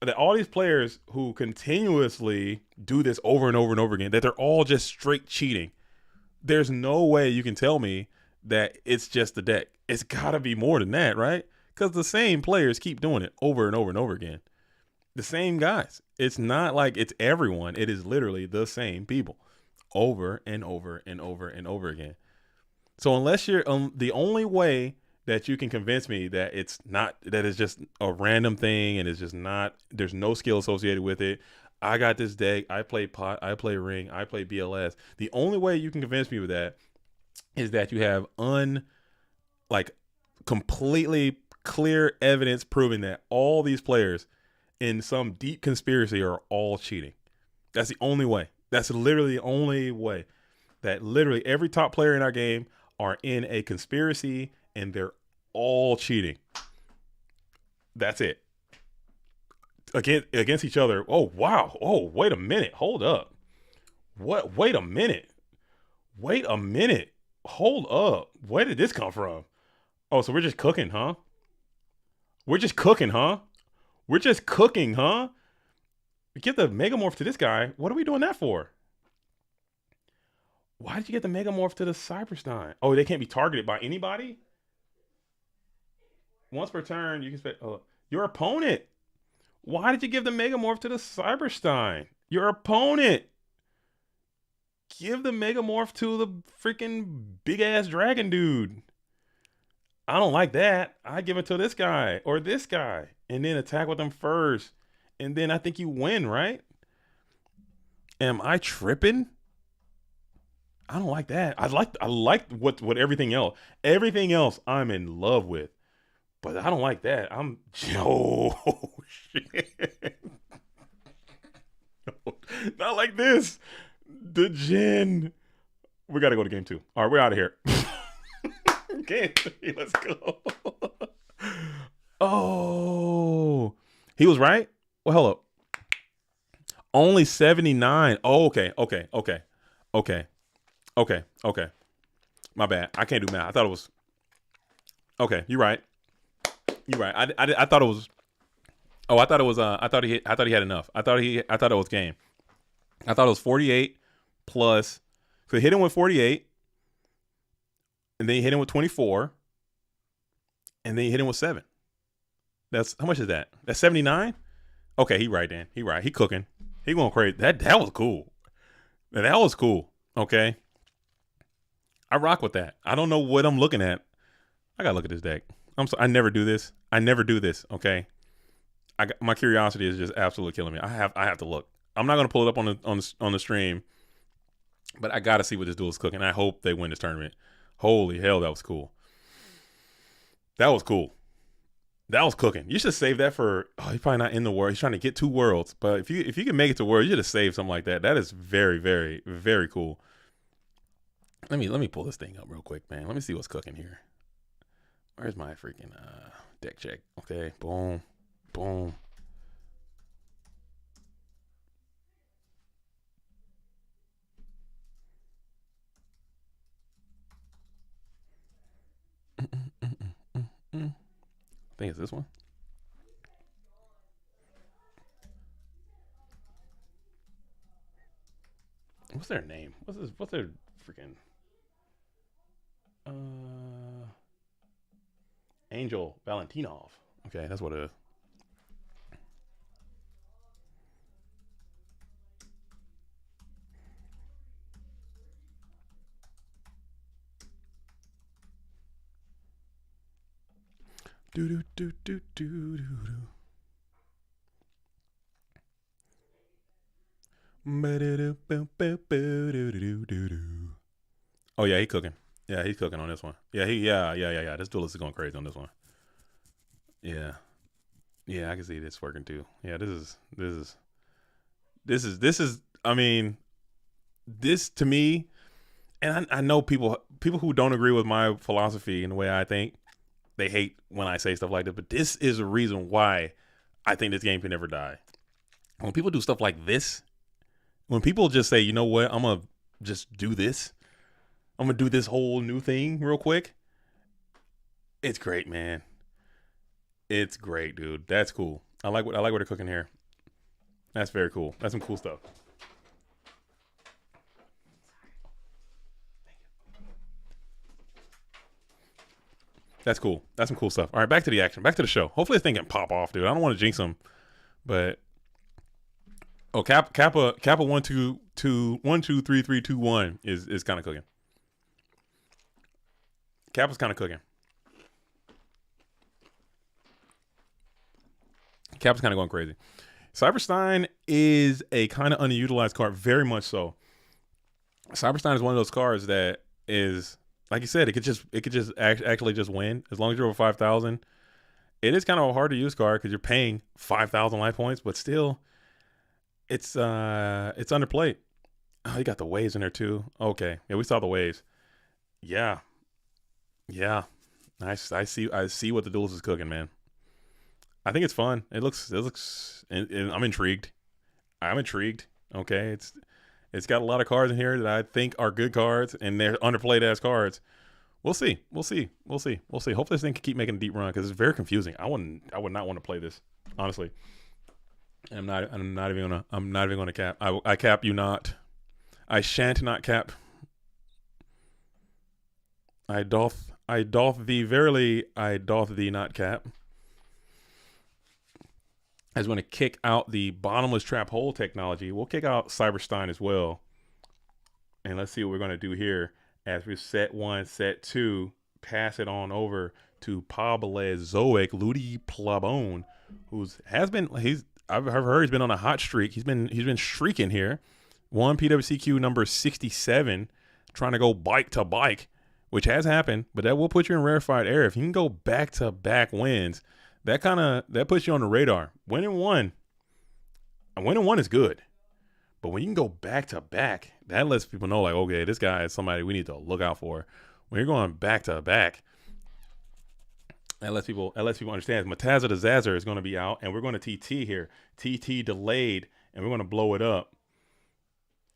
that all these players who continuously do this over and over and over again, that they're all just straight cheating. There's no way you can tell me that it's just the deck. It's got to be more than that, right? Because the same players keep doing it over and over and over again. The same guys. It's not like it's everyone. It is literally the same people over and over and over and over again. So unless you're the only way that you can convince me that it's just a random thing and it's just not, there's no skill associated with it. I got this deck. I play pot. I play ring. I play BLS. The only way you can convince me with that is that you have completely clear evidence proving that all these players in some deep conspiracy are all cheating. That's the only way. That's literally the only way that literally every top player in our game are in a conspiracy and they're all cheating. That's it. Against each other. Oh, wow. Oh, wait a minute. Hold up. What? Wait a minute. Hold up. Where did this come from? Oh, so we're just cooking, huh? We give the Megamorph to this guy. What are we doing that for? Why did you get the Megamorph to the Cyberstein? Oh, they can't be targeted by anybody? Once per turn, you can spend your opponent. Why did you give the Megamorph to the Cyberstein? Your opponent. Give the Megamorph to the freaking big ass dragon dude. I don't like that. I give it to this guy or this guy and then attack with them first. And then I think you win, right? Am I tripping? I don't like that. I like what everything else. Everything else I'm in love with. But I don't like that. Oh shit. Not like this. The Jin. We gotta go to game 2. All right, we're out of here. Game 3, let's go. Oh, he was right. Well, hello. Only 79. Oh, okay. My bad. I can't do math. I thought it was. Okay, you're right. I thought it was. Oh, I thought it was. I thought he had enough. I thought it was game. I thought it was 48 plus. So he hit him with 48, and then he hit him with 24, and then he hit him with 7. That's how much is that? That's 79. Okay, he right then. He right. He cooking. He going crazy. That was cool. That was cool. Okay. I rock with that. I don't know what I'm looking at. I gotta look at this deck. I never do this. Okay. My curiosity is just absolutely killing me. I have to look. I'm not gonna pull it up on the stream, but I gotta see what this dude is cooking. I hope they win this tournament. Holy hell, that was cool. That was cool. That was cooking. You should save that for. Oh, he's probably not in the world. He's trying to get 2 worlds. But if you can make it to world, you should have saved something like that. That is very, very, very cool. Let me pull this thing up real quick, man. Let me see what's cooking here. Where's my freaking deck check? Okay, boom, boom. I think it's this one. What's their name? What's their freaking Angel Valentinov. Okay, that's what it is. Do do do do do do do. Oh yeah, he's cooking. Yeah, he's cooking on this one. Yeah. This duelist is going crazy on this one. Yeah, yeah, I can see this working too. Yeah, this is. I mean, this to me, and I know people who don't agree with my philosophy and the way I think, they hate when I say stuff like this. But this is a reason why I think this game can never die. When people do stuff like this, when people just say, you know what, I'm gonna just do this. I'm gonna do this whole new thing real quick. It's great, man. It's great, dude. That's cool. I like what they're cooking here. That's very cool. That's some cool stuff. That's cool. That's some cool stuff. All right, back to the action. Back to the show. Hopefully this thing can pop off, dude. I don't want to jinx them, but Kappa 1 2 2 1 2 3 3 2 1 is kind of cooking. Kappa's kind of cooking. Kappa's kind of going crazy. Cyberstein is a kind of underutilized card, very much so. Cyberstein is one of those cards that is, like you said, it could just actually just win as long as you're over 5,000. It is kind of a hard to use card because you're paying 5,000 life points, but still, it's underplayed. Oh, you got the waves in there too. Okay, yeah, we saw the waves. Yeah. I see what the duelist is cooking, man. I think it's fun. It looks. And I'm intrigued. Okay, it's got a lot of cards in here that I think are good cards, and they're underplayed as cards. We'll see. Hopefully this thing can keep making a deep run because it's very confusing. I would not want to play this, honestly. I'm not even gonna cap. I cap you not. I shan't not cap. I doth thee verily. I doth thee not cap. I just want to kick out the bottomless trap hole technology. We'll kick out Cyberstein as well. And let's see what we're going to do here as we set 1, set 2, pass it on over to Pablozoic Ludi Plabone, I've heard he's been on a hot streak. He's been streaking here. 1 PWCQ number 67, trying to go bike to bike, which has happened, but that will put you in rarefied air. If you can go back to back wins, that puts you on the radar. Winning one is good, but when you can go back to back, that lets people know, like, okay, this guy is somebody we need to look out for. When you're going back to back, that lets people understand. Mataza the Zazzer is going to be out, and we're going to TT here. TT delayed, and we're going to blow it up,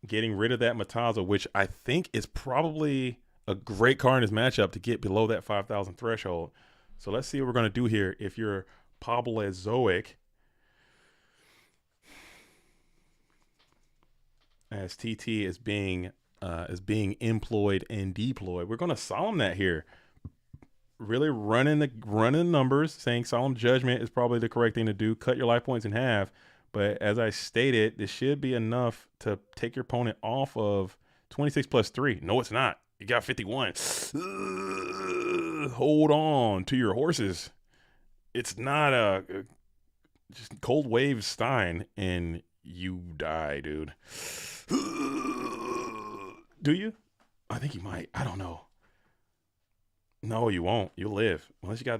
getting rid of that Mataza, which I think is probably a great card in this matchup to get below that 5,000 threshold. So let's see what we're going to do here. If you're Pablozoic, as TT is being employed and deployed, we're going to solemn that here. Really running the numbers, saying solemn judgment is probably the correct thing to do. Cut your life points in half. But as I stated, this should be enough to take your opponent off of 26 plus 3. No, it's not. You got 51. Hold on to your horses. It's not a just cold wave Stein, and you die, dude. Do you? I think you might. I don't know. No, you won't. You'll live unless you got.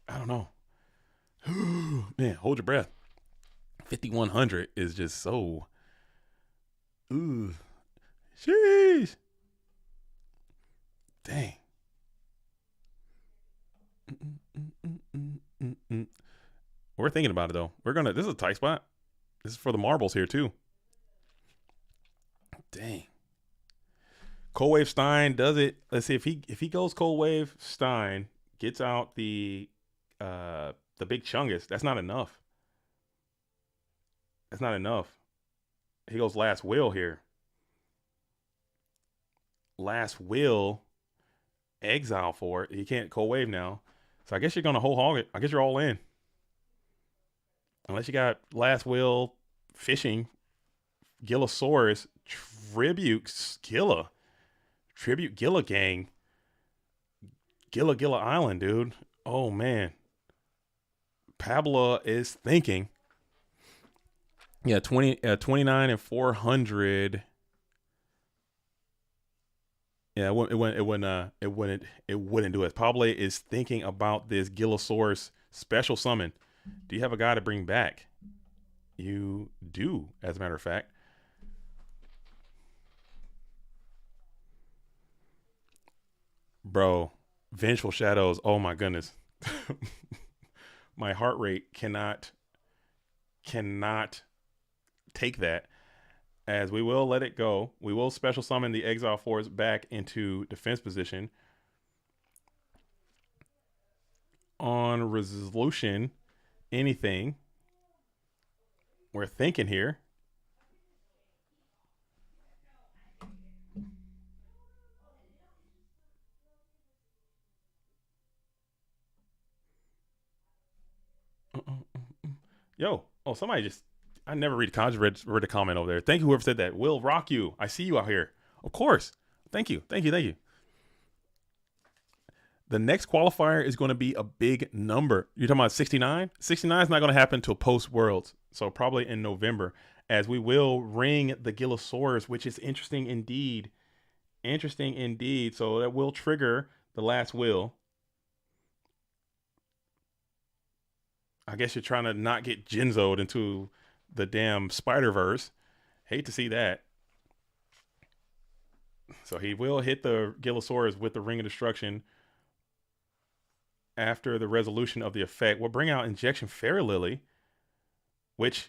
I don't know. Man, hold your breath. 5100 is just so. Ooh, sheesh. Dang. We're thinking about it though. We're gonna. This is a tight spot. This is for the marbles here too. Dang. Cold Wave Stein does it. Let's see if he goes Cold Wave Stein, gets out the big Chungus. That's not enough. That's not enough. He goes Last Will here. Last Will, exile for it. He can't Cold Wave now. So I guess you're gonna whole hog it. I guess you're all in. Unless you got Last Will, Fishing, Gillosaurus, Tribute Gilla. Tribute Gilla Gang. Gilla Island, dude. Oh man. Pablo is thinking. Yeah, 29 and 400. Yeah, it wouldn't do it. Pablo is thinking about this Gillosaurus special summon. Do you have a guy to bring back? You do, as a matter of fact. Bro, Vengeful Shadows. Oh my goodness. My heart rate cannot take that, as we will let it go. We will special summon the Exile Force back into defense position. On resolution, anything. We're thinking here. Yo, oh, somebody just, I never read comments. Read a comment over there. Thank you, whoever said that. Will rock you. I see you out here. Of course. Thank you. The next qualifier is going to be a big number. You're talking about 69? 69 is not going to happen until post Worlds. So probably in November, as we will ring the Gillosaurus, which is interesting indeed. So that will trigger the Last Will. I guess you're trying to not get Jinzo'd into the damn Spider-Verse. Hate to see that. So he will hit the Gillosaurus with the Ring of Destruction after the resolution of the effect. We'll bring out Injection Fairy Lily, which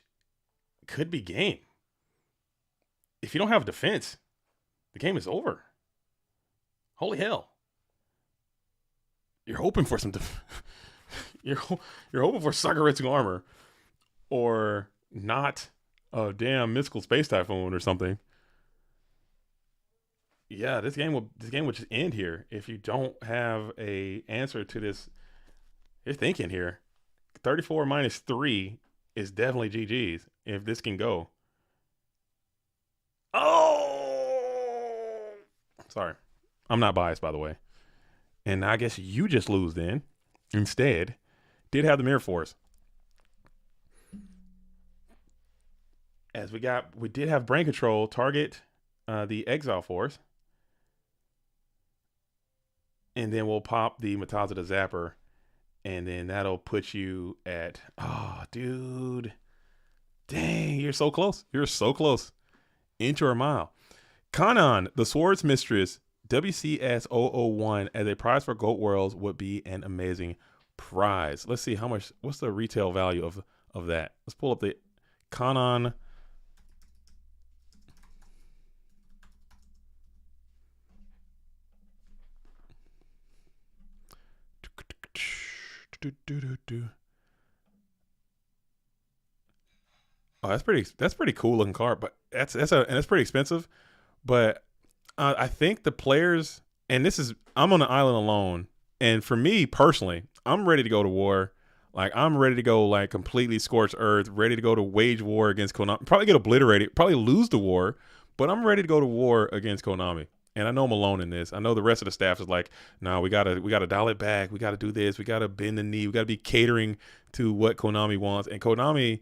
could be game. If you don't have defense, the game is over. Holy hell. You're hoping for some you're hoping for Sakaretsu armor, or not a damn mystical space typhoon or something. Yeah, this game will just end here if you don't have a answer to this. You're thinking here. 34 minus 3 is definitely GG's if this can go. Oh, sorry. I'm not biased, by the way. And I guess you just lose then. Instead, did have the Mirror Force. As we did have Brain Control target the Exile Force. And then we'll pop the Matazza the Zapper. And then that'll put you at, oh, dude. Dang, you're so close. Inch or a mile. Kanan, the Swords Mistress, WCS 001 as a prize for Goat Worlds would be an amazing prize. Let's see what's the retail value of that. Let's pull up the Kanan. Oh, that's pretty cool looking card, but that's pretty expensive. But I think the players, and I'm on an island alone, and for me personally, I'm ready to go to war. Like, I'm ready to go, like, completely scorched earth, ready to go to wage war against Konami. Probably get obliterated, probably lose the war, but I'm ready to go to war against Konami. And I know I'm alone in this. I know the rest of the staff is like, no, we gotta dial it back. We gotta do this. We gotta bend the knee. We gotta be catering to what Konami wants. And Konami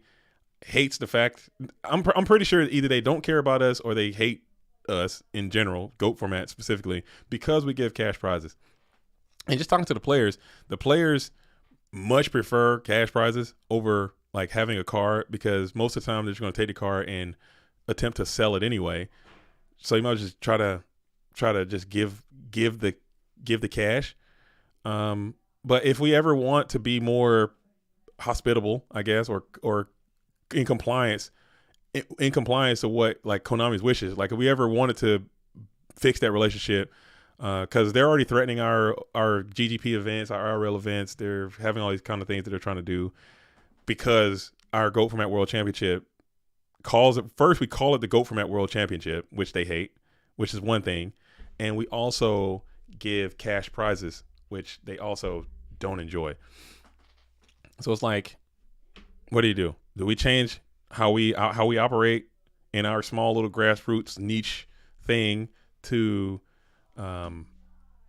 hates the fact, I'm pretty sure either they don't care about us or they hate us in general, GOAT format specifically, because we give cash prizes. And just talking to the players much prefer cash prizes over like having a card, because most of the time they're just going to take the card and attempt to sell it anyway. So you might just try to just give the cash. But if we ever want to be more hospitable, I guess, or in compliance to what like Konami's wishes, like if we ever wanted to fix that relationship, because they're already threatening our GGP events, our IRL events. They're having all these kind of things that they're trying to do, because our GOAT Format World Championship we call it the GOAT Format World Championship, which they hate, which is one thing. And we also give cash prizes, which they also don't enjoy. So it's like, what do? Do we change how we operate in our small little grassroots niche thing to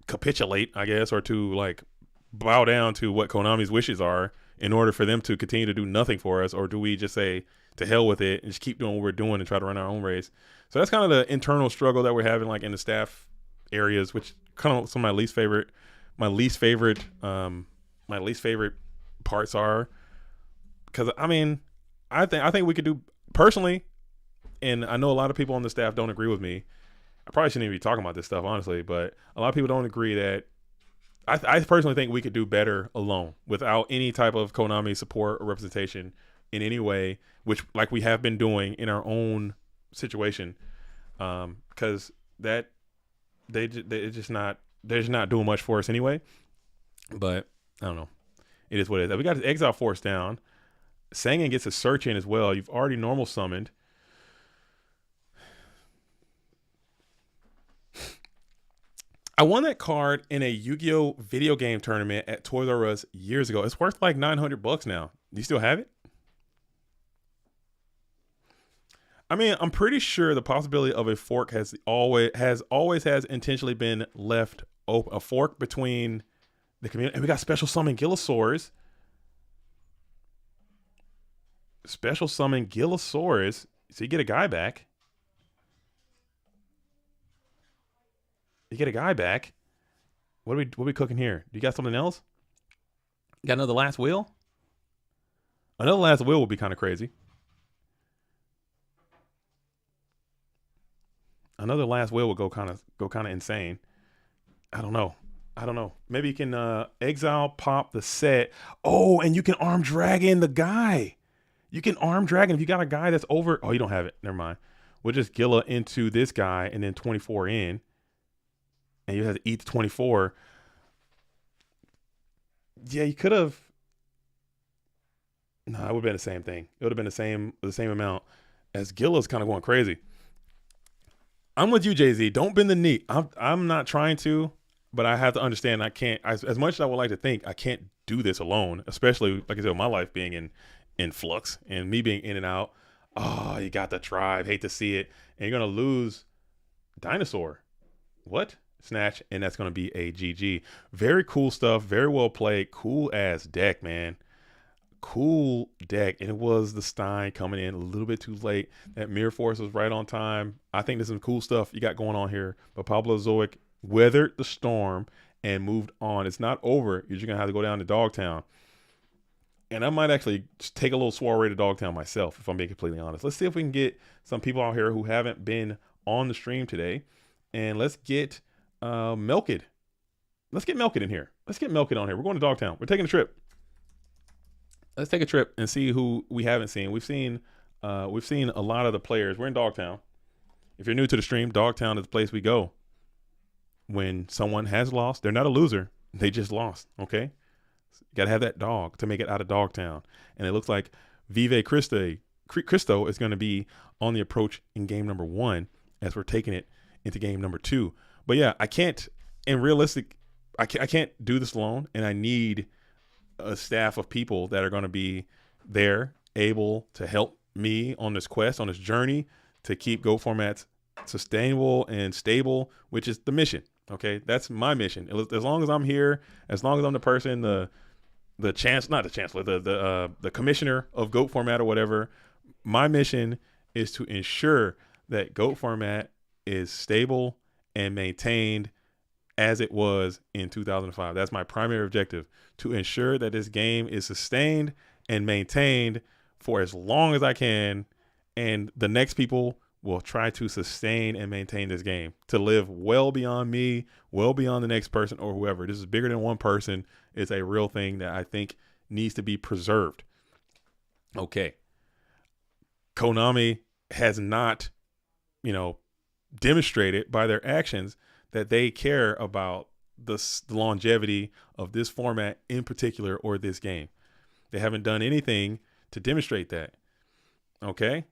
capitulate, I guess, or to like bow down to what Konami's wishes are in order for them to continue to do nothing for us? Or do we just say to hell with it and just keep doing what we're doing and try to run our own race? So that's kind of the internal struggle that we're having, like in the staff areas, which kind of some of my least favorite parts are, because I mean, I think we could do personally, and I know a lot of people on the staff don't agree with me. I probably shouldn't even be talking about this stuff, honestly, but a lot of people don't agree that I personally think we could do better alone without any type of Konami support or representation in any way, which like we have been doing in our own situation, because they're just not doing much for us anyway. But I don't know. It is what it is. We got his Exile Force down. Sangan gets a search in as well. You've already normal summoned. I won that card in a Yu-Gi-Oh video game tournament at Toys R Us years ago. It's worth like $900 now. Do you still have it? I mean, I'm pretty sure the possibility of a fork has always intentionally been left open. A fork between the community. And we got special summon Gillosaurus. Special summon Gillosaurus. So you get a guy back. What are we cooking here? Do you got something else? You got another last wheel? Another last wheel would be kind of crazy. Another last wheel would go kind of insane. I don't know. Maybe you can exile pop the set. Oh, and you can arm dragon the guy. You can arm dragon if you got a guy that's over. Oh, you don't have it. Never mind. We'll just Gilla into this guy and then 24 in. And you have to eat the 24. Yeah, you could have. No, it would have been the same thing. It would have been the same amount, as Gilla's kind of going crazy. I'm with you, Jay-Z. Don't bend the knee. I'm not trying to, but I have to understand I can't, as much as I would like to think, I can't do this alone, especially, like I said, my life being in flux and me being in and out. Oh, you got the tribe. Hate to see it. And you're going to lose Dinosaur. What? Snatch, and that's going to be a GG. Very cool stuff. Very well played. Cool ass deck, man. Cool deck. And it was the Stein coming in a little bit too late. That Mirror Force was right on time. I think there's some cool stuff you got going on here. But Pablo Zoic weathered the storm and moved on. It's not over. You're just going to have to go down to Dogtown. And I might actually just take a little soiree to Dogtown myself, if I'm being completely honest. Let's see if we can get some people out here who haven't been on the stream today. And let's get Melkid. Let's get Melkid in here. Let's get Melkid on here. We're going to Dogtown. We're taking a trip. Let's take a trip and see who we haven't seen. We've seen a lot of the players. We're in Dogtown. If you're new to the stream, Dogtown is the place we go when someone has lost. They're not a loser. They just lost. Okay. You got to have that dog to make it out of Dogtown. And it looks like Vive Cristo is going to be on the approach in game number 1 as we're taking it into game number 2. But yeah, I can't do this alone, and I need a staff of people that are going to be there, able to help me on this quest, on this journey to keep Go formats sustainable and stable, which is the mission. Okay, that's my mission. As long as I'm here, as long as I'm the person, the commissioner of GOAT format or whatever, my mission is to ensure that GOAT format is stable and maintained as it was in 2005. That's my primary objective, to ensure that this game is sustained and maintained for as long as I can, and the next people will try to sustain and maintain this game to live well beyond me, well beyond the next person or whoever. This is bigger than one person. It's a real thing that I think needs to be preserved. Okay. Konami has not, demonstrated by their actions that they care about the longevity of this format in particular, or this game. They haven't done anything to demonstrate that. Okay.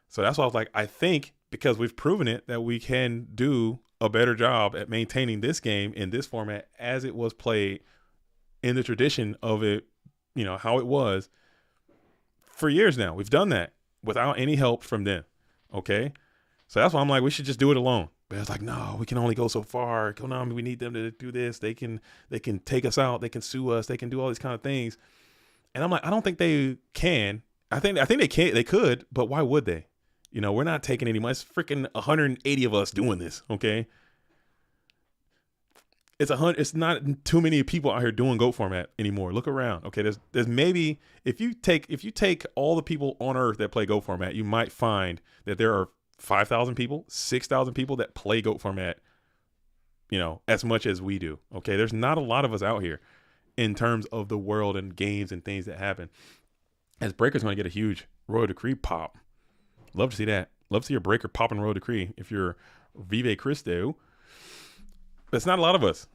So that's why I was like, I think because we've proven it that we can do a better job at maintaining this game in this format as it was played in the tradition of it, how it was for years now. We've done that without any help from them. Okay. So that's why I'm like, we should just do it alone. But it's like, no, we can only go so far. Konami, we need them to do this. They can take us out. They can sue us. They can do all these kind of things. And I'm like, I don't think they can. I think they can. They could, but why would they? We're not taking any money. It's freaking 180 of us doing this. Okay. It's not too many people out here doing GOAT format anymore. Look around. Okay. There's maybe, if you take all the people on earth that play GOAT format, you might find that there are 5,000 people, 6,000 people that play GOAT format, as much as we do. Okay. There's not a lot of us out here in terms of the world and games and things that happen. As Breaker's going to get a huge Royal Decree pop. Love to see that. Love to see your Breaker popping Royal Decree if you're Vive Cristo. That's not a lot of us.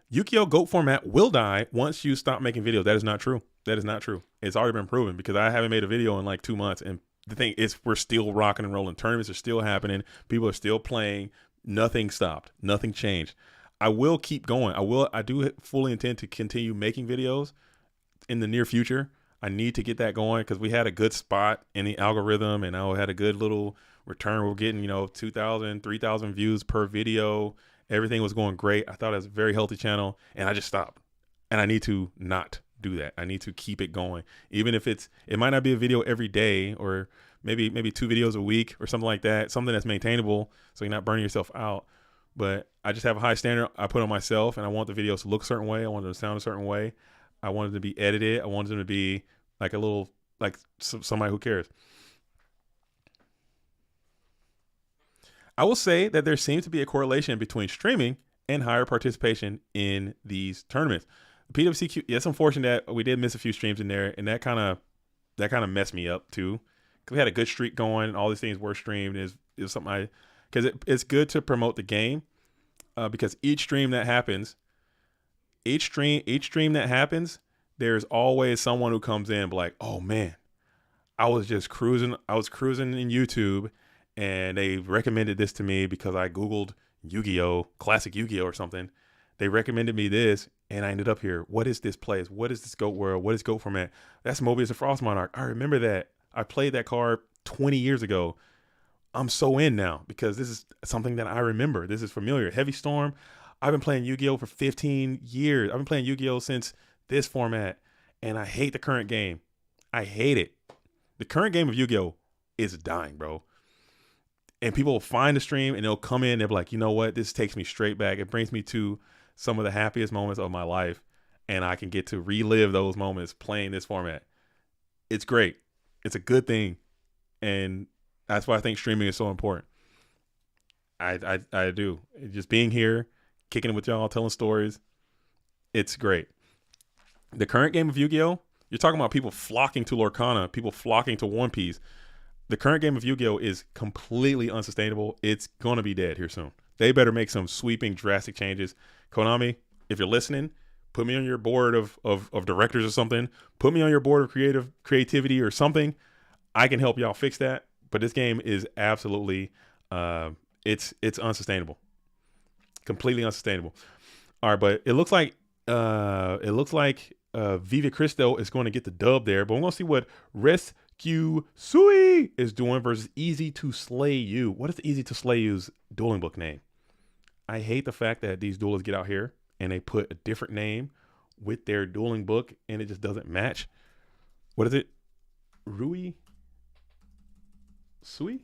Yu-Gi-Oh! GOAT format will die once you stop making videos. That is not true. That is not true. It's already been proven because I haven't made a video in like 2 months. And the thing is, we're still rocking and rolling. Tournaments are still happening. People are still playing. Nothing stopped. Nothing changed. I will keep going. I do fully intend to continue making videos in the near future. I need to get that going because we had a good spot in the algorithm, and I had a good little return. We're getting, 2,000, 3,000 views per video. Everything was going great. I thought it was a very healthy channel, and I just stopped. And I need to not do that. I need to keep it going. Even if it might not be a video every day, or maybe 2 videos a week or something like that, something that's maintainable so you're not burning yourself out. But I just have a high standard I put on myself, and I want the videos to look a certain way. I want them to sound a certain way. I wanted to be edited. I wanted them to be like a little, like somebody who cares. I will say that there seems to be a correlation between streaming and higher participation in these tournaments. PWCQ, it's unfortunate that we did miss a few streams in there, and that kind of messed me up too. Because we had a good streak going, and all these things were streamed. Is something because it's good to promote the game, because each stream that happens, there's always someone who comes in like, oh man, I was cruising in YouTube, and they recommended this to me because I Googled Yu-Gi-Oh! Classic Yu-Gi-Oh! Or something. They recommended me this, and I ended up here. What is this place? What is this GOAT world? What is GOAT format? That's Mobius the Frost Monarch. I remember that. I played that card 20 years ago. I'm so in now because this is something that I remember. This is familiar. Heavy Storm. I've been playing Yu-Gi-Oh! For 15 years. I've been playing Yu-Gi-Oh! Since this format, and I hate the current game. I hate it. The current game of Yu-Gi-Oh! Is dying, bro. And people will find the stream, and they'll come in, they'll be like, you know what? This takes me straight back. It brings me to some of the happiest moments of my life, and I can get to relive those moments playing this format. It's great. It's a good thing, and that's why I think streaming is so important. I do. Just being here, kicking it with y'all, telling stories, it's great. The current game of Yu-Gi-Oh!, you're talking about people flocking to Lorcana, people flocking to One Piece. The current game of Yu-Gi-Oh! Is completely unsustainable. It's going to be dead here soon. They better make some sweeping, drastic changes. Konami, if you're listening, put me on your board of directors or something. Put me on your board of creativity or something. I can help y'all fix that. But this game is absolutely, it's unsustainable. Completely unsustainable. All right, but it looks like Viva Cristo is going to get the dub there. But we're going to see what Rescue Sui is doing versus Easy to Slay You. What is the Easy to Slay You's dueling book name? I hate the fact that these duelists get out here and they put a different name with their dueling book and it just doesn't match. What is it? Rui Sui?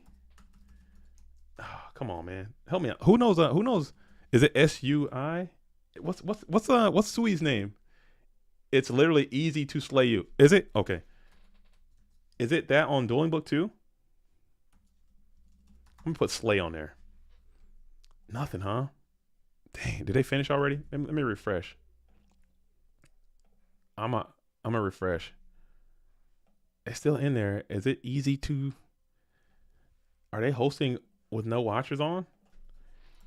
Oh, come on, man. Help me out. Who knows? Who knows? Is it SUI? What's Sui's name? It's literally easy to slay you. Is it? Okay. Is it that on Dueling Book too? I'm gonna put slay on there. Nothing, huh? Dang, did they finish already? Let me refresh. I'm a refresh. It's still in there. Is it easy to? Are they hosting with no watchers on?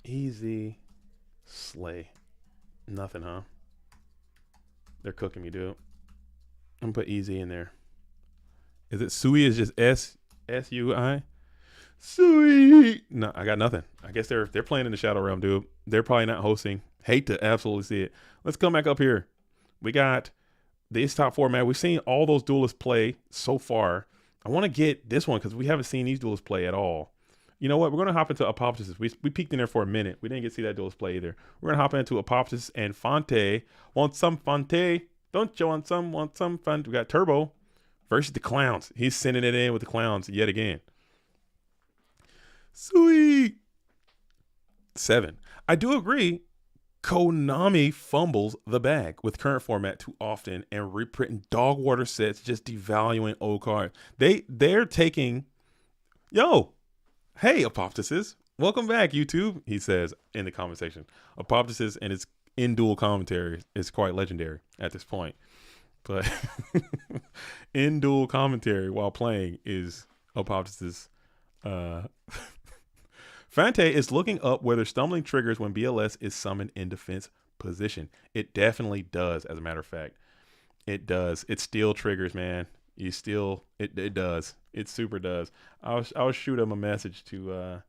Easy slay. Nothing, huh? They're cooking me, dude. I'm gonna put easy in there. Is it Sui? Is just SUI? Sui. No, I got nothing. I guess they're playing in the Shadow Realm, dude. They're probably not hosting. Hate to absolutely see it. Let's come back up here. We got this top four, man. We've seen all those duelists play so far. I want to get this one because we haven't seen these duelists play at all. You know what? We're going to hop into Apoptosis. We peeked in there for a minute. We didn't get to see that duelist play either. We're going to hop into Apoptosis and Fonte. Want some Fonte? Don't you want some? Want some fun? We got Turbo versus the Clowns. He's sending it in with the Clowns yet again. Sweet. 7. I do agree. Konami fumbles the bag with current format too often and reprinting dog water sets, just devaluing old cards. They're taking, hey, Apoptosis, welcome back, YouTube, he says in the comment section. Apoptosis and its in-duel commentary is quite legendary at this point. But in-duel commentary while playing is Apoptosis. Fante is looking up whether stumbling triggers when BLS is summoned in defense position. It definitely does, as a matter of fact. It does. It still triggers, man. It does. It super does. I'll shoot him a message to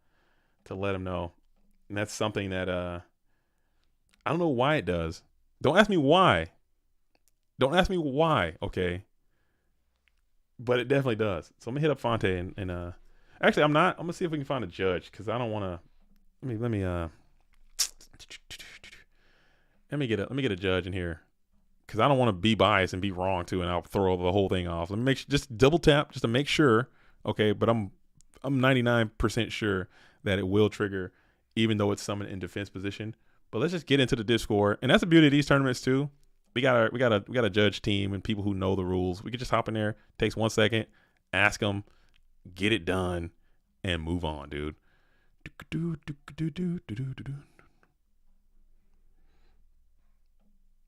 let him know. And that's something that I don't know why it does. Don't ask me why. Okay? But it definitely does. So I'm gonna hit up Fonte and actually, I'm not. I'm gonna see if we can find a judge because I don't want to. Let me get a judge in here because I don't want to be biased and be wrong too, and I'll throw the whole thing off. Let me just double tap just to make sure. Okay, but I'm 99% sure that it will trigger, even though it's summoned in defense position. But let's just get into the Discord, and that's the beauty of these tournaments too. We got a judge team and people who know the rules. We can just hop in there. Takes 1 second. Ask them. Get it done and move on, dude.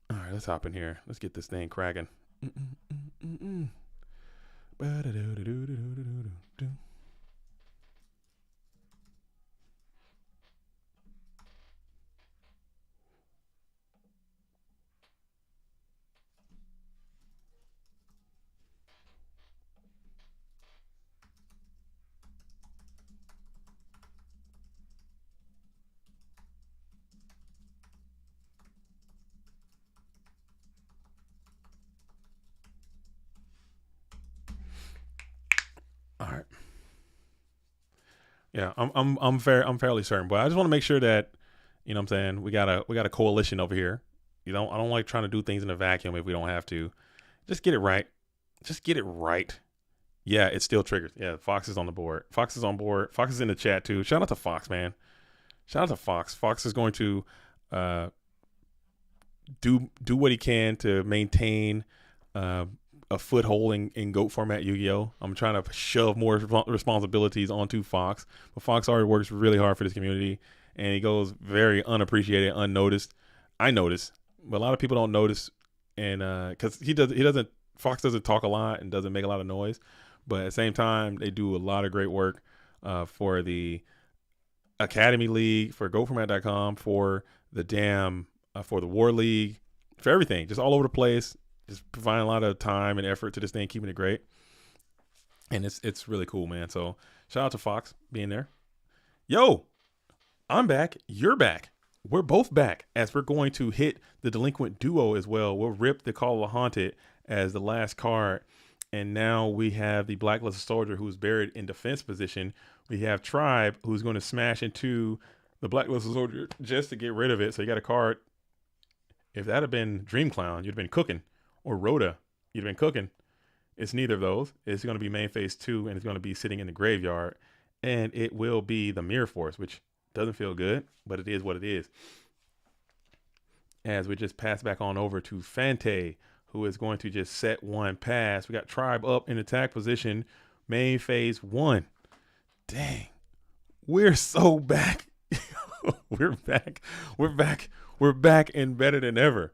All right, let's hop in here. Let's get this thing cracking. All right. Yeah, I'm fairly certain, but I just want to make sure that, you know what I'm saying, we got a coalition over here. I don't like trying to do things in a vacuum if we don't have to. Just get it right. Yeah, it still triggers. Yeah, Fox is on the board. Fox is on board. Fox is in the chat too. Shout out to Fox, man. Shout out to Fox. Fox is going to do what he can to maintain a foothold in GOAT format Yu-Gi-Oh! I'm trying to shove more responsibilities onto Fox, but Fox already works really hard for this community, and he goes very unappreciated, unnoticed. I notice, but a lot of people don't notice, and because Fox doesn't talk a lot and doesn't make a lot of noise, but at the same time, they do a lot of great work for the Academy League, for GoFormat.com, for the for the War League, for everything, just all over the place. Just providing a lot of time and effort to this thing, keeping it great. And it's really cool, man. So shout out to Fox being there. Yo, I'm back. You're back. We're both back as we're going to hit the Delinquent Duo as well. We'll rip the Call of the Haunted as the last card. And now we have the Blacklisted Soldier who's buried in defense position. We have Tribe who's going to smash into the Blacklisted Soldier just to get rid of it. So you got a card. If that had been Dream Clown, you'd have been cooking. Or Rhoda, you've been cooking. It's neither of those. It's going to be main phase 2, and it's going to be sitting in the graveyard. and it will be the Mirror Force, which doesn't feel good, but it is what it is. As we just pass back on over to Fante, who is going to just set one pass. We got Tribe up in attack position, main phase 1. Dang, we're so back. We're back. We're back. We're back and better than ever.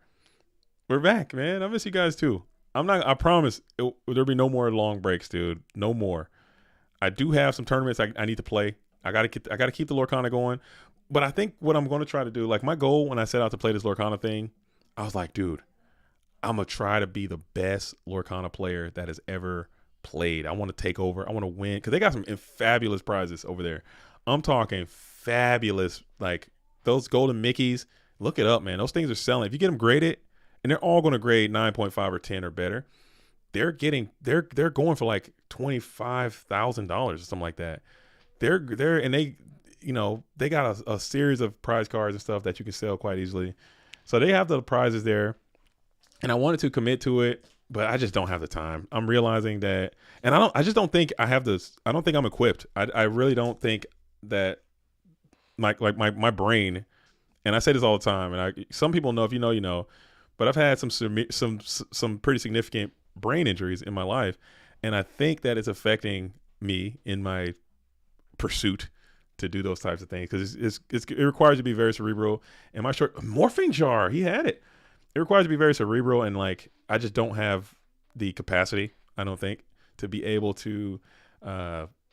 We're back, man. I miss you guys too. I promise there'll be no more long breaks, dude. No more. I do have some tournaments I need to play. I gotta keep the Lorcana going. But I think what I'm going to try to do, like my goal when I set out to play this Lorcana thing, I was like, dude, I'm going to try to be the best Lorcana player that has ever played. I want to take over. I want to win because they got some fabulous prizes over there. I'm talking fabulous, like those golden Mickeys. Look it up, man. Those things are selling. If you get them graded, and they're all going to grade 9.5 or 10 or better, they're going for like $25,000 or something like that. They got a series of prize cards and stuff that you can sell quite easily. So they have the prizes there, and I wanted to commit to it, but I just don't have the time. I'm realizing that, and I just don't think I have this. I don't think I'm equipped. I really don't think that my brain, and I say this all the time, and some people know, if you know, you know, but I've had some pretty significant brain injuries in my life, and I think that it's affecting me in my pursuit to do those types of things because it requires you to be very cerebral. And my short morphine jar, he had it. It requires you to be very cerebral, and like I just don't have the capacity, I don't think, to be able to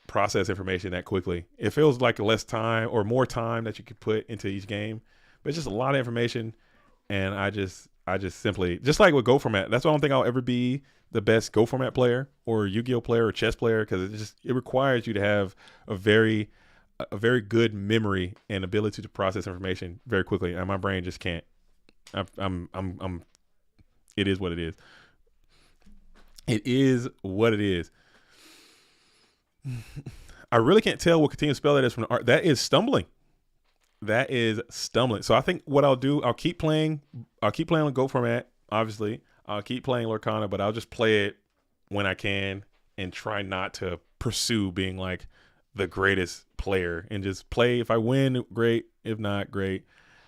process information that quickly. It feels like less time or more time that you could put into each game, but it's just a lot of information, and I just simply, just like with Go Format, that's why I don't think I'll ever be the best Go Format player or Yu-Gi-Oh player or chess player, because it requires you to have a very good memory and ability to process information very quickly, and my brain just can't. It is what it is. It is what it is. I really can't tell what continuous spell that is from the art. That is stumbling. That is stumbling. So I think what I'll do, I'll keep playing on Go Format, obviously. I'll keep playing Lorcana, but I'll just play it when I can and try not to pursue being like the greatest player, and just play. If I win, great. If not, great.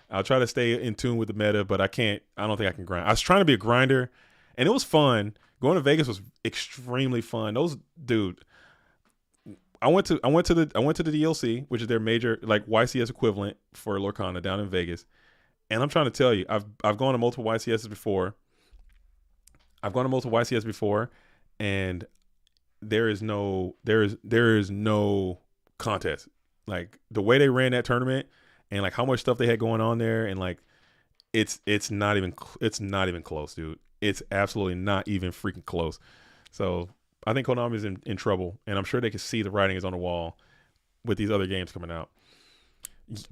I'll try to stay in tune with the meta, but I don't think I can grind. I was trying to be a grinder, and it was fun. Going to Vegas was extremely fun. I went to the DLC, which is their major like YCS equivalent for Lorcana down in Vegas. And I'm trying to tell you, I've gone to multiple YCSs before. And there is no contest. Like the way they ran that tournament and like how much stuff they had going on there, and like it's not even close, dude. It's absolutely not even freaking close. So I think Konami's in trouble, and I'm sure they can see the writing is on the wall with these other games coming out.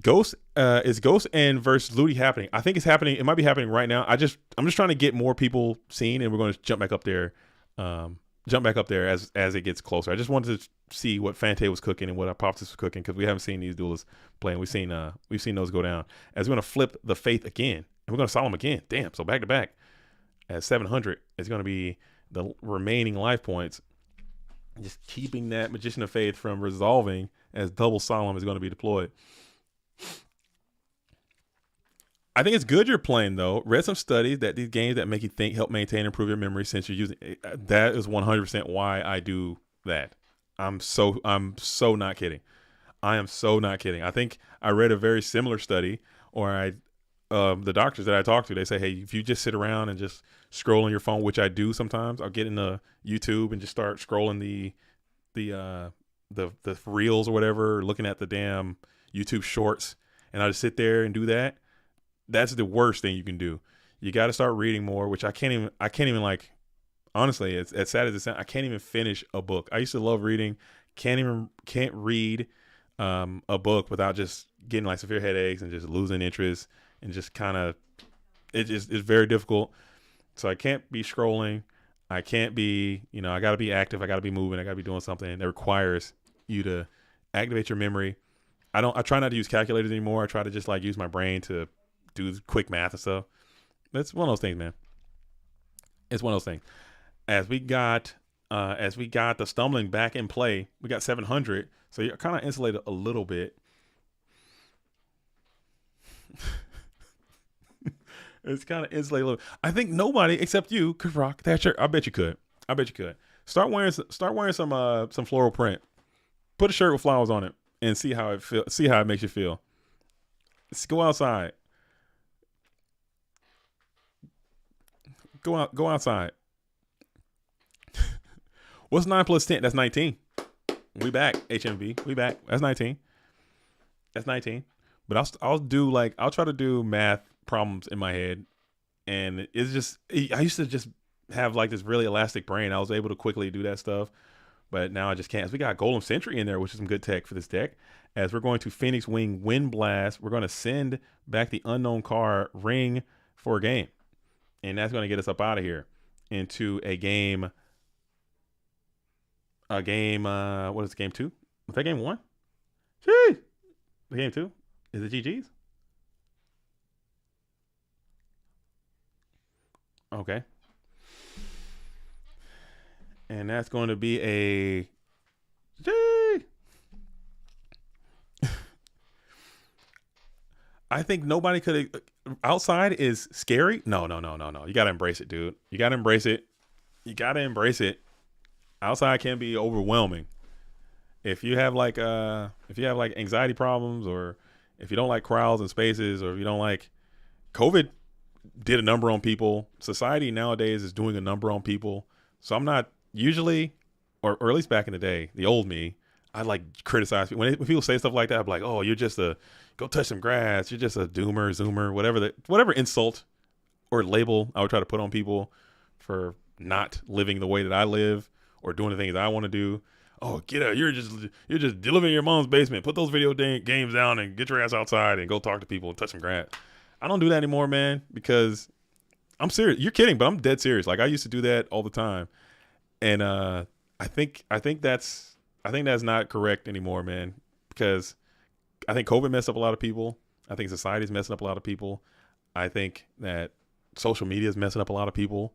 Ghost and versus Ludi happening? I think it's happening. It might be happening right now. I'm just trying to get more people seen, and we're going to jump back up there as it gets closer. I just wanted to see what Fante was cooking and what Apophis was cooking, because we haven't seen these duelists playing. We've seen those go down. As we're going to flip the Faith again, and we're going to Solemn again. Damn, so back to back at 700 is going to be the remaining life points. Just keeping that Magician of Faith from resolving, as double Solemn is going to be deployed. I think it's good you're playing, though. Read some studies that these games that make you think help maintain and improve your memory since you're using it. That is 100% why I do that. I'm so not kidding. I am so not kidding. I think I read a very similar study, or the doctors that I talk to, they say, hey, if you just sit around and just scroll on your phone, which I do sometimes, I'll get into YouTube and just start scrolling the reels or whatever, like at the damn YouTube shorts, and I just sit there and do that. That's the worst thing you can do. You got to start reading more, which I can't even like, honestly, it's as sad as it sounds, I can't even finish a book. I used to love reading. Can't read a book without just getting like severe headaches and just losing interest, and just kind of, it's very difficult. So I can't be scrolling. I can't be, I got to be active. I got to be moving. I got to be doing something that requires you to activate your memory. I try not to use calculators anymore. I try to just like use my brain to do quick math and stuff. It's one of those things, man. It's one of those things. As we got As we got the stumbling back in play, we got 700. So you're kind of insulated a little bit. It's kind of insulated. I think nobody except you could rock that shirt. I bet you could. Start wearing some floral print. Put a shirt with flowers on it and see how it feel. See how it makes you feel. Let's go outside. Go outside. What's 9 plus 10? That's 19. We back, HMV. We back. That's 19. But I'll try to do math problems in my head, and it's just I used to just have like this really elastic brain. I was able to quickly do that stuff, but now I just can't. So we got Golem Sentry in there, which is some good tech for this deck. As we're going to Phoenix Wing Wind Blast, we're going to send back the unknown card Ring for a game, and that's going to get us up out of here into a game. What is it, game 2? Is that game 1? Jeez. The game 2? Is it GG's? Okay. And that's going to be a Gee. I think nobody could. Outside is scary. No. You got to embrace it, dude. You got to embrace it. Outside can be overwhelming. If you have like anxiety problems, or if you don't like crowds and spaces, or if you don't like COVID did a number on people. Society nowadays is doing a number on people. So I'm not usually, or at least back in the day, the old me, I like criticize people. When people say stuff like that, I'm like, oh, you're just go touch some grass. You're just a doomer, zoomer, whatever insult or label I would try to put on people for not living the way that I live or doing the things I want to do. Oh, get out! You're just living in your mom's basement. Put those video games down and get your ass outside and go talk to people and touch some grass. I don't do that anymore, man, because I'm serious. You're kidding, but I'm dead serious. Like I used to do that all the time, and I think that's not correct anymore, man. Because I think COVID messed up a lot of people. I think society's messing up a lot of people. I think that social media is messing up a lot of people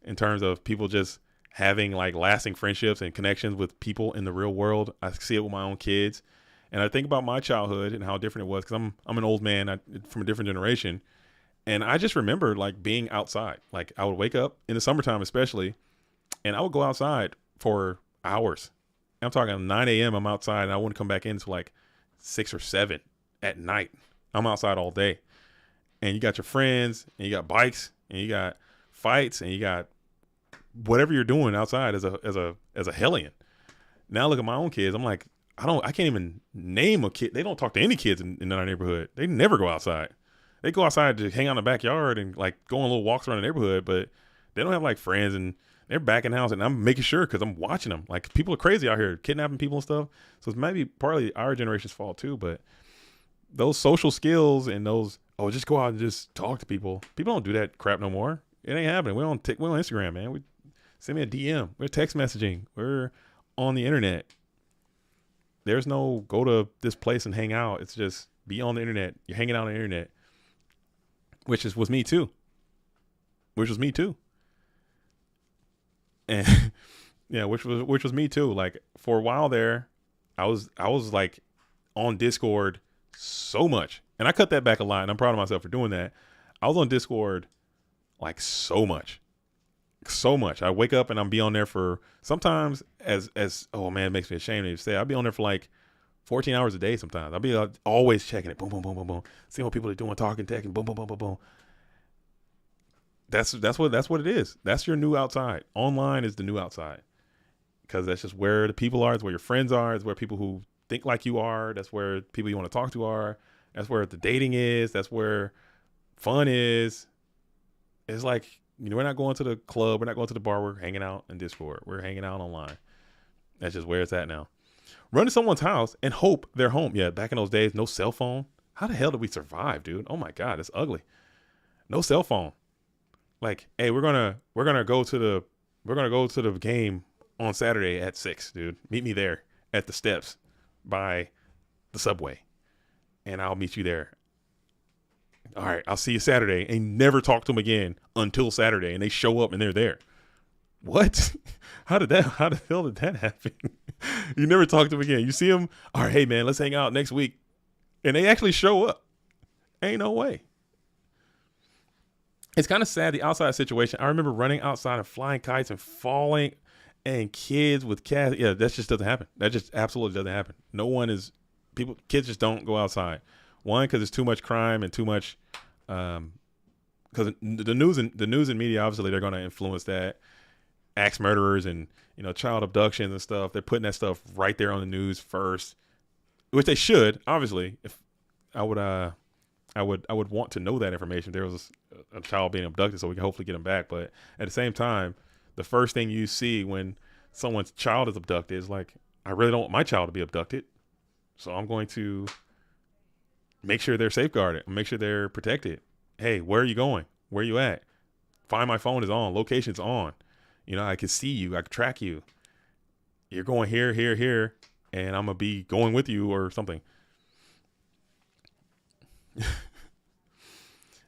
in terms of people just having like lasting friendships and connections with people in the real world. I see it with my own kids, and I think about my childhood and how different it was, because I'm an old man from a different generation, and I just remember like being outside. Like I would wake up in the summertime, especially, and I would go outside for hours. I'm talking 9 a.m. I'm outside, and I wouldn't come back in until like 6 or 7 at night. I'm outside all day, and you got your friends, and you got bikes, and you got fights, and you got whatever you're doing outside as a hellion. Now look at my own kids. I'm like, I can't even name a kid. They don't talk to any kids in our neighborhood. They never go outside. They go outside to hang out in the backyard and like go on little walks around the neighborhood, but they don't have like friends, and they're back in the house, and I'm making sure because I'm watching them. Like people are crazy out here, kidnapping people and stuff. So it's maybe partly our generation's fault too, but those social skills and those, just go out and just talk to people. People don't do that crap no more. It ain't happening. We're on Instagram, man. Send me a DM. We're text messaging. We're on the internet. There's no go to this place and hang out. It's just be on the internet. You're hanging out on the internet, which was me too. And yeah, which was me too. Like for a while there, I was like on Discord so much, and I cut that back a lot, and I'm proud of myself for doing that. I was on Discord like so much. I wake up and I'm be on there for sometimes as oh man, it makes me ashamed to say I'll be on there for like 14 hours a day. Sometimes I'll be always checking it, boom, boom, boom, boom, boom, seeing what people are doing, talking, texting, boom, boom, boom, boom, boom. That's what it is. That's your new outside. Online is the new outside, because that's just where the people are. It's where your friends are. It's where people who think like you are. That's where people you want to talk to are. That's where the dating is. That's where fun is. It's like, we're not going to the club. We're not going to the bar. We're hanging out in Discord. We're hanging out online. That's just where it's at now. Run to someone's house and hope they're home. Yeah, back in those days, no cell phone. How the hell did we survive, dude? Oh my God, it's ugly. No cell phone. Like, hey, we're gonna go to the game on Saturday at 6, dude. Meet me there at the steps by the subway, and I'll meet you there. All right, I'll see you Saturday, and never talk to them again until Saturday, and they show up and they're there. What? How the hell did that happen? You never talk to them again. You see them, all right, hey man, let's hang out next week. And they actually show up. Ain't no way. It's kind of sad, the outside situation. I remember running outside and flying kites and falling, and kids with cats. Yeah, that just doesn't happen. That just absolutely doesn't happen. No one is, kids just don't go outside. One, because there's too much crime and too much, because the news and media, obviously they're going to influence that. Axe murderers and, child abductions and stuff. They're putting that stuff right there on the news first, which they should. Obviously, if I would want to know that information. If there was a child being abducted, so we can hopefully get them back. But at the same time, the first thing you see when someone's child is abducted is like, I really don't want my child to be abducted, so I'm going to make sure they're safeguarded, make sure they're protected. Hey, where are you going? Where are you at? Find My phone is on. Location's on. I can see you. I can track you. You're going here, here, here, and I'm going to be going with you or something.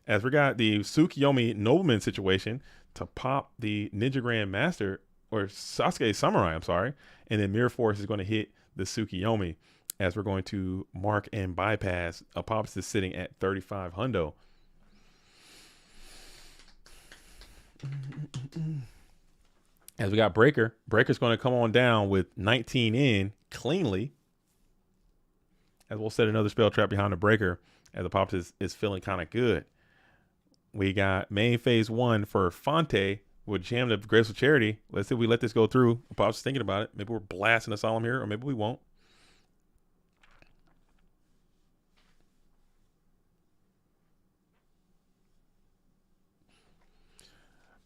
As we got the Tsukiyomi Nobleman situation to pop the Ninja Grand Master, or Sasuke Samurai, I'm sorry. And then Mirror Force is going to hit the Tsukiyomi as we're going to mark and bypass. Apophis is sitting at 35 hundo. As we got Breaker. Breaker's going to come on down with 19 in cleanly. As we'll set another spell trap behind the Breaker as Apophis is feeling kind of good. We got main phase 1 for Fonte with Jam the Graceful Charity. Let's see if we let this go through. Apophis is thinking about it. Maybe we're blasting a Solemn here, or maybe we won't.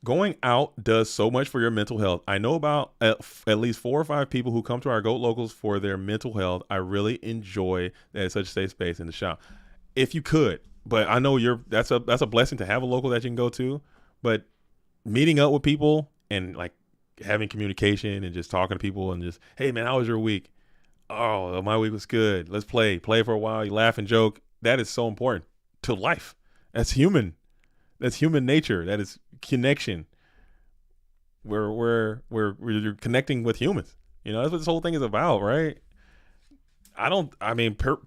Going out does so much for your mental health. I know about at least 4 or 5 people who come to our GOAT locals for their mental health. I really enjoy that it's such a safe space in the shop. If you could, but I know that's a blessing to have a local that you can go to. But meeting up with people and like having communication and just talking to people and just, hey man, how was your week? Oh, my week was good. Let's play for a while. You laugh and joke. That is so important to life. That's human. That's human nature. That is connection. We're connecting with humans. That's what this whole thing is about, right?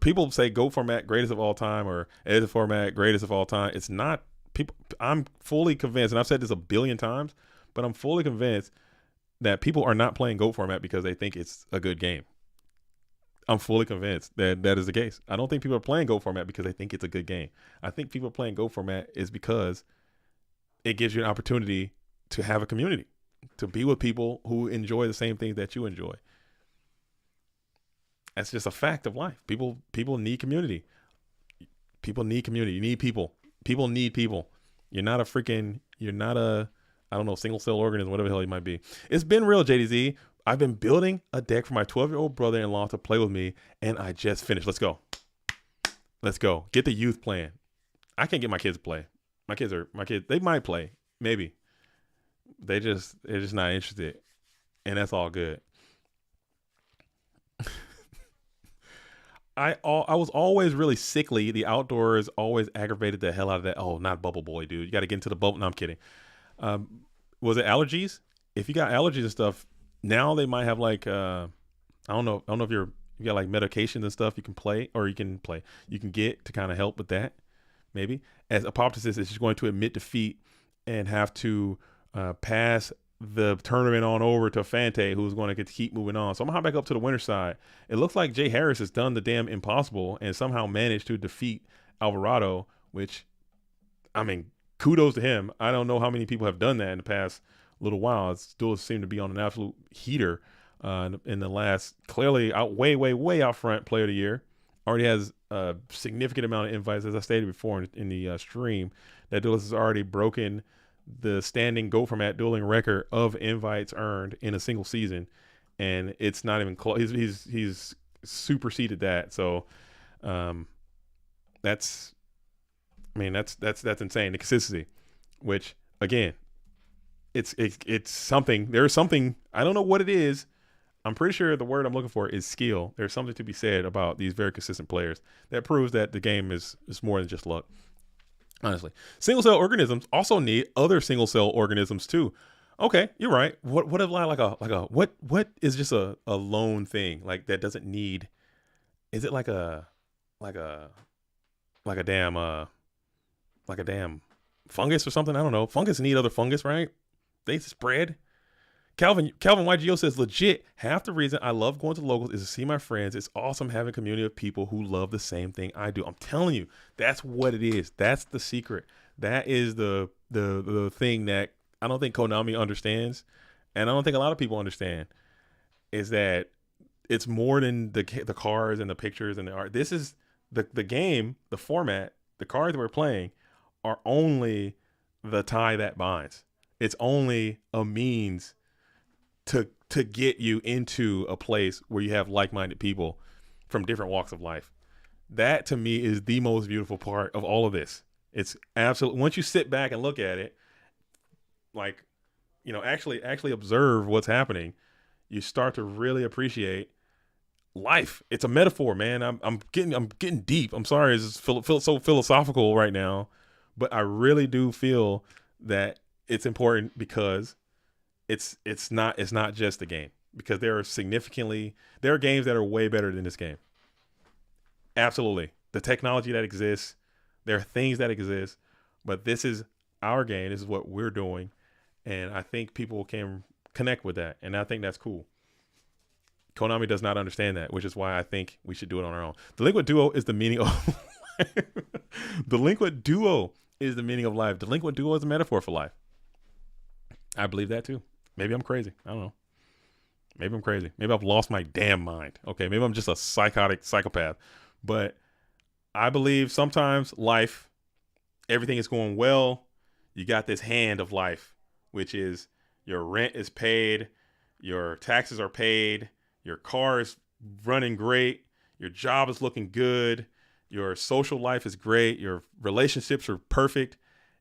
People say GOAT format greatest of all time or edit format greatest of all time. It's not. People, I'm fully convinced, and I've said this a billion times, but I'm fully convinced that people are not playing GOAT format because they think it's a good game. I'm fully convinced that that is the case. I don't think people are playing GOAT format because they think it's a good game. I think people are playing GOAT format is because it gives you an opportunity to have a community, to be with people who enjoy the same things that you enjoy. That's just a fact of life. People need community. People need community. You need people. People need people. You're not a, I don't know, single cell organism, whatever the hell you might be. It's been real, JDZ. I've been building a deck for my 12-year-old brother-in-law to play with me, and I just finished. Let's go. Get the youth playing. I can't get my kids to play. My kids, they might play, maybe. They're just not interested, and that's all good. I was always really sickly. The outdoors always aggravated the hell out of that. Oh, not Bubble Boy, dude. You got to get into the bubble. No, I'm kidding. Was it allergies? If you got allergies and stuff, now they might have like I don't know if you got like medications and stuff you can get to kind of help with that. Maybe as Apophis is just going to admit defeat and have to pass the tournament on over to Fante, who's going to keep moving on. So I'm gonna hop back up to the winner side. It looks like Jay Harris has done the damn impossible and somehow managed to defeat Alvarado, which, kudos to him. I don't know how many people have done that in the past little while. It still seemed to be on an absolute heater in the last, clearly way out front player of the year. Already has a significant amount of invites, as I stated before in the stream. That Duelist has already broken the standing GOAT format dueling record of invites earned in a single season, and it's not even close. He's superseded that. So that's insane. The consistency, which again, it's something. There's something, I don't know what it is. I'm pretty sure the word I'm looking for is skill. There's something to be said about these very consistent players that proves that the game is more than just luck. Honestly, single cell organisms also need other single cell organisms too. Okay, you're right. What if what is just a lone thing like that doesn't need? Is it like a like a damn like a damn fungus or something? I don't know. Fungus need other fungus, right? They spread. Calvin YGO says legit. Half the reason I love going to locals is to see my friends. It's awesome having a community of people who love the same thing I do. I'm telling you, that's what it is. That's the secret. That is the thing that I don't think Konami understands, and I don't think a lot of people understand, is that it's more than the cars and the pictures and the art. This is the game, the format, the cards we're playing are only the tie that binds. It's only a means to get you into a place where you have like-minded people from different walks of life. That to me is the most beautiful part of all of this. It's absolutely, once you sit back and look at it, like, you know, actually observe what's happening, you start to really appreciate life. It's a metaphor, man. I'm getting deep. I'm sorry, it's feel so philosophical right now, but I really do feel that it's important because it's not just a game, because there are games that are way better than this game. Absolutely. The technology that exists, there are things that exist, but this is our game. This is what we're doing. And I think people can connect with that. And I think that's cool. Konami does not understand that, which is why I think we should do it on our own. Delinquent Duo is the meaning of life. Delinquent Duo is the meaning of life. Delinquent Duo is a metaphor for life. I believe that too. Maybe I'm crazy. I don't know. Maybe I'm crazy. Maybe I've lost my damn mind. Okay, maybe I'm just a psychopath. But I believe sometimes life, everything is going well. You got this hand of life, which is your rent is paid, your taxes are paid, your car is running great, your job is looking good, your social life is great, your relationships are perfect,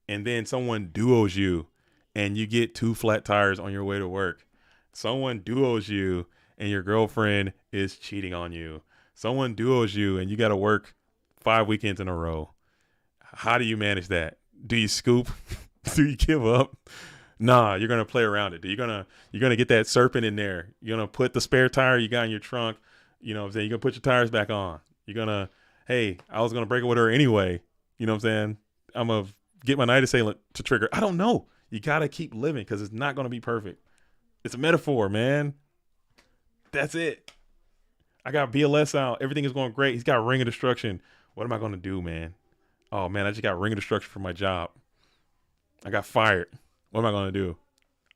and then someone duos you and you get 2 flat tires on your way to work. Someone duos you and your girlfriend is cheating on you. Someone duos you and you got to work 5 weekends in a row. How do you manage that? Do you scoop? Do you give up? Nah, you're gonna play around it. You're gonna get that serpent in there. You're gonna put the spare tire you got in your trunk. You know what I'm saying? You're gonna put your tires back on. You're gonna, hey, I was gonna break it with her anyway. You know what I'm saying? I'm gonna get my night assailant to trigger. I don't know. You gotta keep living because it's not gonna be perfect. It's a metaphor, man. That's it. I got BLS out. Everything is going great. He's got Ring of Destruction. What am I gonna do, man? Oh man, I just got Ring of Destruction for my job. I got fired. What am I going to do?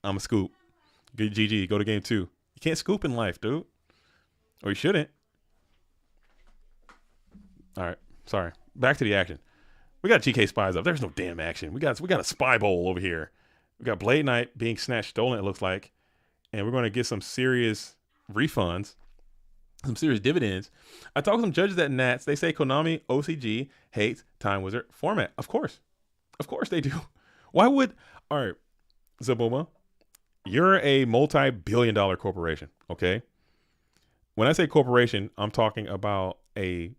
I'm a scoop. GG, go to game 2. You can't scoop in life, dude. Or you shouldn't. All right. Sorry. Back to the action. We got GK spies up. There's no damn action. We got a spy bowl over here. We got Blade Knight being snatched, stolen, it looks like. And we're going to get some serious refunds, some serious dividends. I talked to some judges at Nats. They say Konami OCG hates Time Wizard format. Of course. Of course they do. Why would... All right. Zabuma, you're a multi-billion-dollar corporation, okay? When I say corporation, I'm talking about a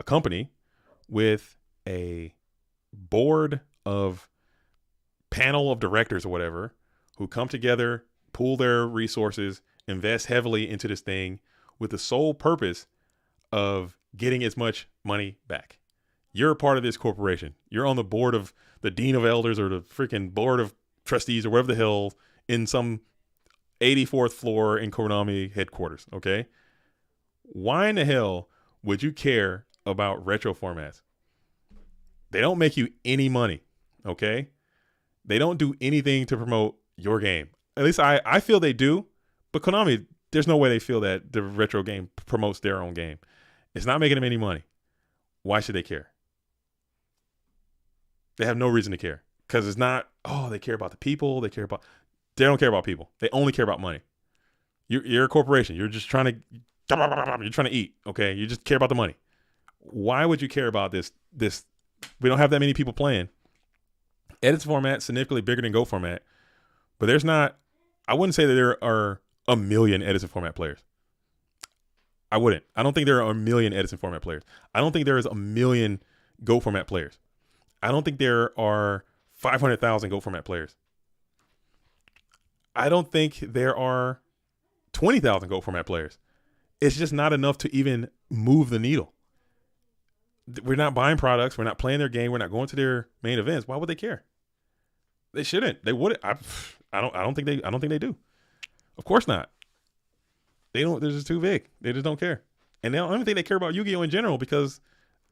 company with a board of panel of directors or whatever who come together, pool their resources, invest heavily into this thing with the sole purpose of getting as much money back. You're a part of this corporation. You're on the board of the dean of elders or the freaking board of trustees or whatever the hell in some 84th floor in Konami headquarters. Okay. Why in the hell would you care about retro formats? They don't make you any money. Okay. They don't do anything to promote your game. At least I feel they do, but Konami, there's no way they feel that the retro game promotes their own game. It's not making them any money. Why should they care? They have no reason to care because it's not, oh, they care about the people. They don't care about people. They only care about money. You're a corporation. You're just trying to eat. Okay. You just care about the money. Why would you care about this? We don't have that many people playing. Edits format significantly bigger than Go format, but I wouldn't say that there are a million Edison format players. I wouldn't. I don't think there are a million Edison format players. I don't think there is a million Go format players. I don't think there are 500,000 Go format players. I don't think there are 20,000 gold format players. It's just not enough to even move the needle. We're not buying products. We're not playing their game. We're not going to their main events. Why would they care? They shouldn't. They wouldn't. I don't think they do. Of course not. They don't. They're just too big. They just don't care. And I don't even think they care about Yu-Gi-Oh in general, because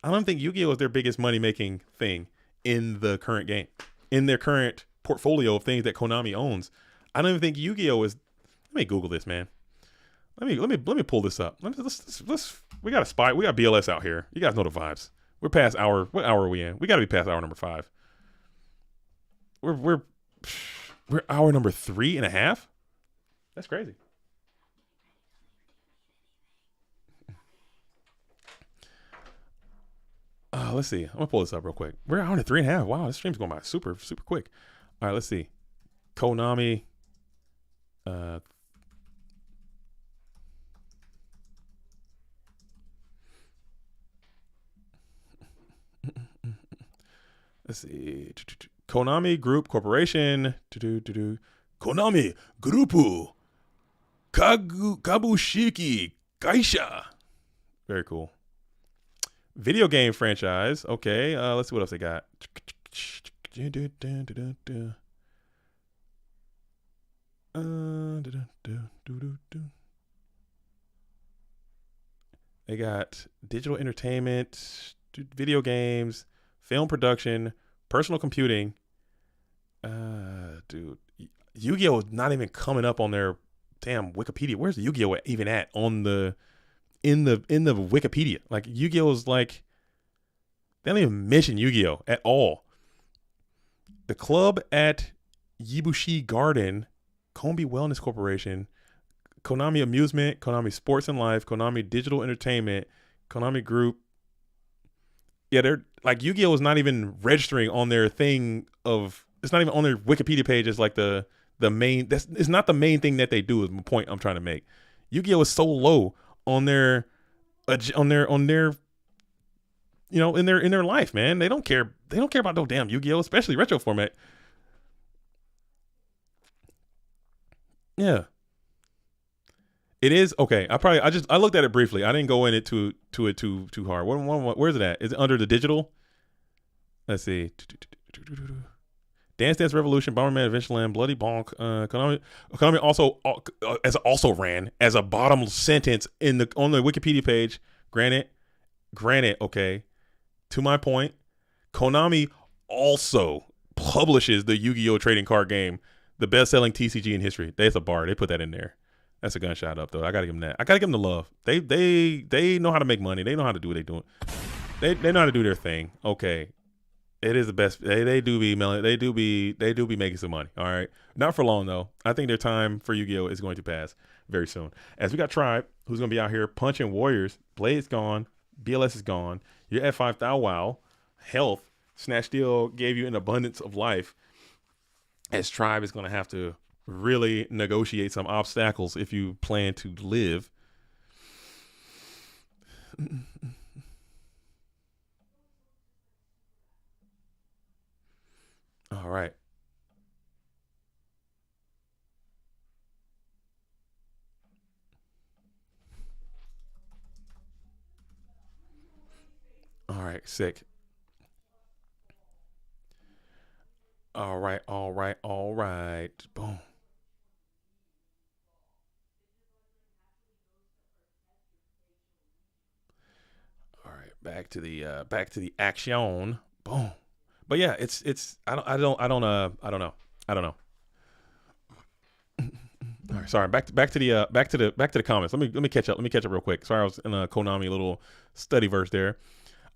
I don't think Yu-Gi-Oh is their biggest money making thing in the current game, in their current portfolio of things that Konami owns. I don't even think Yu-Gi-Oh is. Let me Google this, man. Let me pull this up. Let's we got a spy. We got BLS out here. You guys know the vibes. We're past hour. What hour are we in? We got to be past hour number 5. We're hour number 3.5. That's crazy. Let's see. I'm gonna pull this up real quick. We're hour to 3.5. Wow, this stream's going by super quick. All right, let's see. Konami. Let's see. Konami Group Corporation. Konami Grupu Kabushiki Kaisha. Very cool. Video game franchise. Okay. Let's see what else they got. They got digital entertainment, video games, film production, personal computing. Dude, Yu-Gi-Oh is not even coming up on their damn Wikipedia. Where's the Yu-Gi-Oh even at on the in the Wikipedia? Like, Yu-Gi-Oh is like, they don't even mention Yu-Gi-Oh at all. The club at Yibushi Garden, Kombi Wellness Corporation, Konami Amusement, Konami Sports and Life, Konami Digital Entertainment, Konami Group. Yeah, they're like, Yu-Gi-Oh is not even registering on their thing of, it's not even on their Wikipedia page as like the main, it's not the main thing that they do, is the point I'm trying to make. Yu-Gi-Oh is so low on their you know, in their life, man. They don't care about no damn Yu-Gi-Oh, especially retro format. Yeah. It is okay. I looked at it briefly. I didn't go in it too hard. Where's it at? Is it under the digital? Let's see. Dance Dance Revolution, Bomberman Adventureland, Bloody Bonk. Konami also ran as a bottom sentence on the Wikipedia page. Granted. Okay. To my point, Konami also publishes the Yu-Gi-Oh trading card game, the best-selling TCG in history. That's a bar. They put that in there. That's a gunshot up, though. I gotta give them that. I gotta give them the love. They know how to make money. They know how to do what they're doing. They know how to do their thing. Okay, it is the best. They do be making some money. All right, not for long though. I think their time for Yu-Gi-Oh is going to pass very soon. As we got Tribe, who's gonna be out here punching warriors. Blade's gone. BLS is gone. You're at 5,000. Wow. Health. Snatch Steel gave you an abundance of life. As Tribe is gonna have to really negotiate some obstacles if you plan to live. All right. All right, sick. All right. Boom. All right, back to the action. Boom. But yeah, it's I don't know. All right, sorry. Back to the comments. Let me catch up. Real quick. Sorry, I was in a Konami little study verse there.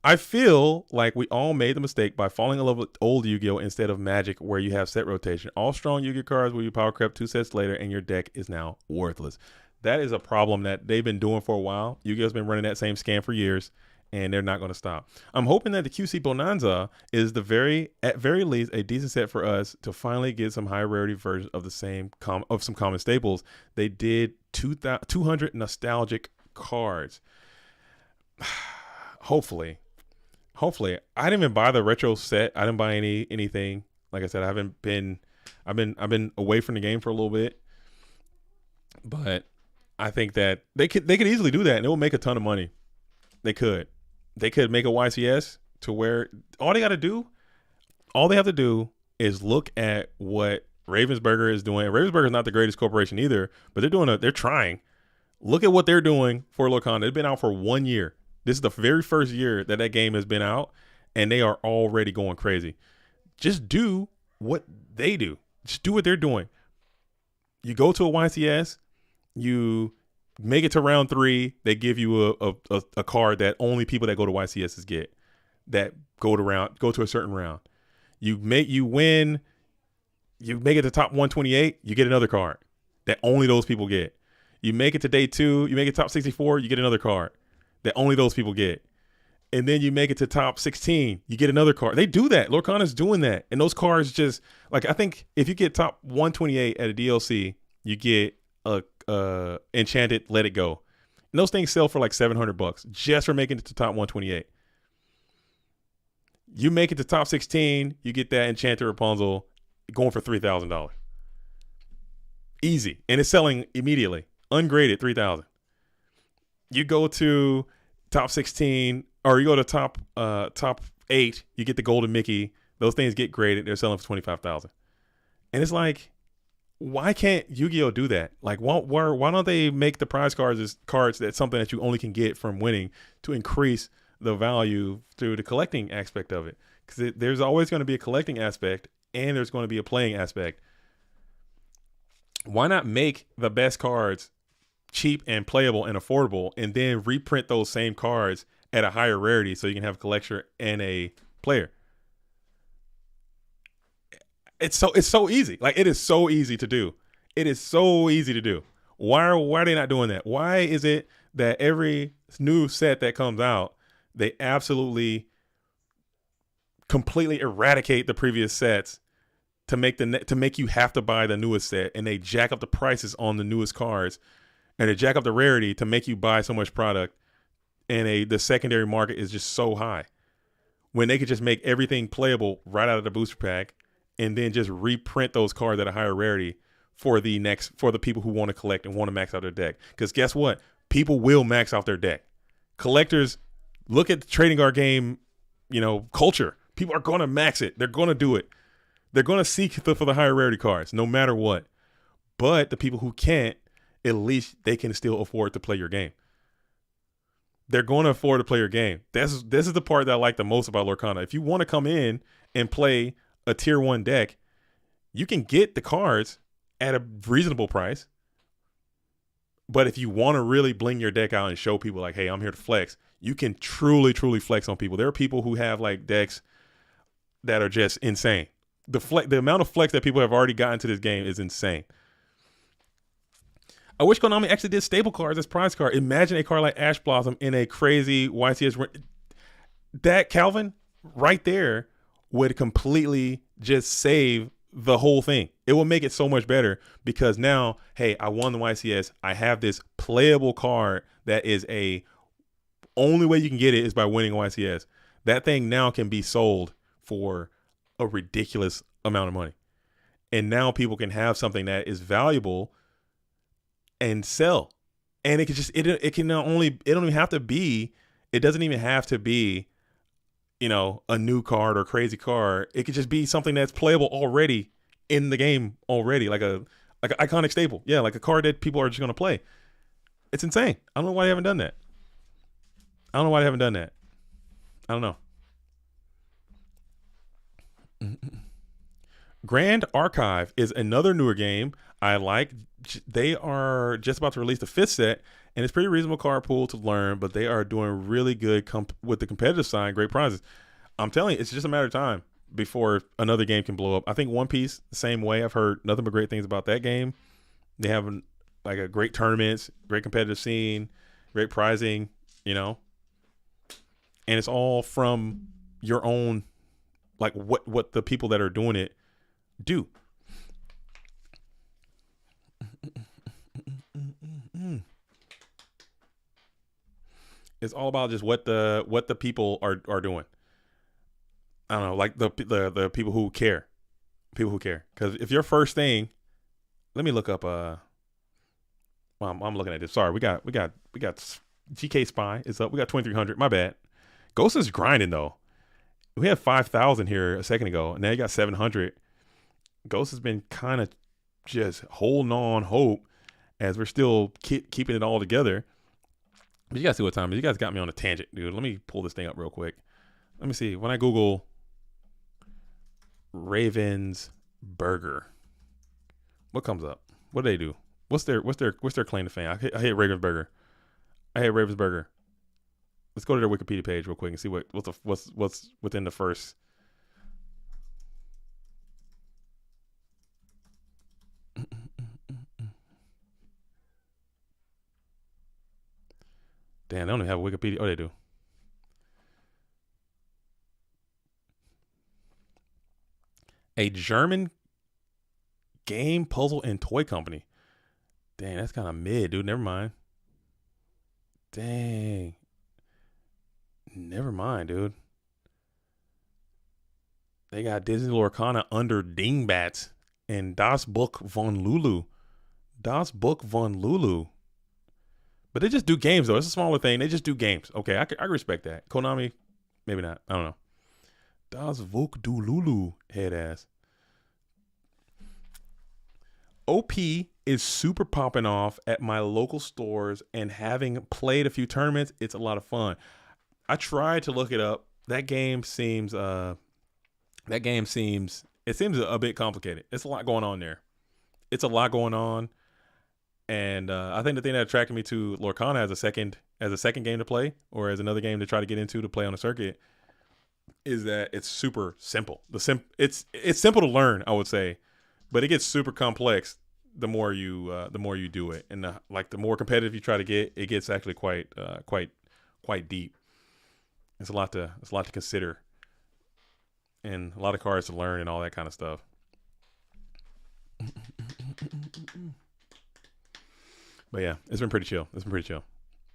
I feel like we all made the mistake by falling in love with old Yu-Gi-Oh instead of Magic, where you have set rotation. All strong Yu-Gi-Oh cards will you power creep 2 sets later, and your deck is now worthless. That is a problem that they've been doing for a while. Yu-Gi-Oh's been running that same scam for years, and they're not going to stop. I'm hoping that the QC Bonanza is at very least a decent set for us to finally get some high rarity versions of some common staples. They did 200 nostalgic cards. Hopefully. I didn't even buy the retro set. I didn't buy anything. Like I said, I I've been away from the game for a little bit, but I think that they could easily do that and it will make a ton of money. They could make a YCS to where all they have to do is look at what Ravensburger is doing. Ravensburger is not the greatest corporation either, but they're trying. Look at what they're doing for Lorcana. They've been out for 1 year. This is the very first year that game has been out, and they are already going crazy. Just do what they do. Just do what they're doing. You go to a YCS, you make it to round 3. They give you a card that only people that go to YCSs get, that go to a certain round. You win. You make it to top 128. You get another card that only those people get. You make it to day 2. You make it top 64. You get another card that only those people get. And then you make it to top 16. You get another card. They do that. Lorcana's doing that. And those cards just like, I think if you get top 128 at a DLC, you get a Enchanted Let It Go. And those things sell for like $700 just for making it to top 128. You make it to top 16, you get that Enchanted Rapunzel going for $3,000. Easy. And it's selling immediately. Ungraded, $3,000. You go to top 16, or you go to top 8, you get the Golden Mickey. Those things get graded. They're selling for $25,000. And it's like, why can't Yu-Gi-Oh do that? Like, why don't they make the prize cards that's something that you only can get from winning to increase the value through the collecting aspect of it? Because there's always going to be a collecting aspect and there's going to be a playing aspect. Why not make the best cards cheap and playable and affordable, and then reprint those same cards at a higher rarity so you can have a collector and a player? It's so easy. Like, it is so easy to do. It is so easy to do. Why are they not doing that? Why is it that every new set that comes out, they absolutely completely eradicate the previous sets to make you have to buy the newest set, and they jack up the prices on the newest cards, and they jack up the rarity to make you buy so much product, and the secondary market is just so high, when they could just make everything playable right out of the booster pack and then just reprint those cards at a higher rarity for the people who want to collect and want to max out their deck. Because guess what? People will max out their deck. Collectors, look at the trading card game, culture. People are going to max it. They're going to do it. They're going to seek for the higher rarity cards no matter what. But the people who can't, at least they can still afford to play your game. They're going to afford to play your game. This is the part that I like the most about Lorcana. If you want to come in and play a tier 1 deck, you can get the cards at a reasonable price. But if you want to really bling your deck out and show people like, hey, I'm here to flex, you can truly flex on people. There are people who have like decks that are just insane. The amount of flex that people have already gotten to this game is insane. I wish Konami actually did stable cards as prize card. Imagine a card like Ash Blossom in a crazy YCS. That Calvin right there would completely just save the whole thing. It will make it so much better because now, hey, I won the YCS. I have this playable card that is only way you can get it is by winning YCS. That thing now can be sold for a ridiculous amount of money. And now people can have something that is valuable and sell. And it can just, it don't even have to be, it doesn't even have to be, a new card or crazy card. It could just be something that's playable already in the game already, like an iconic staple. Yeah, like a card that people are just going to play. It's insane. I don't know why they haven't done that. I don't know. Grand Archive is another newer game I like. They are just about to release the 5th set, and it's pretty reasonable card pool to learn, but they are doing really good with the competitive side, great prizes. I'm telling you, it's just a matter of time before another game can blow up. I think One Piece, the same way. I've heard nothing but great things about that game. They have like a great tournaments, great competitive scene, great prizing, and it's all from your own, like what the people that are doing it do. It's all about just what the people are doing. I don't know, like the people who care. People who care. Because if your first thing, let me look up. Well, I'm looking at this. Sorry, we got GK Spy is up. We got 2,300. My bad. Ghost is grinding though. We had 5,000 here a second ago. Now you got 700. Ghost has been kind of just holding on hope as we're still keeping it all together. But you guys see what time it is. You guys got me on a tangent, dude. Let me pull this thing up real quick. Let me see. When I Google Ravens Burger, what comes up? What do they do? What's their claim to fame? I hate Ravens Burger. I hate Ravens Burger. Let's go to their Wikipedia page real quick and see what's within the first. Damn, they don't even have a Wikipedia. Oh, they do. A German game, puzzle, and toy company. Dang, that's kind of mid, dude. Never mind. Dang. Never mind, dude. They got Disney Lorcana under Dingbats and Das Buch von Lulu. Das Buch von Lulu. But they just do games, though. It's a smaller thing. They just do games. Okay, I respect that. Konami, maybe not. I don't know. Das Buch du Lulu, head ass. OP is super popping off at my local stores, and having played a few tournaments, it's a lot of fun. I tried to look it up. That game seems a bit complicated. It's a lot going on there. It's a lot going on. And I think the thing that attracted me to Lorcana as a second game to play, or as another game to try to get into to play on the circuit, is that it's super simple. It's simple to learn, I would say, but it gets super complex the more you do it, and the more competitive you try to get, it gets actually quite deep. It's a lot to consider, and a lot of cards to learn, and all that kind of stuff. But yeah, it's been pretty chill.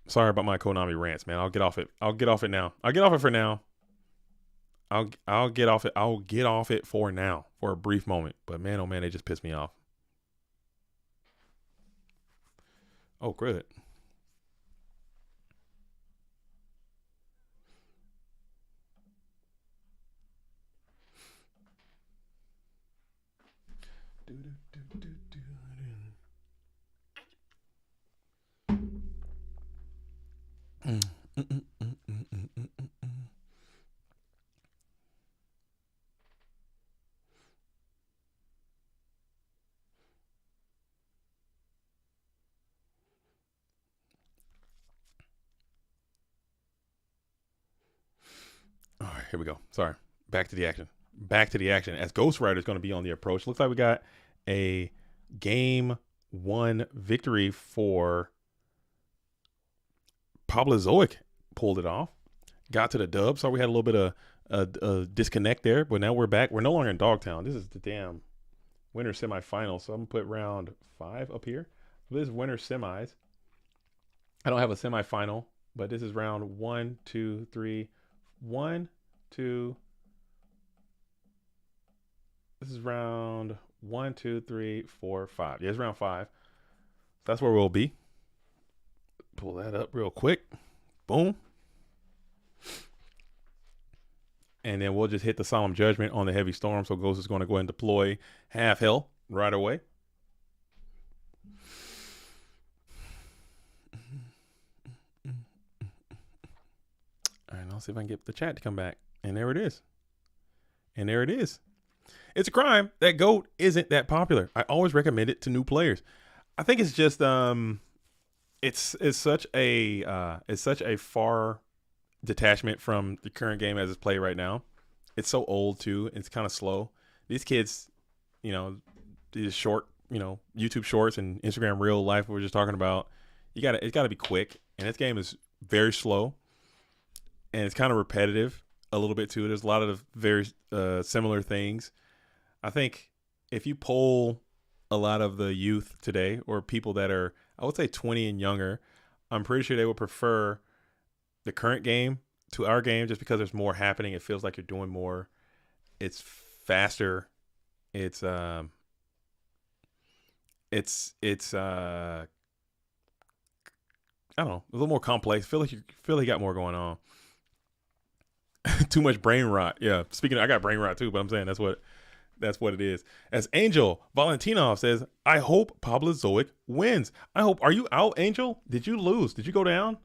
Sorry about my Konami rants, man. I'll get off it now. I'll get off it for now. I'll get off it for now, for a brief moment. But man, oh man, they just pissed me off. Oh, good. All right, here we go. Sorry. Back to the action. As Ghost Rider is going to be on the approach. Looks like we got a game 1 victory for Pablo. Pulled it off. Got to the dub. Sorry, we had a little bit of a disconnect there, but now we're back. We're no longer in Dogtown. This is the damn winter semifinal. So I'm going to put round 5 up here. This is winter semis. I don't have a semifinal, but this is round 1, 2, 3. 1, 2. This is round 1, 2, 3, 4, 5. Yeah, it's round 5. That's where we'll be. Pull that up real quick. Boom. And then we'll just hit the Solemn Judgment on the Heavy Storm. So Ghost is going to go ahead and deploy Half Hell right away. All right, I'll see if I can get the chat to come back. And there it is. It's a crime that GOAT isn't that popular. I always recommend it to new players. I think it's just it's such a far detachment from the current game as it's played right now. It's so old too. It's kind of slow. These kids, these short, YouTube shorts and Instagram real life we were just talking about. It's gotta be quick, and this game is very slow. And it's kind of repetitive a little bit too. There's a lot of very similar things. I think if you poll a lot of the youth today, or people that are, I would say 20 and younger, I'm pretty sure they would prefer the current game to our game just because there's more happening. It feels like you're doing more. It's faster. It's it's I don't know, a little more complex. Feel like you got more going on. Too much brain rot. Yeah. Speaking of, I got brain rot too, but I'm saying that's what it is. As Angel Valentinov says, I hope Pablo Zoic wins. I hope. Are you out, Angel? Did you lose? Did you go down?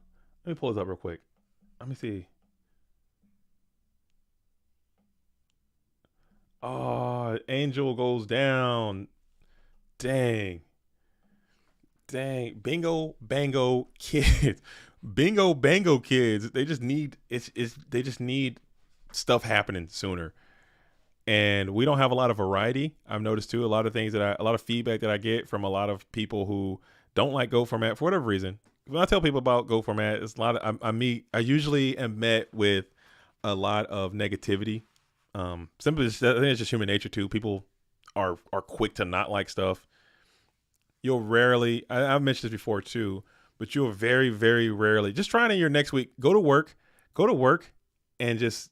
Let me pull this up real quick. Let me see. Oh, Angel goes down. Dang. Dang. Bingo bango kids. Bingo bango kids. They just need they just need stuff happening sooner. And we don't have a lot of variety. I've noticed too, a lot of feedback that I get from a lot of people who don't like Go format for whatever reason. When I tell people about Go format, it's a lot of, I usually am met with a lot of negativity. Simply, I think it's just human nature too. People are quick to not like stuff. You'll rarely, I've mentioned this before too, but you'll very, very rarely, just try it in your next week, go to work and just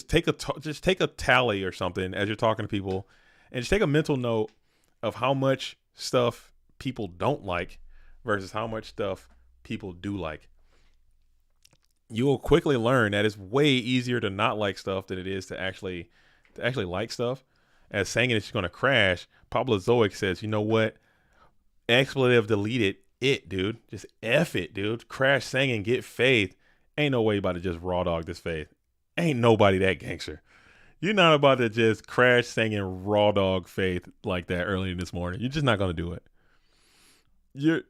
take a tally or something as you're talking to people, and just take a mental note of how much stuff people don't like versus how much stuff people do like. You will quickly learn that it's way easier to not like stuff than it is to actually like stuff. As saying it's going to crash, Pablo Zoic says, you know what? Expletive deleted it, dude. Just F it, dude. Crash singing, get faith. Ain't no way about to just raw dog this faith. Ain't nobody that gangster. You're not about to just crash singing raw dog faith like that early this morning. You're just not gonna do it. You're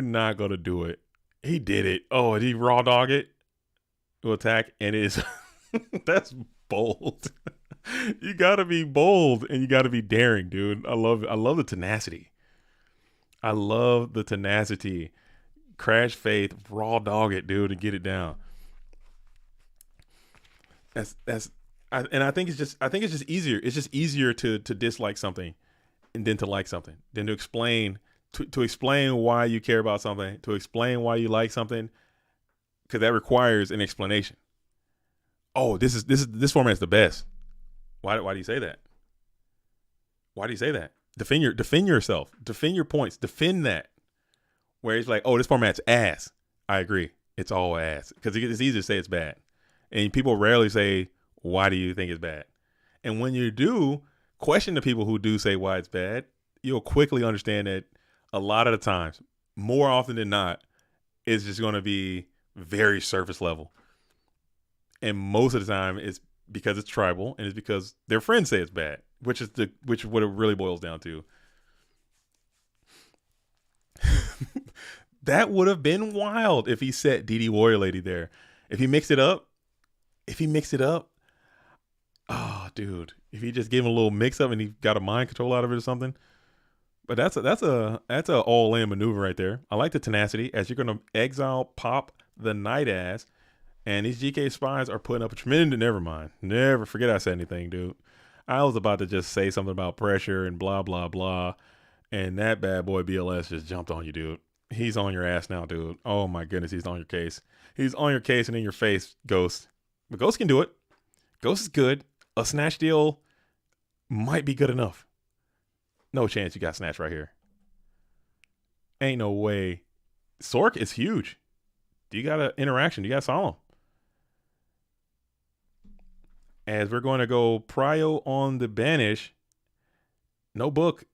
not gonna do it. He did it. Oh, did he raw dog it? To attack, and it is that's bold. You gotta be bold and you gotta be daring, dude. I love the tenacity. I love the tenacity. Crash faith, raw dog it, dude, and get it down. I think it's just easier. It's just easier to dislike something and then to like something, then to explain why you care about something, to explain why you like something, because that requires an explanation. Oh, this format is the best. Why do you say that? Why do you say that? Defend yourself. Defend your points. Defend that. Where it's like, oh, this format's ass. I agree. It's all ass. Because it's easy to say it's bad. And people rarely say, why do you think it's bad? And when you do question the people who do say why it's bad, you'll quickly understand that a lot of the times, more often than not, it's just going to be very surface level. And most of the time, it's because it's tribal and it's because their friends say it's bad, which is what it really boils down to. That would have been wild if he set DD Warrior Lady there. If he mixed it up, oh, dude, if he just gave him a little mix up and he got a mind control out of it or something. But that's a all in maneuver right there. I like the tenacity as you're gonna exile pop the night ass, and these GK spies are putting up a tremendous. Never mind. Never forget I said anything, dude. I was about to just say something about pressure and blah blah blah, and that bad boy BLS just jumped on you, dude. He's on your ass now, dude. Oh my goodness, he's on your case. He's on your case and in your face, Ghost. But Ghost can do it. Ghost is good. A snatch deal might be good enough. No chance you got snatch right here. Ain't no way. Sork is huge. You got an interaction. You got Solemn. As we're going to go Prio on the banish. No book.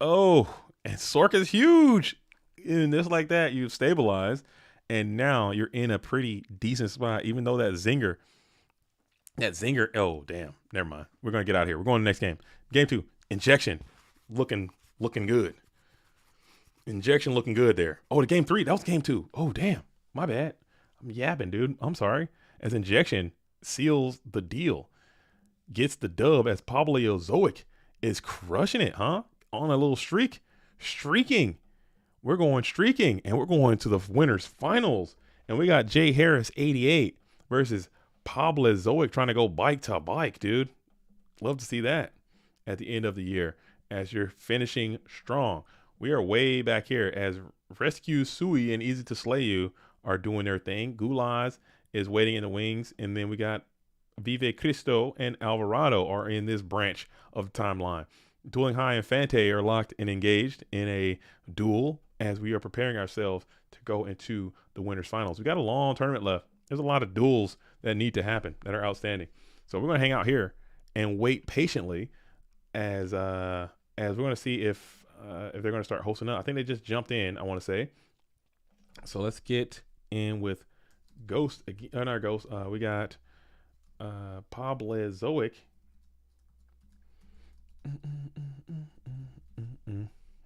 Oh, and Sork is huge. And just like that, you've stabilized. And now you're in a pretty decent spot, even though that zinger, oh, damn. Never mind. We're going to get out of here. We're going to the next game. Game 2, Injection. Looking good. Injection looking good there. Oh, the game 3. That was game 2. Oh, damn. My bad. I'm yapping, dude. I'm sorry. As Injection seals the deal. Gets the dub as Pablo Zoic is crushing it, huh? On a little streak. Streaking. We're going streaking, and we're going to the winners finals. And we got Jay Harris 88 versus Pablo Zoic trying to go bike to bike, dude. Love to see that at the end of the year as you're finishing strong. We are way back here as Rescue Sui and Easy to Slay You are doing their thing. Gulaz is waiting in the wings, and then we got a Vive Cristo and Alvarado are in this branch of the timeline. Dueling High and Fante are locked and engaged in a duel as we are preparing ourselves to go into the winners finals. We got a long tournament left. There's a lot of duels that need to happen that are outstanding. So we're going to hang out here and wait patiently as we're going to see if they're going to start hosting up. I think they just jumped in, I want to say. So let's get in with Ghost. Not Ghost. We got Pablo Zoic.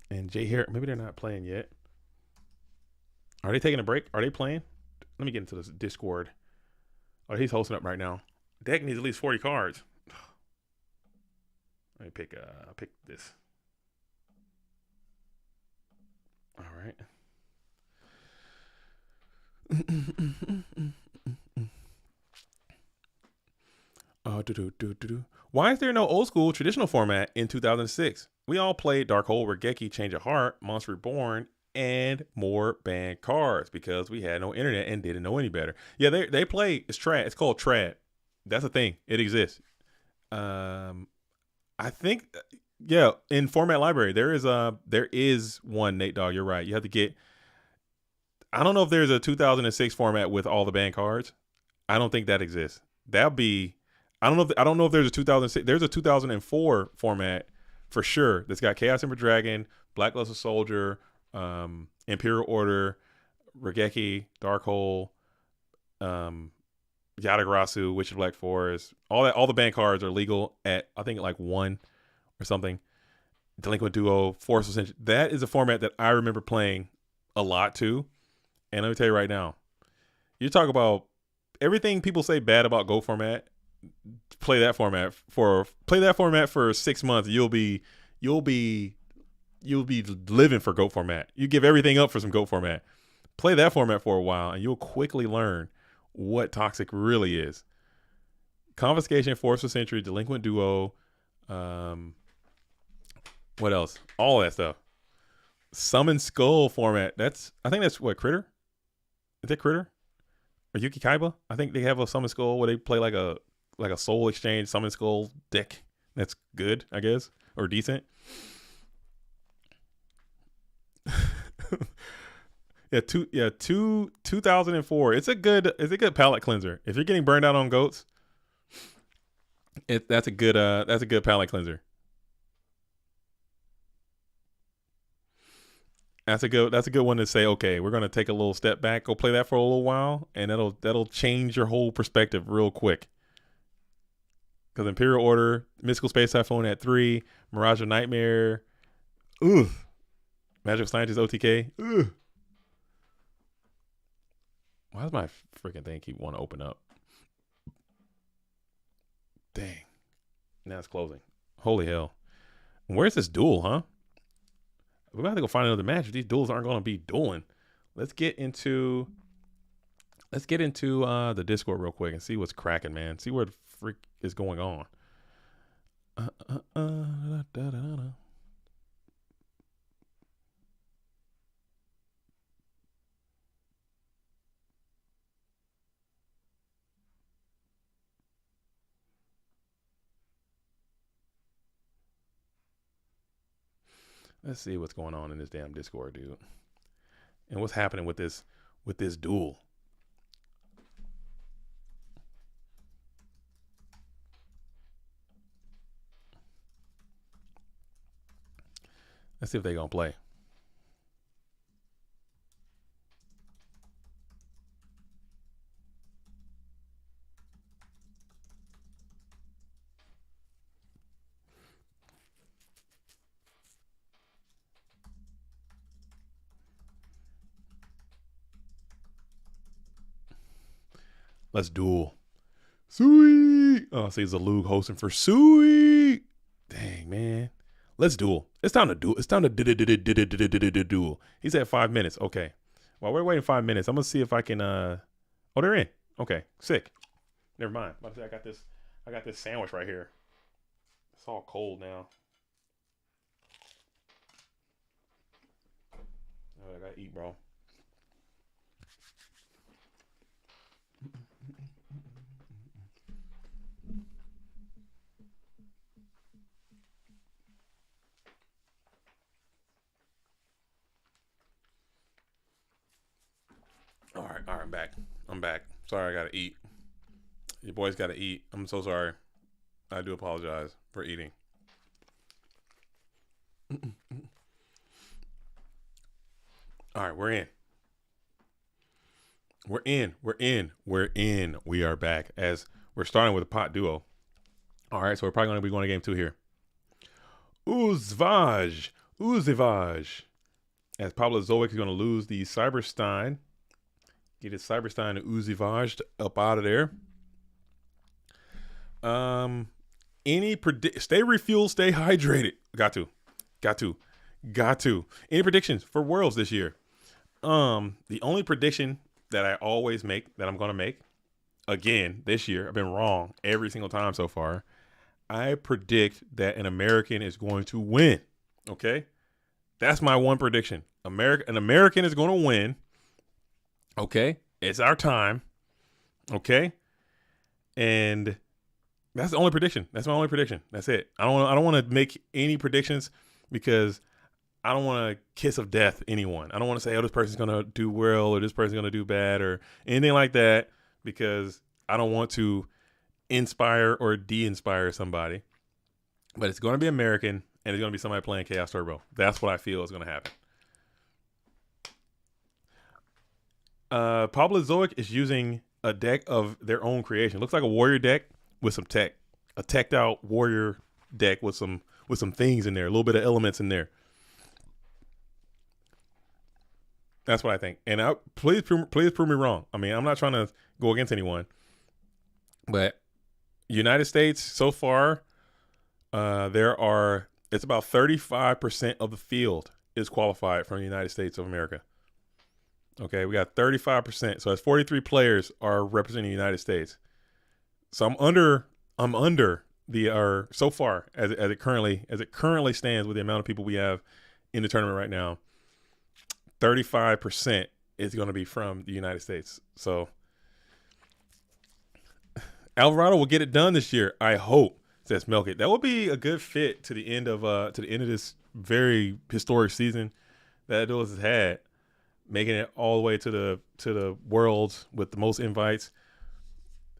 And Jay here. Maybe they're not playing yet. Are they taking a break? Are they playing? Let me get into this Discord. Oh, he's hosting up right now. Deck needs at least 40 cards. Let me pick this. All right. Why is there no old school traditional format in 2006? We all played Dark Hole, Regeki, Change of Heart, Monster Reborn, and more banned cards because we had no internet and didn't know any better. Yeah, they play. It's trad. It's called trad. That's a thing. It exists. I think. Yeah, in Format Library there is one. Nate Dogg, you're right. You have to get. I don't know if there's a 2006 format with all the banned cards. I don't think that exists. That'd be. I don't know if there's a 2006. There's a 2004 format for sure that's got Chaos Emperor Dragon, Blackluster Soldier, Imperial Order, Regeki, Dark Hole, Yatagarasu, Witch of Black Forest. All the banned cards are legal at I think like 1 or something. Delinquent Duo, Force Ascension. That is a format that I remember playing a lot too. And let me tell you right now, you talk about everything people say bad about Go format. Play that format for 6 months. You'll be living for GOAT format. You give everything up for some GOAT format. Play that format for a while, and you'll quickly learn what toxic really is. Confiscation, Force of Century, Delinquent Duo, what else? All that stuff. Summon Skull format. I think that's what, Critter? Is that Critter? Or Yuki Kaiba? I think they have a Summon Skull where they play like a soul exchange Summon Skull deck. That's good, I guess, or decent. Yeah, 2004. It's a good palate cleanser. If you're getting burned out on goats, that's a good palate cleanser. That's a good one to say, okay, we're gonna take a little step back, go play that for a little while, and that'll change your whole perspective real quick. Because Imperial Order, Mystical Space Typhoon at 3, Mirage of Nightmare, Magical Scientist OTK, Why does my freaking thing keep wanting to open up? Dang. Now it's closing. Holy hell. Where's this duel, huh? We're going to have to go find another match if these duels aren't going to be dueling. Let's get into the Discord real quick and see what's cracking, man. See what the freak is going on. Let's see what's going on in this damn Discord, dude. And what's happening with this duel. Let's see if they're going to play. Let's duel. Sweet. Oh, see, it's a Lug hosting for sweet. Dang, man. Let's duel. It's time to duel. It's time to duel. He said 5 minutes. Okay. While we're waiting 5 minutes, I'm gonna see if I can. Oh, they're in. Okay, sick. Never mind. I got this sandwich right here. It's all cold now. Oh, I gotta eat, bro. All right, I'm back. I'm back. Sorry, I gotta eat. Your boy's gotta eat. I'm so sorry. I do apologize for eating. All right, we're in. We're in. We're in. We're in. We are back as we're starting with a pot duo. All right, so we're probably going to be going to game 2 here. Uzvaj. As Pablo Zoic is going to lose the Cyberstein. Get his Cyberstein and Uzivajed up out of there. Stay refueled, stay hydrated. Got to. Any predictions for Worlds this year? The only prediction that I always make, that I'm going to make again this year, I've been wrong every single time so far. I predict that an American is going to win. Okay? That's my one prediction. An American is going to win. Okay? It's our time. Okay? And that's the only prediction. That's my only prediction. That's it. I don't want to make any predictions because I don't want to kiss of death anyone. I don't want to say, oh, this person's going to do well or this person's going to do bad or anything like that because I don't want to inspire or de-inspire somebody. But it's going to be American and it's going to be somebody playing Chaos Turbo. That's what I feel is going to happen. Pablo Zoic is using a deck of their own creation. Looks like a warrior deck with some tech. A teched out warrior deck with some things in there. A little bit of elements in there. That's what I think. And please prove me wrong. I mean, I'm not trying to go against anyone. But United States, so far, it's about 35% of the field is qualified from the United States of America. Okay, we got 35%. So that's 43 players are representing the United States. So I'm under so far as it currently stands with the amount of people we have in the tournament right now. 35% is going to be from the United States. So Alvarado will get it done this year. I hope, says Milk It. That would be a good fit to the end of this very historic season that Noodle has had, making it all the way to the Worlds with the most invites.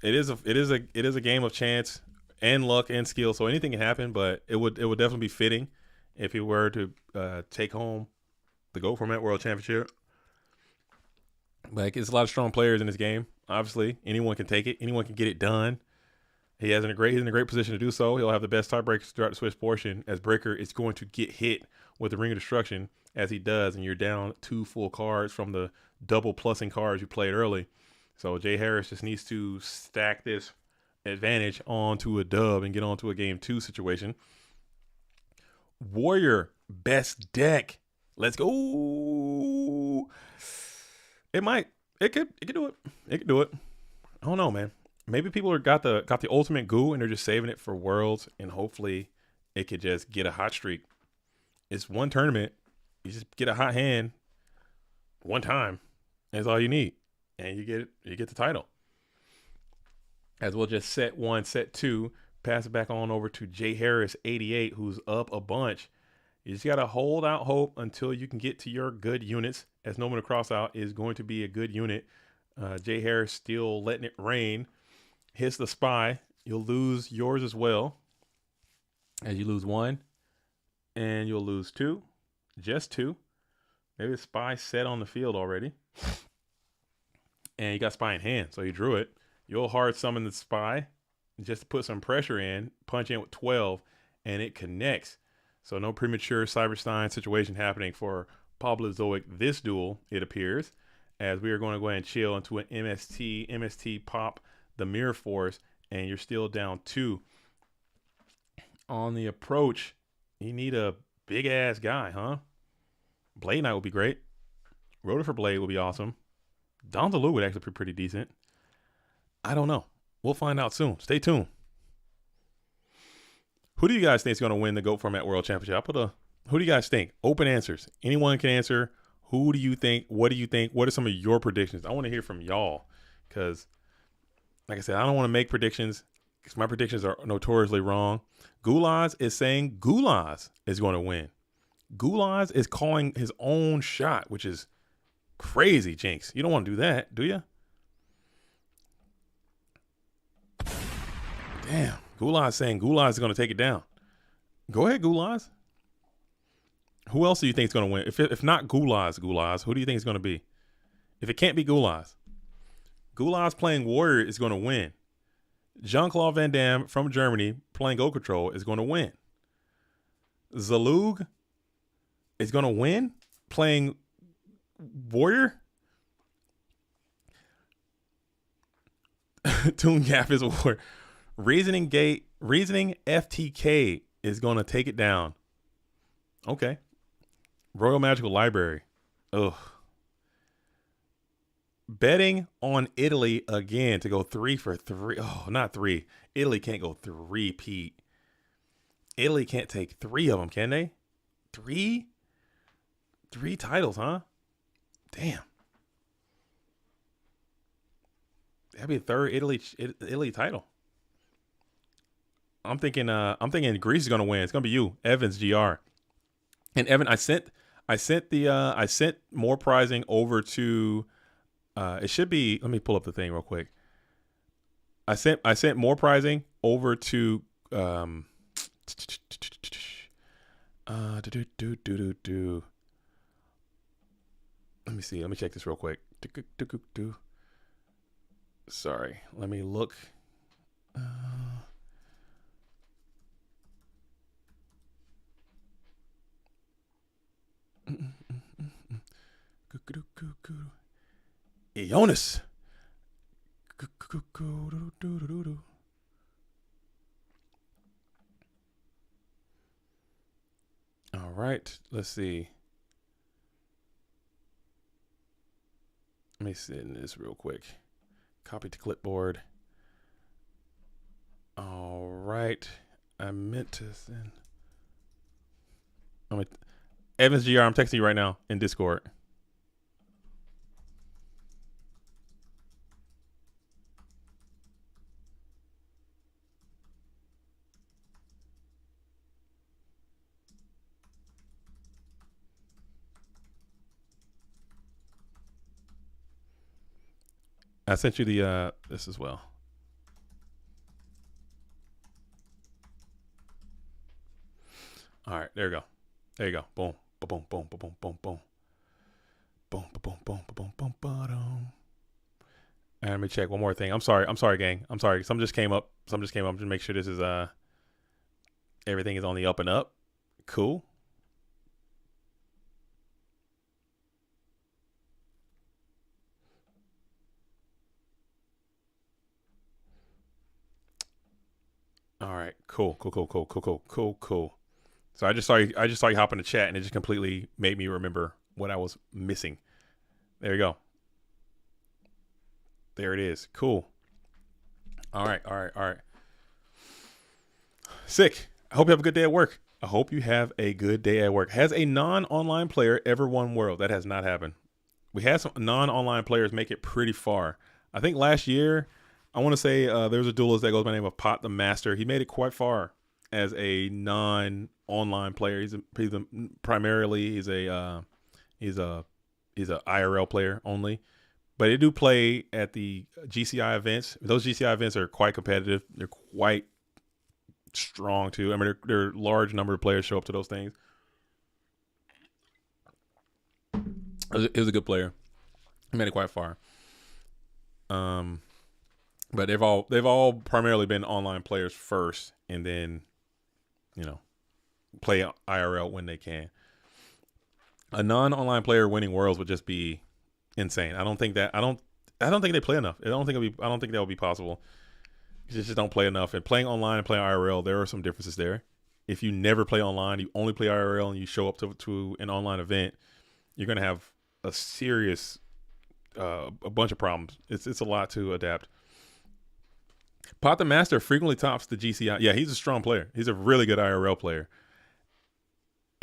It is a game of chance and luck and skill, so anything can happen. But it would definitely be fitting if he were to take home the Go Format World Championship. Like, it's a lot of strong players in this game. Obviously, anyone can take it. Anyone can get it done. He's in a great position to do so. He'll have the best tiebreakers throughout the Swiss portion, as Breaker is going to get hit with the Ring of Destruction as he does, and you're down 2 full cards from the double plussing cards you played early. So Jay Harris just needs to stack this advantage onto a dub and get onto a game 2 situation. Warrior, best deck. Let's go. It could do it. It could do it. I don't know, man. Maybe people got the ultimate goo and they're just saving it for Worlds, and hopefully it could just get a hot streak. It's one tournament. You just get a hot hand one time. That's all you need. And you get the title. As we'll just set 1, set 2, pass it back on over to Jay Harris 88, who's up a bunch. You just got to hold out hope until you can get to your good units, as No Man to Cross Out is going to be a good unit. Jay Harris still letting it rain. Hits the spy. You'll lose yours as well. As you lose 1, and you'll lose 2. Just 2. Maybe the spy set on the field already. And you got spy in hand, so you drew it. You'll hard summon the spy just to put some pressure in, punch in with 12, and it connects. So no premature Cyberstein situation happening for Pablo Zoic this duel, it appears, as we are going to go ahead and chill into an MST pop the Mirror Force, and you're still down 2. On the approach, you need a big-ass guy, huh? Blade Knight would be great. Rotor for Blade would be awesome. Don DeLu would actually be pretty decent. I don't know. We'll find out soon. Stay tuned. Who do you guys think is going to win the GOAT Format World Championship? Who do you guys think? Open answers. Anyone can answer. Who do you think? What do you think? What are some of your predictions? I want to hear from y'all because, like I said, I don't want to make predictions because my predictions are notoriously wrong. Gulaz is saying Gulaz is going to win. Gulaz is calling his own shot, which is Crazy, Jinx. You don't want to do that, do you? Damn. Gulaz saying Gulaz is going to take it down. Go ahead, Gulaz. Who else do you think is going to win? If not Gulaz, who do you think is going to be? If it can't be Gulaz playing Warrior is going to win. Jean-Claude Van Damme from Germany playing Go Control is going to win. Zalug is going to win playing Warrior. Toon Gap is Warrior. Reasoning FTK is going to take it down. Okay. Royal Magical Library. Ugh. Betting on Italy again to go 3 for 3. Oh, not 3. Italy can't go 3, Pete. Italy can't take 3 of them, can they? 3? 3 titles, huh? Damn. That'd be a third Italy title. I'm thinking Greece is gonna win. It's gonna be you, Evans GR. And Evan, I sent more prizing over to it should be, let me pull up the thing real quick. I sent more prizing over to let me see. Let me check this real quick. Sorry. Let me look. Jonas. All right. Let's see. Let me send this real quick. Copy to clipboard. All right. I meant to send. Evans GR, I'm texting you right now in Discord. I sent you the this as well. All right, there you go. There you go. Boom, boom, boom, boom, boom, boom, boom, boom, boom, boom, boom, boom, boom. And let me check one more thing. I'm sorry, gang. I'm sorry. Some just came up. Just to make sure this is everything is on the up and up. Cool. All right, cool. So I just saw you hop in the chat, and it just completely made me remember what I was missing. There you go. There it is. Cool. All right. Sick. I hope you have a good day at work. Has a non-online player ever won World? That has not happened. We had some non-online players make it pretty far. I think last year, I want to say there was a duelist that goes by the name of Pot the Master. He made it quite far as a non-online player. He's a IRL player only, but they do play at the GCI events. Those GCI events are quite competitive. They're quite strong too. I mean, there are a large number of players show up to those things. He was a good player. He made it quite far. But they've all primarily been online players first, and then, play IRL when they can. A non-online player winning Worlds would just be insane. I don't think they play enough. I don't think that would be possible. You just don't play enough. And playing online and playing IRL, there are some differences there. If you never play online, you only play IRL, and you show up to an online event, you're gonna have a serious a bunch of problems. It's a lot to adapt. Pot the Master frequently tops the GCI. Yeah, he's a strong player. He's a really good IRL player.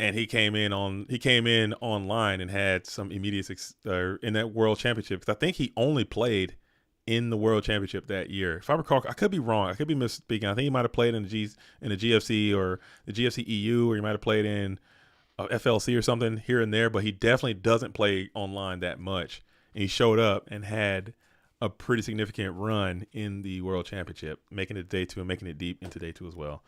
And he came in online and had some immediate in that World Championship, because I think he only played in the World Championship that year. If I recall, I could be wrong. I could be misspeaking. I think he might have played in the GFC or the GFC EU, or he might have played in FLC or something here and there, but he definitely doesn't play online that much. And he showed up and had a pretty significant run in the World Championship, making it day 2 and making it deep into day 2 as well.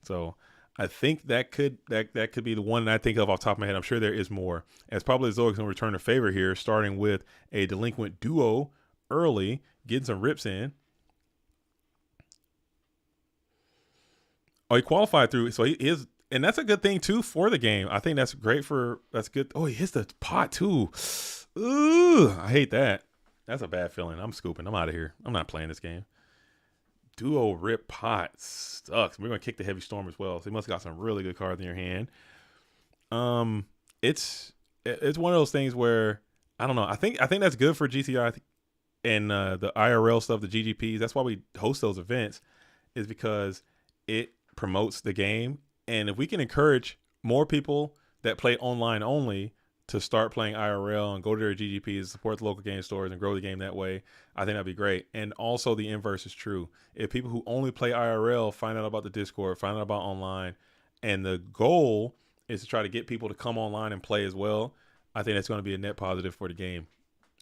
So I think that could be the one that I think of off the top of my head. I'm sure there is more. As Pablo is going to return a favor here, starting with a delinquent duo early, getting some rips in. Oh, he qualified through, so he is, and that's a good thing too for the game. I think that's good. Oh, he hits the pot too. Ooh, I hate that. That's a bad feeling. I'm scooping. I'm out of here. I'm not playing this game. Duo rip pot sucks. We're gonna kick the heavy storm as well. So you must have got some really good cards in your hand. It's one of those things where I don't know. I think that's good for GCI and the IRL stuff, the GGPs. That's why we host those events, is because it promotes the game. And if we can encourage more people that play online only to start playing IRL and go to their GGPs, support the local game stores and grow the game that way, I think that'd be great. And also the inverse is true. If people who only play IRL find out about the Discord, find out about online, and the goal is to try to get people to come online and play as well, I think that's going to be a net positive for the game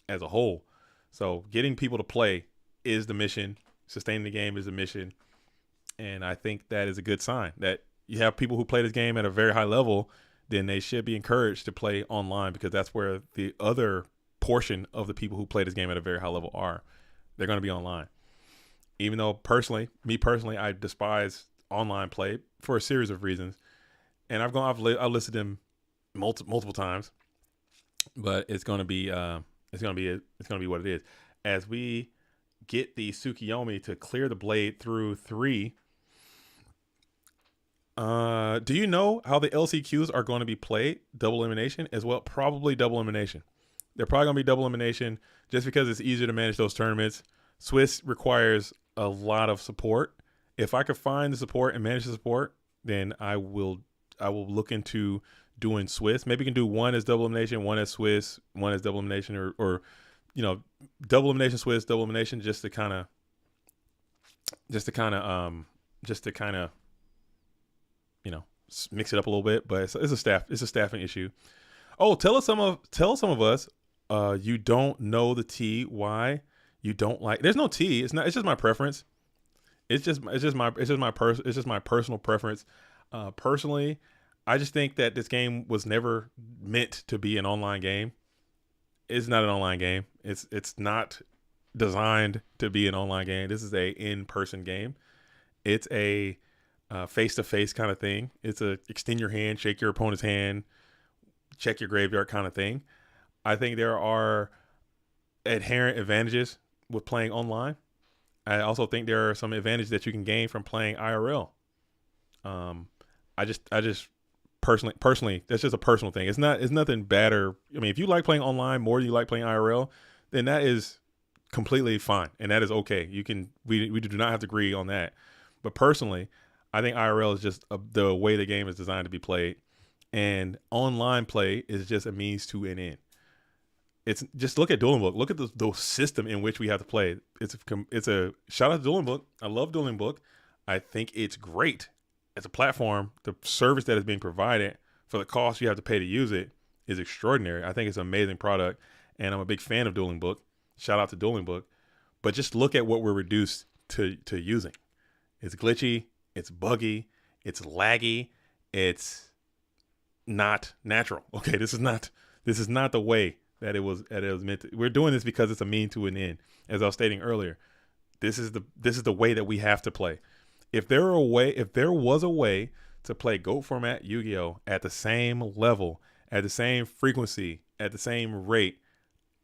as a whole. So getting people to play is the mission. Sustaining the game is the mission. And I think that is a good sign that you have people who play this game at a very high level, then they should be encouraged to play online, because that's where the other portion of the people who play this game at a very high level are. They're going to be online. Even though me personally, I despise online play for a series of reasons. And I've listed them multiple times, but it's going to be what it is. As we get the Tsukiyomi to clear the blade through 3. Do you know how the LCQs are going to be played? Double elimination as well? Probably double elimination. They're probably going to be double elimination just because it's easier to manage those tournaments. Swiss requires a lot of support. If I could find the support and manage the support, then I will look into doing Swiss. Maybe you can do one as double elimination, one as Swiss, one as double elimination, or double elimination, Swiss, double elimination, just to kind of mix it up a little bit. But it's a staffing issue. Oh, tell some of us you don't know the T, why you don't like. There's no T. It's just my preference. It's just my personal preference. Personally, I just think that this game was never meant to be an online game. It's not an online game. It's not designed to be an online game. This is a in-person game. It's a face-to-face kind of thing. It's a extend your hand, shake your opponent's hand, check your graveyard kind of thing. I think there are inherent advantages with playing online. I also think there are some advantages that you can gain from playing IRL. I just personally, that's just a personal thing. It's nothing bad, or I mean, if you like playing online more than you like playing IRL, then that is completely fine, and that is okay. We do not have to agree on that. But personally, I think IRL is just the way the game is designed to be played, and online play is just a means to an end. It's just look at Dueling Book. Look at the system in which we have to play. It's a shout out to Dueling Book. I love Dueling Book. I think it's great as a platform. The service that is being provided for the cost you have to pay to use it is extraordinary. I think it's an amazing product, and I'm a big fan of Dueling Book. Shout out to Dueling Book. But just look at what we're reduced to using. It's glitchy. It's buggy. It's laggy. It's not natural. Okay, this is not the way that it was meant to. We're doing this because it's a mean to an end. As I was stating earlier, this is the way that we have to play. If there was a way to play GOAT format Yu-Gi-Oh at the same level, at the same frequency, at the same rate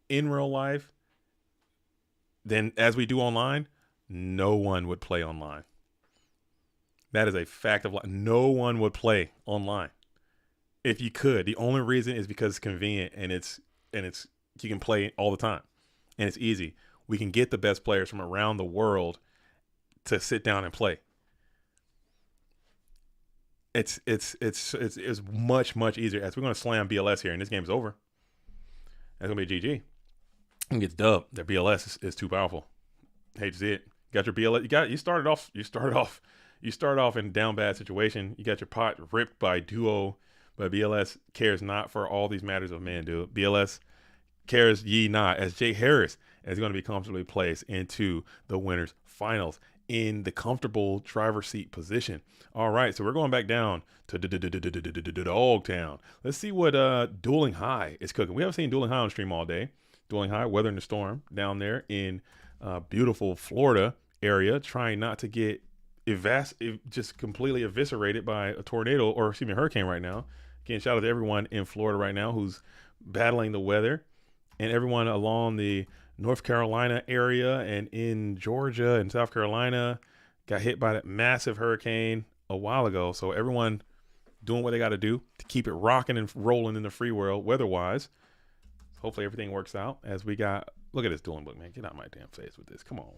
in real life, then as we do online, no one would play online. That is a fact of life. No one would play online. If you could, the only reason is because it's convenient and it's you can play all the time and it's easy. We can get the best players from around the world to sit down and play. It's much easier. As we're going to slam BLS here and this game is over. That's going to be a GG. And get the dub. Their BLS is too powerful. Hate to see it. Got your BLS. You started off in a down bad situation. You got your pot ripped by duo but BLS cares not for all these matters of men, dude. BLS cares ye not, as Jay Harris is going to be comfortably placed into the winners finals in the comfortable driver's seat position. All right, so we're going back down to Dogtown. Let's see what Dueling High is cooking. We haven't seen Dueling High on stream all day. Dueling High, weathering the storm down there in beautiful Florida area, trying not to get just completely eviscerated by a tornado, or excuse me, hurricane right now. Again, shout out to everyone in Florida right now who's battling the weather, and everyone along the North Carolina area and in Georgia and South Carolina got hit by that massive hurricane a while ago. So everyone doing what they got to do to keep it rocking and rolling in the free world weather-wise. Hopefully everything works out as we got. Look at this dueling book, man. Get out of my damn face with this. Come on.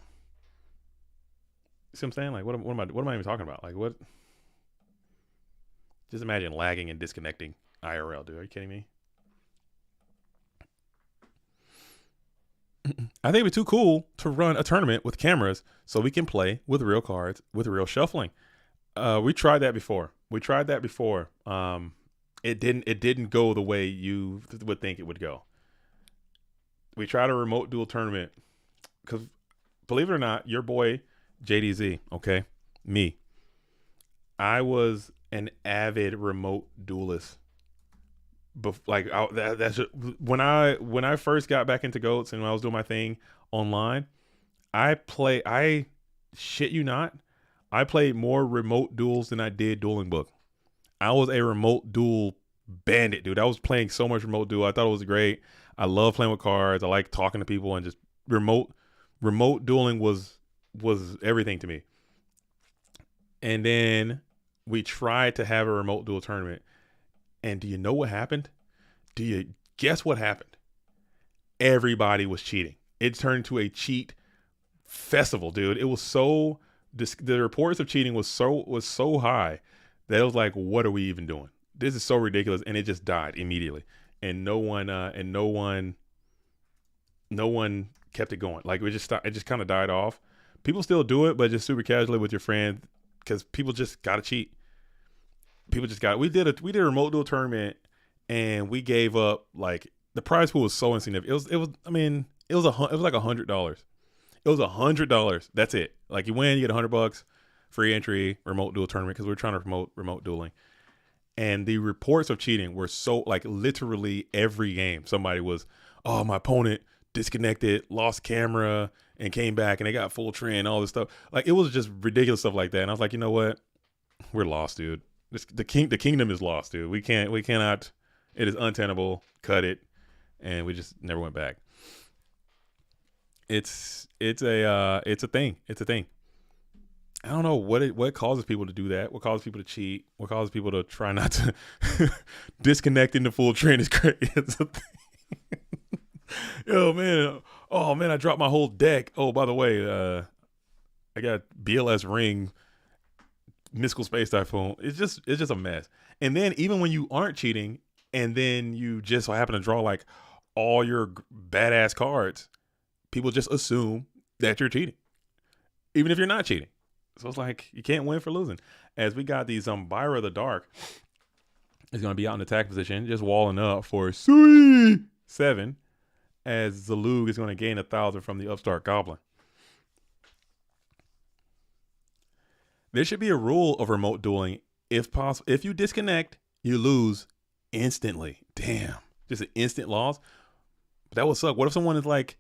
See what I'm saying? Like, what am I even talking about? Like, what? Just imagine lagging and disconnecting IRL, dude. Are you kidding me? I think it'd be too cool to run a tournament with cameras so we can play with real cards with real shuffling. We tried that before. It didn't go the way you would think it would go. We tried a remote duel tournament because, believe it or not, your boy JDZ, okay, me, I was an avid remote duelist. That's just, when I first got back into GOATs and when I was doing my thing online, I shit you not, I played more remote duels than I did dueling book. I was a remote duel bandit, dude. I was playing so much remote duel. I thought it was great. I love playing with cards. I like talking to people, and just remote dueling was everything to me. And then we tried to have a remote duel tournament. And do you know what happened? Do you guess what happened? Everybody was cheating. It turned into a cheat festival, dude. It was so the reports of cheating was so high that it was like, what are we even doing? This is so ridiculous, and it just died immediately. And no one kept it going. Like it just kind of died off. People still do it, but just super casually with your friends, because people just gotta cheat. We did a remote duel tournament, and we gave up, like, the prize pool was so insignificant. It was like $100. It was $100. That's it. Like, you win, you get $100, free entry, remote duel tournament, because we're trying to promote remote dueling. And the reports of cheating were so, like, literally every game somebody was, oh, my opponent disconnected, lost camera, and came back, and they got full trend, all this stuff. Like, it was just ridiculous stuff like that. And I was like, you know what? We're lost, dude. The kingdom is lost, dude. We cannot. It is untenable. Cut it, and we just never went back. It's a thing. It's a thing. I don't know what causes people to do that. What causes people to cheat? What causes people to try not to disconnect into full trend is great. It's a thing. Yo, man. Oh man, I dropped my whole deck. Oh, by the way, I got BLS ring. Mystical Space Typhoon. It's just a mess. And then even when you aren't cheating, and then you just happen to draw like all your badass cards, people just assume that you're cheating, even if you're not cheating. So it's like you can't win for losing. As we got these Byra the Dark is going to be out in attack position, just walling up for 7, as Zalug is going to gain 1,000 from the upstart Goblin. There should be a rule of remote dueling. If possible, if you disconnect, you lose instantly. Damn, just an instant loss. But that would suck. What if someone is like,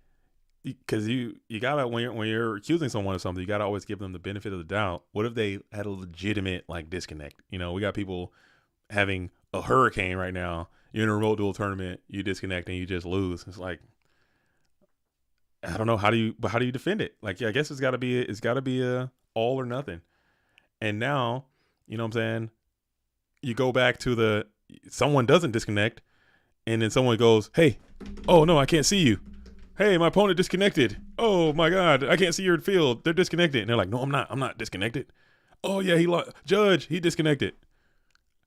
because you gotta, when you're accusing someone of something, you gotta always give them the benefit of the doubt. What if they had a legitimate like disconnect? You know, we got people having a hurricane right now. You're in a remote duel tournament, you disconnect and you just lose. It's like, I don't know, how do you defend it? Like, yeah, I guess it's gotta be a all or nothing. And now, you know what I'm saying? You go back to someone doesn't disconnect, and then someone goes, hey, oh no, I can't see you. Hey, my opponent disconnected. Oh my God, I can't see your field. They're disconnected. And they're like, no, I'm not disconnected. Oh yeah, Judge, he disconnected.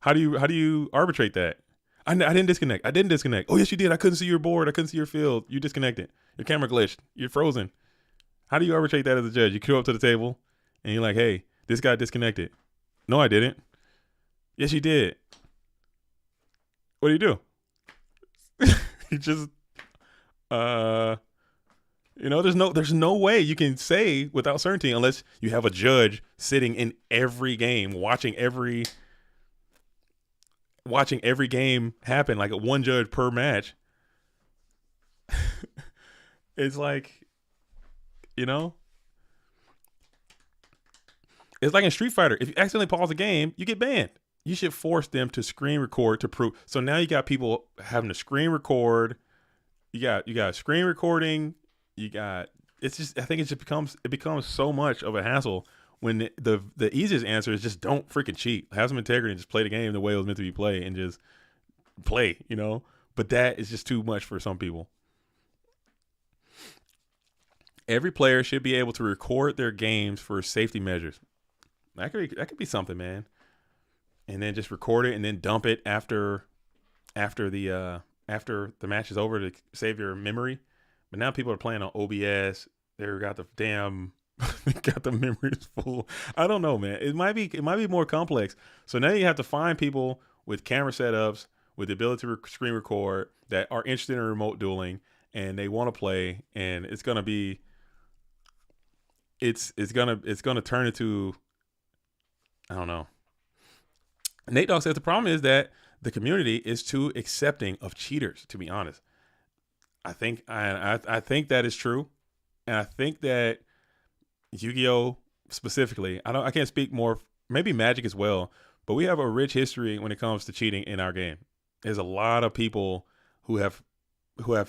How do you arbitrate that? I didn't disconnect. Oh yes, you did. I couldn't see your board. I couldn't see your field. You disconnected. Your camera glitched. You're frozen. How do you arbitrate that as a judge? You go up to the table and you're like, hey, this guy disconnected. No, I didn't. Yes, you did. What do you do? You just there's no way you can say without certainty unless you have a judge sitting in every game watching every game happen, like one judge per match. It's like, it's like in Street Fighter. If you accidentally pause a game, you get banned. You should force them to screen record to prove. So now you got people having to screen record. You got screen recording. I think it becomes so much of a hassle when the easiest answer is just don't freaking cheat. Have some integrity and just play the game the way it was meant to be played and just play, But that is just too much for some people. Every player should be able to record their games for safety measures. That could be something, man. And then just record it and then dump it after the match is over to save your memory. But now people are playing on OBS. They've got the damn got the memories full. I don't know, man. It might be more complex. So now you have to find people with camera setups with the ability to screen record that are interested in remote dueling and they want to play. And it's gonna turn into, I don't know. Nate Dogg says the problem is that the community is too accepting of cheaters, to be honest. I think that is true. And I think that Yu-Gi-Oh! Specifically, I can't speak more, maybe Magic as well, but we have a rich history when it comes to cheating in our game. There's a lot of people who have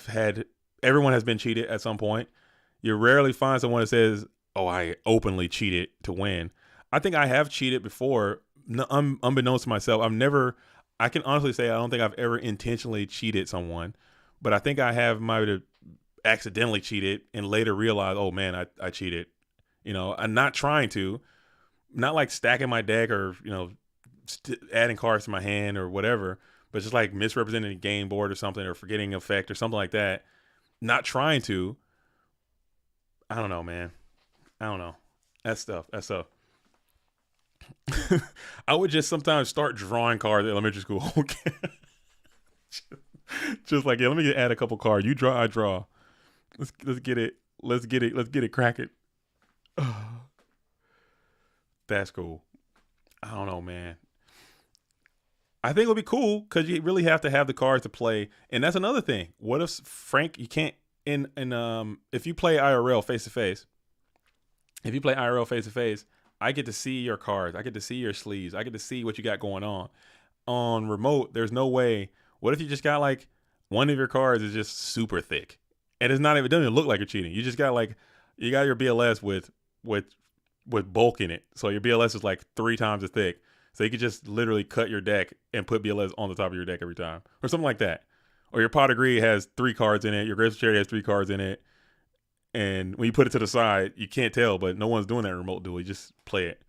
had, everyone has been cheated at some point. You rarely find someone that says, oh, I openly cheated to win. I think I have cheated before, unbeknownst to myself. I can honestly say I don't think I've ever intentionally cheated someone, but I think I might have accidentally cheated and later realized, oh man, I cheated. I'm not trying to, not like stacking my deck or, adding cards to my hand or whatever, but just like misrepresenting a game board or something or forgetting an effect or something like that. Not trying to. I don't know, man. I don't know. That's stuff. I would just sometimes start drawing cards at elementary school. Okay. Just like, yeah, let me add a couple cards. You draw, I draw. Let's get it. Let's get it. Crack it. That's cool. I don't know, man. I think it'll be cool because you really have to have the cards to play. And that's another thing. What if, Frank, you can't, if you play IRL face to face, I get to see your cards. I get to see your sleeves. I get to see what you got going on. On remote, there's no way. What if you just got like one of your cards is just super thick, and it doesn't even look like you're cheating. You just got you got your BLS with bulk in it, so your BLS is like 3 times as thick. So you could just literally cut your deck and put BLS on the top of your deck every time, or something like that. Or your Pot of Greed has 3 cards in it. Your Grapes of Charity has 3 cards in it. And when you put it to the side, you can't tell, but no one's doing that remote duel. You just play it.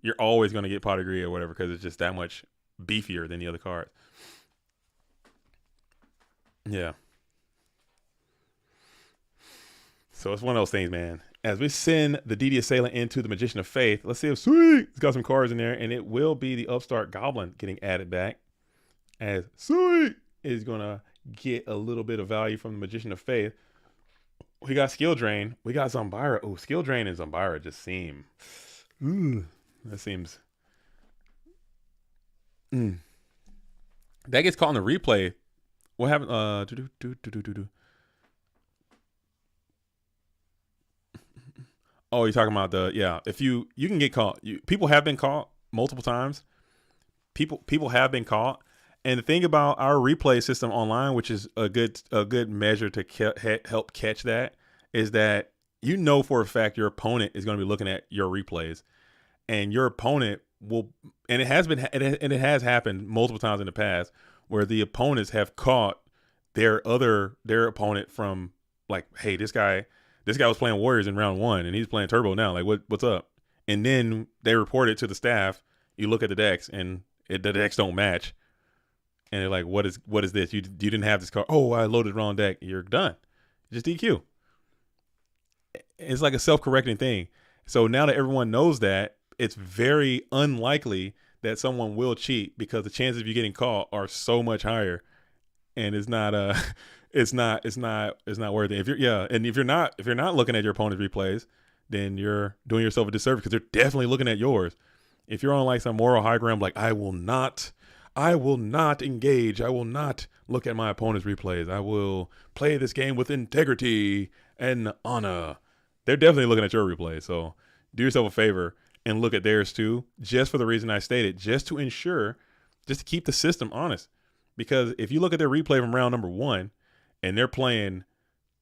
You're always going to get Pot of Greed or whatever because it's just that much beefier than the other cards. Yeah. So it's one of those things, man. As we send the DD Assailant into the Magician of Faith, let's see if Sweet has got some cards in there, and it will be the Upstart Goblin getting added back. As Sweet is going to get a little bit of value from the Magician of Faith. We got Skill Drain. We got Zombira. Oh, Skill Drain and Zombira just seem. Ooh, that seems. That gets caught in the replay. What happened? Oh, you're talking about if you can get caught. People have been caught multiple times. People have been caught. And the thing about our replay system online, which is a good measure to help catch that, is that for a fact your opponent is going to be looking at your replays, and your opponent will. And it has happened multiple times in the past where the opponents have caught their opponent from like, hey, this guy was playing Warriors in round 1 and he's playing Turbo now. Like, what's up? And then they report it to the staff. You look at the decks and the decks don't match. And they're like, what is this? You didn't have this card. Oh, I loaded the wrong deck. You're done. Just DQ. It's like a self-correcting thing. So now that everyone knows that, it's very unlikely that someone will cheat because the chances of you getting caught are so much higher, and it's not it's not worth it. If you're not looking at your opponent's replays, then you're doing yourself a disservice because they're definitely looking at yours. If you're on like some moral high ground, like I will not engage, I will not look at my opponent's replays, I will play this game with integrity and honor, they're definitely looking at your replays. So do yourself a favor and look at theirs too, just for the reason I stated, just to ensure, just to keep the system honest. Because if you look at their replay from round number 1 and they're playing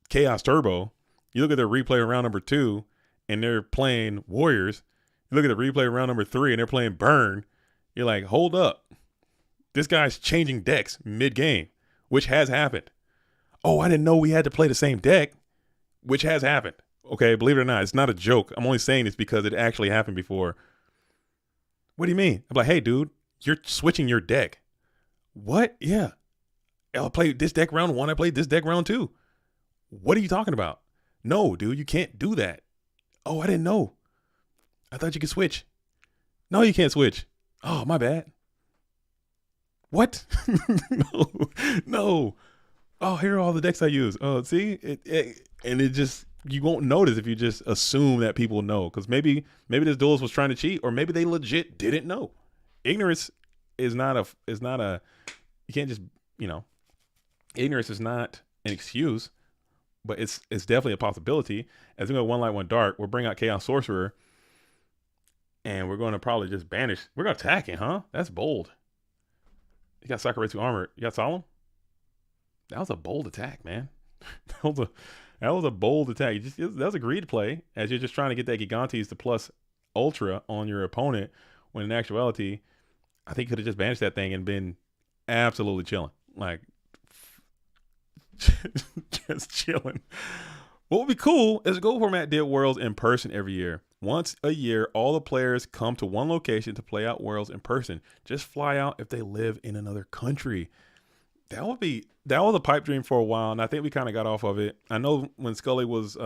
Chaos Turbo, you look at their replay from round number 2 and they're playing Warriors, you look at the replay from round number 3 and they're playing Burn, you're like, hold up. This guy's changing decks mid-game, which has happened. Oh, I didn't know we had to play the same deck, which has happened. Okay, believe it or not, it's not a joke. I'm only saying this because it actually happened before. What do you mean? I'm like, hey, dude, you're switching your deck. What? Yeah. I played this deck round 1. I played this deck round 2. What are you talking about? No, dude, you can't do that. Oh, I didn't know. I thought you could switch. No, you can't switch. Oh, my bad. What? No. Oh, here are all the decks I use. Oh, see? And it just, you won't notice if you just assume that people know. Because maybe this duelist was trying to cheat, or maybe they legit didn't know. Ignorance is not a, you can't just, ignorance is not an excuse, but it's definitely a possibility. As we go one light, one dark, we'll bring out Chaos Sorcerer, and we're going to probably just banish. We're going to attack it, huh? That's bold. You got Sakuretsu Armor. You got Solemn? That was a bold attack, man. that was a bold attack. That was a greed play, as you're just trying to get that Gigantes to plus Ultra on your opponent, when in actuality, I think you could have just banished that thing and been absolutely chilling. Like, just chilling. What would be cool is a Gold format did Worlds in person every year. Once a year, all the players come to one location to play out Worlds in person. Just fly out if they live in another country. That was a pipe dream for a while, and I think we kind of got off of it. I know when Scully was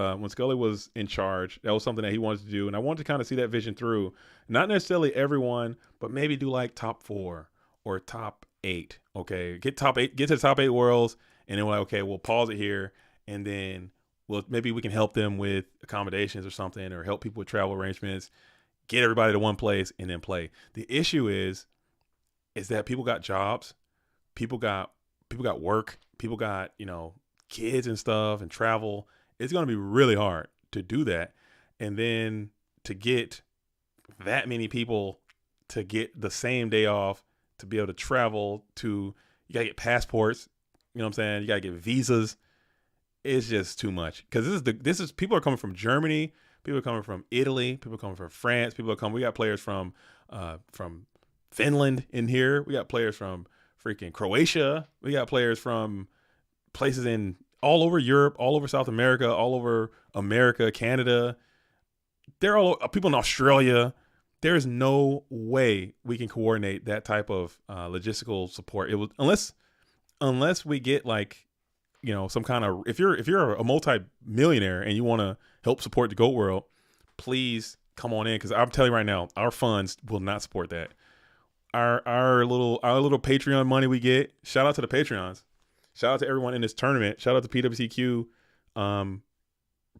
in charge, that was something that he wanted to do, and I wanted to kind of see that vision through. Not necessarily everyone, but maybe do like top 4 or top 8. Okay, get to the top 8 Worlds, and then we're like, okay, we'll pause it here, and then maybe we can help them with accommodations or something, or help people with travel arrangements, get everybody to one place and then play. The issue is that people got jobs, people got work, people got, kids and stuff and travel. It's going to be really hard to do that. And then to get that many people to get the same day off, to be able to travel, you got to get passports, you know what I'm saying? You got to get visas. It's just too much, because people are coming from Germany, people are coming from Italy, people are coming from France, we got players from Finland in here, we got players from freaking Croatia, we got players from places in all over Europe, all over South America, all over America, Canada. They're all people in Australia. There's no way we can coordinate that type of logistical support. It was unless we get like, some kind of, if you're a multi-millionaire and you want to help support the GOAT World, please come on in, because I'm telling you right now, our funds will not support that. Our little Patreon money we get, shout out to the Patreons, shout out to everyone in this tournament, shout out to PWCQ,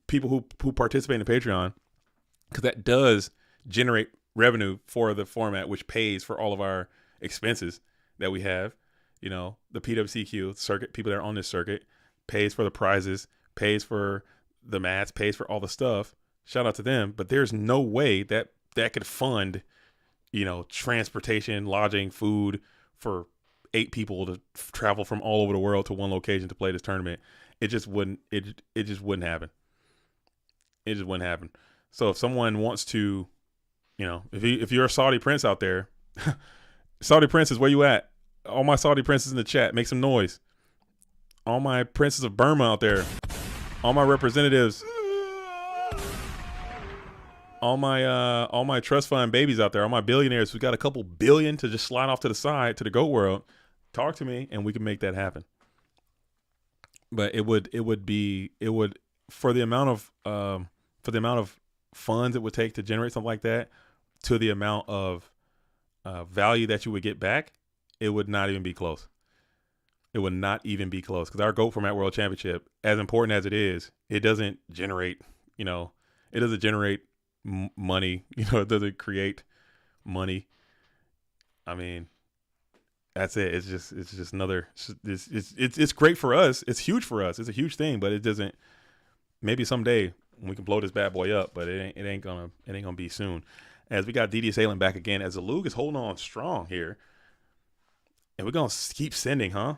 people who participate in the Patreon, because that does generate revenue for the format, which pays for all of our expenses that we have. The PWCQ circuit, people that are on this circuit, pays for the prizes, pays for the mats, pays for all the stuff. Shout out to them. But there's no way that could fund, transportation, lodging, food for 8 people to travel from all over the world to one location to play this tournament. It just wouldn't. It just wouldn't happen. It just wouldn't happen. So if someone wants to, if you're a Saudi prince out there, Saudi princes, where you at? All my Saudi princes in the chat, make some noise. All my princes of Burma out there, all my representatives, all my trust fund babies out there, all my billionaires who got a couple billion to just slide off to the side to the GOAT World, talk to me and we can make that happen. But it would for the amount of funds it would take to generate something like that, to the amount of value that you would get back, it would not even be close. It would not even be close, because our GOAT Format World Championship, as important as it is, it doesn't generate, it doesn't generate money. It doesn't create money. I mean, that's it. It's just another. It's great for us. It's huge for us. It's a huge thing, but it doesn't. Maybe someday we can blow this bad boy up, but it ain't gonna be soon. As we got DD Sailing back again, as the Luke is holding on strong here, and we're gonna keep sending, huh?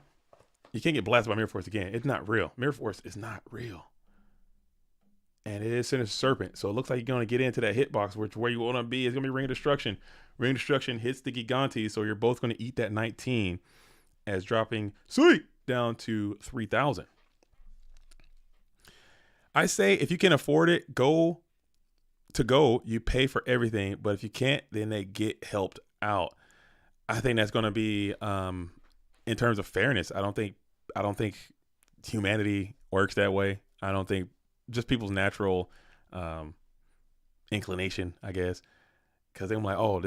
You can't get blasted by Mirror Force again. It's not real. Mirror Force is not real. And it is Sinister Serpent. So it looks like you're going to get into that hitbox, which where you want to be is going to be Ring of Destruction. Ring of Destruction hits the Gigante, so you're both going to eat that 19 as dropping sweet down to 3,000. I say if you can afford it, go. You pay for everything. But if you can't, then they get helped out. I think that's going to be, in terms of fairness, I don't think humanity works that way. I don't think just people's natural inclination, I guess, because I'm like, oh,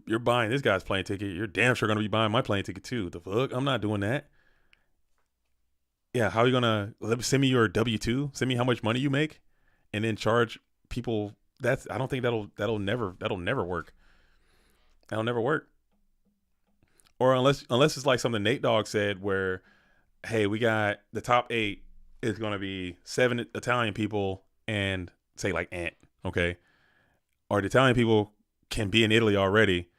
you're buying this guy's plane ticket. You're damn sure gonna be buying my plane ticket too. The fuck, I'm not doing that. Yeah, how are you gonna send me your W-2? Send me how much money you make, and then charge people. I don't think that'll never work. That'll never work. Or unless it's like something Nate Dogg said, where, hey, we got the top 8 is going to be 7 Italian people and say like Ant, okay? Or the Italian people can be in Italy already,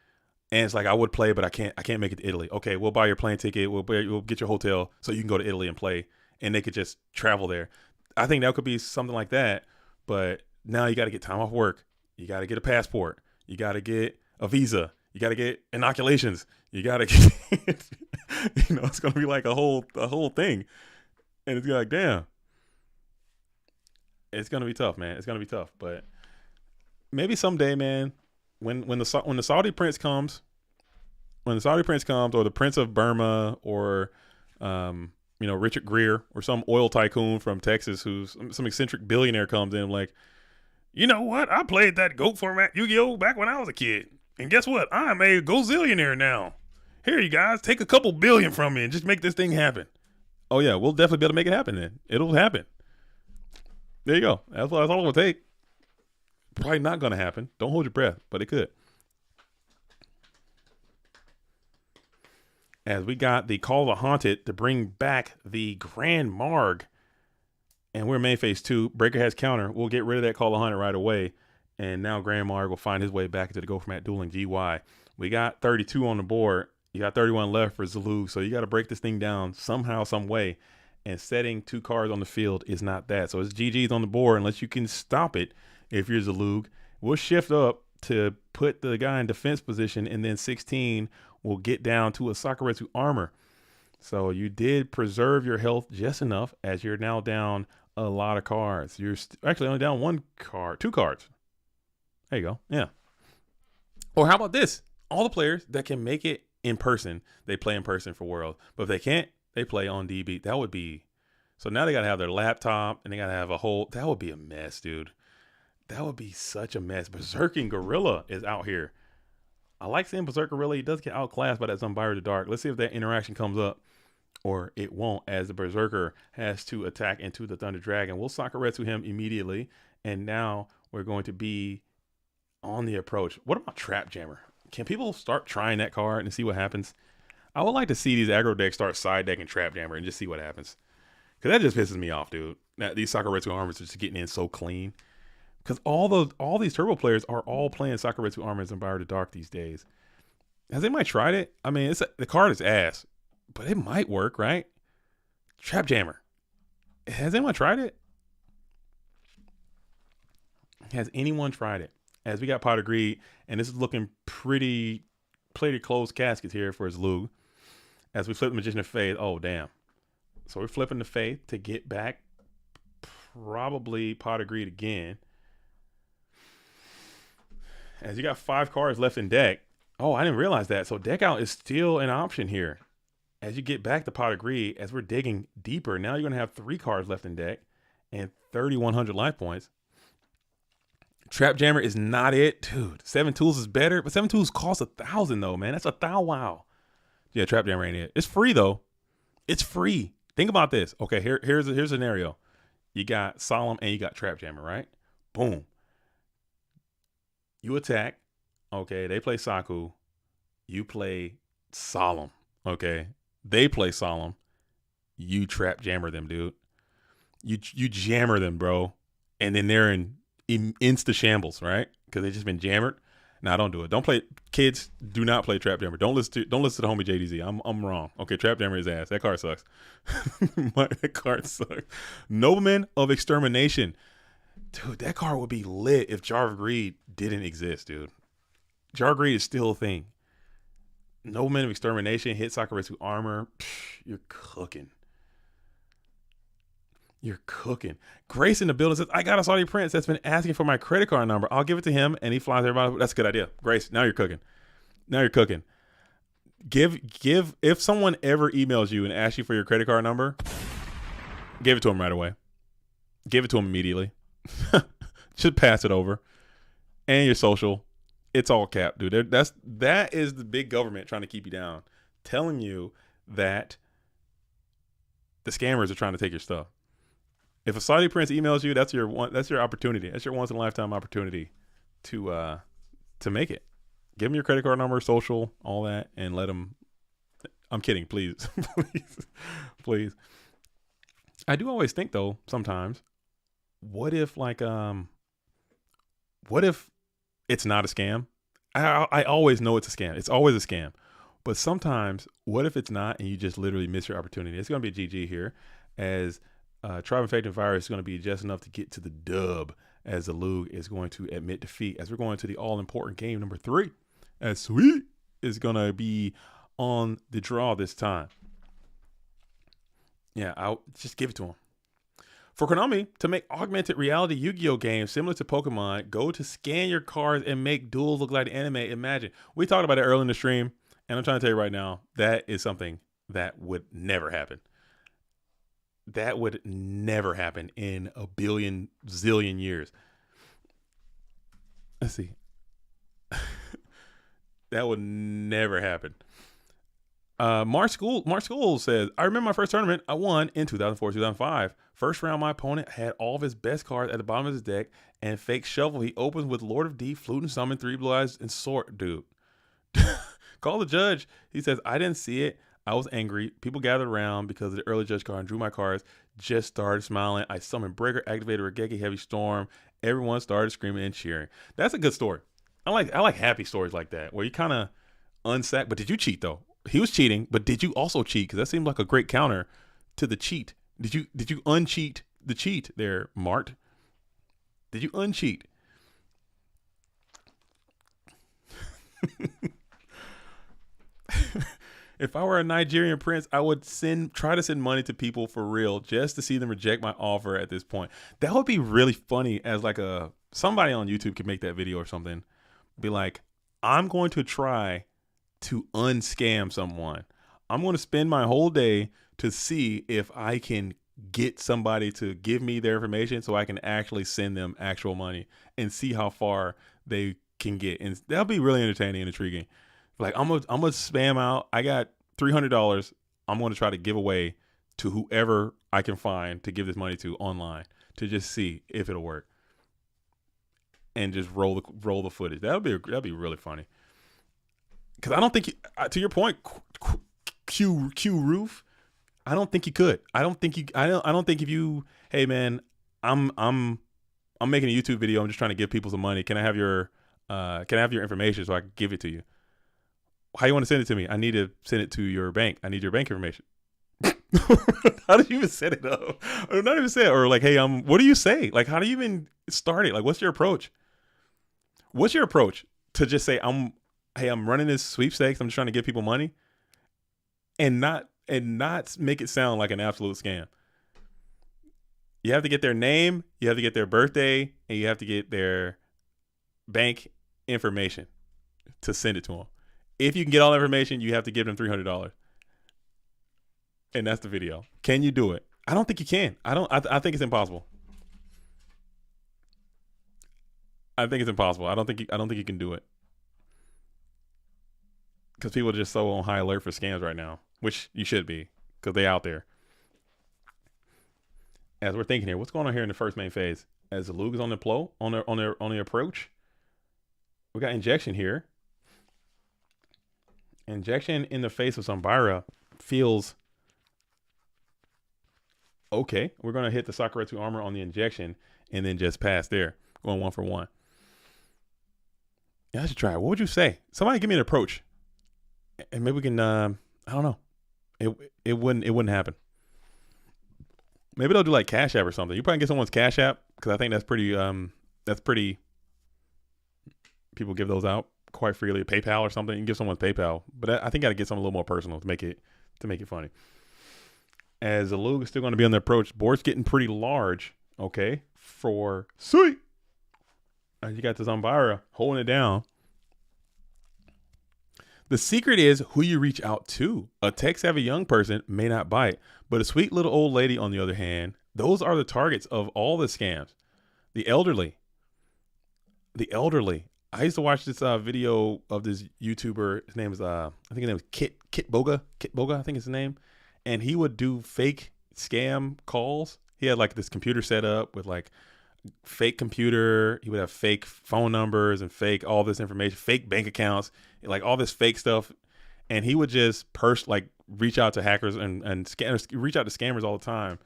and it's like, I would play, but I can't make it to Italy. Okay, we'll buy your plane ticket, we'll get your hotel so you can go to Italy and play, and they could just travel there. I think that could be something like that, but now you got to get time off work, you got to get a passport, you got to get a visa, you got to get inoculations. You got to get, it's going to be like a whole thing. And it's like, damn. It's going to be tough, man. It's going to be tough. But maybe someday, man, when the Saudi prince comes, or the Prince of Burma, or, Richard Greer, or some oil tycoon from Texas who's some eccentric billionaire comes in, like, you know what? I played that GOAT format Yu-Gi-Oh! Back when I was a kid. And guess what? I'm a gozillionaire now. Here, you guys, take a couple billion from me and just make this thing happen. Oh, yeah, we'll definitely be able to make it happen then. It'll happen. There you go. That's all it will take. Probably not going to happen. Don't hold your breath, but it could. As we got the Call of the Haunted to bring back the Grand Marg. And we're main phase 2. Breaker has counter. We'll get rid of that Call of the Haunted right away. And now Grand Marg will find his way back into the Go Format Dueling GY. We got 32 on the board. You got 31 left for Zalug. So you got to break this thing down somehow, some way. And setting 2 cards on the field is not that. So it's GG's on the board unless you can stop it if you're Zalug. We'll shift up to put the guy in defense position. And then 16 will get down to a Sakuretsu armor. So you did preserve your health just enough, as you're now down a lot of cards. You're actually only down 2 cards. There you go. Yeah. Or how about this? All the players that can make it in person, they play in person for World. But if they can't, they play on DB. That would be... So now they got to have their laptop, and they got to have a whole... That would be a mess, dude. That would be such a mess. Berserking Gorilla is out here. I like seeing Berserk Gorilla. He does get outclassed by that Zumbire the Dark. Let's see if that interaction comes up. Or it won't, as the Berserker has to attack into the Thunder Dragon. We'll Sakuretsu him immediately. And now we're going to be on the approach. What about Trap Jammer? Can people start trying that card and see what happens? I would like to see these aggro decks start side decking Trap Jammer and just see what happens. Because that just pisses me off, dude. These Sakuretsu armors are just getting in so clean. Because all these turbo players are all playing Sakuretsu armors and Zumbire the Dark these days. Has anybody tried it? I mean, the card is ass. But it might work, right? Trap Jammer. Has anyone tried it? Has anyone tried it? As we got Pot of Greed, and this is looking pretty closed caskets here for his Lug. As we flip the Magician of Faith. Oh, damn. So we're flipping the Faith to get back probably Pot of Greed again. As you got 5 cards left in deck. Oh, I didn't realize that. So deck out is still an option here. As you get back to Pot of Greed, as we're digging deeper, now you're going to have 3 cards left in deck and 3,100 life points. Trap Jammer is not it, dude. 7 Tools is better, but 7 Tools costs $1,000 though, man. That's a thou wow. Yeah, Trap Jammer ain't it. It's free though. It's free. Think about this. Okay, here's a scenario. You got Solemn and you got Trap Jammer, right? Boom. You attack. Okay, they play Saku. You play Solemn. Okay, they play Solemn. You Trap Jammer them, dude. You jammer them, bro, and then they're in insta shambles, right? Because they just been jammered. Nah, don't do it. Don't play. Kids, do not play Trap Jammer. Don't listen to the homie JDZ. I'm wrong. Okay, Trap Jammer is ass. That card sucks. That card sucks. Nobleman of Extermination, dude. That card would be lit if Jar of Greed didn't exist, dude. Jar of Greed is still a thing. Nobleman of Extermination, hit Sakurasu armor. Psh, you're cooking. You're cooking. Grace in the building says, I got a Saudi prince that's been asking for my credit card number. I'll give it to him and he flies everybody. That's a good idea. Grace, now you're cooking. Now you're cooking. Give if someone ever emails you and asks you for your credit card number, give it to him right away. Give it to him immediately. Just pass it over. And your social. It's all capped, dude. That is the big government trying to keep you down. Telling you that the scammers are trying to take your stuff. If a Saudi prince emails you, that's your opportunity. That's your once in a lifetime opportunity to make it. Give them your credit card number, social, all that, and let them. I'm kidding, please, please. I do always think though, sometimes, what if it's not a scam? I always know it's a scam. It's always a scam. But sometimes, what if it's not, and you just literally miss your opportunity? It's going to be a GG here, as Tribe Infected Virus is going to be just enough to get to the dub, as the Lug is going to admit defeat. As we're going to the all-important game number 3, as Sweet is going to be on the draw this time. Yeah, I'll just give it to him. For Konami to make augmented reality Yu-Gi-Oh games similar to Pokemon, go to scan your cards and make duels look like the anime. Imagine. We talked about it earlier in the stream, and I'm trying to tell you right now, that is something that would never happen. That would never happen in a billion zillion years. Let's see. That would never happen. Mark School says, I remember my first tournament I won in 2004, 2005. First round, my opponent had all of his best cards at the bottom of his deck and fake shuffle. He opens with Lord of D, Flute and Summon, 3 Blue Eyes, and Sword. Dude. Call the judge. He says, I didn't see it. I was angry. People gathered around because of the early judge card and drew my cards. Just started smiling. I summoned Breaker, activated Regeki, Heavy Storm. Everyone started screaming and cheering. That's a good story. I like happy stories like that where you kind of unsack. But did you cheat though? He was cheating, but did you also cheat? Because that seemed like a great counter to the cheat. Did you uncheat the cheat there, Mart? Did you uncheat? If I were a Nigerian prince, I would try to send money to people for real just to see them reject my offer at this point. That would be really funny, as like somebody on YouTube could make that video or something. Be like, I'm going to try to unscam someone. I'm going to spend my whole day to see if I can get somebody to give me their information so I can actually send them actual money and see how far they can get. And that'll be really entertaining and intriguing. Like, I'm gonna spam out. I got $300. I'm going to try to give away to whoever I can find to give this money to online to just see if it'll work. And just roll the footage. That'd be really funny. Because I don't think to your point, Q Roof, I don't think you could. I don't think if you, hey man, I'm making a YouTube video. I'm just trying to give people some money. Can I have your information so I can give it to you? How you want to send it to me? I need to send it to your bank. I need your bank information. How do you even set it up? Or not even say it. Or like, hey, what do you say? Like, how do you even start it? Like, what's your approach? What's your approach to just say, I'm running this sweepstakes. I'm just trying to give people money, and not make it sound like an absolute scam. You have to get their name, you have to get their birthday, and you have to get their bank information to send it to them. If you can get all the information, you have to give them $300. And that's the video. Can you do it? I don't think you can. I think it's impossible. I think it's impossible. I don't think you can do it because people are just so on high alert for scams right now, which you should be because they out there. As we're thinking here, what's going on here in the first main phase? As the Lug is on the flow, on the approach, we got injection here. Injection in the face of Zambara feels okay. We're gonna hit the Sakuretsu armor on the injection and then just pass there, going 1 for 1. Yeah, I should try it. What would you say? Somebody give me an approach, and maybe we can. I don't know. It wouldn't happen. Maybe they'll do like Cash App or something. You probably get someone's Cash App because I think that's pretty. People give those out quite freely. PayPal or something. You can give someone's PayPal, but I think I got to get something a little more personal to make it funny. As the Lug is still going to be on the approach, board's getting pretty large. Okay, for sweet. And you got the Zambara holding it down. The secret is who you reach out to. A tech-savvy young person may not bite, but a sweet little old lady, on the other hand, those are the targets of all the scams. The elderly. I used to watch this video of this YouTuber. His name is I think his name is Kit Boga, I think is his name. And he would do fake scam calls. He had like this computer set up with like fake computer. He would have fake phone numbers and fake all this information, fake bank accounts, like all this fake stuff. And he would just reach out to hackers and scammers, reach out to scammers all the time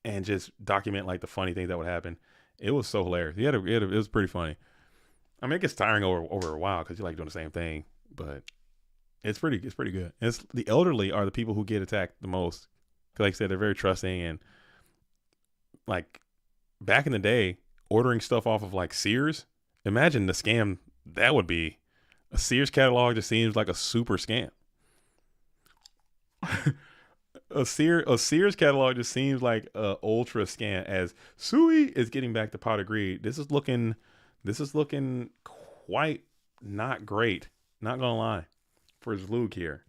and just document like the funny things that would happen. It was so hilarious. It was pretty funny. I mean, it gets tiring over a while because you're like doing the same thing, but it's pretty good. It's the elderly are the people who get attacked the most. Cause like I said, they're very trusting, and like back in the day, ordering stuff off of like Sears. Imagine the scam that would be. A Sears catalog just seems like a super scam. A Sears catalog just seems like a ultra scam. As Sui is getting back to pot of greed, this is looking quite not great. Not gonna lie, for Zlug here.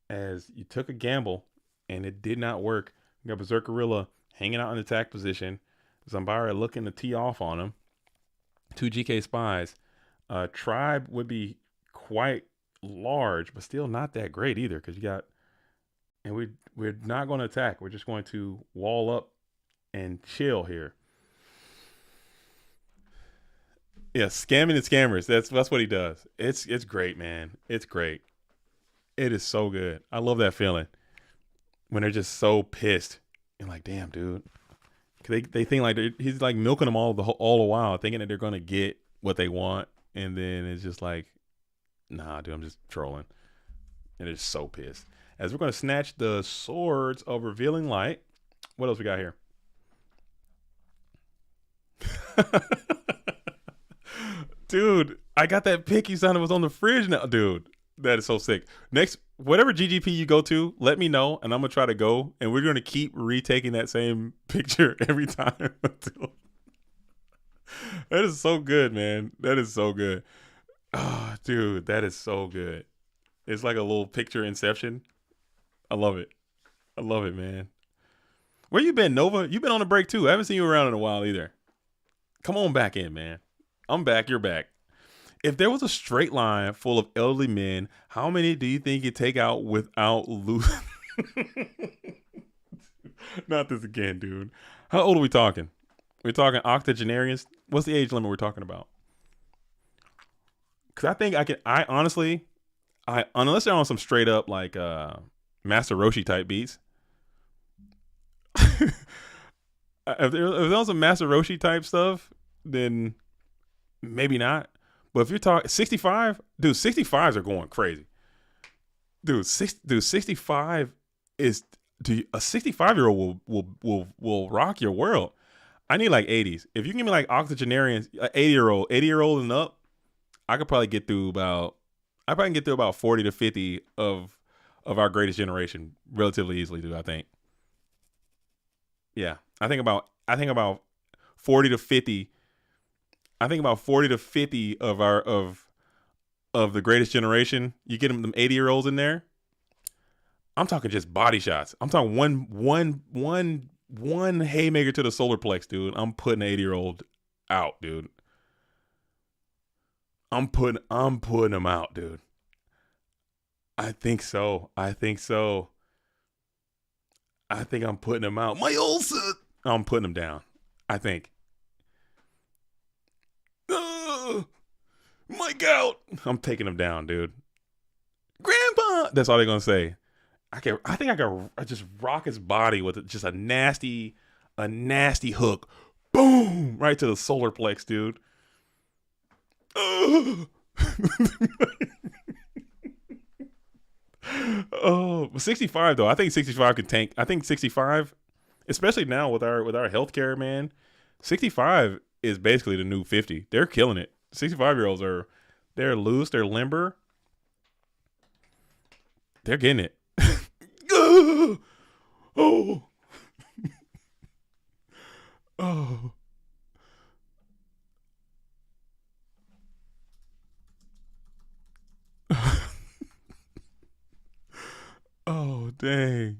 As you took a gamble and it did not work. You got Berserkerilla hanging out in attack position. Zambara looking to tee off on him. 2 GK spies. Tribe would be quite large, but still not that great either. Because you got, and we're not going to attack. We're just going to wall up and chill here. Yeah, scamming the scammers. That's what he does. It's great, man. It's great. It is so good. I love that feeling when they're just so pissed and like, damn, dude. They think like he's like milking them all the while, thinking that they're gonna get what they want, and then it's just like, nah, dude, I'm just trolling, and they're just so pissed. As we're gonna snatch the swords of revealing light. What else we got here? Dude, I got that pic you sounded was on the fridge now, dude. That is so sick. Next, whatever GGP you go to, let me know, and I'm gonna try to go, and we're gonna keep retaking that same picture every time. That is so good, man. That is so good. Oh, dude, that is so good. It's like a little picture inception. I love it. I love it, man. Where you been, Nova? You been on a break too. I haven't seen you around in a while either. Come on back in, man. I'm back. You're back. If there was a straight line full of elderly men, how many do you think you'd take out without losing? Not this again, dude. How old are we talking? We're talking octogenarians. What's the age limit we're talking about? Because I think honestly, unless they're on some straight up like Master Roshi type beats. If they're on some Master Roshi type stuff, then maybe not. But if you're talking 65, dude, 65s are going crazy. Dude, 65 is, dude, a 65-year-old will rock your world. I need like 80s. If you can give me like octogenarians, 80-year-old and up, I could probably get through about 40 to 50 of our greatest generation relatively easily, dude, I think. Yeah. I think about 40 to 50. I think about 40 to 50 of the greatest generation. You get them 80-year-olds in there. I'm talking just body shots. I'm talking one haymaker to the solar plex, dude. I'm putting an 80-year-old out, dude. I'm putting him out, dude. I think so. I think I'm putting him out. My ulcer. I'm putting him down. I think. My gout. I'm taking him down, dude. Grandpa. That's all they're gonna say. I think I can just rock his body with just a nasty hook. Boom! Right to the solar plex, dude. Oh, 65 though. I think 65 can tank. I think 65, especially now with our healthcare, man. 65 is basically the new 50. They're killing it. 65-year-olds they're loose, they're limber. They're getting it. Oh. Oh. Oh, dang.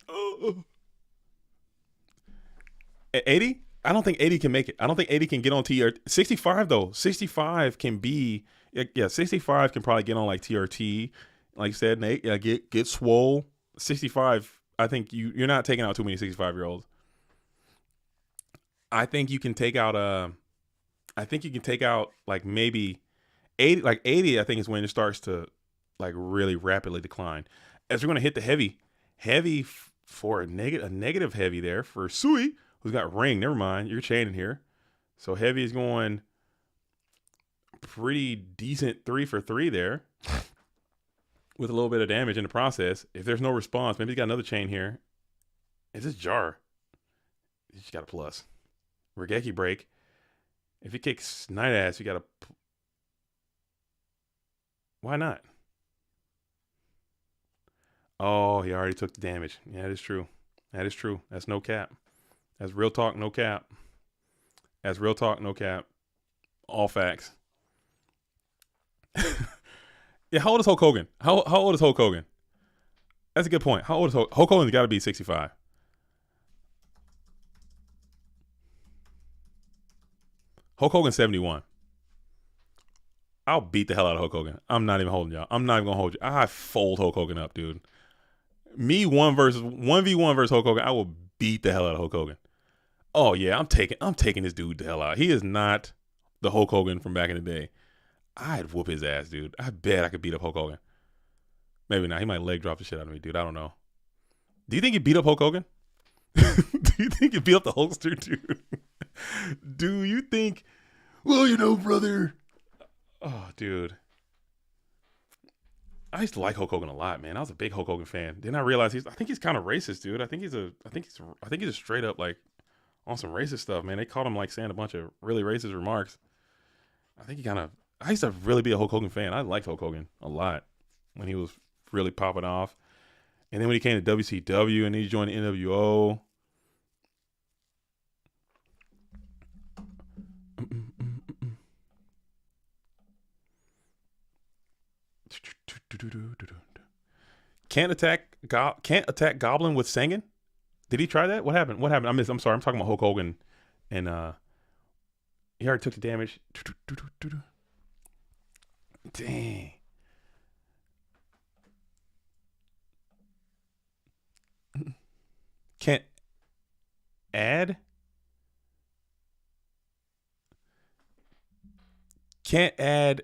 Oh. 80? I don't think 80 can make it. I don't think 80 can get on TRT. 65 though. 65 can be, yeah, 65 can probably get on like TRT. Like you said, Nate, yeah, get swole. 65, I think you're not taking out too many 65-year-olds. I think you can take out like maybe 80, like 80 I think is when it starts to like really rapidly decline. As we're going to hit the heavy for a negative heavy there for Sui, who's got ring. Never mind, you're chaining here. So heavy is going pretty decent 3 for 3 there with a little bit of damage in the process. If there's no response, maybe he's got another chain here. Is this jar? He's got a plus. Regeki break. If he kicks night ass, you got a. Why not? Oh, he already took the damage. Yeah, that is true. That is true. That's no cap. That's real talk, no cap. That's real talk, no cap. All facts. Yeah, how old is Hulk Hogan? How old is Hulk Hogan? That's a good point. How old is Hulk Hogan's got to be 65. Hulk Hogan 71. I'll beat the hell out of Hulk Hogan. I'm not even holding y'all. I'm not even gonna hold you. I fold Hulk Hogan up, dude. Me 1v1 versus Hulk Hogan. I will beat the hell out of Hulk Hogan. Oh yeah, I'm taking this dude the hell out. He is not the Hulk Hogan from back in the day. I'd whoop his ass, dude. I bet I could beat up Hulk Hogan. Maybe not. He might leg drop the shit out of me, dude. I don't know. Do you think you beat up Hulk Hogan? Do you think you beat up the Hulkster, dude? Do you think? Well, you know, brother. Oh, dude. I used to like Hulk Hogan a lot, man. I was a big Hulk Hogan fan. Then I realized I think he's kind of racist, dude. I think he's a straight up like on some racist stuff, man. They caught him like saying a bunch of really racist remarks. I used to really be a Hulk Hogan fan. I liked Hulk Hogan a lot when he was really popping off. And then when he came to WCW and he joined the NWO. Can't attack Goblin with Sengen? Did he try that? What happened? I'm sorry. I'm talking about Hulk Hogan, and he already took the damage. Dang. Can't add. Can't add.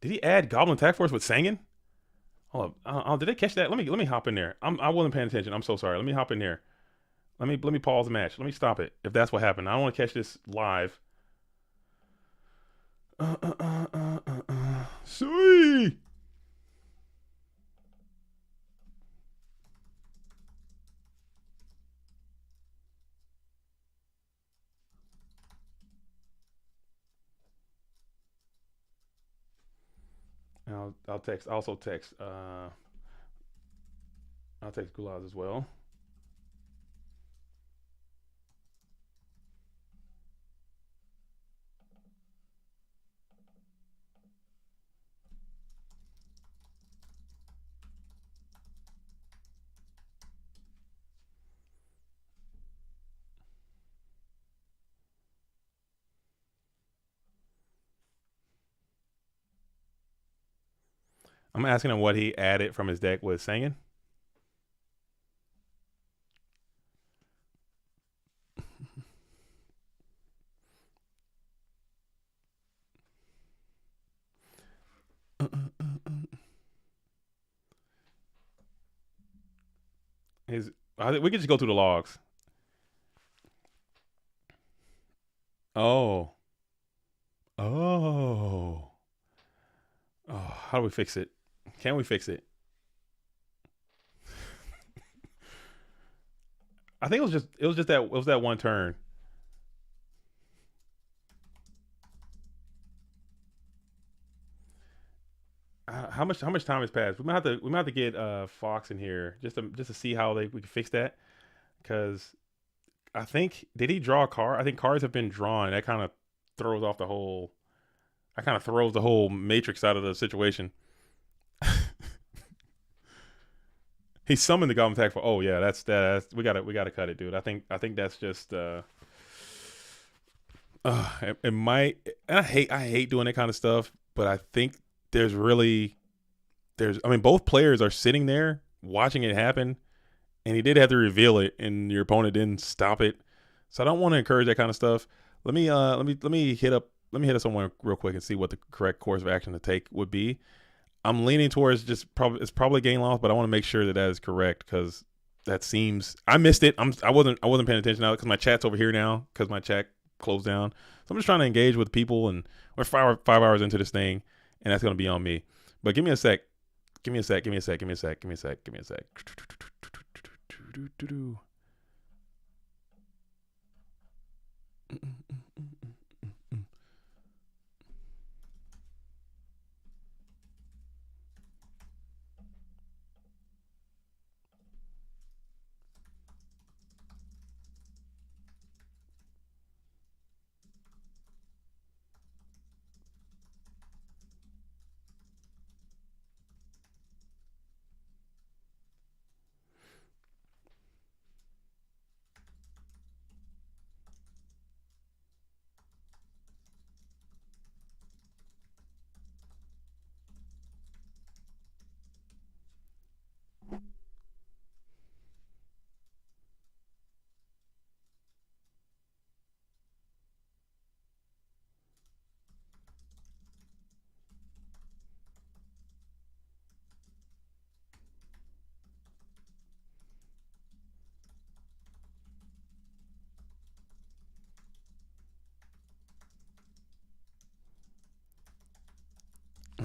Did he add Goblin Attack Force with Sengen? Hold up. Did they catch that? Let me hop in there. I wasn't paying attention. I'm so sorry. Let me hop in there. Let me pause the match. Let me stop it. If that's what happened, I don't want to catch this live. Sweet. I'll text. Also text. I'll text Gulaz as well. I'm asking him what he added from his deck with Sangin. I think we could just go through the logs. Oh. Oh. Oh. How do we fix it? Can we fix it? I think it was that one turn. How much time has passed? We might have to get Fox in here just to see how we can fix that, because I think, did he draw a card? I think cards have been drawn. That kind of throws off the whole. That kind of throws the whole matrix out of the situation. He summoned the Goblin Attack for. Oh yeah, that's we gotta cut it, dude. I think that's just. It might. I hate doing that kind of stuff, but I think there's. I mean, both players are sitting there watching it happen, and he did have to reveal it, and your opponent didn't stop it. So I don't want to encourage that kind of stuff. Let me hit up someone real quick and see what the correct course of action to take would be. I'm leaning towards it's probably game loss, but I want to make sure that is correct, because that seems, I missed it. I wasn't paying attention now because my chat's over here now because my chat closed down. So I'm just trying to engage with people, and we're 5 hours into this thing, and that's gonna be on me. But give me a sec. Give me a sec.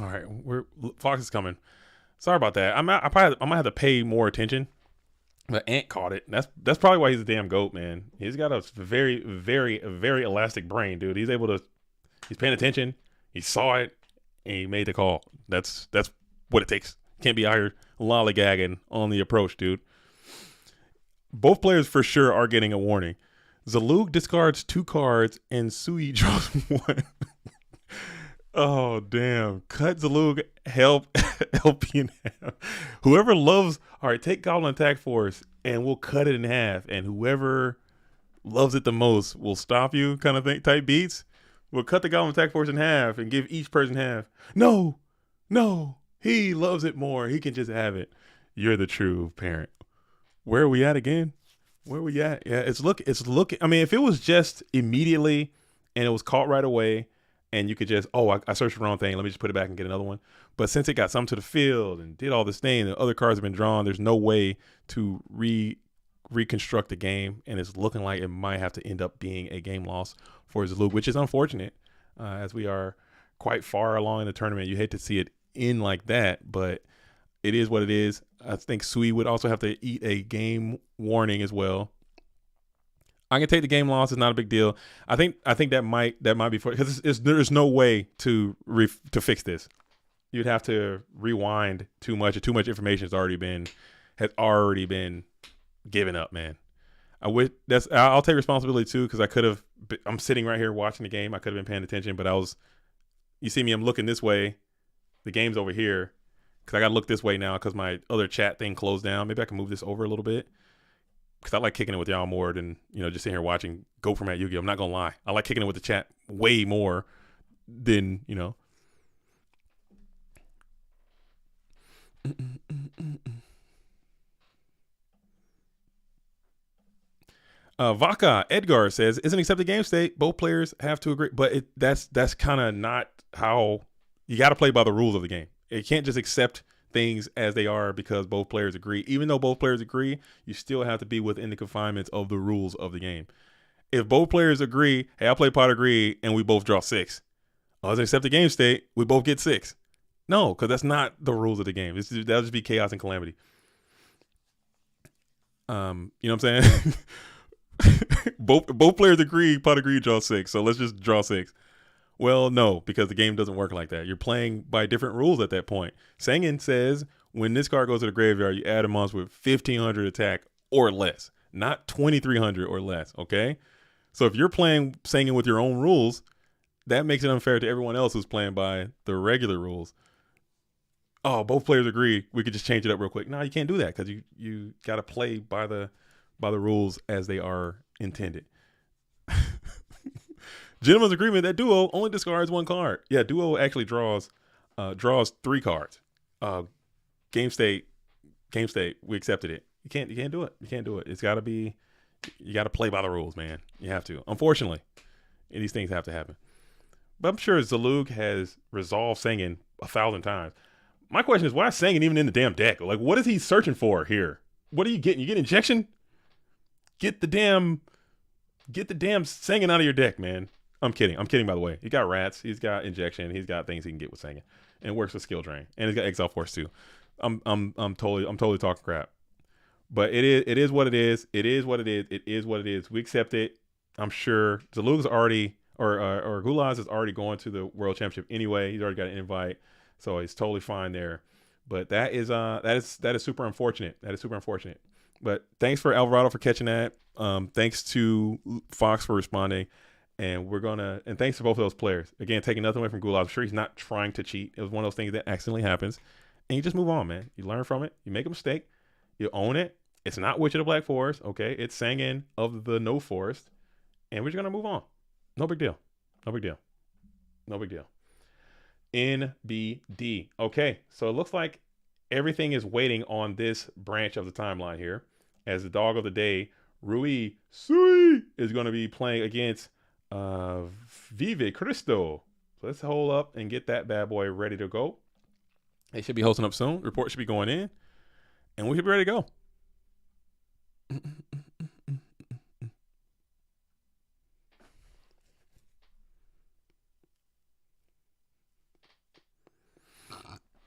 All right, Fox is coming. Sorry about that. I might have to pay more attention. But Ant caught it. That's probably why he's a damn goat, man. He's got a very, very, very elastic brain, dude. He's paying attention. He saw it, and he made the call. That's what it takes. Can't be out here lollygagging on the approach, dude. Both players for sure are getting a warning. Zalug discards 2 cards, and Sui draws 1. Oh damn! Cut Zalug, help you in half. Whoever loves, all right, take Goblin Attack Force, and we'll cut it in half. And whoever loves it the most will stop you, kind of thing. Type beats. We'll cut the Goblin Attack Force in half and give each person half. No, he loves it more. He can just have it. You're the true parent. Where are we at again? Where are we at? Yeah, it's looking. I mean, if it was just immediately and it was caught right away, and you could just, I searched the wrong thing, let me just put it back and get another one. But since it got some to the field and did all this thing, and the other cards have been drawn, there's no way to reconstruct the game, and it's looking like it might have to end up being a game loss for Zalug, which is unfortunate, as we are quite far along in the tournament. You hate to see it end like that, but it is what it is. I think Sui would also have to eat a game warning as well. I can take the game loss. It's not a big deal. I think that might be for, because there's no way to fix this. You'd have to rewind too much. Too much information has already been given up, man. I'll take responsibility too, because I'm sitting right here watching the game. I could have been paying attention, but you see me, I'm looking this way. The game's over here, because I got to look this way now because my other chat thing closed down. Maybe I can move this over a little bit, because I like kicking it with y'all more than, just sitting here watching Go From At Yu-Gi-Oh! I'm not going to lie. I like kicking it with the chat way more than, Vaca Edgar says, "Isn't accepted game state. Both players have to agree." But that's kind of not how you got to play by the rules of the game. You can't just accept things as they are because both players agree. Even though both players agree, you still have to be within the confinements of the rules of the game. If both players agree, hey, I play pot agree, and we both draw 6. Oh, it's an accepted game state. We both get 6. No, because that's not the rules of the game. That'll just be chaos and calamity. You know what I'm saying? both players agree, pot agree, draw 6. So let's just draw 6. Well, no, because the game doesn't work like that. You're playing by different rules at that point. Sangen says when this card goes to the graveyard, you add a monster with 1,500 attack or less, not 2,300 or less. Okay, so if you're playing Sangen with your own rules, that makes it unfair to everyone else who's playing by the regular rules. Oh, both players agree. We could just change it up real quick. No, you can't do that because you got to play by the rules as they are intended. Gentleman's agreement that Duo only discards 1 card. Yeah, Duo actually draws 3 cards. Game state, we accepted it. You can't do it. You can't do it. It's got to be, you got to play by the rules, man. You have to. Unfortunately, these things have to happen. But I'm sure Zalug has resolved Sangen 1,000 times. My question is, why is Sangen even in the damn deck? Like, what is he searching for here? What are you getting? You get injection? Get the damn Sangen out of your deck, man. I'm kidding, by the way. He got rats. He's got injection. He's got things he can get with Sangen. And it works with skill drain. And he's got exile force too. I'm totally talking crap. But it is what it is. It is what it is. It is what it is. We accept it. I'm sure Zalug's already or Gulaz is already going to the World Championship anyway. He's already got an invite. So he's totally fine there. But that is super unfortunate. That is super unfortunate. But thanks for Alvarado for catching that. Thanks to Fox for responding. And thanks to both of those players. Again, taking nothing away from Gulaz. I'm sure he's not trying to cheat. It was one of those things that accidentally happens. And you just move on, man. You learn from it. You make a mistake. You own it. It's not Witch of the Black Forest, okay? It's Sangen of the No Forest. And we're just going to move on. No big deal. No big deal. No big deal. NBD. Okay, so it looks like everything is waiting on this branch of the timeline here. As the dog of the day, Rui Sui is going to be playing against Vive Cristo. So let's hold up and get that bad boy ready to go. They should be hosting up soon. Report should be going in. And we should be ready to go.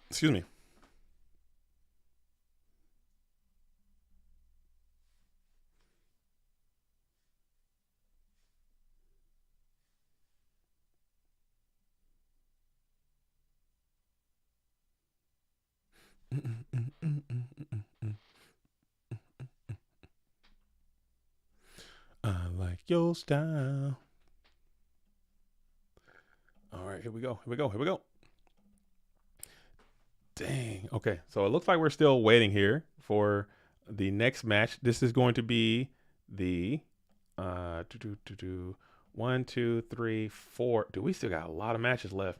Excuse me. I like your style. All right, here we go. Dang. Okay, so it looks like we're still waiting here for the next match. This is going to be the 1, 2, 3, 4. Dude, we still got a lot of matches left.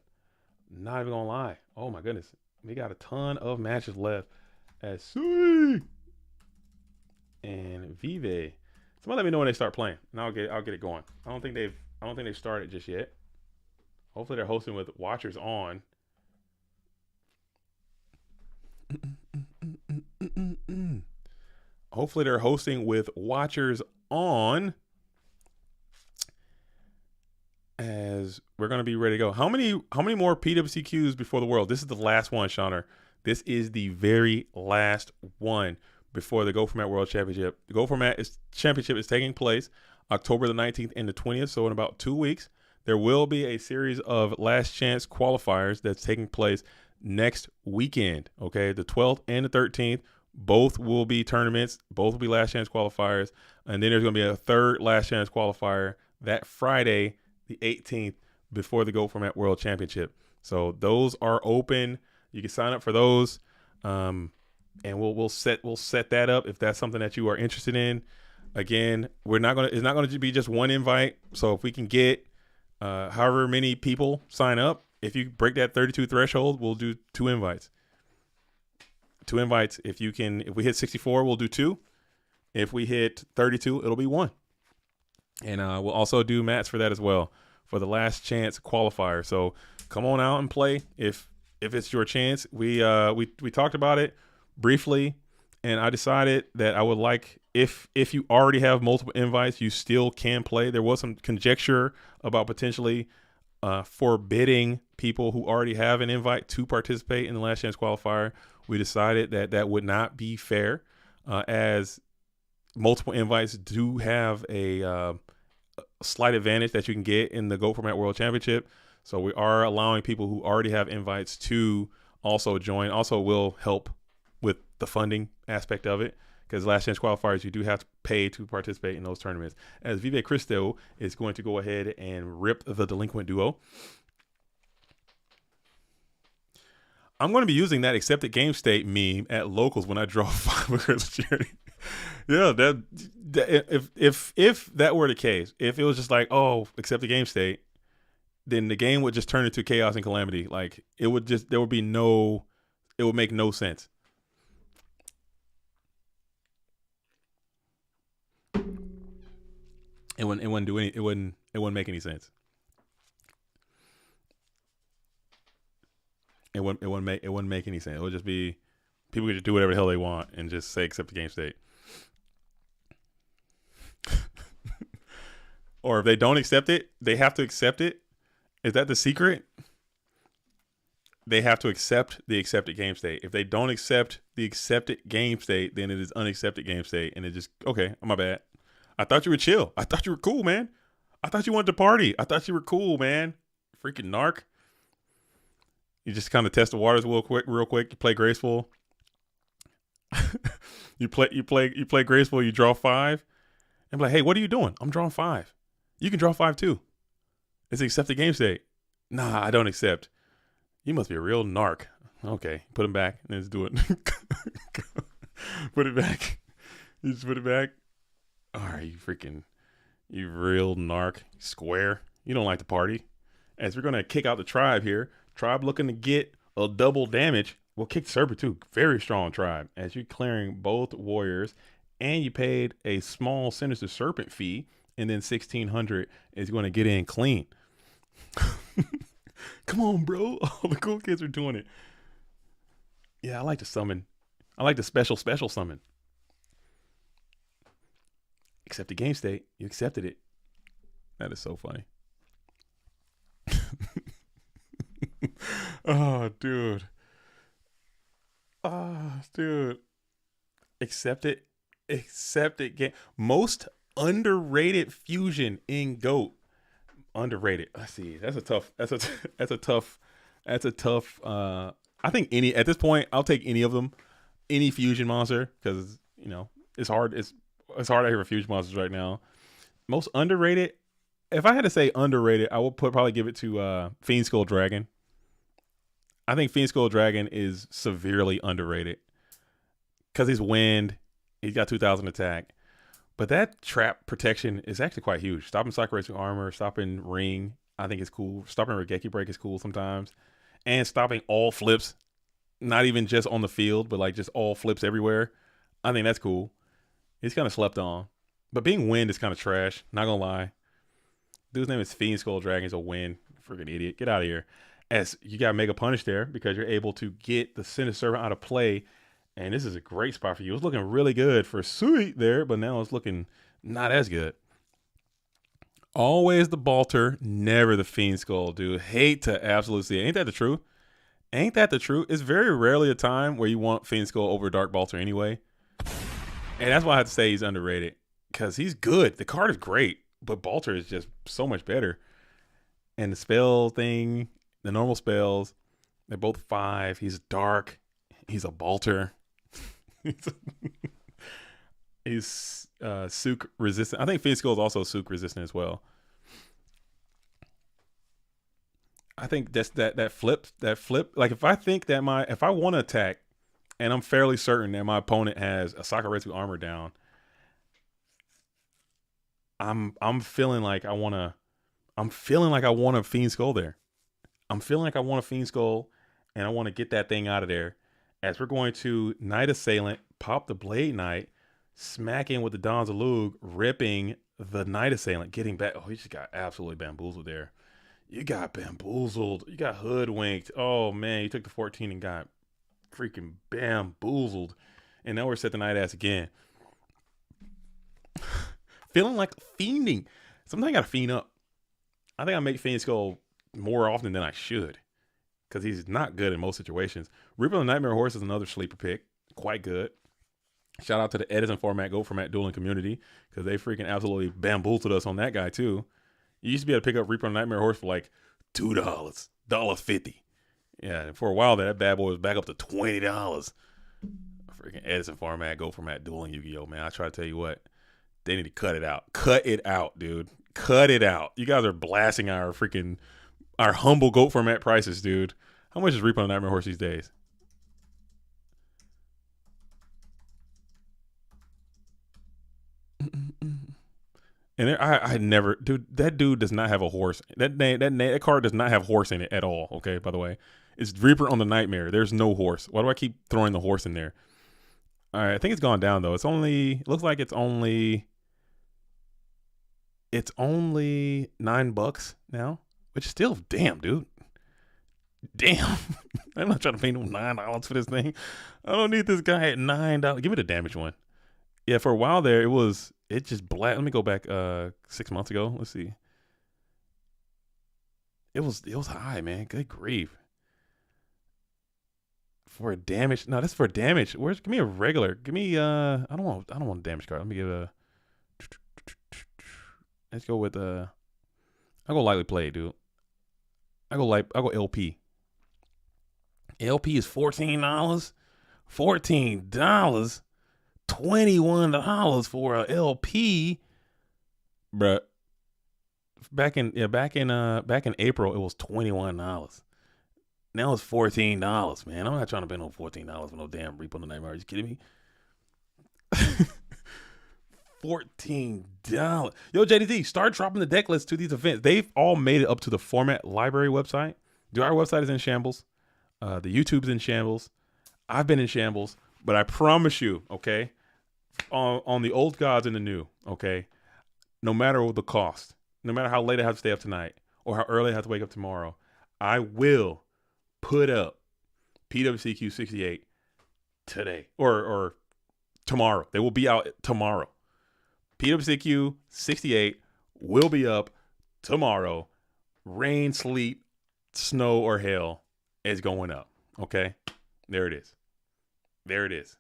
Not even gonna lie. Oh my goodness, we got a ton of matches left. As Sui and Vive. Somebody let me know when they start playing, and I'll get it going. I don't think they've started just yet. Hopefully they're hosting with watchers on. Hopefully they're hosting with watchers on. As we're gonna be ready to go. How many more PWCQs before the World? This is the last one, Shauner. This is the very last one before the Go Format World Championship. The Go Format Championship is taking place October the 19th and the 20th, so in about 2 weeks. There will be a series of last chance qualifiers that's taking place next weekend, okay? The 12th and the 13th, both will be tournaments. Both will be last chance qualifiers. And then there's going to be a third last chance qualifier that Friday, the 18th, before the Go Format World Championship. So those are open. You can sign up for those. And we'll set that up if that's something that you are interested in. Again, it's not going to be just one invite. So if we can get however many people sign up, if you break that 32 threshold, we'll do 2 invites. 2 invites. If we hit 64, we'll do 2. If we hit 32, it'll be 1. And we'll also do mats for that as well, for the last chance qualifier. So come on out and play if it's your chance. We talked about it briefly, and I decided that I would like, if you already have multiple invites, you still can play. There was some conjecture about potentially forbidding people who already have an invite to participate in the last chance qualifier. We decided that would not be fair, as multiple invites do have a slight advantage that you can get in the Go Format World Championship. So we are allowing people who already have invites to also join. Also will help with the funding aspect of it, because last chance qualifiers, you do have to pay to participate in those tournaments. As Vive Cristo is going to go ahead and rip the delinquent duo. I'm going to be using that accepted game state meme at locals when I draw 5 across the charity. Yeah, that if that were the case, if it was just like, oh, accept the game state, then the game would just turn into chaos and calamity. Like it would make no sense. It wouldn't make any sense. It wouldn't make any sense. It would just be people could just do whatever the hell they want and just say accept the game state. Or if they don't accept it, they have to accept it. Is that the secret? They have to accept the accepted game state. If they don't accept the accepted game state, then it is unaccepted game state, and it just, okay, my bad. I thought you were chill. I thought you were cool, man. I thought you wanted to party. I thought you were cool, man. Freaking narc. You just kind of test the waters real quick. You play graceful. you play graceful. You draw 5. And be like, hey, what are you doing? I'm drawing 5. You can draw 5 too. It's accept the game state. Nah, I don't accept. You must be a real narc. Okay, put him back. Let's do it. Put it back. You just put it back. All right, you real narc. Square. You don't like to party. As we're going to kick out the tribe here. Tribe looking to get a double damage. We'll kick the Serpent too. Very strong tribe. As you're clearing both warriors, and you paid a small Sinister Serpent fee, and then 1,600 is going to get in clean. Come on, bro. All the cool kids are doing it. Yeah, I like to summon. I like the special summon. Accept the game state. You accepted it. That is so funny. Oh, dude. Accept it. Game. Most underrated fusion in GOAT. Underrated. Let's see. That's a tough. I think at this point, I'll take any of them, any fusion monster, because it's hard. It's hard out here for fusion monsters right now. Most underrated. If I had to say underrated, I would probably give it to Fiend Skull Dragon. I think Fiend Skull Dragon is severely underrated because he's wind. He's got 2,000 attack. But that trap protection is actually quite huge. Stopping Psycho Armor, stopping Ring, I think is cool. Stopping Regeki Break is cool sometimes. And stopping all flips, not even just on the field, but like just all flips everywhere. I think that's cool. He's kind of slept on. But being wind is kind of trash, not going to lie. Dude's name is Fiend Skull Dragon. He's a wind. Freaking idiot. Get out of here. As you got Mega Punish there because you're able to get the Sinister Servant out of play. And this is a great spot for you. It was looking really good for Sweet there, but now it's looking not as good. Always the Balter, never the Fiend Skull, dude. Hate to absolutely see it. Ain't that the truth? Ain't that the truth? It's very rarely a time where you want Fiend Skull over Dark Balter anyway. And that's why I have to say he's underrated. Because he's good. The card is great. But Balter is just so much better. And the spell thing, the normal spells, they're both 5. He's dark. He's a Balter. He's Sook resistant. I think Fiend Skull is also Sook resistant as well. I think that's that flip. Like if I want to attack, and I'm fairly certain that my opponent has a Sakuretsu armor down, I'm feeling like I want a Fiend Skull there. I'm feeling like I want a Fiend Skull, and I want to get that thing out of there. as we're going to Night Assailant, pop the Blade Knight, smack in with the Dons of Lug, ripping the Night Assailant, getting back. Oh, he just got absolutely bamboozled there. You got bamboozled. You got hoodwinked. Oh, man. You took the 14 and got freaking bamboozled. And now we're set the night ass again. Feeling like fiending. Sometimes I got to fiend up. I think I make fiends go more often than I should, because he's not good in most situations. Reaper the Nightmare Horse is another sleeper pick. Quite good. Shout out to the Edison format, Go Format dueling community, because they freaking absolutely bamboozled us on that guy too. You used to be able to pick up Reaper the Nightmare Horse for like $2, $1.50. Yeah, and for a while that bad boy was back up to $20. Freaking Edison format, Go Format dueling Yu-Gi-Oh, man. I try to tell you what, they need to cut it out. Cut it out, dude. Cut it out. You guys are blasting our humble GOAT format prices, dude. How much is Reaper the Nightmare Horse these days? And I never, dude. That dude does not have a horse. That card does not have horse in it at all. Okay, by the way, it's Reaper on the Nightmare. There's no horse. Why do I keep throwing the horse in there? All right, I think it's gone down though. It's only looks like it's only $9 now, which is still damn, dude. Damn. I'm not trying to pay no $9 for this thing. I don't need this guy at $9. Give me the damage one. Yeah, for a while there, it just black. Let me go back 6 months ago. Let's see. It was high, man. Good grief. For a damage. No, that's for damage. Give me a regular. Give me I don't want a damage card. Let me give a let's go with I'll go lightly played, dude. I go LP. LP is $14. $14. $21 for a LP, bruh. Back in April, it was $21. Now it's $14, man. I'm not trying to pay no $14 for no damn Reaper on the Nightmare. Are you kidding me? $14. Yo, JDD, start dropping the deck lists to these events. They've all made it up to the format library website. Our website is in shambles. The YouTube's in shambles. I've been in shambles, but I promise you, okay, on the old gods and the new, okay, no matter the cost, no matter how late I have to stay up tonight or how early I have to wake up tomorrow, I will put up PWCQ 68 today or tomorrow. They will be out tomorrow. PWCQ 68 will be up tomorrow. Rain, sleet, snow, or hail is going up. Okay, there it is. There it is.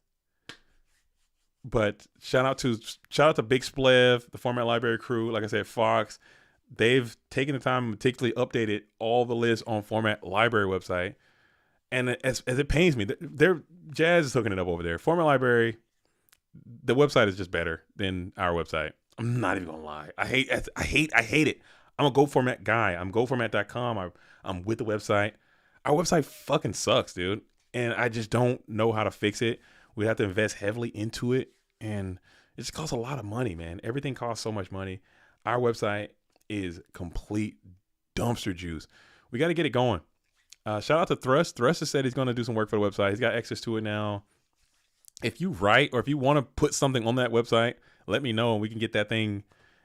But shout out to Big Splev, the format library crew. Like I said, Fox, they've taken the time and meticulously updated all the lists on format library website. And as it pains me, Jazz is hooking it up over there. Format library, the website is just better than our website. I'm not even gonna lie. I hate it. I'm a Go Format guy. I'm GoFormat.com. I'm with the website. Our website fucking sucks, dude. And I just don't know how to fix it. We have to invest heavily into it, and it just costs a lot of money, man. Everything costs so much money. Our website is complete dumpster juice. We got to get it going. Shout out to Thrust. Thrust has said he's going to do some work for the website. He's got access to it now. If you write or if you want to put something on that website, let me know and we can get that thing.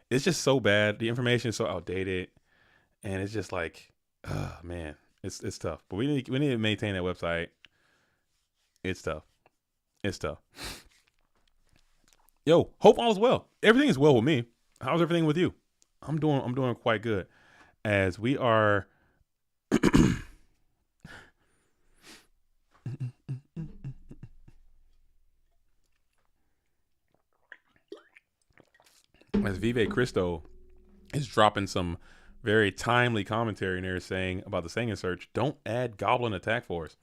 It's just so bad. The information is so outdated, and it's just like, man, it's tough. But we need to maintain that website. It's tough. It's tough. Yo, hope all is well. Everything is well with me. How's everything with you? I'm doing quite good. As we are as Vive Cristo is dropping some very timely commentary in there saying about the Sangin search, don't add Goblin Attack Force.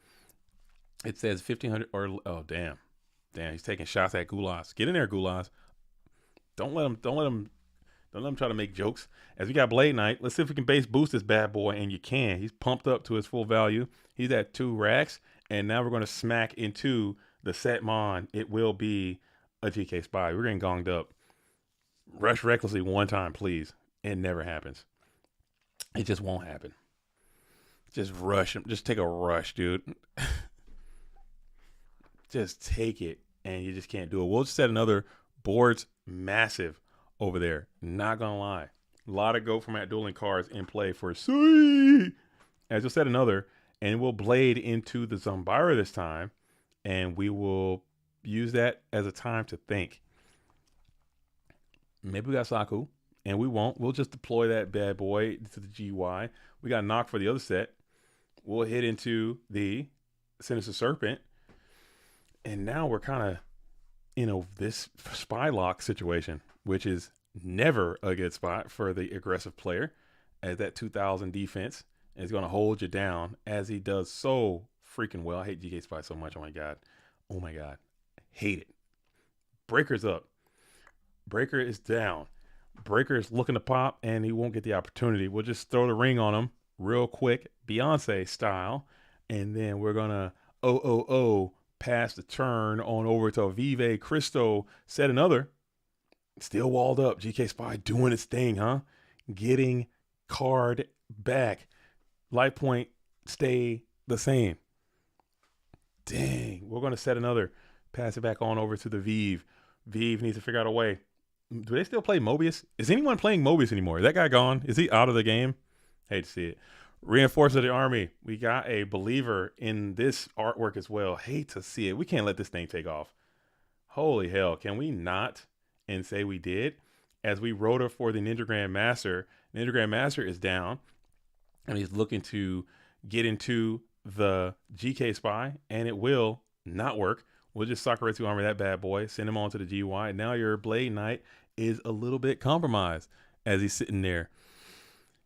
It says 1,500 or oh damn, he's taking shots at Gulas. Get in there, Gulas. Don't let him try to make jokes. As we got Blade Knight, let's see if we can base boost this bad boy, and you can. He's pumped up to his full value. He's at 2 racks, and now we're going to smack into the Setmon. It will be a GK Spy. We're getting gonged up. Rush recklessly one time, please. It never happens. It just won't happen. Just rush him. Just take a rush, dude. just take it, and you just can't do it. We'll just set another. Board's massive over there. Not gonna lie, a lot of go from at dueling cards in play for Sui. As you'll set another, and we'll blade into the Zombira this time, and we will use that as a time to think. Maybe we got Saku, and we won't. We'll just deploy that bad boy to the GY. We got knock for the other set. We'll hit into the Sinister Serpent, and now we're kind of this spy lock situation, which is never a good spot for the aggressive player, as that 2000 defense is going to hold you down, as he does so freaking well. I hate GK Spy so much. Oh my god, hate it. Breaker's up, Breaker is down, Breaker is looking to pop, and he won't get the opportunity. We'll just throw the ring on him real quick, Beyonce style, and then we're gonna pass the turn on over to Vive Cristo, set another, still walled up. GK Spy doing its thing, huh? Getting card back. Life point stay the same. Dang, we're going to set another, pass it back on over to the Vive. Vive needs to figure out a way. Do they still play Mobius? Is anyone playing Mobius anymore? Is that guy gone? Is he out of the game? Hate to see it. Reinforce of the army. We got a believer in this artwork as well. Hate to see it. We can't let this thing take off. Holy hell. Can we not and say we did? As we rotor for the Ninja Grand Master. Ninja Grand Master is down, and he's looking to get into the GK Spy, and it will not work. We'll just Sakuretsu armor that bad boy, send him on to the GY. Now your Blade Knight is a little bit compromised as he's sitting there.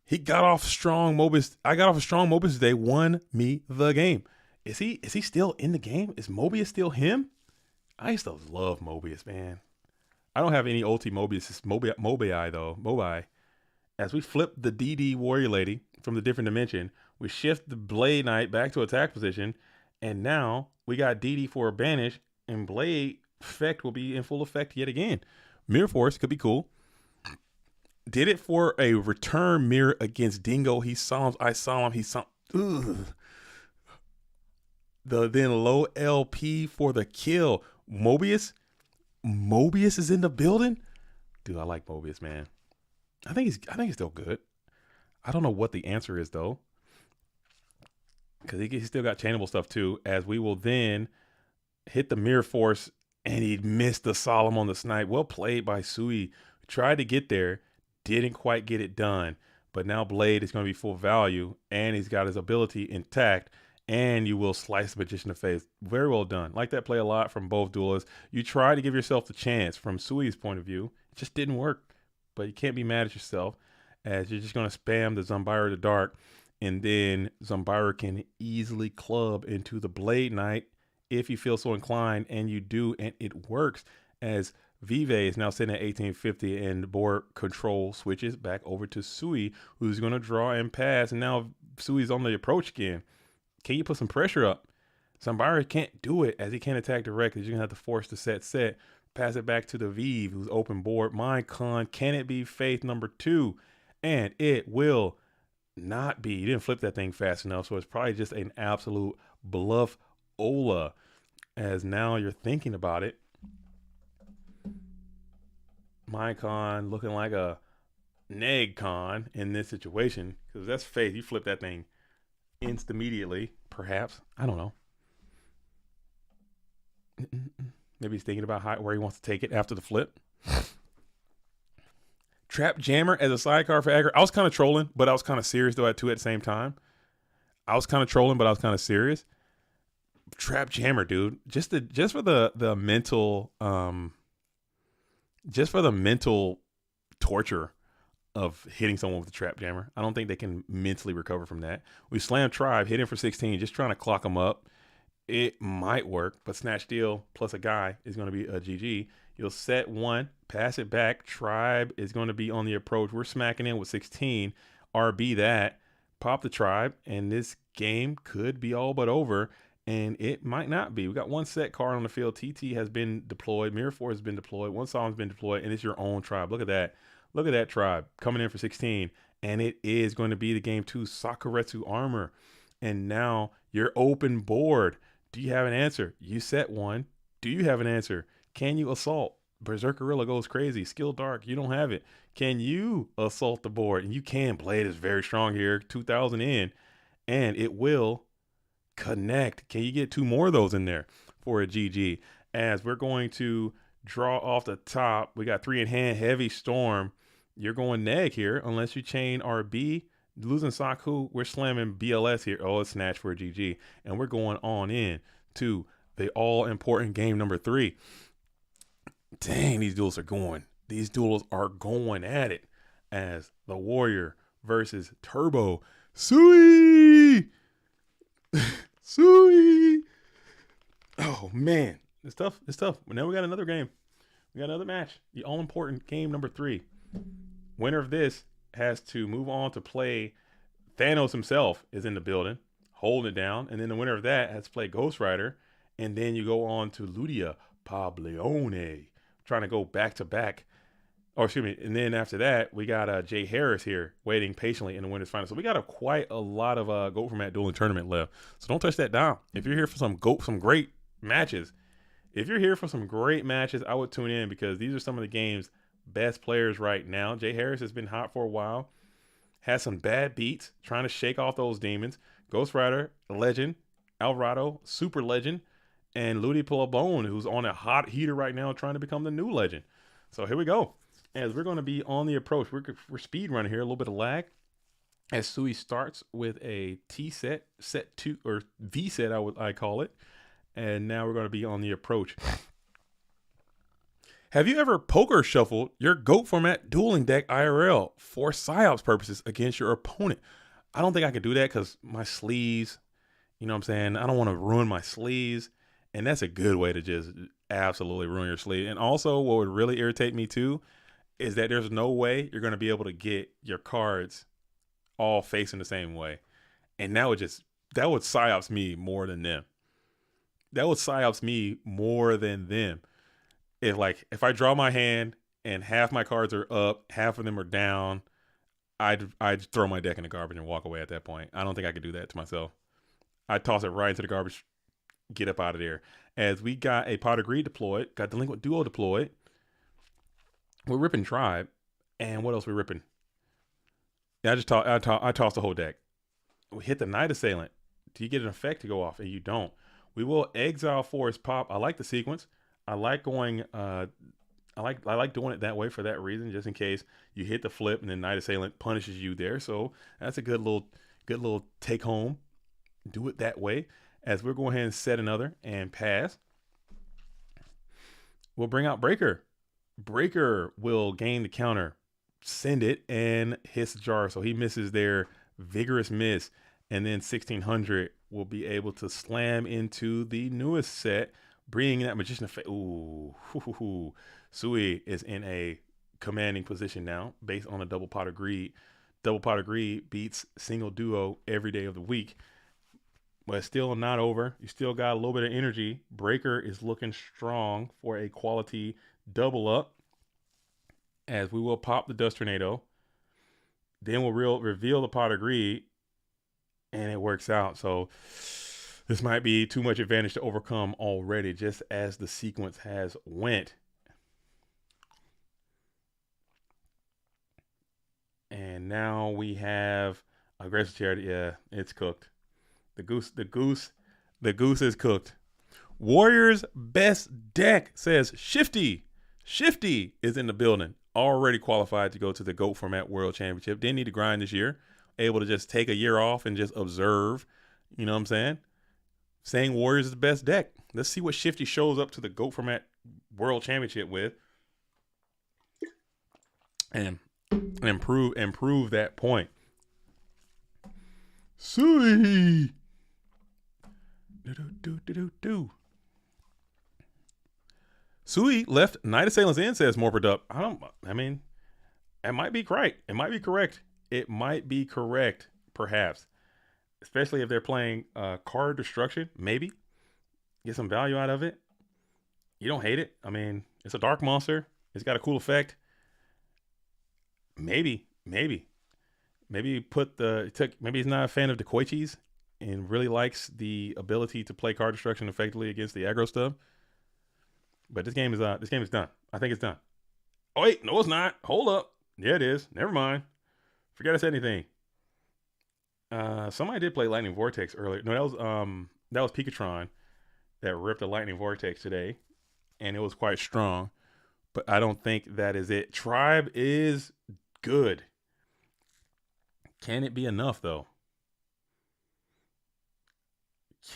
He got off strong Mobius. I got off a strong Mobius today. Won me the game. Is he still in the game? Is Mobius still him? I used to love Mobius, man. I don't have any ulti Mobius. It's Mobii though. Mobii. As we flip the DD Warrior Lady from the different dimension, we shift the Blade Knight back to attack position, and now we got DD for a banish, and Blade effect will be in full effect yet again. Mirror Force could be cool. Did it for a return mirror against Dingo. He saw him. I saw him. He saw him. Then low LP for the kill. Mobius is in the building. Dude, I like Mobius, man. I think he's still good. I don't know what the answer is though, because he still got chainable stuff too. As we will then hit the Mirror Force, and he missed the Solemn on the snipe. Well played by Sui. Tried to get there. Didn't quite get it done, but now Blade is going to be full value, and he's got his ability intact, and you will slice the Magician in the face. Very well done. Like that play a lot from both duelists. You try to give yourself the chance from Sui's point of view. It just didn't work, but you can't be mad at yourself, as you're just going to spam the Zombira the Dark, and then Zombira can easily club into the Blade Knight if you feel so inclined, and you do, and it works, as Vive is now sitting at 1850, and board control switches back over to Sui, who's going to draw and pass. And now Sui's on the approach again. Can you put some pressure up? Zombira can't do it, as he can't attack directly. You're going to have to force the set. Pass it back to the Vive, who's open board. Mind Con, can it be Faith number 2? And it will not be. You didn't flip that thing fast enough, so it's probably just an absolute bluff Ola. As now you're thinking about it. Minecon looking like a Negcon in this situation, because that's Faith. You flip that thing immediately, perhaps. I don't know. Maybe he's thinking about where he wants to take it after the flip. Trap Jammer as a sidecar for aggro. I was kind of trolling, but I was kind of serious though at the same time. I was kind of trolling, but I was kind of serious. Trap Jammer, dude. Just for the mental just for the mental torture of hitting someone with a Trap Jammer. I don't think they can mentally recover from that. We slam Tribe, hit him for 16, just trying to clock him up. It might work, but Snatch Steal plus a guy is going to be a GG. You'll set one, pass it back. Tribe is going to be on the approach. We're smacking in with 16. RB that. Pop the Tribe, and this game could be all but over. And it might not be. We got one set card on the field. TT has been deployed. Mirror Force has been deployed. One Song's been deployed. And it's your own Tribe. Look at that. Look at that Tribe coming in for 16. And it is going to be the game 2 Sakuretsu armor. And now you're open board. Do you have an answer? You set one. Do you have an answer? Can you assault? Berserkerilla goes crazy. Skill dark. You don't have it. Can you assault the board? And you can. Blade is very strong here. 2,000 in. And it will connect. Can you get 2 more of those in there for a GG? As we're going to draw off the top. We got 3 in hand. Heavy Storm. You're going neg here unless you chain RB. Losing Saku, we're slamming BLS here. Oh, it's snatch for a GG. And we're going on in to the all-important game number 3. Dang, these duels are going. These duels are going at it as the Warrior versus Turbo. Sui! Sui! Oh, man. It's tough. It's tough. But now we got another game. We got another match. The all-important game number 3. Winner of this has to move on to play. Thanos himself is in the building, holding it down. And then the winner of that has to play Ghost Rider. And then you go on to Ludia Pablione, trying to go back to back. Or excuse me. And then after that, we got Jay Harris here waiting patiently in the winners final. So we got quite a lot of Goat Format dueling tournament left. So don't touch that down. If you're here for some great matches, I would tune in because these are some of the game's best players right now. Jay Harris has been hot for a while. Has some bad beats, trying to shake off those demons. Ghost Rider, legend. Alvarado, super legend. And Ludi Plabone, who's on a hot heater right now, trying to become the new legend. So here we go. As we're going to be on the approach, we're speed running here, a little bit of lag. As Sui starts with a T set, set 2, or V set, I call it. And now we're going to be on the approach. Have you ever poker shuffled your GOAT format dueling deck IRL for PsyOps purposes against your opponent? I don't think I could do that because my sleeves, you know what I'm saying? I don't want to ruin my sleeves. And that's a good way to just absolutely ruin your sleeve. And also what would really irritate me too is that there's no way you're going to be able to get your cards all facing the same way. And that would PsyOps me more than them. That would PsyOps me more than them. If I draw my hand and half my cards are up, half of them are down, I'd throw my deck in the garbage and walk away at that point. I don't think I could do that to myself. I'd toss it right into the garbage, get up out of there. As we got a Pot of Greed deployed, got Delinquent Duo deployed. We're ripping Tribe. And what else we ripping? Yeah, I tossed the whole deck. We hit the Night Assailant. Do you get an effect to go off? And you don't. We will exile Forest Pop. I like the sequence. I like going. I like doing it that way for that reason, just in case you hit the flip and then Night Assailant punishes you there. So that's a good little take home. Do it that way. As we're going ahead and set another and pass. We'll bring out Breaker. Breaker will gain the counter, send it, and hits the jar. So he misses their vigorous miss, and then 1600 will be able to slam into the newest set. Bringing that Magician effect. Ooh, Sui is in a commanding position now based on a double Pot of Greed. Double Pot of Greed beats single duo every day of the week. But it's still not over. You still got a little bit of energy. Breaker is looking strong for a quality double up. As we will pop the Dust Tornado. Then we'll reveal the Pot of Greed. And it works out. So this might be too much advantage to overcome already, just as the sequence has went. And now we have Aggressive Charity. Yeah, it's cooked. The goose is cooked. Warriors best deck, says Shifty. Shifty is in the building. Already qualified to go to the GOAT Format World Championship. Didn't need to grind this year. Able to just take a year off and just observe. You know what I'm saying? Saying Warriors is the best deck. Let's see what Shifty shows up to the GOAT Format World Championship with. And improve that point. Sui. Sui left Night Assailants in, says more product. I mean, it might be right. It might be correct. It might be correct, perhaps. Especially if they're playing card destruction, maybe. Get some value out of it. You don't hate it. I mean, it's a dark monster. It's got a cool effect. Maybe. Maybe he's not a fan of the Koichis and really likes the ability to play card destruction effectively against the aggro stuff. But this game is done. I think it's done. Oh wait, no, it's not. Hold up. Yeah, it is. Never mind. Forget I said anything. Somebody did play Lightning Vortex earlier. No, that was Pikatron that ripped a Lightning Vortex today, and it was quite strong. But I don't think that is it. Tribe is good. Can it be enough though?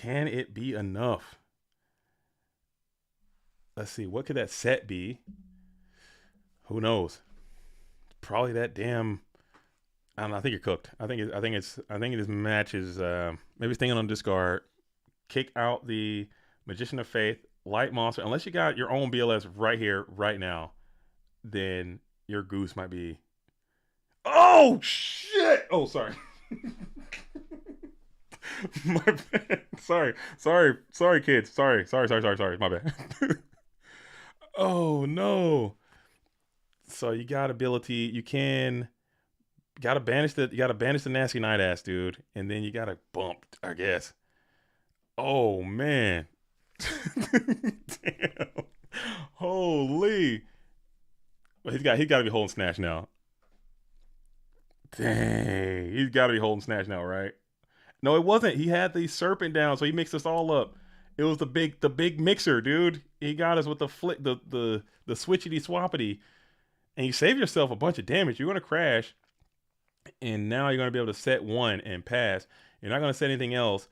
Can it be enough? Let's see. What could that set be? Who knows? Probably that damn. I don't know. I think you're cooked. I think this match is maybe staying on discard. Kick out the Magician of Faith, Light Monster. Unless you got your own BLS right here, right now, then your goose might be. Oh shit! Oh, sorry. My bad. Sorry, kids. Sorry. My bad. Oh no. So you got ability. You gotta banish the nasty night ass dude, and then you gotta bump, I guess. Oh man. Damn. Holy. Well, he's got to be holding snatch now. Dang. He's got to be holding snatch now, right? No, it wasn't. He had the serpent down, so he mixed us all up. It was the big mixer, dude. He got us with the flick, the switchity swappity, and you saved yourself a bunch of damage. You're gonna crash, and now you're gonna be able to set one and pass. You're not gonna set anything else,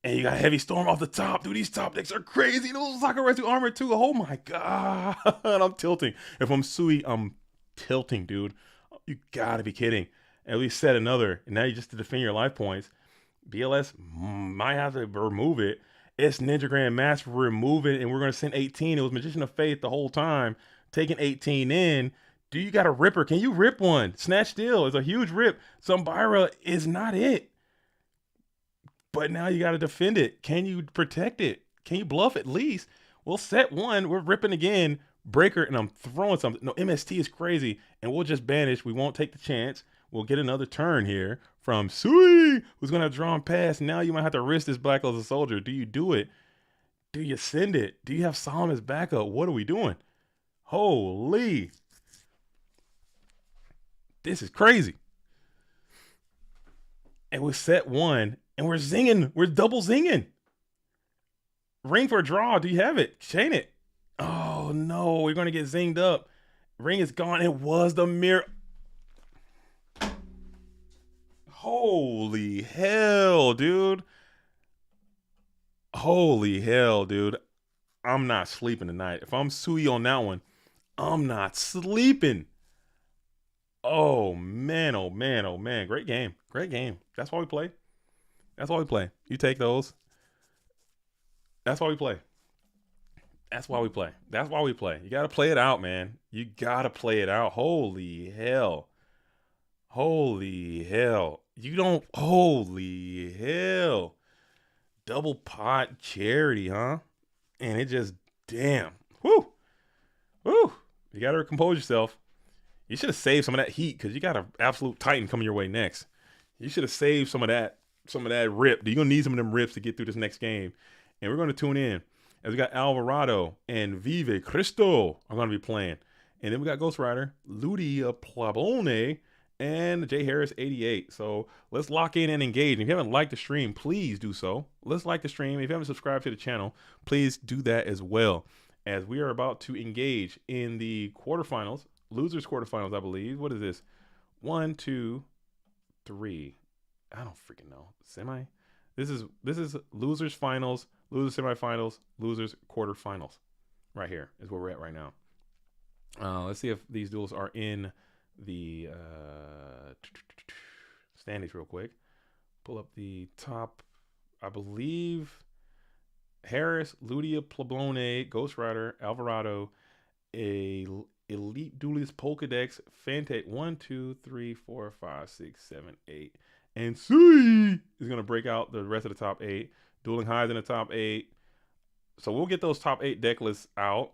and you got Heavy Storm off the top, dude. These top decks are crazy. Those Sakurazu armor too. Oh my god, I'm tilting. If I'm Sui, I'm tilting, dude. You gotta be kidding. At least set another, and now you just to defend your life points. BLS might have to remove it. It's Ninja Grand Master, remove it, and we're going to send 18. It was Magician of Faith the whole time, taking 18 in. Do you got a ripper? Can you rip one? Snatch Steel is a huge rip. Zumbira is not it. But now you got to defend it. Can you protect it? Can you bluff at least? We'll set one. We're ripping again. Breaker, and I'm throwing something. No, MST is crazy, and we'll just banish. We won't take the chance. We'll get another turn here from Sui, who's going to have drawn pass. Now you might have to risk this Black as a Soldier. Do you do it? Do you send it? Do you have Solemn as backup? What are we doing? Holy. This is crazy. And we set one, and we're zinging. We're double zinging. Ring for a draw. Do you have it? Chain it. Oh, no. We're going to get zinged up. Ring is gone. It was the mirror. Holy hell, dude. Holy hell, dude. I'm not sleeping tonight. If I'm Sui on that one, I'm not sleeping. Oh, man, oh, man, oh, man. Great game. Great game. That's why we play. That's why we play. You take those. That's why we play. That's why we play. That's why we play. You got to play it out, man. You got to play it out. Holy hell. Holy hell. You don't. Holy hell. Double pot charity, huh? And it just. Damn. Woo. Woo. You got to compose yourself. You should have saved some of that heat because you got an absolute Titan coming your way next. You should have saved some of that rip. You're going to need some of them rips to get through this next game. And we're going to tune in as we got Alvarado and Vive Cristo are going to be playing. And then we got Ghost Rider, Ludi Plabone, and Jay Harris 88. So let's lock in and engage. If you haven't liked the stream, please do so. Let's like the stream. If you haven't subscribed to the channel, please do that as well, as we are about to engage in the quarterfinals, losers quarterfinals, I believe. What is this? 1, 2, 3. I don't freaking know. Semi. This is losers finals, losers semifinals, losers quarterfinals. Right here is where we're at right now. Let's see if these duels are in the standings real quick. Pull up the top. I believe Harris, Ludia Plablone, Ghost Rider, Alvarado, a Elite Duelist Pokedex, Fantech 1, 2, 3, 4, 5, 6, 7, 8. And Sui is going to break out the rest of the top 8. Dueling Highs in the top 8. So we'll get those top 8 deck lists out.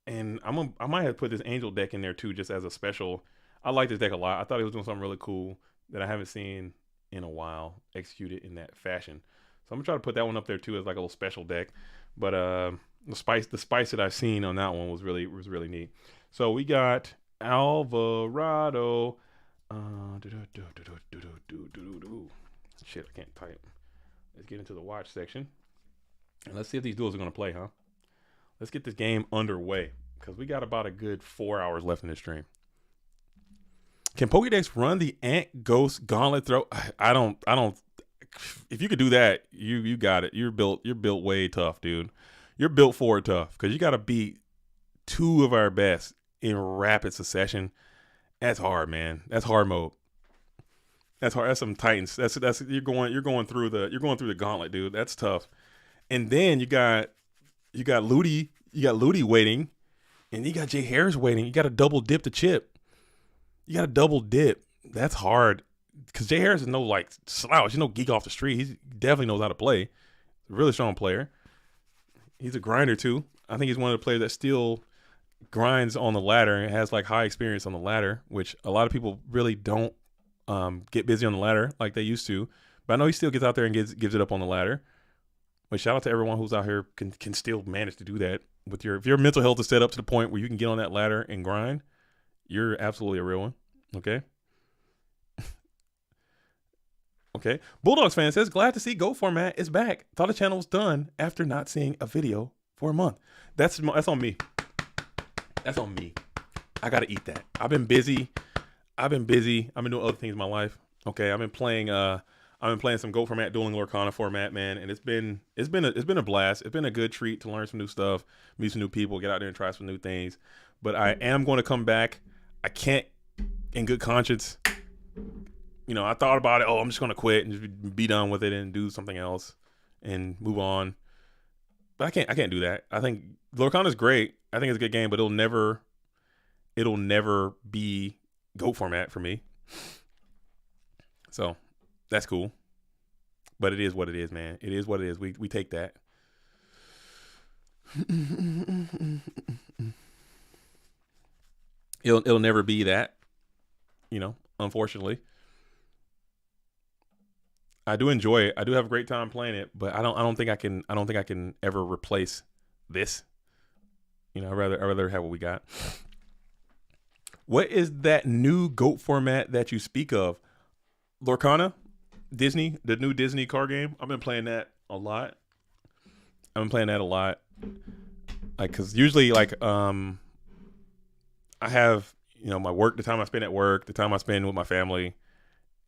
And I might have to put this Angel deck in there too, just as a special. I like this deck a lot. I thought it was doing something really cool that I haven't seen in a while executed in that fashion. So I'm gonna try to put that one up there too as like a little special deck. But the spice that I've seen on that one was really neat. So we got Alvarado. Shit, I can't type. Let's get into the watch section. And let's see if these duels are going to play, huh? Let's get this game underway because we got about a good 4 hours left in this stream. Can Pokédex run the Ant Ghost Gauntlet throw? I don't. If you could do that, you got it. You're built way tough, dude. You're built for it tough because you got to beat 2 of our best in rapid succession. That's hard, man. That's hard mode. That's hard. That's some Titans. That's you're going through the gauntlet, dude. That's tough. And then you got Ludi waiting, and you got Jay Harris waiting. You got to double dip the chip. You got to double dip. That's hard because Jay Harris is no like slouch. He's no geek off the street. He definitely knows how to play. A really strong player. He's a grinder too. I think he's one of the players that still grinds on the ladder and has like high experience on the ladder, which a lot of people really don't get busy on the ladder like they used to. But I know he still gets out there and gives it up on the ladder. But shout out to everyone who's out here can still manage to do that with if your mental health is set up to the point where you can get on that ladder and grind, you're absolutely a real one. Okay. Okay. Bulldogs fan says, glad to see Go Format is back. Thought the channel was done after not seeing a video for a month. That's on me. That's on me. I gotta eat that. I've been busy. I've been doing other things in my life. Okay. I've been playing some Go Format dueling Lorcana format, man, and it's been a blast. It's been a good treat to learn some new stuff, meet some new people, get out there and try some new things. But I am going to come back. I can't, in good conscience. You know, I thought about it. Oh, I'm just going to quit and just be done with it and do something else and move on. But I can't do that. I think Lorcana is great. I think it's a good game, but it'll never be Go Format for me. So that's cool. But it is what it is, man. It is what it is. We take that. It'll never be that, unfortunately. I do enjoy it. I do have a great time playing it, but I don't think I can ever replace this. I'd rather have what we got. What is that new GOAT format that you speak of? Lorcana? Disney? The new Disney card game? I've been playing that a lot. Like, cause usually I have, my work, the time I spend at work, the time I spend with my family,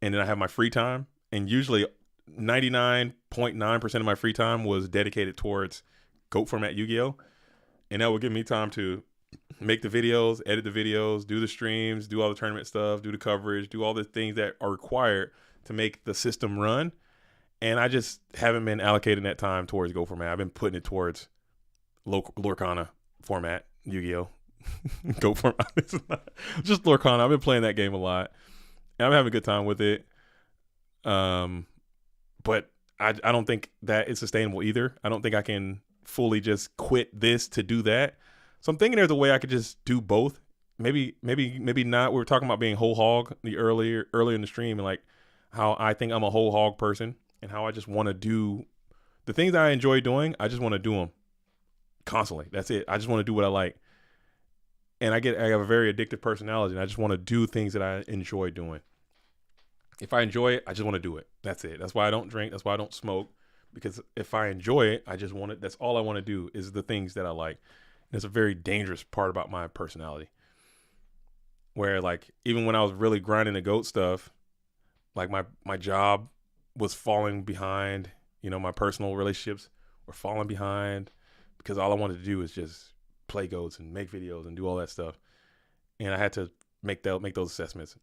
and then I have my free time. And usually 99.9% of my free time was dedicated towards GOAT format Yu-Gi-Oh! And that would give me time to make the videos, edit the videos, do the streams, do all the tournament stuff, do the coverage, do all the things that are required to make the system run. And I just haven't been allocating that time towards GOAT format. I've been putting it towards Lorcana format Yu-Gi-Oh! GOAT format. Just Lorcana. I've been playing that game a lot. And I'm having a good time with it. But I don't think that is sustainable either. I don't think I can fully just quit this to do that. So I'm thinking there's a way I could just do both. Maybe not. We were talking about being whole hog earlier in the stream, and like how I think I'm a whole hog person and how I just want to do the things I enjoy doing. I just want to do them constantly. That's it. I just want to do what I like. And I have a very addictive personality, and I just want to do things that I enjoy doing. If I enjoy it, I just want to do it. That's it. That's why I don't drink. That's why I don't smoke. Because if I enjoy it, I just want it. That's all I want to do is the things that I like. And it's a very dangerous part about my personality. Where like, even when I was really grinding the GOAT stuff, like my job was falling behind. My personal relationships were falling behind because all I wanted to do is just play GOATs and make videos and do all that stuff. And I had to make those assessments.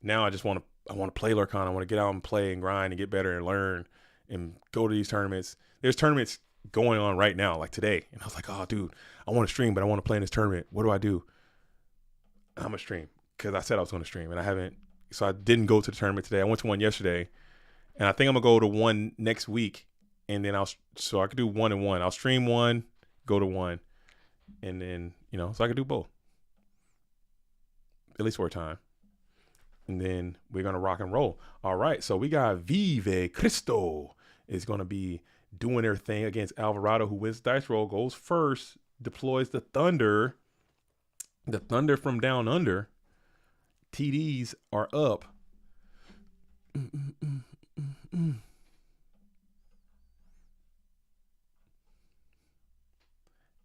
Now I just want to play Lorcana. I want to get out and play and grind and get better and learn and go to these tournaments. There's tournaments going on right now, like today. And I was like, oh, dude, I want to stream, but I want to play in this tournament. What do? I'm going to stream because I said I was going to stream, and I haven't. So I didn't go to the tournament today. I went to one yesterday, and I think I'm going to go to one next week. And then so I could do 1 and 1. I'll stream one, go to one, and then, so I could do both. At least for a time. and then we're going to rock and roll. All right, so we got Vive Cristo is going to be doing their thing against Alvarado, who wins dice roll, goes first, deploys the Thunder from down under. TDs are up.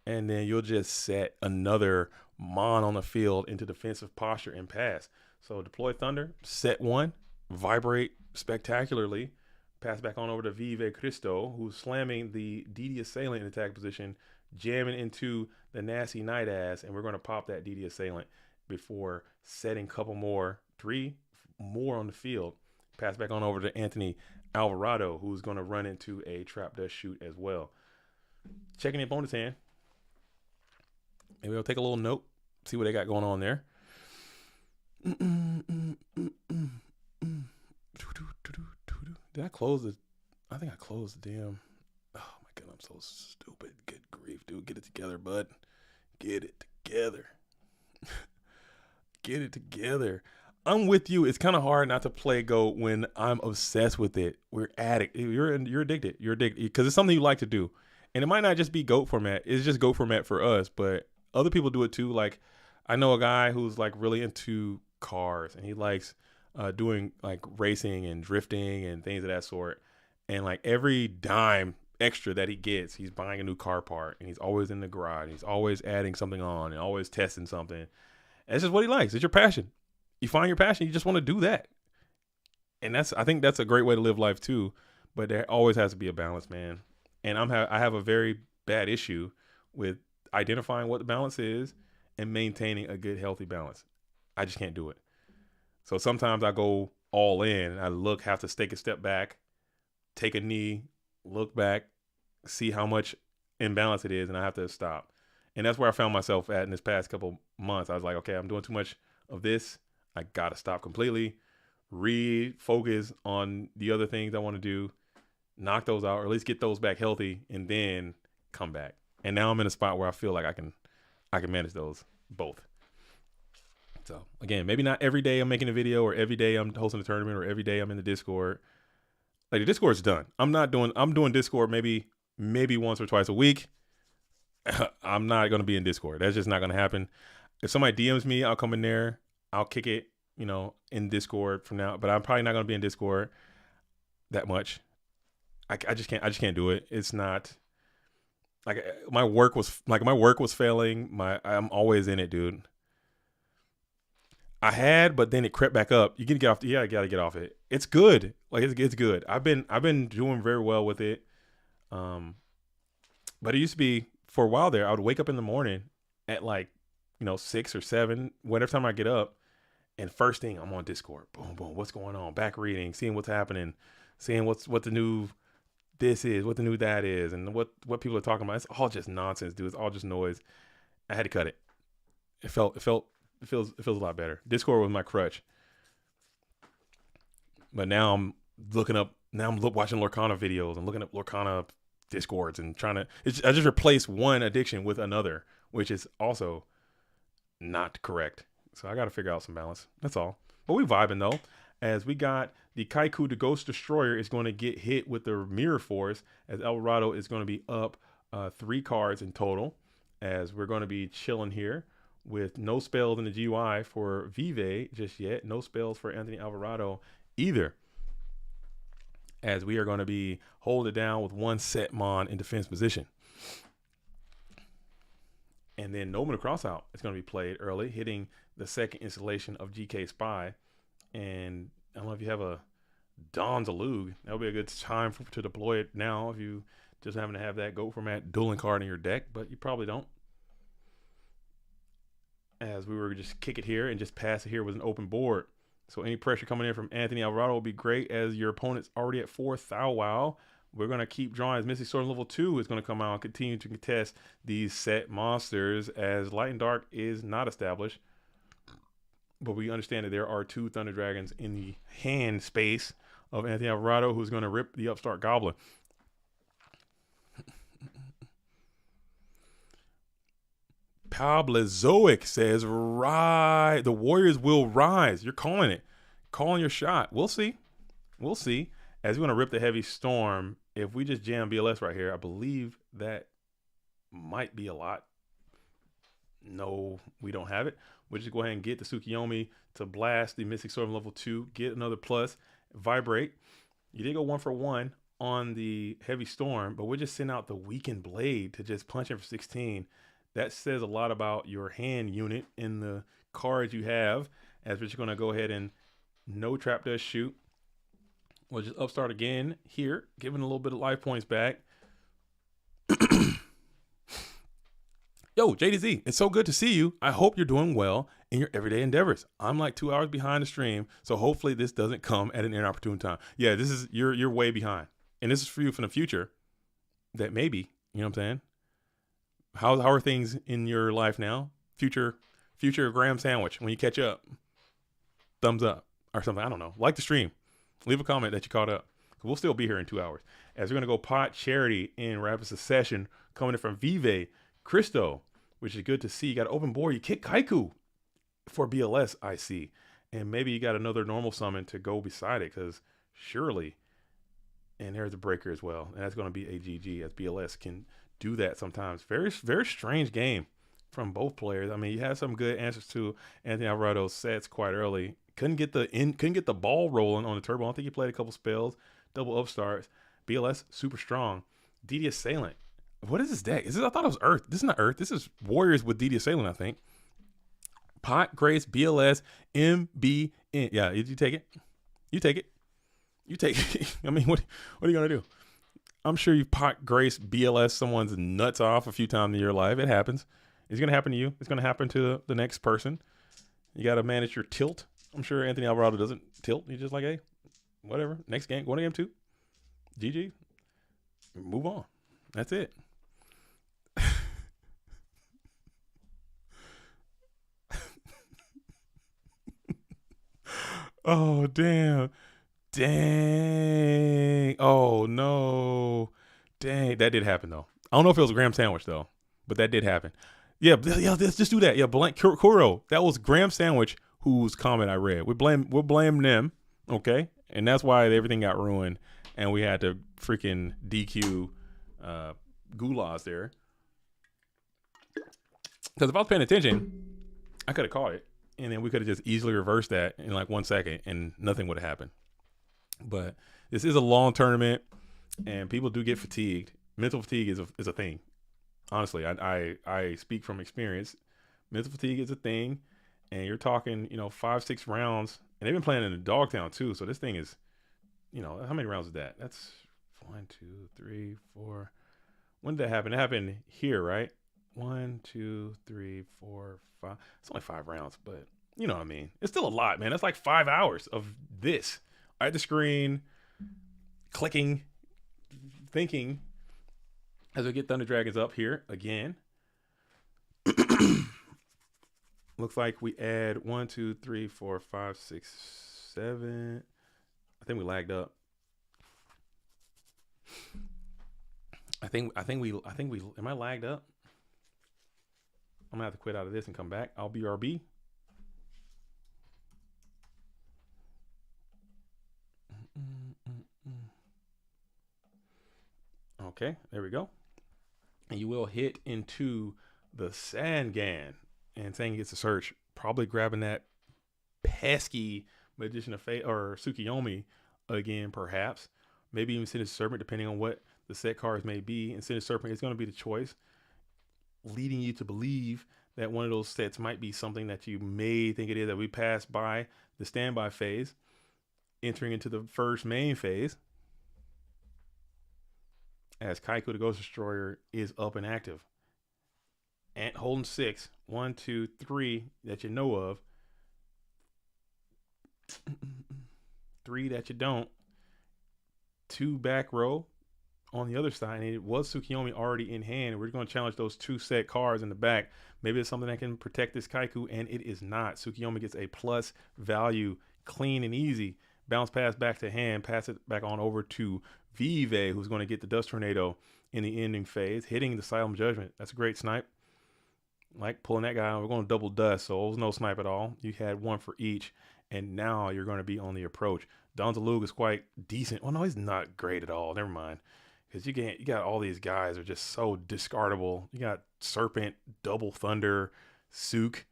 And then you'll just set another Mon on the field into defensive posture and pass. So deploy Thunder, set one, vibrate spectacularly, pass back on over to Vive Cristo, who's slamming the DD assailant in attack position, jamming into the nasty Night Ass, and we're going to pop that DD assailant before setting a couple more, 3 more on the field. Pass back on over to Anthony Alvarado, who's going to run into a trap dust shoot as well. Checking the opponent's hand. Maybe I'll take a little note, see what they got going on there. Did I close the? I think I closed the damn. Oh my god, I'm so stupid. Good grief, dude. Get it together, bud. Get it together. Get it together. I'm with you. It's kind of hard not to play GOAT when I'm obsessed with it. We're addict. You're addicted. You're addicted because it's something you like to do, and it might not just be GOAT format. It's just GOAT format for us, but other people do it too. Like I know a guy who's like really into cars, and he likes doing like racing and drifting and things of that sort. And like every dime extra that he gets, he's buying a new car part, and he's always in the garage. He's always adding something on and always testing something. And it's just what he likes. It's your passion. You find your passion, you just want to do that. And I think that's a great way to live life too. But there always has to be a balance, man. And I have a very bad issue with identifying what the balance is and maintaining a good, healthy balance. I just can't do it. So sometimes I go all in. I have to take a step back, take a knee, look back, see how much imbalance it is, and I have to stop. And that's where I found myself at in this past couple months. I was like, okay, I'm doing too much of this. I got to stop completely, refocus on the other things I want to do, knock those out, or at least get those back healthy, and then come back. And now I'm in a spot where I feel like I can manage those both. So again, maybe not every day I'm making a video, or every day I'm hosting a tournament, or every day I'm in the Discord. Like the Discord's done. I'm doing Discord maybe once or twice a week. I'm not going to be in Discord. That's just not going to happen. If somebody DMs me, I'll come in there. I'll kick it, in Discord from now, but I'm probably not going to be in Discord that much. I just can't do it. It's not like my work was failing. I'm always in it, dude. But then it crept back up. You gotta get off. You gotta get off it. It's good. Like it's good. I've been doing very well with it. But it used to be for a while there. I would wake up in the morning at 6 or 7, whatever time I get up, and first thing I'm on Discord. Boom, boom. What's going on? Back reading, seeing what's happening, seeing what the new this is, what the new that is, and what people are talking about. It's all just nonsense, dude. It's all just noise. I had to cut it. It feels a lot better. Discord was my crutch. But now I'm watching Lorcana videos. I'm looking at Lorcana Discords and I just replace one addiction with another, which is also not correct. So I got to figure out some balance. That's all. But we vibing though, as we got the Kaiku, the Ghost Destroyer, is going to get hit with the Mirror Force, as Alvarado is going to be up 3 cards in total, as we're going to be chilling here with no spells in the GUI for Vive just yet. No spells for Anthony Alvarado either, as we are going to be holding it down with 1 set Mon in defense position. And then Nobel Crossout is going to be played early, hitting the second installation of GK Spy. And I don't know if you have a Dawn Zalug. That'll be a good time to deploy it now if you just happen to have that GOAT format dueling card in your deck, but you probably don't. As we were just kick it here and just pass it here with an open board. So any pressure coming in from Anthony Alvarado will be great, as your opponent's already at 4 Thou Wow. We're going to keep drawing, as Mystic Sword level 2 is going to come out and continue to contest these set monsters, as Light and Dark is not established. But we understand that there are 2 Thunder Dragons in the hand space of Anthony Alvarado, who's going to rip the Upstart Goblin. Pablo says, the Warriors will rise. You're calling it. calling your shot. We'll see. We'll see. As we're going to rip the heavy storm, if we just jam BLS right here, I believe that might be a lot. No, we don't have it. We'll just go ahead and get the Tsukiyomi to blast the Mystic Sword level 2, get another plus, vibrate. You did go 1 for 1 on the heavy storm, but we'll just send out the weakened blade to just punch in for 16. That says a lot about your hand unit in the cards you have, as we're just going to go ahead and no trap does shoot. We'll just upstart again here, giving a little bit of life points back. Yo, JDZ, it's so good to see you. I hope you're doing well in your everyday endeavors. I'm like 2 hours behind the stream, so hopefully this doesn't come at an inopportune time. Yeah, this is you're way behind. And this is for you from the future. That maybe, you know what I'm saying? How are things in your life now? Future Graham sandwich. When you catch up, thumbs up or something. I don't know. Like the stream. Leave a comment that you caught up. We'll still be here in 2 hours. As we're going to go pot charity in rapid succession, coming in from Vive, Christo, which is good to see. You got an open board. You kick Kaiku for BLS, I see. And maybe you got another normal summon to go beside it, because surely, and there's a breaker as well. And that's going to be a GG, as BLS can do that sometimes. Very, very strange game from both players. I mean, you had some good answers to Anthony Alvarado's sets quite early. Couldn't get the ball rolling on the turbo. I don't think he played a couple spells, double upstarts. BLS super strong. DD Assailant. What is this deck? I thought it was Earth. This is not Earth. This is Warriors with DD Assailant, I think. Pot, Grace, BLS, MBN. Yeah, you take it. You take it. You take it. I mean, what are you gonna do? I'm sure you've pot, Grace, BLS someone's nuts off a few times in your life. It happens. It's gonna happen to you. It's gonna happen to the next person. You gotta manage your tilt. I'm sure Anthony Alvarado doesn't tilt. He's just like, hey, whatever. Next game, go to game 2. GG. Move on. That's it. Oh, damn. Dang. Oh, no. Dang. That did happen, though. I don't know if it was a Graham Sandwich, though, but that did happen. Yeah, let's just do that. Yeah, blank Kuro. That was Graham Sandwich whose comment I read. We'll blame them, okay? And that's why everything got ruined, and we had to freaking DQ Gula's there. Because if I was paying attention, I could have caught it, and then we could have just easily reversed that in like 1 second, and nothing would have happened. But this is a long tournament, and people do get fatigued. Mental fatigue is a thing. Honestly, I speak from experience. Mental fatigue is a thing, and you're talking, 5-6 rounds, and they've been playing in the Dogtown too. So this thing is, how many rounds is that? That's 1, 2, 3, 4. When did that happen? It happened here, right? 1, 2, 3, 4, 5. It's only 5 rounds, but you know what I mean. It's still a lot, man. That's like 5 hours of this. At the screen, clicking, thinking. As we get Thunder Dragons up here again. Looks like we add 1, 2, 3, 4, 5, 6, 7. I think we lagged up. I think we am I lagged up? I'm gonna have to quit out of this and come back. I'll BRB. Okay, there we go. And you will hit into the Sangan, and saying he gets a search, probably grabbing that pesky Magician of Fate or Tsukiyomi again, perhaps. Maybe even Sin's Serpent, depending on what the set cards may be. And Sin's Serpent is going to be the choice, leading you to believe that one of those sets might be something that you may think it is, that we pass by the standby phase, entering into the first main phase, as Kaiku the Ghost Destroyer is up and active. And holding 6. 1, 2, 3 that you know of. 3 that you don't. 2 back row on the other side. And it was Tsukiyomi already in hand. We're going to challenge those 2 set cards in the back. Maybe it's something that can protect this Kaiku, and it is not. Tsukiyomi gets a plus value, clean and easy. Bounce pass back to hand, pass it back on over to Vive, who's going to get the Dust Tornado in the ending phase, hitting the Silent Judgment. That's a great snipe. like pulling that guy. We're going to double dust, so it was no snipe at all. You had one for each, and now you're going to be on the approach. Donzalug is quite decent. Well, no, he's not great at all. Never mind. Because you got all these guys are just so discardable. You got Serpent, Double Thunder, Sook.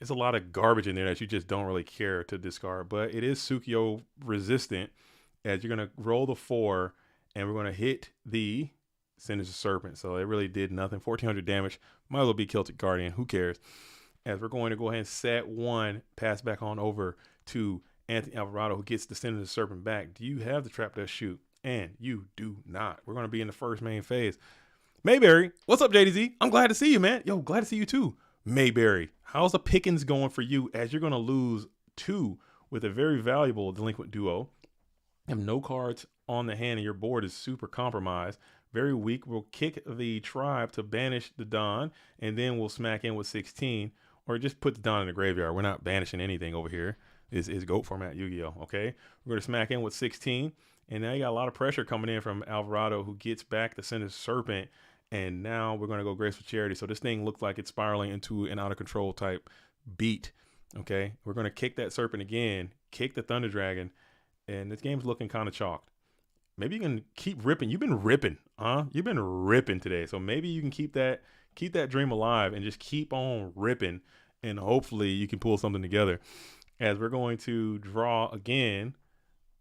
It's a lot of garbage in there that you just don't really care to discard. But it is Sukyo resistant, as you're going to roll the 4, and we're going to hit the Sinister Serpent. So it really did nothing. 1400 damage. Might as well be Celtic Guardian. Who cares? As we're going to go ahead and set 1, pass back on over to Anthony Alvarado, who gets the Sinister Serpent back. Do you have the Trap Dust Shoot? And you do not. We're going to be in the first main phase. Mayberry, what's up, JDZ? I'm glad to see you, man. Yo, glad to see you too. Mayberry, how's the pickings going for you as you're going to lose 2 with a very valuable Delinquent Duo? You have no cards on the hand and your board is super compromised. Very weak. We'll kick the Tribe to banish the Don, and then we'll smack in with 16, or just put the Don in the graveyard. We're not banishing anything over here. Is GOAT format Yu-Gi-Oh! Okay, we're going to smack in with 16. And now you got a lot of pressure coming in from Alvarado, who gets back the Sinister Serpent. And now we're going to go Graceful Charity. So this thing looks like it's spiraling into an out of control type beat. Okay. We're going to kick that Serpent again, kick the Thunder Dragon. And this game's looking kind of chalked. Maybe you can keep ripping. You've been ripping, huh? You've been ripping today. So maybe you can keep that dream alive and just keep on ripping. And hopefully you can pull something together. As we're going to draw again.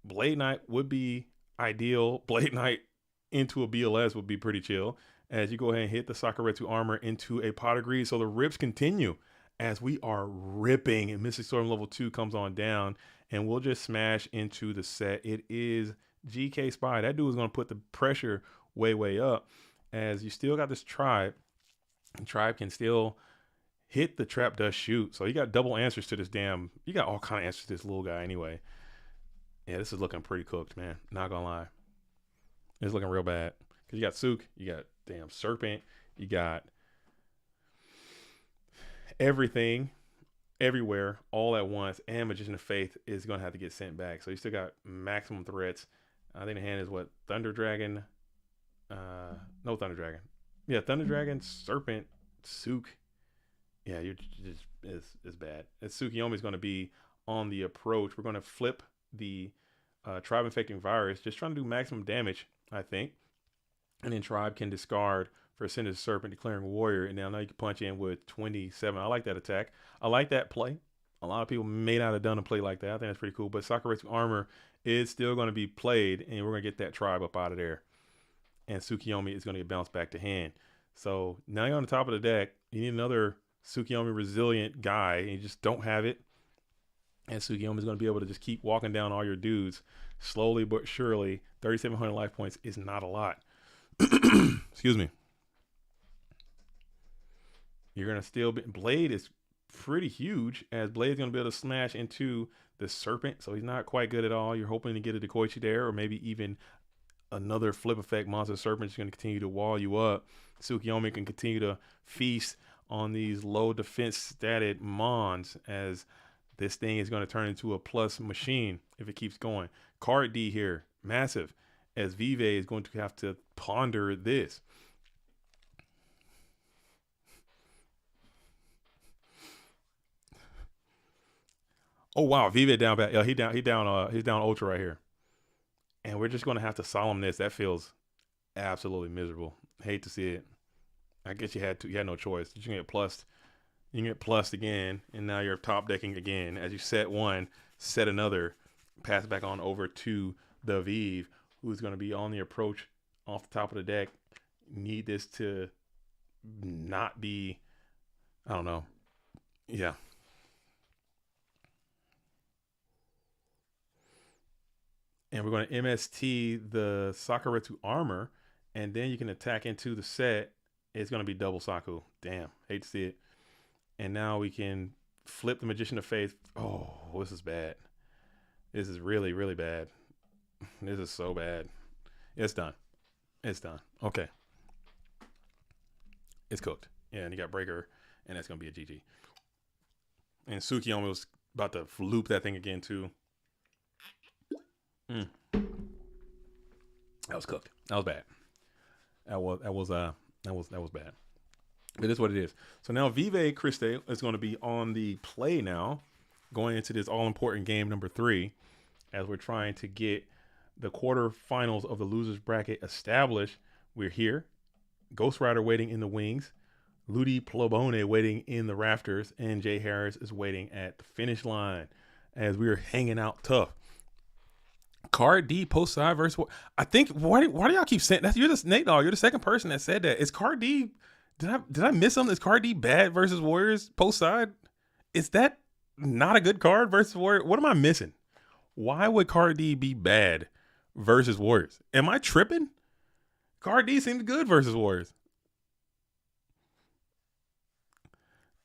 Blade Knight would be ideal. Blade Knight into a BLS would be pretty chill. As you go ahead and hit the Sakuretsu armor into a Pot of Greed. So the rips continue as we are ripping. And Mystic Storm level 2 comes on down. And we'll just smash into the set. It is GK Spy. That dude is going to put the pressure way, way up. As you still got this Tribe. And Tribe can still hit the Trap Dust Shoot. So you got double answers to this damn. You got all kind of answers to this little guy anyway. Yeah, this is looking pretty cooked, man. Not gonna lie. It's looking real bad. Because you got Sook, you got damn Serpent, you got everything, everywhere, all at once, and Magician of Faith is gonna have to get sent back. So you still got maximum threats. I think the hand is what? Thunder Dragon. No Thunder Dragon. Yeah, Thunder Dragon, Serpent, Sook. Yeah, you're just it's bad. And Tsukiyomi's gonna be on the approach. We're gonna flip the Tribe Infecting Virus, just trying to do maximum damage, I think. And then Tribe can discard for Sinister Serpent, declaring Warrior. And now you can punch in with 27. I like that attack. I like that play. A lot of people may not have done a play like that. I think that's pretty cool. But Sakuretsu Armor is still going to be played, and we're going to get that Tribe up out of there. And Tsukiyomi is going to get bounced back to hand. So now you're on the top of the deck. You need another Tsukiyomi resilient guy, and you just don't have it. And Tsukiyomi is going to be able to just keep walking down all your dudes slowly but surely. 3,700 life points is not a lot. Excuse me. You're going to still be. Blade is pretty huge, as Blade's going to be able to smash into the Serpent. So he's not quite good at all. You're hoping to get a Dekoichi there, or maybe even another flip effect monster Serpent is going to continue to wall you up. Tsukiyomi can continue to feast on these low defense statted Mons, as this thing is going to turn into a plus machine if it keeps going. Card D here, massive, as Vive is going to have to ponder this. Oh wow, Vive down back. Yeah, he's down ultra right here. And we're just going to have to solemn this. That feels absolutely miserable. Hate to see it. I guess you had no choice. You can get plussed. You can get plussed again, and now you're top decking again. As you set one, set another, pass back on over to the Vive, who's going to be on the approach off the top of the deck. Need this to not be, I don't know. Yeah. And we're going to MST the Sakuretsu Armor, and then you can attack into the set. It's going to be double Saku. Damn, hate to see it. And now we can flip the Magician of Faith. Oh, this is bad. This is really, really bad. This is so bad. It's done. It's done. Okay. It's cooked. Yeah, and you got Breaker, and that's going to be a GG. And Tsukiyomi was about to loop that thing again, too. That was cooked. That was bad. That was bad. It is what it is. So now Vive Christe is going to be on the play now, going into this all-important game number 3, as we're trying to get the quarterfinals of the losers bracket established. We're here. Ghost Rider waiting in the wings. Ludi Plobone waiting in the rafters. And Jay Harris is waiting at the finish line as we are hanging out tough. Card D post side versus. I think why do y'all keep saying that? You're the Nate Dogg. You're the second person that said that. Is Card D? Did I miss something? Is Card D bad versus Warriors post side? Is that not a good card versus Warriors? What am I missing? Why would Card D be bad versus Warriors? Am I tripping? Card D seems good versus Warriors.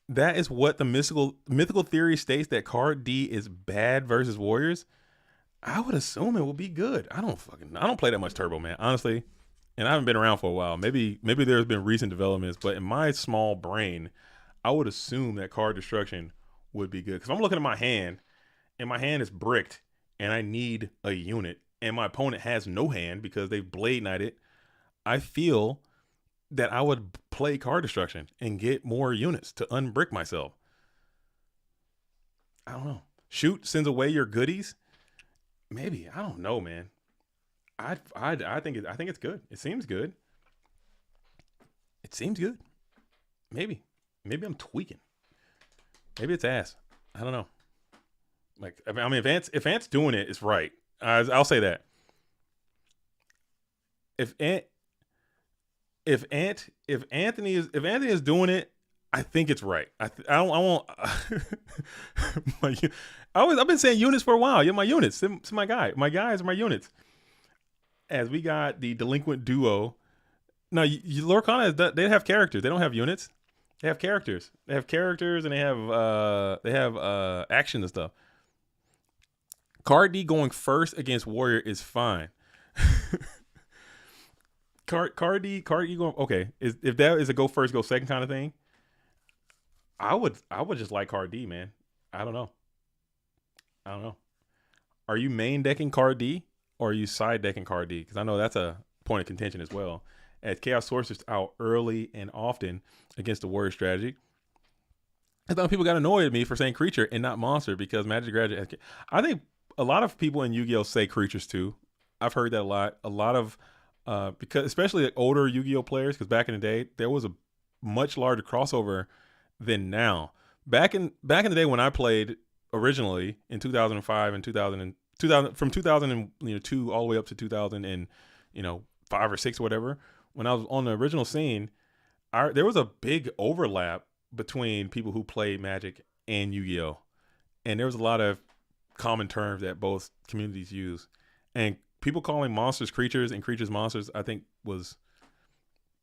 That is what the mythical theory states, that Card D is bad versus Warriors. I would assume it will be good. I don't play that much Turbo, man, honestly. And I haven't been around for a while. Maybe there's been recent developments, but in my small brain, I would assume that card destruction would be good. Because I'm looking at my hand, and my hand is bricked, and I need a unit, and my opponent has no hand because they've Blade Knighted. I feel that I would play card destruction and get more units to unbrick myself. I don't know. Shoot sends away your goodies. Maybe. I don't know, man. I think it's good. It seems good. It seems good. Maybe I'm tweaking. Maybe it's ass. I don't know. Like, I mean, if Ant's doing it, it's right. I'll say that. If Anthony is doing it, I think it's right. I won't. I've been saying units for a while. You're my units. It's my guy. My guys are my units. As we got the delinquent duo. No, Lorcana, they have characters. They don't have units. They have characters. They have characters, and they have action and stuff. Card D going first against Warrior is fine. Card D going, okay. If that is a go first, go second kind of thing, I would just like Card D, man. I don't know. Are you main decking Card D or are you side decking Card D? Because I know that's a point of contention as well. As Chaos Sorcerer's out early and often against the Warrior strategy. I thought people got annoyed at me for saying creature and not monster because Magic Graduate. I think a lot of people in Yu-Gi-Oh say creatures too. I've heard that a lot. A lot of because especially like older Yu-Gi-Oh players, because back in the day there was a much larger crossover than now. Back in the day when I played originally in 2005 and 2000 from 2002 all the way up to 2005 or 6 or whatever. When I was on the original scene, there was a big overlap between people who played Magic and Yu-Gi-Oh, and there was a lot of common terms that both communities use, and people calling monsters creatures and creatures monsters, I think was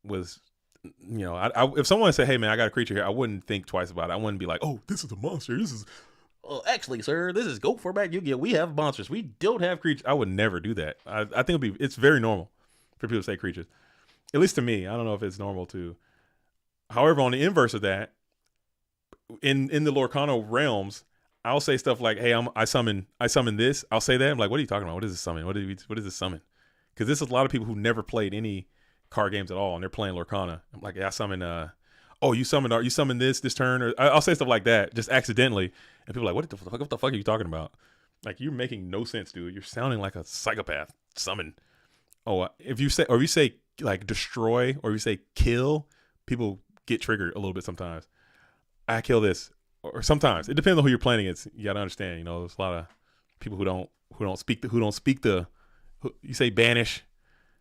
if someone said, hey man, I got a creature here, I wouldn't think twice about it. I wouldn't be like, oh, this is a monster, this is actually, sir, this is Go for Back Yu-Gi-Oh, we have monsters, we don't have creatures. I would never do that. I think it's very normal for people to say creatures, at least to me. I don't know if it's normal to. However, on the inverse of that, in the Lorcano realms, I'll say stuff like, hey, I summon this. I'll say that. I'm like, what are you talking about? What is this summon? What is this summon? Because this is a lot of people who never played any card games at all, and they're playing Lorcana. I'm like, yeah, I summon. You summon this turn, or I'll say stuff like that just accidentally, and people are like, what the fuck are you talking about? Like, you're making no sense, dude. You're sounding like a psychopath. Summon. Oh, if you say like destroy, or you say kill, people get triggered a little bit sometimes. I kill this. Or sometimes it depends on who you're playing against. You gotta understand, there's a lot of people who don't speak the. You say banish,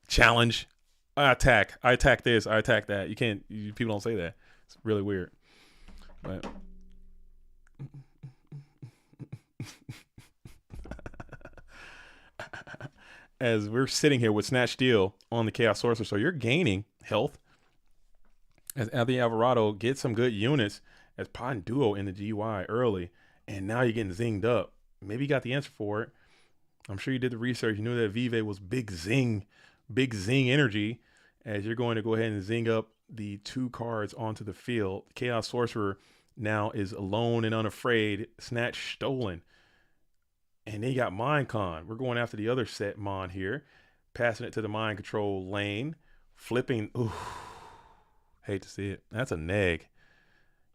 challenge, I attack this, I attack that. People don't say that. It's really weird. But as we're sitting here with Snatch Steel on the Chaos Sorcerer, so you're gaining health as Anthony Alvarado gets some good units as Pod and Duo in the GUI early, and now you're getting zinged up. Maybe you got the answer for it. I'm sure you did the research. You knew that Vive was big zing energy, as you're going to go ahead and zing up the 2 cards onto the field. Chaos Sorcerer now is alone and unafraid. Snatch stolen. And they got Mind Con. We're going after the other set Mon here. Passing it to the mind control lane. Flipping. Ooh. Hate to see it. That's a neg.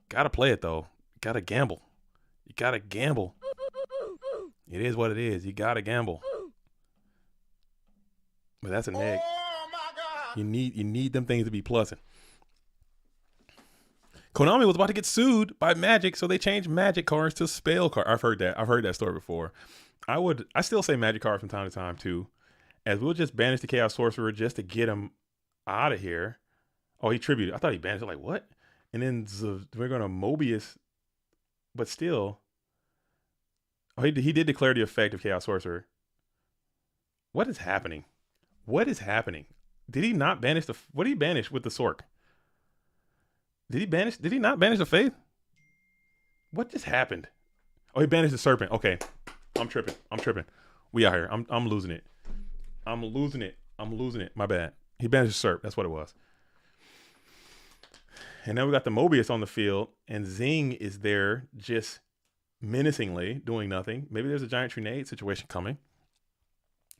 Gotta play it though. Gotta gamble. You gotta gamble. It is what it is. You gotta gamble. But that's a neg. Oh my God. You need them things to be plussing. Konami was about to get sued by Magic, so they changed Magic cards to spell cards. I've heard that story before. I still say Magic cards from time to time too, as we'll just banish the Chaos Sorcerer just to get him out of here. Oh, he tributed. I thought he banished it. Like what? And then we're gonna Mobius, but still. Oh, he did declare the effect of Chaos Sorcerer. What is happening? What is happening? Did he not banish what did he banish with the Sork? Did he not banish the Faith? What just happened? Oh, he banished the Serpent. Okay. I'm tripping. We out here. I'm losing it. I'm losing it. My bad. He banished the Serp. That's what it was. And then we got the Mobius on the field, and Zing is there just menacingly doing nothing. Maybe there's a giant Trinade situation coming.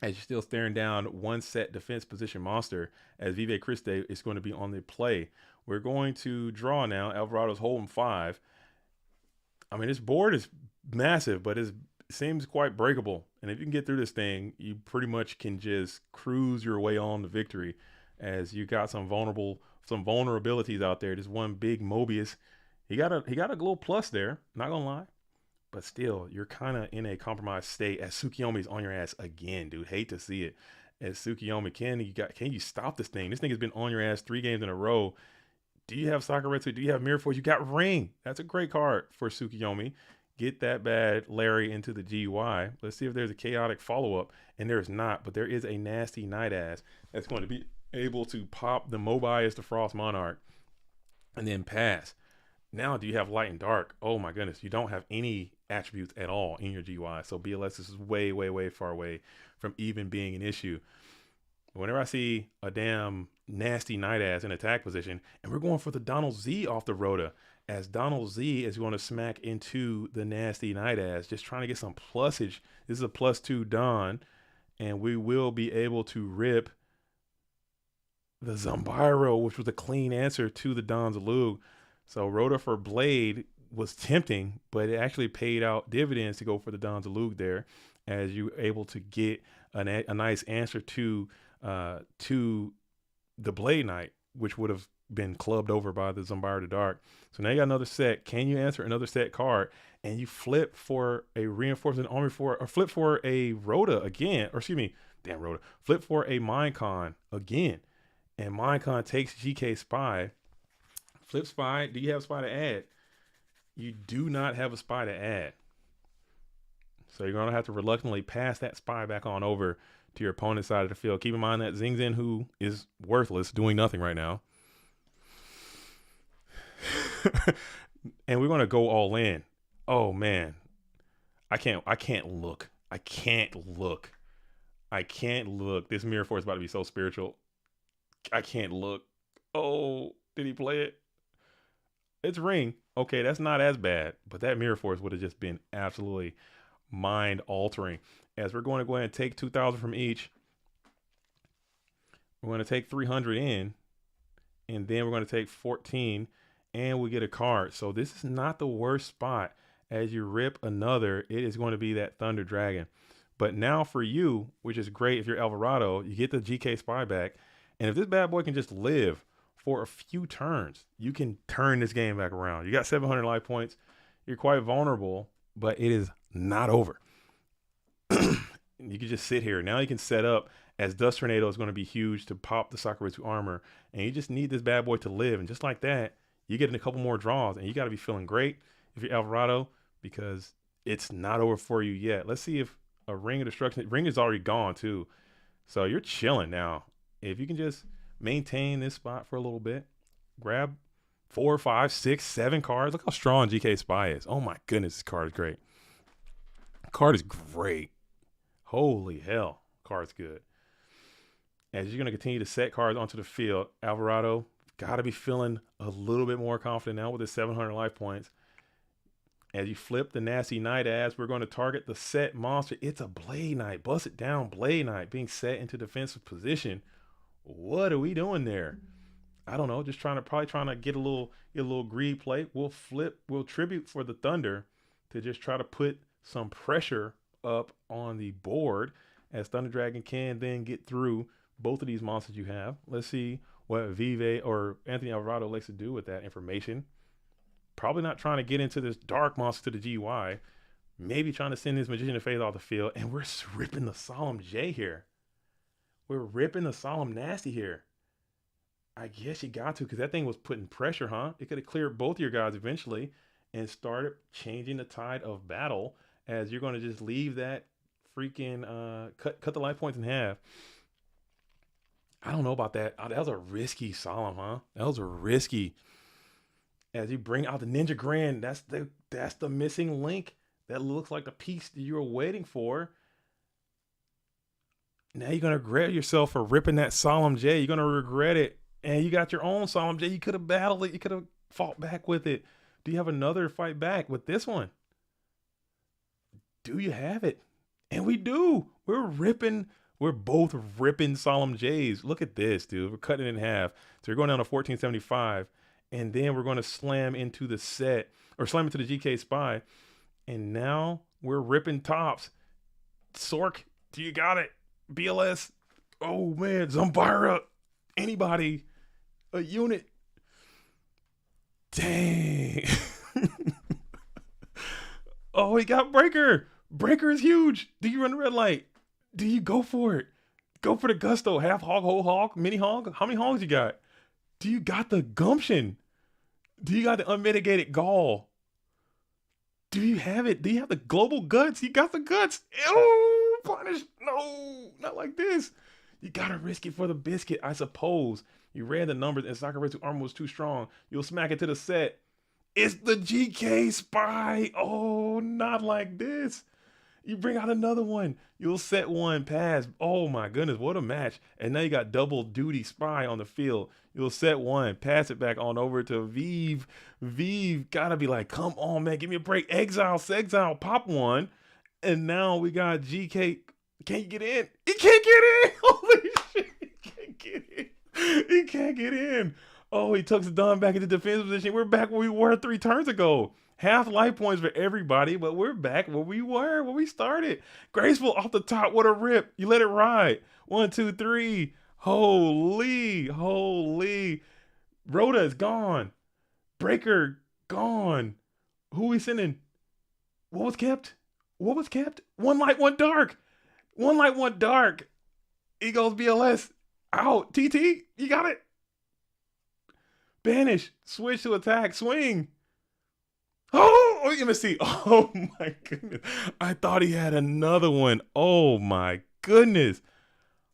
As you're still staring down one set defense position monster, as Vive Christe is going to be on the play. We're going to draw now. Alvarado's holding 5. I mean, this board is massive, but it seems quite breakable. And if you can get through this thing, you pretty much can just cruise your way on to victory, as you got some vulnerabilities out there. Just one big Mobius. He got a little plus there, not gonna lie. But still, you're kind of in a compromised state as Tsukiyomi's on your ass again, dude. Hate to see it. As Tsukiyomi, can you stop this thing? This thing has been on your ass 3 games in a row. Do you have Sakuretsu? Do you have Mirror Force? You got Ring. That's a great card for Tsukiyomi. Get that bad Larry into the GY. Let's see if there's a chaotic follow-up. And there's not, but there is a nasty Night Ass that's going to be able to pop the Mobius the Frost Monarch and then pass. Now, do you have Light and Dark? Oh my goodness, you don't have any attributes at all in your GY. So BLS is way, way, way far away from even being an issue. Whenever I see a damn nasty Night Ass in attack position, and we're going for the Donald Z off the Rhoda, as Donald Z is going to smack into the nasty Night Ass, just trying to get some plusage. This is a +2 Don, and we will be able to rip the Zambiro, which was a clean answer to the Don Zalug. So Rhoda for Blade was tempting, but it actually paid out dividends to go for the Don Zalug there, as you were able to get a nice answer to the Blade Knight, which would have been clubbed over by the Zambiro the Dark. So now you got another set. Can you answer another set card? And you flip for a Reinforcement Army or flip for a Rhoda again, or excuse me, damn Rhoda. Flip for a Minecon again. And Minecon takes GK Spy. Flip Spy. Do you have Spy to add? You do not have a Spy to add. So you're going to have to reluctantly pass that Spy back on over to your opponent's side of the field. Keep in mind that Zing Zin, who is worthless, doing nothing right now. And we're going to go all in. Oh, man. I can't look. This Mirror Force is about to be so spiritual. I can't look. Oh, did he play it? It's Ring. Okay, that's not as bad. But that Mirror Force would have just been absolutely mind-altering. As we're going to go ahead and take 2,000 from each. We're going to take 300 in. And then we're going to take 14. And we get a card. So this is not the worst spot. As you rip another, it is going to be that Thunder Dragon. But now for you, which is great if you're Alvarado, you get the GK Spy back. And if this bad boy can just live for a few turns, you can turn this game back around. You got 700 life points. You're quite vulnerable, but it is not over. You can just sit here. Now you can set up, as Dust Tornado is going to be huge to pop the Sakuretsu armor. And you just need this bad boy to live. And just like that, you get in a couple more draws. And you got to be feeling great if you're Alvarado, because it's not over for you yet. Let's see if a Ring of Destruction. Ring is already gone too. So you're chilling now. If you can just maintain this spot for a little bit, grab 4, 5, 6, 7 cards. Look how strong GK Spy is. Oh my goodness, this card is great. Card is great. Holy hell, card's good. As you're going to continue to set cards onto the field, Alvarado got to be feeling a little bit more confident now with his 700 life points. As you flip the nasty Night Ass, we're going to target the set monster. It's a Blade Knight. Bust it down, Blade Knight being set into defensive position. What are we doing there? I don't know, just probably trying to get a little greed play. We'll tribute for the Thunder to just try to put some pressure up on the board as Thunder Dragon can then get through both of these monsters you have. Let's see what Vive or Anthony Alvarado likes to do with that information. Probably not trying to get into this dark monster to the GY. Maybe trying to send his Magician of Faith off the field. And we're ripping the Solemn J here. We're ripping the Solemn Nasty here. I guess you got to, because that thing was putting pressure, huh? It could have cleared both your guys eventually and started changing the tide of battle, as you're going to just leave that freaking cut the life points in half. I don't know about that. That was a risky Solemn, huh? That was a risky. As you bring out the Ninja Grand, that's the missing link. That looks like the piece that you were waiting for. Now you're going to regret yourself for ripping that Solemn J. You're going to regret it. And you got your own Solemn J. You could have battled it. You could have fought back with it. Do you have another fight back with this one? Do you have it? And we do. We're both ripping Solemn J's. Look at this, dude. We're cutting it in half. So we're going down to 1475. And then we're going to slam into the set, or slam into the GK Spy. And now we're ripping tops. Sork, do you got it? BLS. Oh, man. Zumbira. Anybody. A unit. Dang. Oh, he got Breaker. Breaker is huge. Do you run the red light? Do you go for it? Go for the gusto. Half hog, whole hog, mini hog. How many hogs you got? Do you got the gumption? Do you got the unmitigated gall? Do you have it? Do you have the global guts? You got the guts. Ew, punish. No, not like this. You got to risk it for the biscuit, I suppose. You ran the numbers and Sakura's armor was too strong. You'll smack it to the set. It's the GK Spy. Oh, not like this. You bring out another one. You'll set one pass. Oh my goodness, what a match. And now you got double duty Spy on the field. You'll set one, pass it back on over to Vive. Vive gotta be like, come on, man, give me a break. Exile, Sexile, pop one. And now we got GK. Can't get in. He can't get in. Holy shit. He can't get in. He can't get in. Oh, he tucks it down back into defensive position. We're back where we were 3 turns ago. Half life points for everybody, but we're back where we were when we started. Graceful off the top. What a rip. You let it ride. 1, 2, 3. Holy. Rhoda is gone. Breaker gone. Who we sending? What was kept? One light, one dark. One light, one dark. Eagles BLS. Out. TT, you got it. Banish. Switch to attack. Swing. Oh, let me see. Oh my goodness. I thought he had another one. Oh my goodness.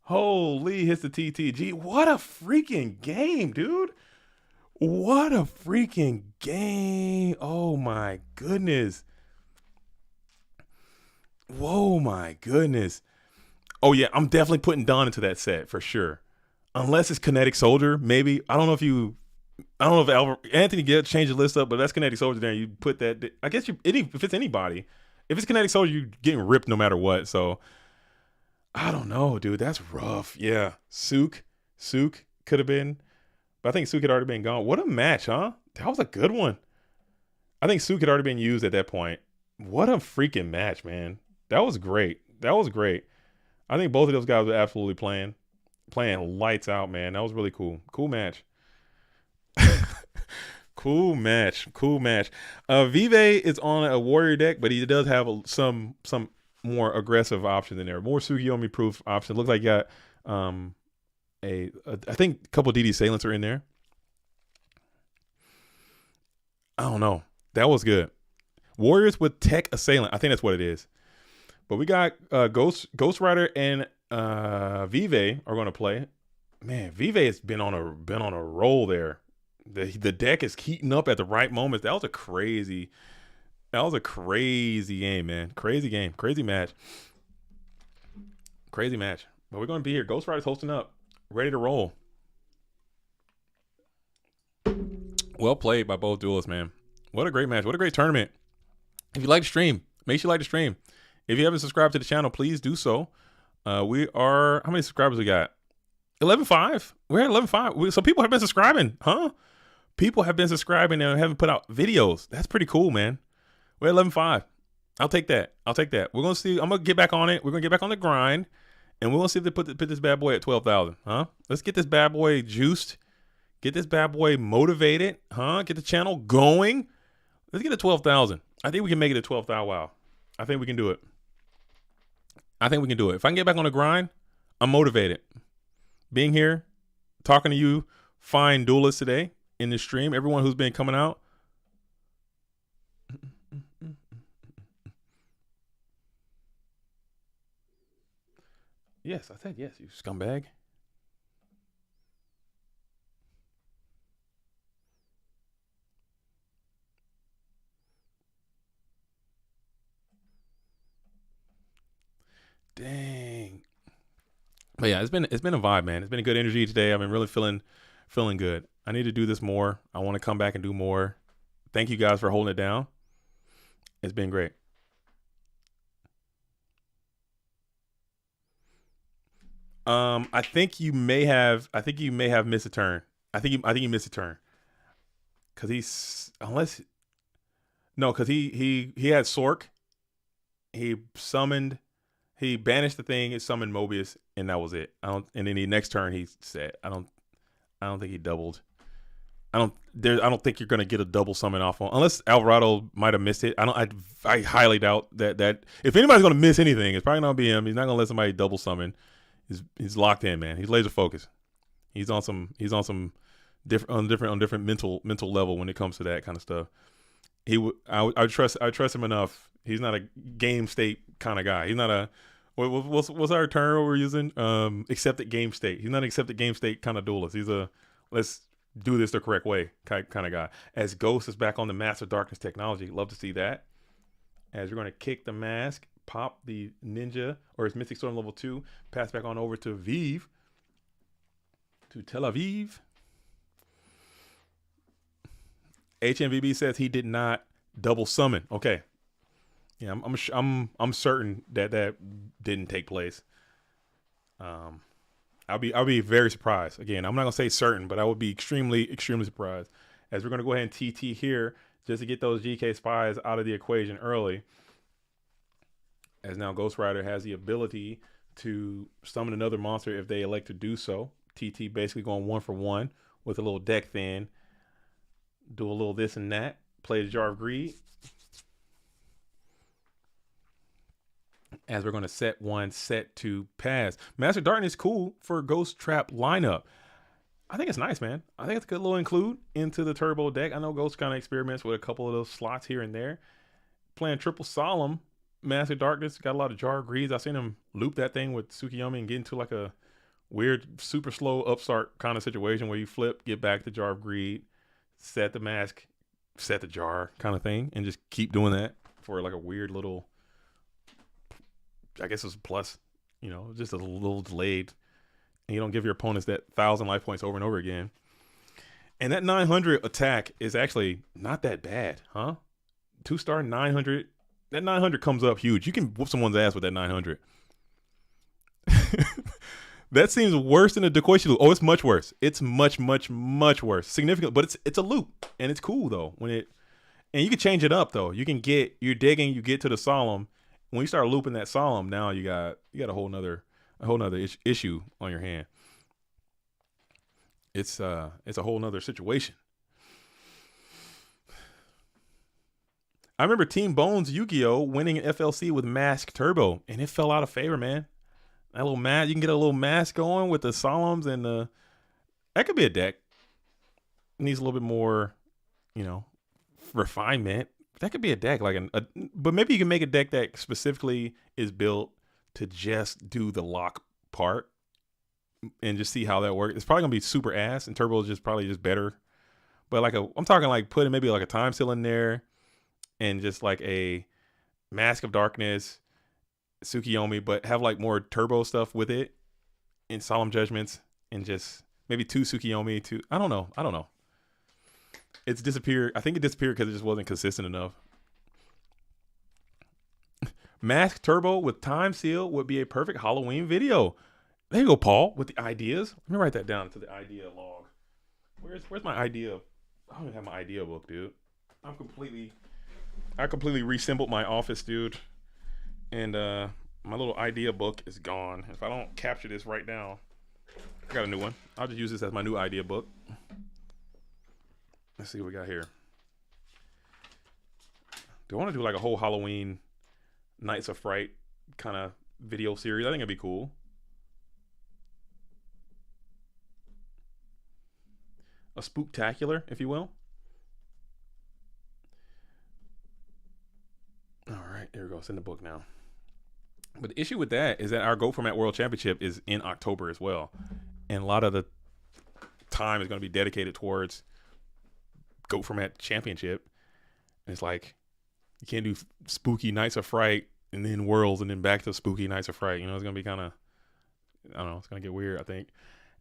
Holy, hits the TTG. What a freaking game, dude. What a freaking game. Oh my goodness. Whoa, my goodness. Oh yeah, I'm definitely putting Don into that set for sure. Unless it's Kinetic Soldier, maybe. I don't know if Anthony gets change the list up, but that's Kinetic Soldier there. You put that. I guess if it's anybody, if it's Kinetic Soldier, you're getting ripped no matter what. So I don't know, dude. That's rough. Yeah, Sook could have been, but I think Sook had already been gone. What a match, huh? That was a good one. I think Sook had already been used at that point. What a freaking match, man. That was great. I think both of those guys were absolutely playing lights out, man. That was really cool. Cool match. Cool match. Vive is on a warrior deck, but he does have some more aggressive options in there. More Tsukiyomi proof options. Looks like you got I think a couple DD Assailants are in there. I don't know. That was good. Warriors with Tech Assailant. I think that's what it is. But we got Ghost Rider and Vive are going to play. Man, Vive has been on a roll there. The deck is heating up at the right moments. That was a crazy game, man. Crazy game. Crazy match. But we're going to be here. Ghost Rider's hosting up. Ready to roll. Well played by both duelists, man. What a great match. What a great tournament. If you like the stream, make sure you like the stream. If you haven't subscribed to the channel, please do so. How many subscribers we got? 11.5. We're at 11.5. So people have been subscribing, huh? People have been subscribing and haven't put out videos. That's pretty cool, man. We're at 11.5. I'll take that. We're gonna see. I'm gonna get back on it. We're gonna get back on the grind, and we're gonna see if they put this bad boy at 12,000. Huh? Let's get this bad boy juiced. Get this bad boy motivated. Huh? Get the channel going. Let's get it 12,000. I think we can make it a 12,000. Wow. I think we can do it. If I can get back on the grind, I'm motivated. Being here, talking to you, fine duelists today in this stream. Everyone who's been coming out. Yes, I said yes, you scumbag. Dang. But yeah, it's been a vibe, man. It's been a good energy today. I've been really feeling good. I need to do this more. I want to come back and do more. Thank you guys for holding it down. It's been great. I think you may have missed a turn. I think you missed a turn. Cause he had Sork. He banished the thing, it summoned Mobius, and that was it. And then the next turn he said, I don't think he doubled. I don't think you're gonna get a double summon off on, unless Alvarado might have missed it. I highly doubt that if anybody's gonna miss anything, it's probably not gonna be him. He's not gonna let somebody double summon. He's locked in, man. He's laser focused. He's on some different mental level when it comes to that kind of stuff. I trust him enough. He's not a game state kind of guy. He's not a what's our term we're using? Accepted game state. He's not an accepted game state kind of duelist. He's a let's do this the correct way kind of guy. As Ghost is back on the Master Darkness technology, love to see that. As we're going to kick the mask, pop the ninja or his Mystic Storm level 2, pass back on over to Tel Aviv. HMVB says he did not double summon. Okay, yeah, I'm certain that didn't take place. I'll be very surprised. Again, I'm not gonna say certain, but I would be extremely surprised. As we're gonna go ahead and TT here just to get those GK spies out of the equation early. As now Ghost Rider has the ability to summon another monster if they elect to do so. TT basically going 1-for-1 with a little deck thin. Do a little this and that. Play the Jar of Greed. As we're going to set 1, set 2, pass. Master Darkness cool for a Ghost Trap lineup. I think it's nice, man. I think it's a good little include into the Turbo deck. I know Ghost kind of experiments with a couple of those slots here and there. Playing triple Solemn. Master Darkness got a lot of Jar of Greeds. I've seen him loop that thing with Tsukiyomi and get into like a weird, super slow upstart kind of situation where you flip, get back the Jar of Greed, set the mask, set the jar kind of thing, and just keep doing that for like a weird little, I guess it's a plus, just a little delayed, and you don't give your opponents that 1,000 life points over and over again. And that 900 attack is actually not that bad, huh? 2-star 900. That 900 comes up huge. You can whoop someone's ass with that 900. That seems worse than a Decoishi loop. Oh, it's much worse. It's much worse. Significant, but it's a loop, and it's cool though. And you can change it up though. You're digging, you get to the Solemn. When you start looping that Solemn, now you got a whole nother issue on your hand. It's a whole nother situation. I remember Team Bones Yu-Gi-Oh! Winning an FLC with Mask Turbo, and it fell out of favor, man. That little mask, you can get a little mask going with the Solemns and that could be a deck. It needs a little bit more, refinement. That could be a deck but maybe you can make a deck that specifically is built to just do the lock part and just see how that works. It's probably gonna be super ass, and Turbo is probably better. But I'm talking putting maybe a time seal in there. And just like a Mask of Darkness, Tsukiyomi, but have more Turbo stuff with it in Solemn Judgments, and just maybe 2 Tsukiyomi, I don't know. It's disappeared. I think it disappeared because it just wasn't consistent enough. Mask Turbo with Time Seal would be a perfect Halloween video. There you go, Paul, with the ideas. Let me write that down to the idea log. Where's my idea? I don't even have my idea book, dude. I completely reassembled my office, dude, and my little idea book is gone. If I don't capture this right now, I got a new one. I'll just use this as my new idea book. Let's see what we got here. Do I want to do like a whole Halloween Nights of Fright kind of video series? I think it'd be cool. A spooktacular, if you will. All right, there we go. It's in the book now. But the issue with that is that our Go Format World Championship is in October as well. And a lot of the time is going to be dedicated towards Go Format Championship. And it's like, you can't do spooky Nights of Fright and then Worlds and then back to spooky Nights of Fright. You know, it's going to be kind of, I don't know, it's going to get weird, I think.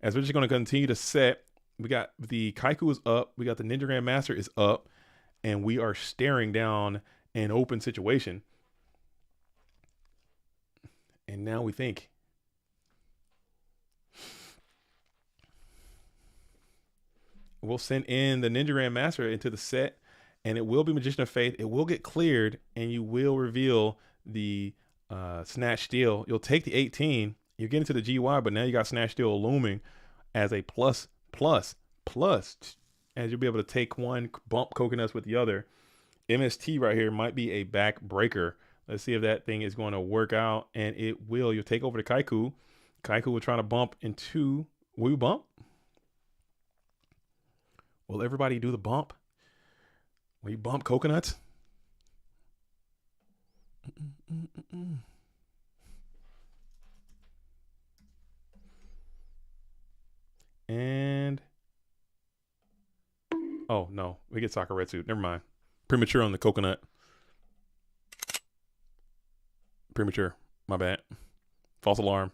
As we're just going to continue to set, we got the Kaiku is up. We got the Ninja Grandmaster is up. And we are staring down an open situation. And now we think, we'll send in the Ninja Grandmaster into the set, and it will be Magician of Faith. It will get cleared, and you will reveal the Snatch Steel. You'll take the 18. You're getting to the GY, but now you got Snatch Steel looming as a plus, as you'll be able to take one, bump coconuts with the other. MST right here might be a back breaker. Let's see if that thing is going to work out, and it will. You'll take over the Kaiku. Kaiku will try to bump into. Will you bump? Will everybody do the bump? Will you bump coconuts? And oh no, we get Sakuretsu. Never mind. Premature on the coconut. Premature. My bad. False alarm.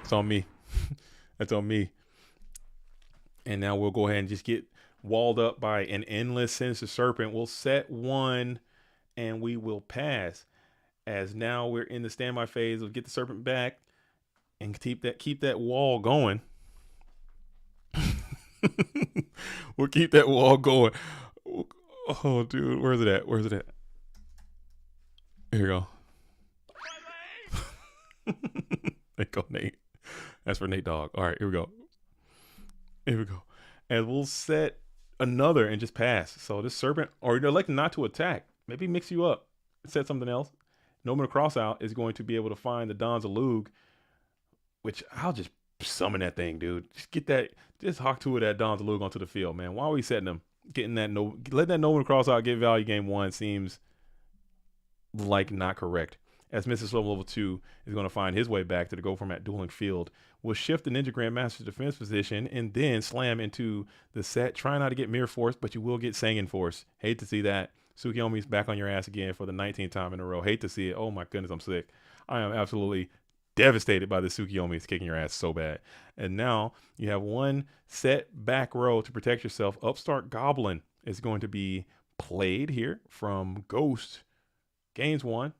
It's on me. That's on me. And now we'll go ahead and just get walled up by an endless sinister serpent. We'll set one and we will pass. As now we're in the standby phase. We'll get the serpent back and keep that wall going. We'll keep that wall going. Oh, dude, where's it at? Where's it at? Here you go. There you go, Nate. That's for Nate Dogg. All right, here we go. Here we go. And we'll set another and just pass. So this serpent, or you're electing not to attack. Maybe mix you up. Set something else. Noman Crossout is going to be able to find the Don's Alug, which I'll just summon that thing, dude. Just get that, just hawk two of that Don's Alug onto the field, man. Why are we setting them? Getting that let that Noman Crossout get value game 1 seems like not correct. As Mrs. Level 2 is going to find his way back to the Go Format dueling field. We'll shift the Ninja Grandmaster's defense position and then slam into the set. Try not to get Mirror Force, but you will get Sanguine Force. Hate to see that. Tsukiyomi's back on your ass again for the 19th time in a row. Hate to see it. Oh my goodness, I'm sick. I am absolutely devastated by the Tsukiyomi. It's kicking your ass so bad. And now you have one set back row to protect yourself. Upstart Goblin is going to be played here from Ghost. Gains 1.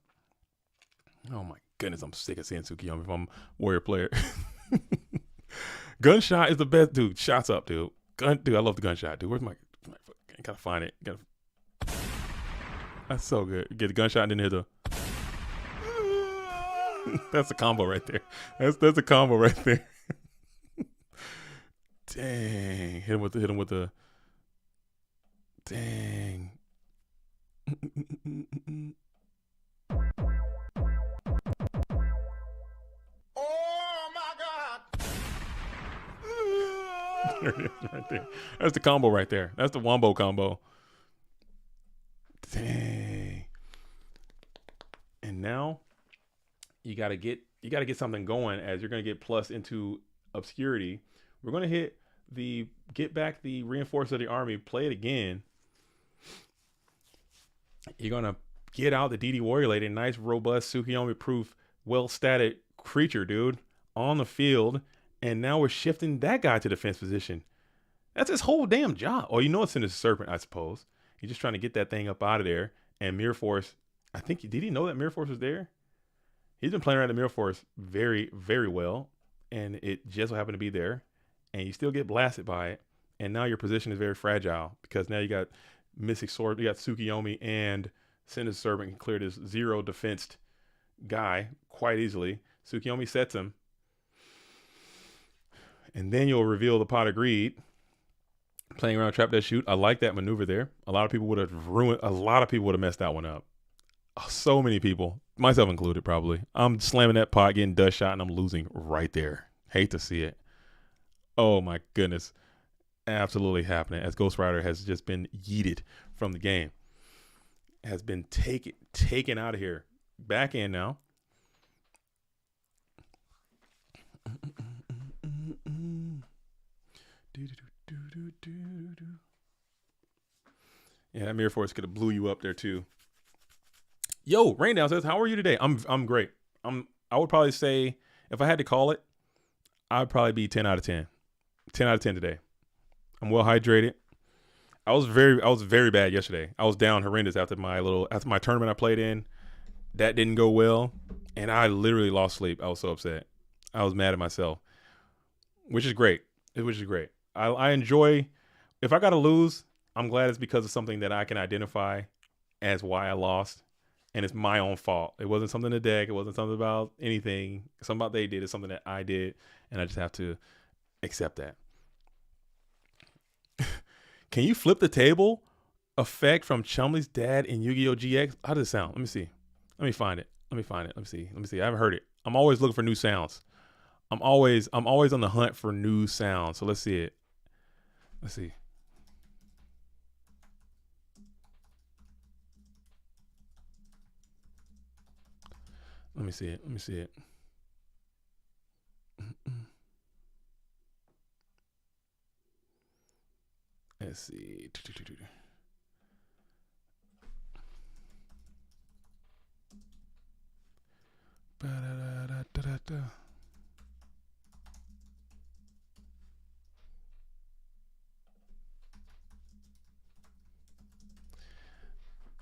Oh my goodness, I'm sick of seeing Tsukiyomi if I'm warrior player. Gunshot is the best, dude. Shots up, dude. Dude, I love the gunshot, dude. Where's my I gotta find it. That's so good. Get the gunshot and then hit the. That's a combo right there. That's a combo right there. Dang. Hit him with the. Dang. There it is right there. That's the combo right there. That's the wombo combo. Dang. And now you gotta get something going as you're gonna get plus into obscurity. We're gonna get back the reinforce of the army, play it again. You're gonna get out the DD Warrior Lady, nice robust Tsukiyomi proof, well statted creature, dude, on the field. And now we're shifting that guy to defense position. That's his whole damn job. Oh, you know it's in his serpent, I suppose. He's just trying to get that thing up out of there. And Mirror Force, did he know that Mirror Force was there? He's been playing around the Mirror Force very, very well. and it just so happened to be there, and you still get blasted by it, and now your position is very fragile because now you got Mystic Sword, you got Tsukiyomi, and Sinister Servant can clear this 0 defensed guy quite easily. Tsukiyomi sets him, and then you'll reveal the Pot of Greed. Playing around trap that shoot. I like that maneuver there. A lot of people would have messed that one up. So many people, myself included, probably. I'm slamming that pot, getting dust shot, and I'm losing right there. Hate to see it. Oh my goodness. Absolutely happening as Ghost Rider has just been yeeted from the game. Has been taken out of here. Back in now. Yeah, that Mirror Force could have blew you up there too. Yo, Raindown says, "How are you today?" I'm great. I would probably say if I had to call it, I'd probably be 10 out of 10. 10 out of 10 today. I'm well hydrated. I was very bad yesterday. I was down horrendous after my tournament I played in. That didn't go well, and I literally lost sleep. I was so upset. I was mad at myself, which is great. I enjoy, if I got to lose, I'm glad it's because of something that I can identify as why I lost. And it's my own fault. It wasn't something in the deck. It wasn't something about anything. Something about they did. It's something that I did. And I just have to accept that. Can you flip the table effect from Chumley's dad in Yu-Gi-Oh! GX? How does it sound? Let me see. Let me find it. Let me see. I haven't heard it. I'm always looking for new sounds. I'm always on the hunt for new sounds. So let's see it. Let's see. Let me see it. Let's see.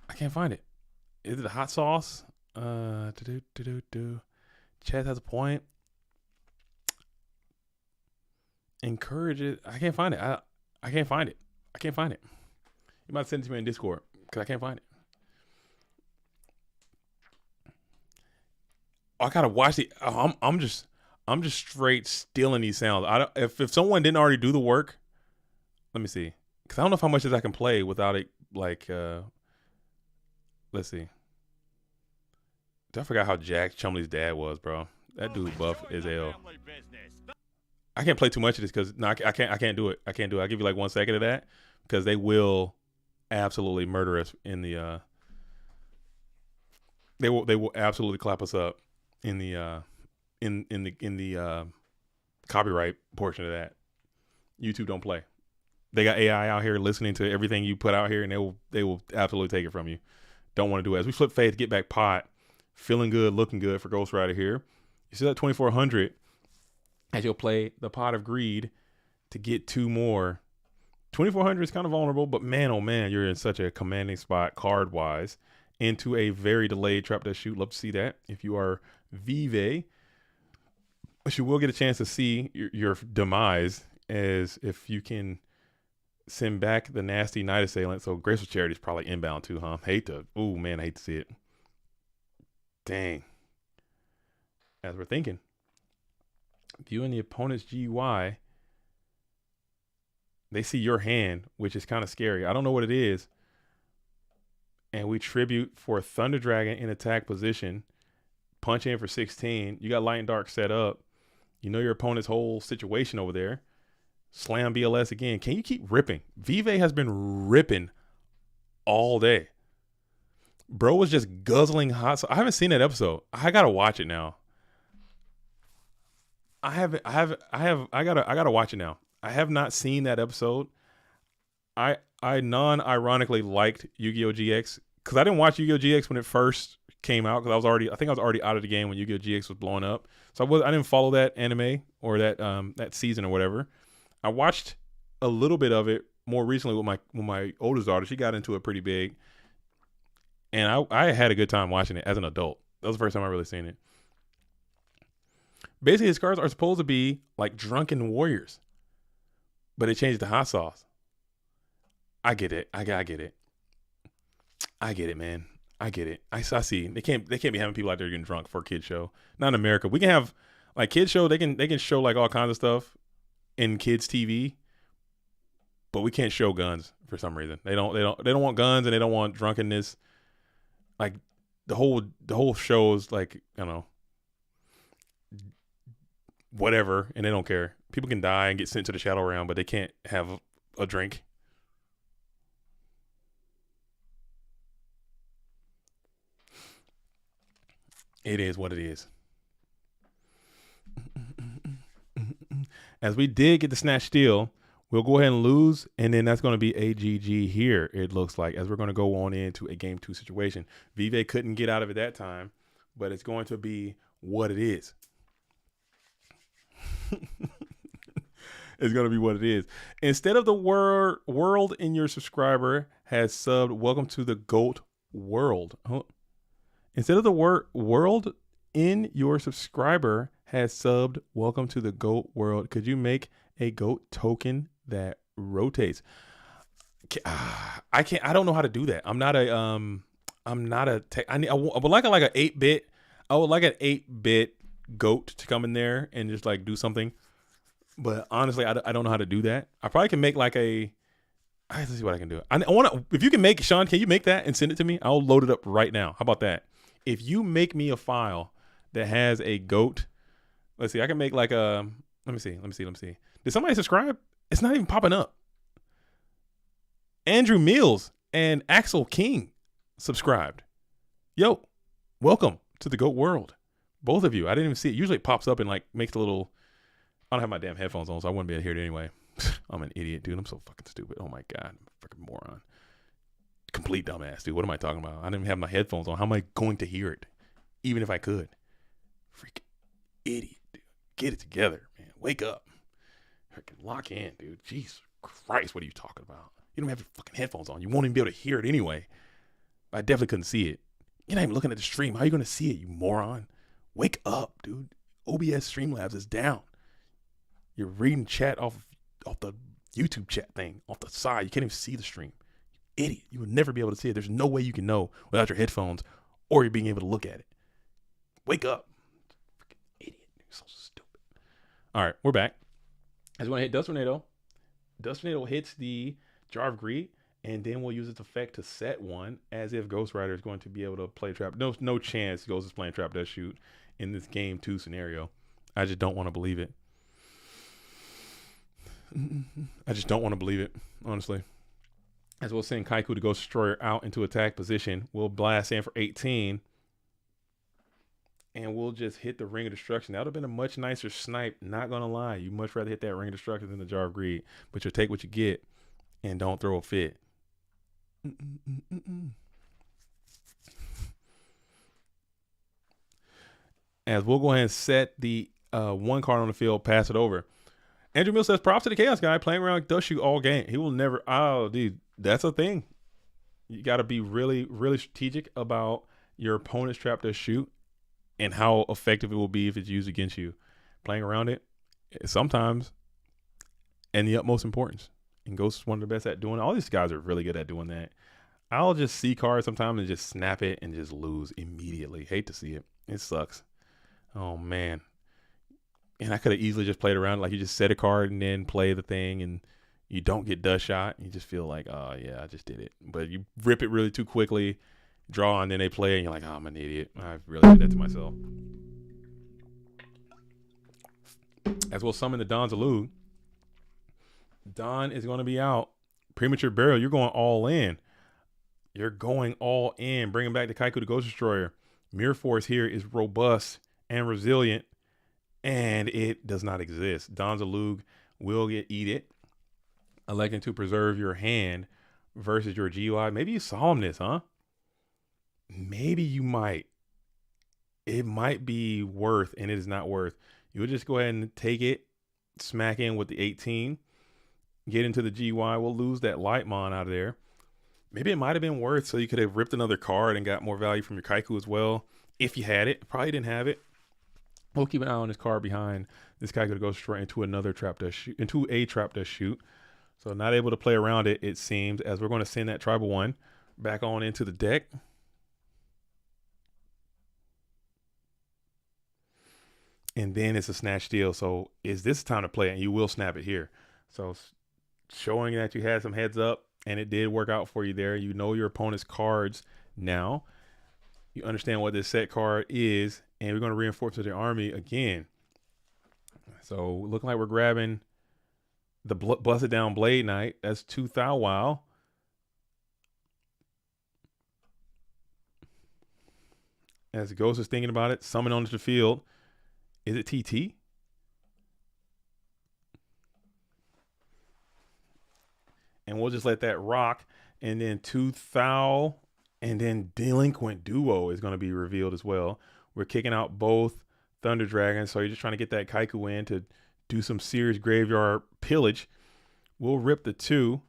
I can't find it. Is it a hot sauce? Chad has a point. Encourage it. I can't find it. I can't find it. You might send it to me in Discord because I can't find it. I gotta watch the. I'm just straight stealing these sounds. If someone didn't already do the work, let me see. Because I don't know how much I can play without it. Like, let's see. I forgot how Jack Chumley's dad was, bro. That dude buff as hell. I can't play too much of this because I can't do it. I'll give you like 1 second of that because they will absolutely murder us in the. They will absolutely clap us up in the copyright portion of that. YouTube don't play. They got AI out here listening to everything you put out here, and they will absolutely take it from you. Don't want to do it. As we flip Faith, get back pot. Feeling good, looking good for Ghost Rider here. You see that 2400 as you'll play the Pot of Greed to get 2 more. 2400 is kind of vulnerable, but man, oh man, you're in such a commanding spot card-wise into a very delayed trap that shoot. Love to see that. If you are Vive, but you will get a chance to see your demise as if you can send back the nasty Night Assailant. So Graceful Charity is probably inbound too, huh? I hate to see it. Dang. As we're thinking, viewing the opponent's GUI, they see your hand, which is kind of scary. I don't know what it is. And we tribute for Thunder Dragon in attack position. Punch in for 16. You got Light and Dark set up. You know your opponent's whole situation over there. Slam BLS again. Can you keep ripping? Vive has been ripping all day. Bro was just guzzling hot. So I haven't seen that episode. I gotta watch it now. I gotta watch it now. I have not seen that episode. I non-ironically liked Yu-Gi-Oh! GX because I didn't watch Yu-Gi-Oh! GX when it first came out because I think I was already out of the game when Yu-Gi-Oh! GX was blowing up. So I didn't follow that anime or that season or whatever. I watched a little bit of it more recently with my oldest daughter. She got into it pretty big. And I had a good time watching it as an adult. That was the first time I really seen it. Basically, his cards are supposed to be like drunken warriors, but they changed to hot sauce. I get it. I get it. I get it, man. I get it. I see. They can't be having people out there getting drunk for a kid show. Not in America. We can have like kids show. They can show like all kinds of stuff in kids TV, but we can't show guns for some reason. They don't want guns and they don't want drunkenness. Like the whole show is like, I don't know, whatever, and they don't care. People can die and get sent to the shadow realm, but they can't have a drink. It is what it is. As we did get the snatch steal, we'll go ahead and lose, and then that's going to be AGG here, it looks like, as we're going to go on into a game 2 situation. Vive couldn't get out of it that time, but it's going to be what it is. It's going to be what it is. Instead of the world in your subscriber has subbed, welcome to the GOAT world. Instead of the world in your subscriber has subbed, welcome to the GOAT world. Could you make a GOAT token that rotates? I can't. I don't know how to do that. I'm not a. I would like an 8-bit. I would like an 8-bit GOAT to come in there and just like do something. But honestly, I don't know how to do that. I probably can make like a. Let's see what I can do. I want to. If you can make, Sean, can you make that and send it to me? I'll load it up right now. How about that? If you make me a file that has a GOAT, let's see. I can make like a. Let me see. Did somebody subscribe? It's not even popping up. Andrew Mills and Axel King subscribed. Yo, welcome to the GOAT world. Both of you. I didn't even see it. Usually it pops up and like makes a little. I don't have my damn headphones on, so I wouldn't be able to hear it anyway. I'm an idiot, dude. I'm so fucking stupid. Oh my God. I'm a freaking moron. Complete dumbass, dude. What am I talking about? I didn't even have my headphones on. How am I going to hear it? Even if I could. Freaking idiot, dude. Get it together, man. Wake up. Freaking lock in, dude. Jesus Christ, what are you talking about? You don't have your fucking headphones on. You won't even be able to hear it anyway. I definitely couldn't see it. You're not even looking at the stream. How are you going to see it, you moron? Wake up, dude. OBS Streamlabs is down. You're reading chat off the YouTube chat thing, off the side. You can't even see the stream. You idiot. You would never be able to see it. There's no way you can know without your headphones or you being able to look at it. Wake up. Freaking idiot. You're so stupid. All right, we're back. I just want to hit Dust Tornado. Dust Tornado hits the Jar of Greed, and then we'll use its effect to set one as if Ghost Rider is going to be able to play Trap. No chance Ghost is playing Trap Dust Shoot in this game 2 scenario. I just don't want to believe it. I just don't want to believe it, honestly. As we'll send Kaiku the Ghost Destroyer out into attack position. We'll blast in for 18. And we'll just hit the Ring of Destruction. That would have been a much nicer snipe. Not going to lie. You'd much rather hit that Ring of Destruction than the Jar of Greed. But you'll take what you get and don't throw a fit. As we'll go ahead and set the one card on the field, pass it over. Andrew Mill says, props to the Chaos Guy playing around Dust Shoot all game. He will never. Oh, dude, that's a thing. You got to be really, really strategic about your opponent's Trap Dust Shoot and how effective it will be if it's used against you. Playing around it sometimes and the utmost importance. And Ghost is one of the best at doing it. All these guys are really good at doing that. I'll just see cards sometimes and just snap it and just lose immediately. Hate to see it. It sucks. Oh, man. And I could have easily just played around. Like you just set a card and then play the thing and you don't get dust shot. You just feel like, oh, yeah, I just did it. But you rip it really too quickly, draw, and then they play and you're like, oh, I'm an idiot. I really did that to myself. As we'll summon the Don's Elude. Don is going to be out. Premature Burial, you're going all in. You're going all in. Bringing back the Kaiku the Ghost Destroyer. Mirror Force here is robust and resilient. And it does not exist. Don's Elude will eat it. Electing to preserve your hand versus your GUI. Maybe you Solemnness, huh? Maybe you might. It might be worth, and it is not worth. You'll just go ahead and take it, smack in with the 18, get into the GUI. We'll lose that Lightmon out of there. Maybe it might have been worth so you could have ripped another card and got more value from your Kaiku as well. If you had it. Probably didn't have it. We'll keep an eye on this card behind. This guy could go straight into another trap dust shoot, into a trap dust shoot. So not able to play around it, it seems, as we're going to send that tribal one back on into the deck. And then it's a snatch steal. So is this time to play it? And you will snap it here. So showing that you had some heads up and it did work out for you there. You know your opponent's cards now. You understand what this set card is. And we're going to reinforce to the army again. So looking like we're grabbing the Busted Down Blade Knight. That's 2 Thou Wow. As the Ghost is thinking about it, summon onto the field. Is it TT? And we'll just let that rock. And then 2 Thou. And then Delinquent Duo is going to be revealed as well. We're kicking out both Thunder Dragons. So you're just trying to get that Kaiku in to do some serious graveyard pillage. We'll rip the 2.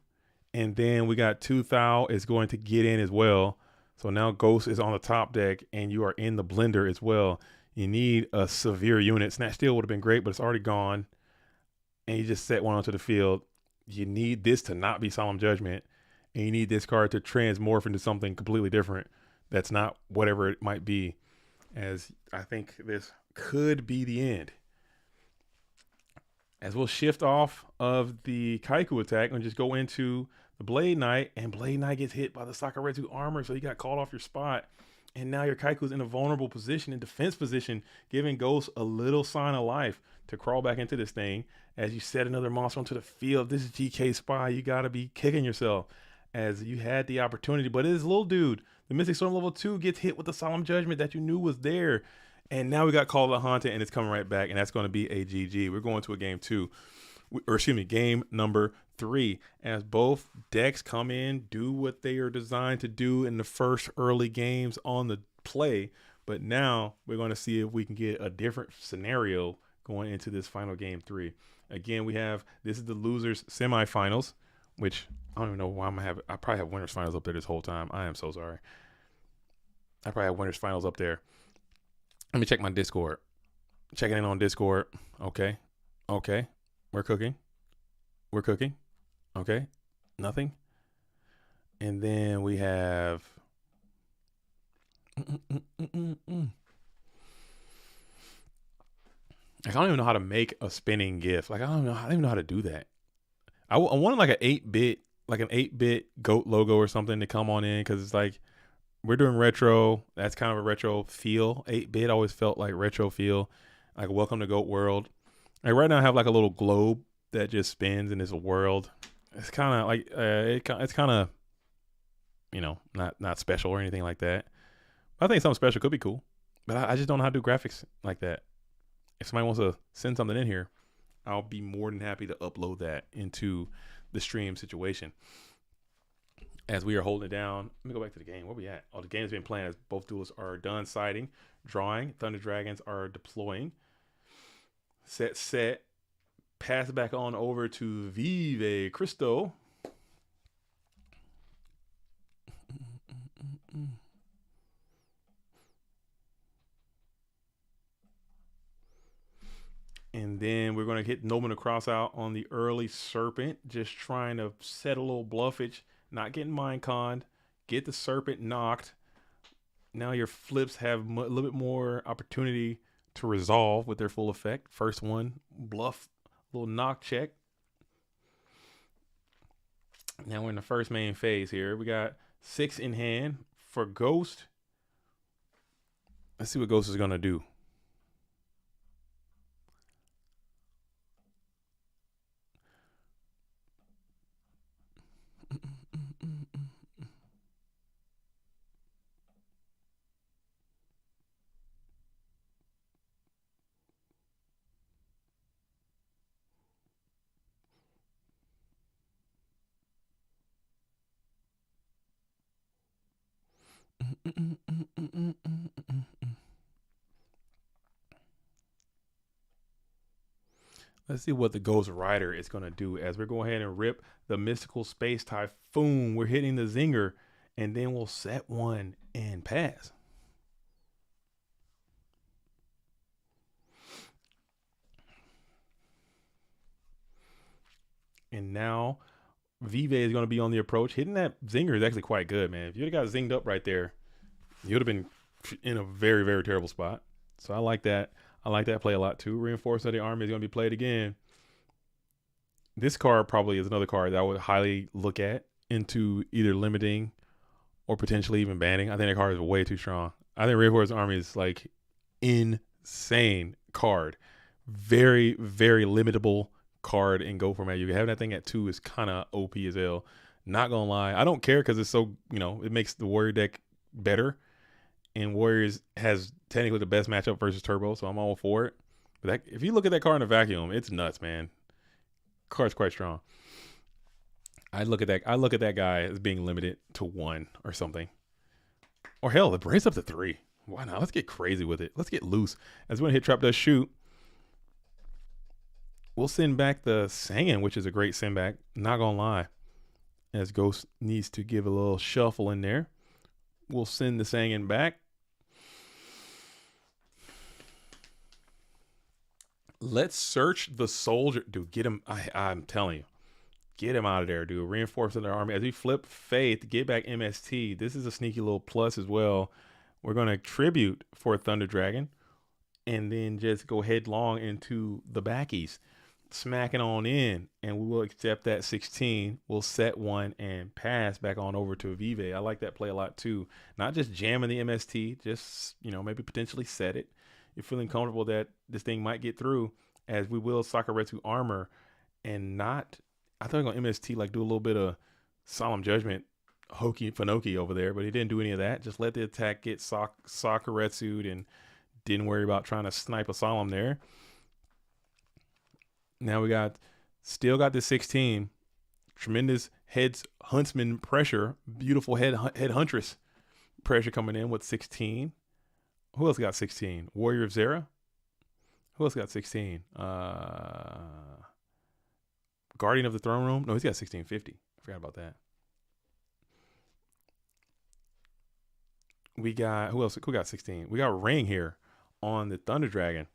And then we got 2 Thou is going to get in as well. So now Ghost is on the top deck and you are in the blender as well. You need a severe unit. Snatch Steal would have been great, but it's already gone. And you just set one onto the field. You need this to not be Solemn Judgment. And you need this card to transmorph into something completely different. That's not whatever it might be. As I think this could be the end. As we'll shift off of the Kaiku attack and just go into the Blade Knight. And Blade Knight gets hit by the Sakaretsu armor. So you got called off your spot. And now your Kaiku's in a vulnerable position, in defense position, giving Ghost a little sign of life to crawl back into this thing. As you set another monster onto the field, this is GK Spy. You got to be kicking yourself as you had the opportunity. But it is little dude. The Mystic Storm level 2 gets hit with the Solemn Judgment that you knew was there. And now we got Call of the Haunted, and it's coming right back. And that's going to be a GG. We're going to a game 2. Or excuse me, game number 3, as both decks come in, do what they are designed to do in the first early games on the play. But now we're going to see if we can get a different scenario going into this final game 3. Again, this is the losers semifinals, which I don't even know why I probably have winners finals up there this whole time. I am so sorry. I probably have winners finals up there. Let me check my Discord. Checking in on Discord. Okay. We're cooking. Okay. Nothing. And then we have. I don't even know how to make a spinning GIF. I don't even know how to do that. I wanted like an 8-bit goat logo or something to come on in, because it's like we're doing retro. That's kind of a retro feel. 8-bit always felt like retro feel, like Welcome to Goat World. Like right now I have like a little globe that just spins in this world. It's kind of like it's kind of, not special or anything like that. I think something special could be cool, but I just don't know how to do graphics like that. If somebody wants to send something in here, I'll be more than happy to upload that into the stream situation. As we are holding it down, let me go back to the game. Where we at? Oh, the game's been playing as both duelists are done siding, drawing. Thunder Dragons are deploying. Set. Pass back on over to Vive Cristo. And then we're going to hit Nobleman Cross out on the early Serpent, just trying to set a little bluffage, not getting mind conned, get the Serpent knocked. Now your flips have a little bit more opportunity to resolve with their full effect. First one, bluff, little knock check. Now we're in the first main phase here. We got 6 in hand for Ghost. Let's see what Ghost is going to do. Let's see what the Ghost Rider is going to do as we're going ahead and rip the Mystical Space Typhoon. We're hitting the zinger, and then we'll set one and pass. And now Vive is going to be on the approach. Hitting that zinger is actually quite good, man. If you'd have got zinged up right there, you'd have been in a very, very terrible spot. So I like that. I like that play a lot too. Reinforcement of the army is going to be played again. This card probably is another card that I would highly look at into either limiting or potentially even banning. I think that card is way too strong. I think Reinforcement Army is like insane card. Very, very limitable card in Go format. You can have that thing at 2 is kind of OP as hell. Not gonna lie, I don't care because it's so, it makes the Warrior deck better. And Warriors has technically the best matchup versus Turbo, so I'm all for it. But if you look at that card in a vacuum, it's nuts, man. Card's quite strong. I look at that guy as being limited to 1 or something. Or hell, the brace up to 3. Why not? Let's get crazy with it. Let's get loose. As when hit trap does shoot, we'll send back the Saiyan, which is a great send back. Not gonna lie. As Ghost needs to give a little shuffle in there. We'll send the Saiyan back. Let's search the soldier. Dude, get him. I'm telling you. Get him out of there, dude. Reinforcing their army. As we flip Faith, get back MST. This is a sneaky little plus as well. We're going to tribute for Thunder Dragon. And then just go headlong into the backies. Smacking on in. And we will accept that 16. We'll set 1 and pass back on over to Vive. I like that play a lot too. Not just jamming the MST. Just, maybe potentially set it. You're feeling comfortable that this thing might get through, as we will Sakuretsu armor and not, I thought on MST, like do a little bit of Solemn Judgment, hokey fanoki over there, but he didn't do any of that. Just let the attack get Sakuretsu'd and didn't worry about trying to snipe a Solemn there. Now we still got this 16. Tremendous huntsman pressure. Beautiful head huntress pressure coming in with 16. Who else got 16? Warrior of Zera? Who else got 16? Guardian of the Throne Room? No, he's got 1650. I forgot about that. We got, who else? Who got 16? We got Ring here on the Thunder Dragon.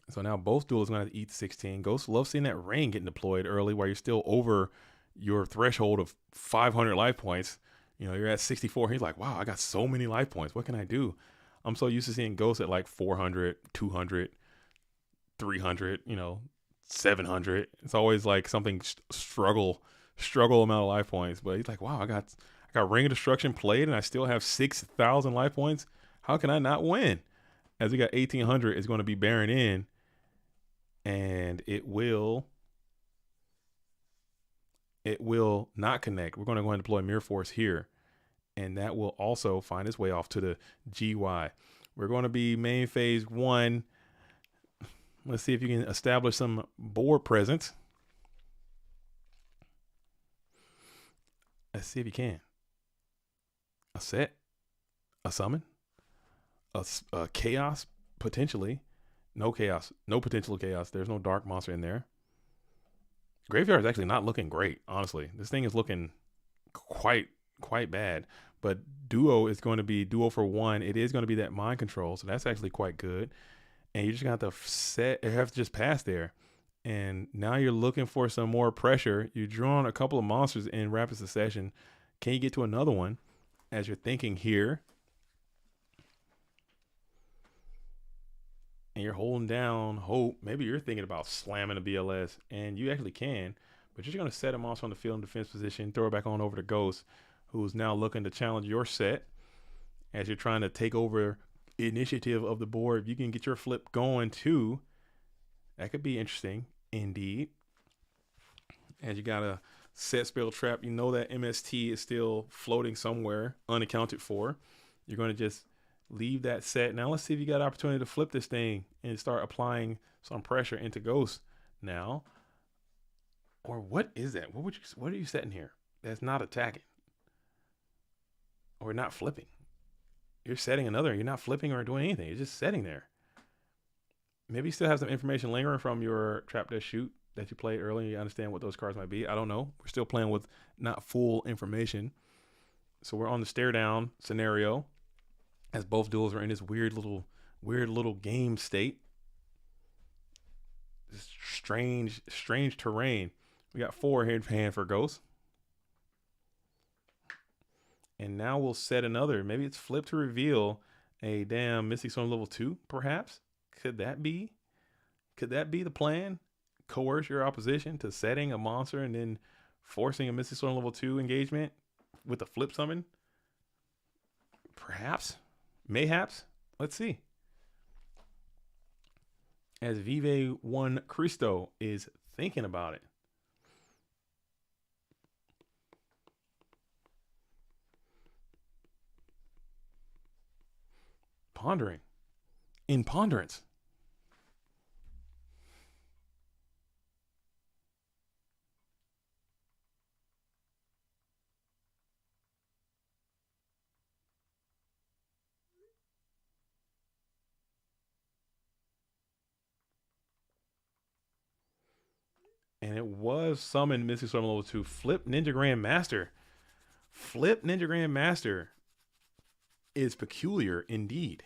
So now both duels are going to eat 16. Ghost loves seeing that Ring getting deployed early while you're still over your threshold of 500 life points. You're at 64. He's like, wow, I got so many life points. What can I do? I'm so used to seeing Ghosts at like 400, 200, 300, 700. It's always like something struggle amount of life points. But he's like, wow, I got Ring of Destruction played and I still have 6,000 life points. How can I not win? As we got 1,800, it's going to be bearing in. And it will not connect. We're going to go ahead and deploy Mirror Force here. And that will also find its way off to the GY. We're going to be main phase 1. Let's see if you can establish some board presence. Let's see if you can. A set, a summon, a chaos, potentially. No chaos, no potential chaos. There's no dark monster in there. Graveyard is actually not looking great, honestly. This thing is looking quite bad. But duo is going to be duo for 1. It is going to be that mind control, so that's actually quite good. And you just got to have to just pass there. And now you're looking for some more pressure. You're drawing a couple of monsters in rapid succession. Can you get to another one as you're thinking here? And you're holding down hope. Maybe you're thinking about slamming a BLS, and you actually can. But you're just going to set a monster on the field in defense position, throw it back on over to Ghost, who's now looking to challenge your set as you're trying to take over initiative of the board. If you can get your flip going too, that could be interesting indeed. As you got a set spell trap, that MST is still floating somewhere unaccounted for. You're going to just leave that set. Now let's see if you got an opportunity to flip this thing and start applying some pressure into Ghost now. Or what is that? What are you setting here that's not attacking? Or not flipping? You're setting another. You're not flipping or doing anything. You're just setting there. Maybe you still have some information lingering from your Trap Death Shoot that you played earlier. You understand what those cards might be. I don't know. We're still playing with not full information. So we're on the stare down scenario as both duels are in this weird little game state. This strange terrain. We got 4 here in hand for Ghost. And now we'll set another. Maybe it's flip to reveal a damn Mystic Storm level 2, perhaps. Could that be? Could that be the plan? Coerce your opposition to setting a monster and then forcing a Mystic Storm level 2 engagement with a flip summon? Perhaps. Mayhaps. Let's see. As Vive 1 Cristo is thinking about it. Pondering. In ponderance. And it was summoned Mystic Storm level 2. Flip Ninja Grandmaster. Flip Ninja Grandmaster is peculiar indeed.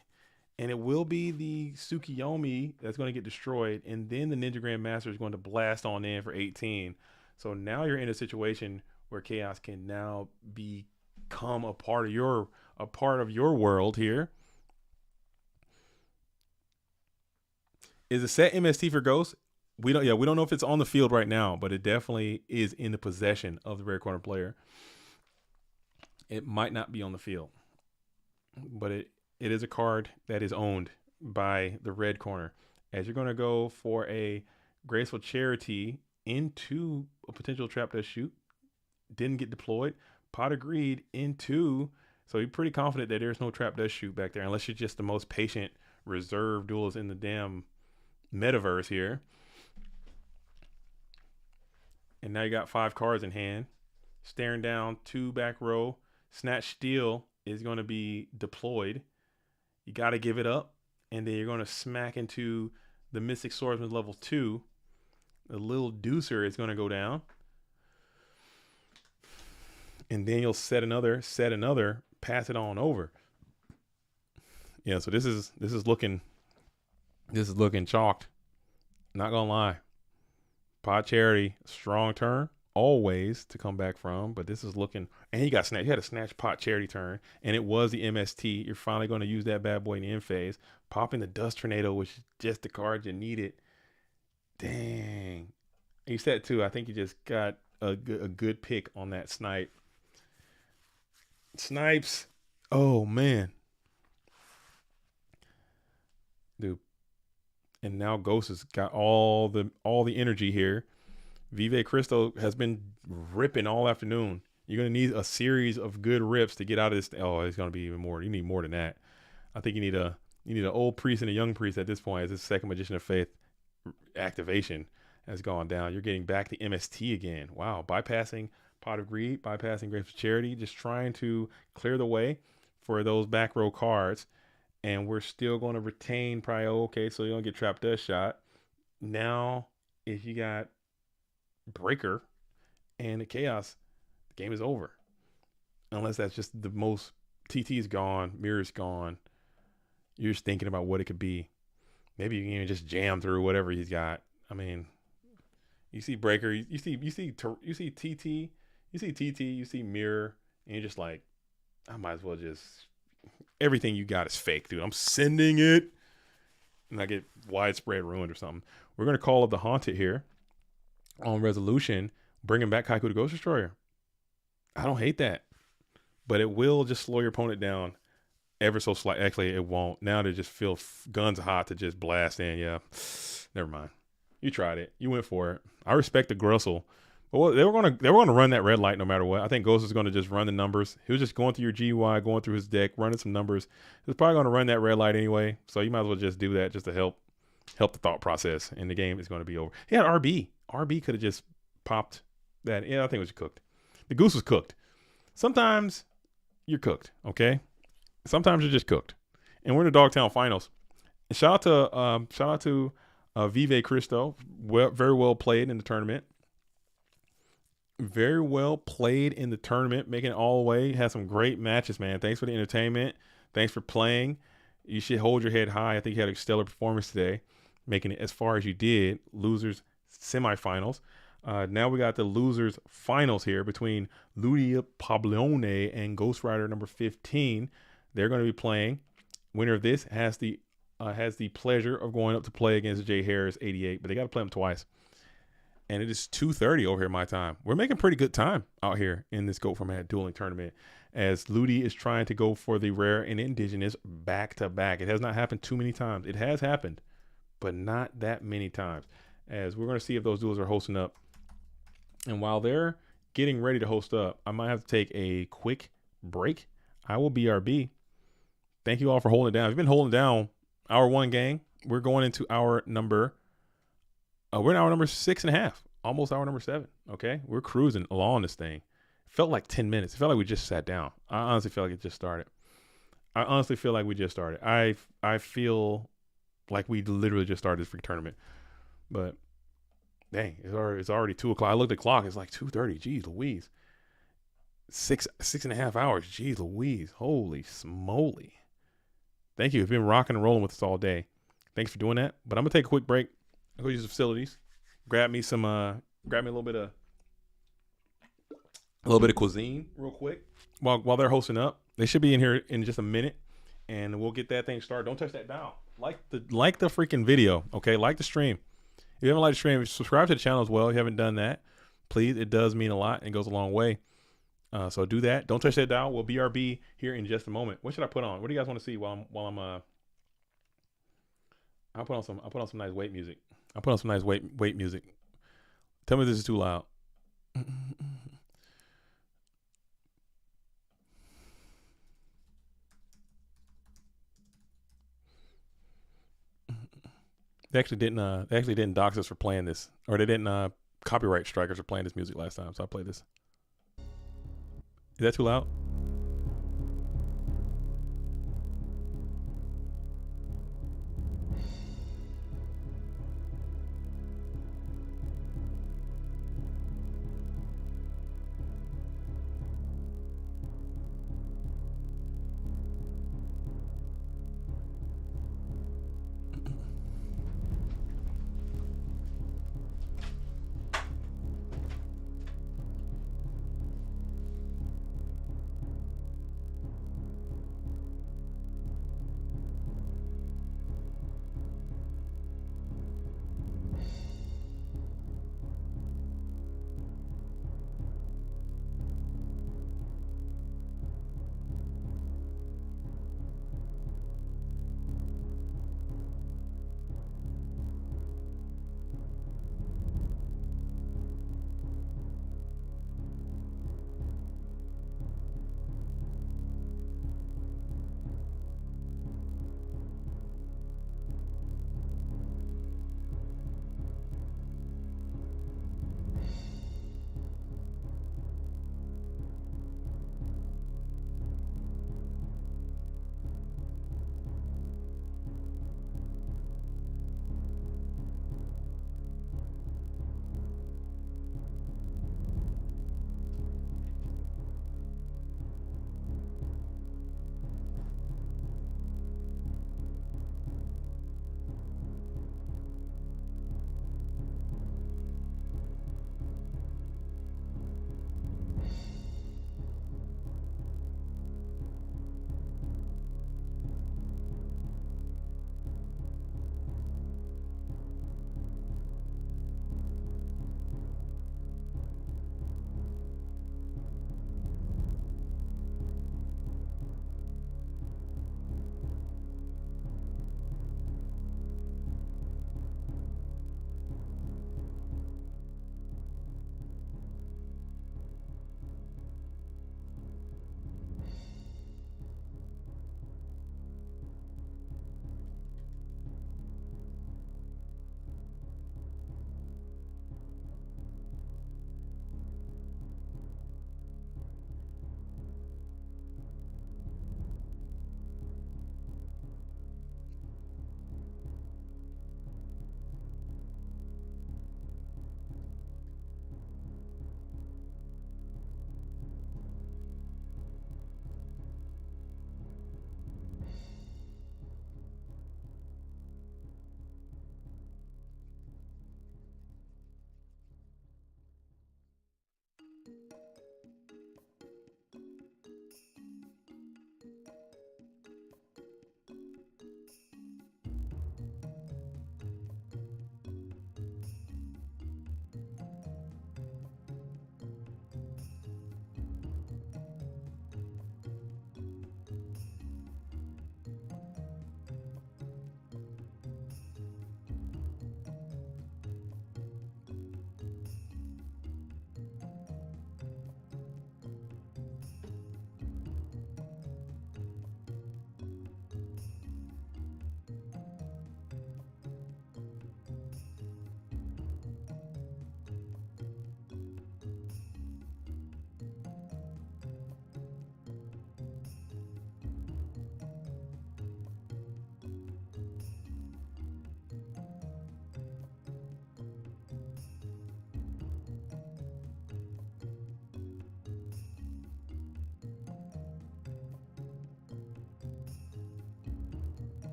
And it will be the Tsukiyomi that's going to get destroyed. And then the Ninja Grandmaster is going to blast on in for 18. So now you're in a situation where Chaos can now become a part of your world here. Is a set MST for Ghost? We don't know if it's on the field right now, but it definitely is in the possession of the red corner player. It might not be on the field, but it is a card that is owned by the red corner. As you're going to go for a Graceful Charity into a potential Trap Dust Shoot, didn't get deployed. Pot of Greed into, so you're pretty confident that there's no Trap Dust Shoot back there, unless you're just the most patient reserve duelist in the damn metaverse here. And now you got 5 cards in hand. Staring down 2 back row. Snatch Steel is going to be deployed. You got to give it up. And then you're going to smack into the Mystic Swordsman level 2. The little deucer is going to go down. And then you'll set another, pass it on over. Yeah, so this is looking chalked. Not gonna lie. Pot Charity, strong turn, always to come back from, but this is looking, and you had a snatch Pot Charity turn, and it was the MST. You're finally going to use that bad boy in the end phase. Popping the Dust Tornado, which is just the card you needed. Dang. You said too, I think you just got a good pick on that snipe. Snipes. Oh man. Dude. And now Ghost has got all the energy here. Vive Cristo has been ripping all afternoon. You're going to need a series of good rips to get out of this. Oh, it's going to be even more. You need more than that. I think you need an old priest and a young priest at this point, as this second Magician of Faith activation has gone down. You're getting back the MST again. Wow. Bypassing Pot of Greed, bypassing Grapes of Charity, just trying to clear the way for those back row cards. And we're still going to retain Prio. Okay, so you don't get Trap Dust Shot. Now, if you got Breaker and the Chaos, the game is over. Unless that's just the most. TT's gone, Mirror's gone. You're just thinking about what it could be. Maybe you can even just jam through whatever he's got. I mean, you see Breaker, you see TT, you see Mirror, and you're just like, I might as well just. Everything you got is fake, dude. I'm sending it. And I get widespread ruined or something. We're going to call up the Haunted here on resolution, bringing back Kaiku the Ghost Destroyer. I don't hate that. But it will just slow your opponent down ever so slightly. Actually, it won't. Now they just feel guns hot to just blast in. Yeah. Never mind. You tried it. You went for it. I respect the Grussel. Well, they were gonna run that red light no matter what. I think Ghost is gonna just run the numbers. He was just going through your GUI, going through his deck, running some numbers. He was probably gonna run that red light anyway, so you might as well just do that just to help the thought process. And the game is gonna be over. He had RB. RB could have just popped that. Yeah, I think it was cooked. The goose was cooked. Sometimes you're cooked, okay? Sometimes you're just cooked. And we're in the Dogtown Finals. And shout out to Vive Cristo. Very well played in the tournament. Very well played in the tournament, making it all the way. Had some great matches, man. Thanks for the entertainment. Thanks for playing. You should hold your head high. I think you had a stellar performance today, making it as far as you did. Losers semifinals. Now we got the losers finals here between Ludia Pablone and Ghost Rider number 15. They're going to be playing. Winner of this has the pleasure of going up to play against Jay Harris 88, but they got to play him twice. And it is 2:30 over here my time. We're making pretty good time out here in this Goat Format dueling tournament, as Ludi is trying to go for the rare and indigenous back to back. It has not happened too many times. It has happened, but not that many times. As we're going to see if those duels are hosting up. And while they're getting ready to host up, I might have to take a quick break. I will BRB. Thank you all for holding it down. If you've been holding down hour 1, gang, we're going into hour number. We're in hour number 6.5, almost hour number 7. Okay, we're cruising along this thing. It felt like 10 minutes. It felt like we just sat down. I honestly feel like it just started. I feel like we literally just started this freaking tournament. But dang, it's already 2 o'clock. I looked at the clock. It's like 2:30. Jeez Louise. 6.5 hours. Jeez Louise. Holy smoly. Thank you. You've been rocking and rolling with us all day. Thanks for doing that. But I'm gonna take a quick break. I'll go use the facilities. Grab me a little bit of cuisine real quick while they're hosting up. They should be in here in just a minute, and we'll get that thing started. Don't touch that dial. Like the freaking video, okay? Like the stream. If you haven't liked the stream, subscribe to the channel as well. If you haven't done that, please. It does mean a lot and goes a long way. So do that. Don't touch that dial. We'll BRB here in just a moment. What should I put on? What do you guys want to see while I'm I'll put on some nice weight music. Weight music. Tell me if this is too loud. They actually didn't dox us for playing this, or they didn't copyright strike us for playing this music last time. So I'll play this. Is that too loud?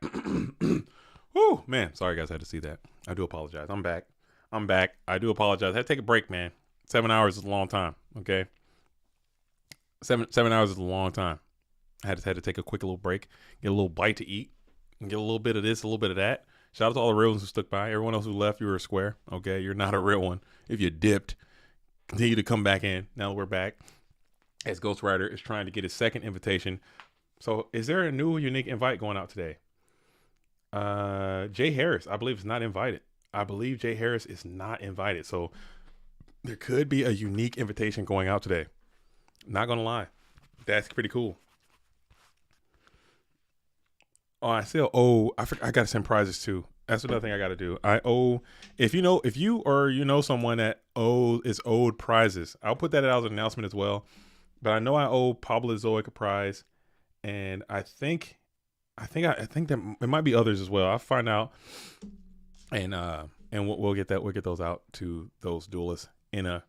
right. Whoo, man. Sorry, guys. I had to see that. I do apologize. I'm back. I do apologize. I had to take a break, man. 7 hours is a long time. Okay. Seven hours is a long time. I had to take a quick little break, get a little bite to eat, and get a little bit of this, a little bit of that. Shout out to all the real ones who stuck by. Everyone else who left, you were a square. Okay. You're not a real one. If you dipped, continue to come back in. Now that we're back, as Ghost Rider is trying to get his second invitation. So is there a new unique invite going out today? Jay Harris, I believe, is not invited. So there could be a unique invitation going out today. Not gonna lie, that's pretty cool. Oh, I still owe. I gotta send prizes too. That's another thing I gotta do. I owe. If you know someone that is owed prizes, I'll put that out as an announcement as well. But I know I owe Pablo Zoic a prize, and I think that it might be others as well. I'll find out, and we'll get those out to those duelists in a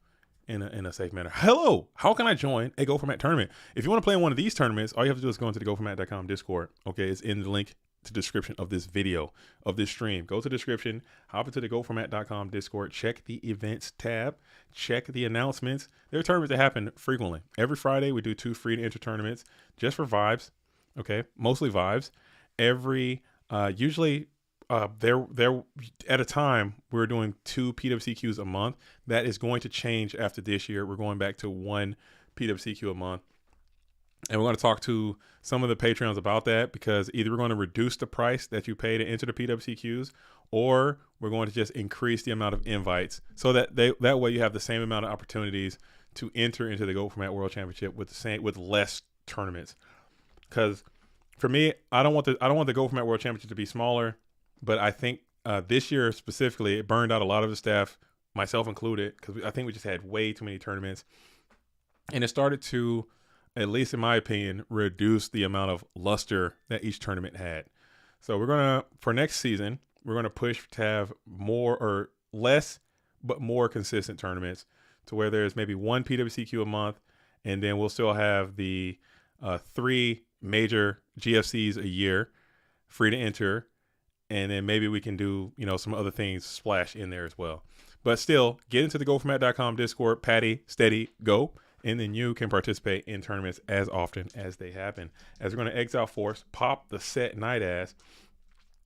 safe manner. Hello, how can I join a Go For Matt tournament? If you want to play in one of these tournaments, all you have to do is go into the GoForMatt.com Discord. Okay, it's in the link to the description of this video, of this stream. Go to the description, hop into the GoForMatt.com Discord, check the events tab, check the announcements. There are tournaments that happen frequently. Every Friday we do 2 free to enter tournaments just for vibes. Okay, mostly vibes. Usually there at a time we're doing 2 PWCQs a month. That is going to change after this year. We're going back to 1 PWCQ a month. And we're going to talk to some of the Patreons about that, because either we're going to reduce the price that you pay to enter the PWCQs, or we're going to just increase the amount of invites so that that way you have the same amount of opportunities to enter into the Go For Matt World Championship with less tournaments. Because for me, I don't want the Go For Matt World Championship to be smaller, but I think this year specifically it burned out a lot of the staff, myself included, because I think we just had way too many tournaments, and it started to, at least in my opinion, reduce the amount of luster that each tournament had. So for next season, we're gonna push to have more or less, but more consistent tournaments, to where there's maybe 1 PWCQ a month, and then we'll still have the 3 major GFCs a year, free to enter, and then maybe we can do some other things splash in there as well. But still, get into the GoForMatt.com Discord, Patty, Steady, Go. And then you can participate in tournaments as often as they happen. As we're going to Exile Force, pop the set Night Ass.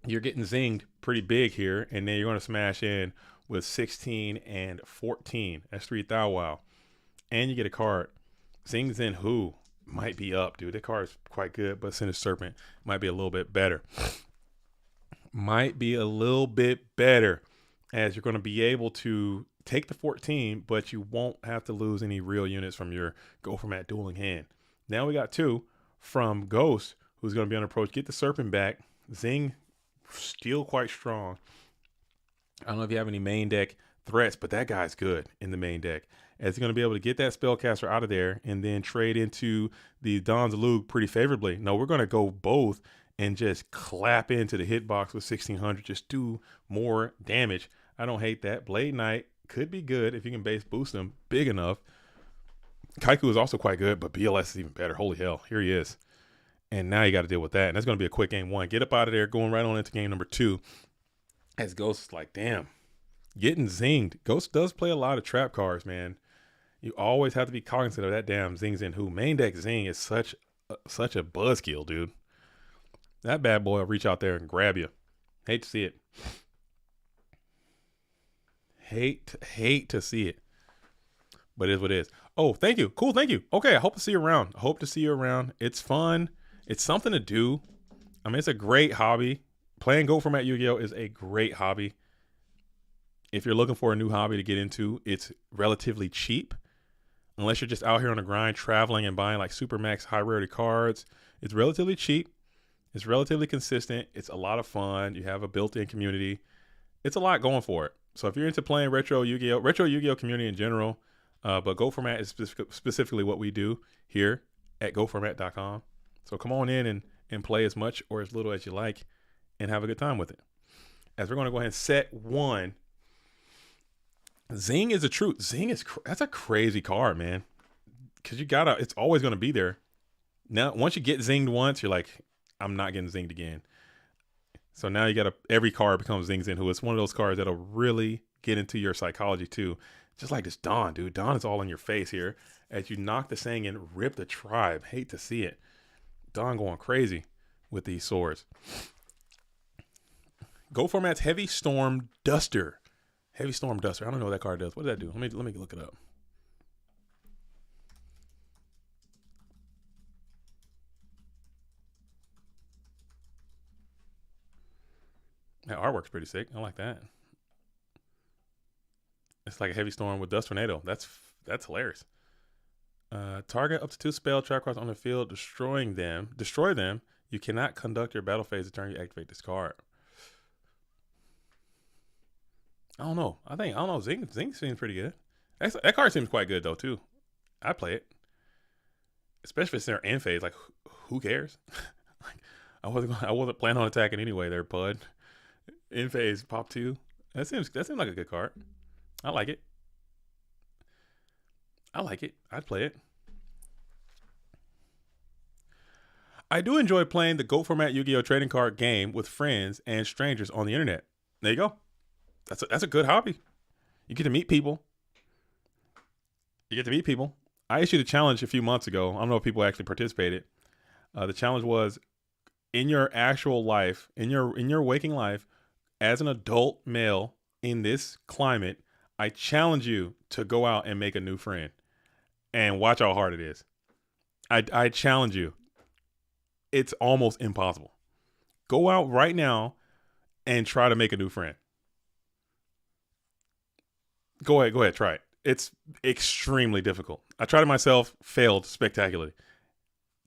You're getting zinged pretty big here. And then you're going to smash in with 16 and 14. That's 3 Thou Wow. And you get a card. Zing Zen Who might be up, dude. That card is quite good, but Sinister Serpent might be a little bit better. As you're going to be able to take the 14, but you won't have to lose any real units from your Go For Matt dueling hand. Now we got 2 from Ghost, who's going to be on approach. Get the Serpent back. Zing, still quite strong. I don't know if you have any main deck threats, but that guy's good in the main deck. As he's going to be able to get that Spellcaster out of there and then trade into the Don's Luke pretty favorably. No, we're going to go both and just clap into the hitbox with 1600. Just do more damage. I don't hate that. Blade Knight could be good if you can base boost him big enough. Kaiku is also quite good, but BLS is even better. Holy hell, here he is. And now you got to deal with that. And that's going to be a quick game 1. Get up out of there, going right on into game number 2. As Ghost is like, damn, getting zinged. Ghost does play a lot of trap cards, man. You always have to be cognizant of that damn Zing Zen Who. Main deck Zing is such a buzzkill, dude. That bad boy will reach out there and grab you. Hate to see it. Hate to see it, but it is what it is. Oh, thank you. Cool. Thank you. Okay. I hope to see you around. It's fun. It's something to do. I mean, it's a great hobby. Playing Go For Matt Yu-Gi-Oh is a great hobby. If you're looking for a new hobby to get into, it's relatively cheap. Unless you're just out here on the grind, traveling and buying like super max high rarity cards. It's relatively cheap. It's relatively consistent. It's a lot of fun. You have a built-in community. It's a lot going for it. So if you're into playing retro Yu-Gi-Oh community in general, but Go For Matt is specifically what we do here at GoForMatt.com. So come on in and play as much or as little as you like and have a good time with it. As we're going to go ahead and set 1. Zing is the truth. That's a crazy card, man. Because it's always going to be there. Now, once you get zinged once, you're like, I'm not getting zinged again. So now you got every card becomes Zing Zen, who is one of those cards that'll really get into your psychology too. Just like this Dawn, dude. Dawn is all in your face here. As you knock the Sang and rip the tribe. Hate to see it. Dawn going crazy with these swords. Go format's Heavy Storm Duster. Heavy Storm Duster. I don't know what that card does. What does that do? Let me look it up. That artwork's pretty sick. I like that. It's like a Heavy Storm with Dust Tornado. That's hilarious. Target up to 2 spell trap cards on the field, destroy them. You cannot conduct your battle phase the turn you activate this card. I don't know. Zing seems pretty good. That card seems quite good though too. I play it, especially if it's their end phase. Like, who cares? Like, I wasn't planning on attacking anyway. There, Pud. End phase, pop 2. That seems like a good card. I like it. I'd play it. I do enjoy playing the GOAT format Yu-Gi-Oh! Trading card game with friends and strangers on the internet. There you go. That's a good hobby. You get to meet people. I issued a challenge a few months ago. I don't know if people actually participated. The challenge was, in your actual life, in your waking life, as an adult male in this climate, I challenge you to go out and make a new friend and watch how hard it is. I challenge you. It's almost impossible. Go out right now and try to make a new friend. Go ahead, try it. It's extremely difficult. I tried it myself, failed spectacularly.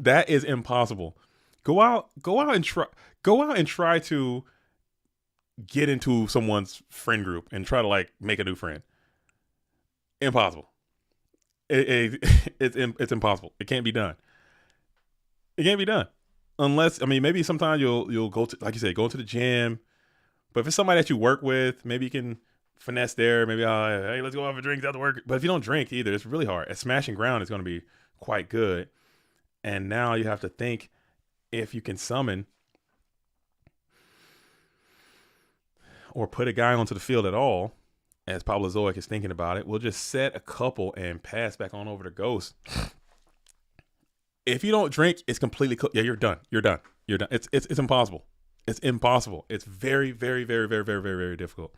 That is impossible. Go out and try to get into someone's friend group and try to like make a new friend. Impossible. It's impossible. It can't be done. Unless, I mean, maybe sometimes you'll go to, like you said, go to the gym. But if it's somebody that you work with, maybe you can finesse there. Maybe, hey, let's go have a drink after work. But if you don't drink either, it's really hard. Smashing ground is going to be quite good. And now you have to think if you can summon or put a guy onto the field at all, as Pablo Zoic is thinking about it. We'll just set a couple and pass back on over to Ghost. If you don't drink, it's completely cooked. Yeah, you're done. It's impossible. It's very, very, very, very, very, very, very difficult.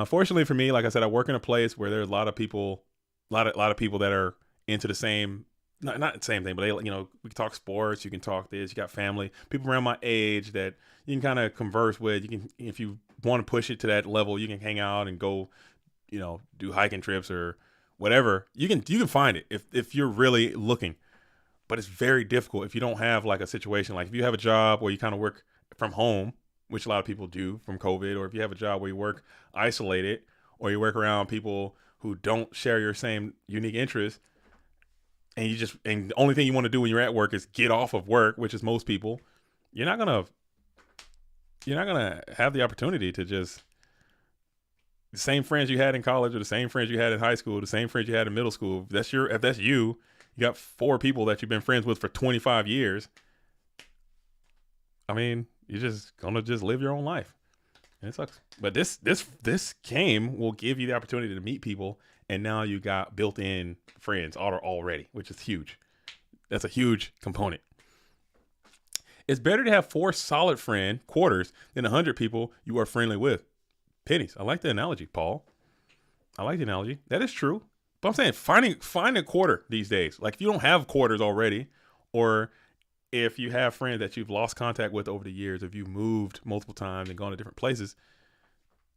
Fortunately for me, like I said, I work in a place where there's a lot of people that are into the same, not the same thing, but we can talk sports, you can talk this, you got family, people around my age that you can kind of converse with. You can, if you want to push it to that level, you can hang out and go, do hiking trips or whatever. You can find it if you're really looking. But it's very difficult if you don't have like a situation, like if you have a job where you kind of work from home, which a lot of people do from COVID, or if you have a job where you work isolated or you work around people who don't share your same unique interests, and the only thing you want to do when you're at work is get off of work, which is most people, you're not gonna have the opportunity to just the same friends you had in college or the same friends you had in high school, the same friends you had in middle school. If that's you got 4 people that you've been friends with for 25 years. I mean, you're just gonna live your own life. And it sucks. But this game will give you the opportunity to meet people, and now you got built-in friends already, which is huge. That's a huge component. It's better to have 4 solid friend quarters than 100 people you are friendly with. Pennies. I like the analogy, Paul. I like the analogy. That is true. But I'm saying find a quarter these days. Like if you don't have quarters already, or if you have friends that you've lost contact with over the years, if you've moved multiple times and gone to different places,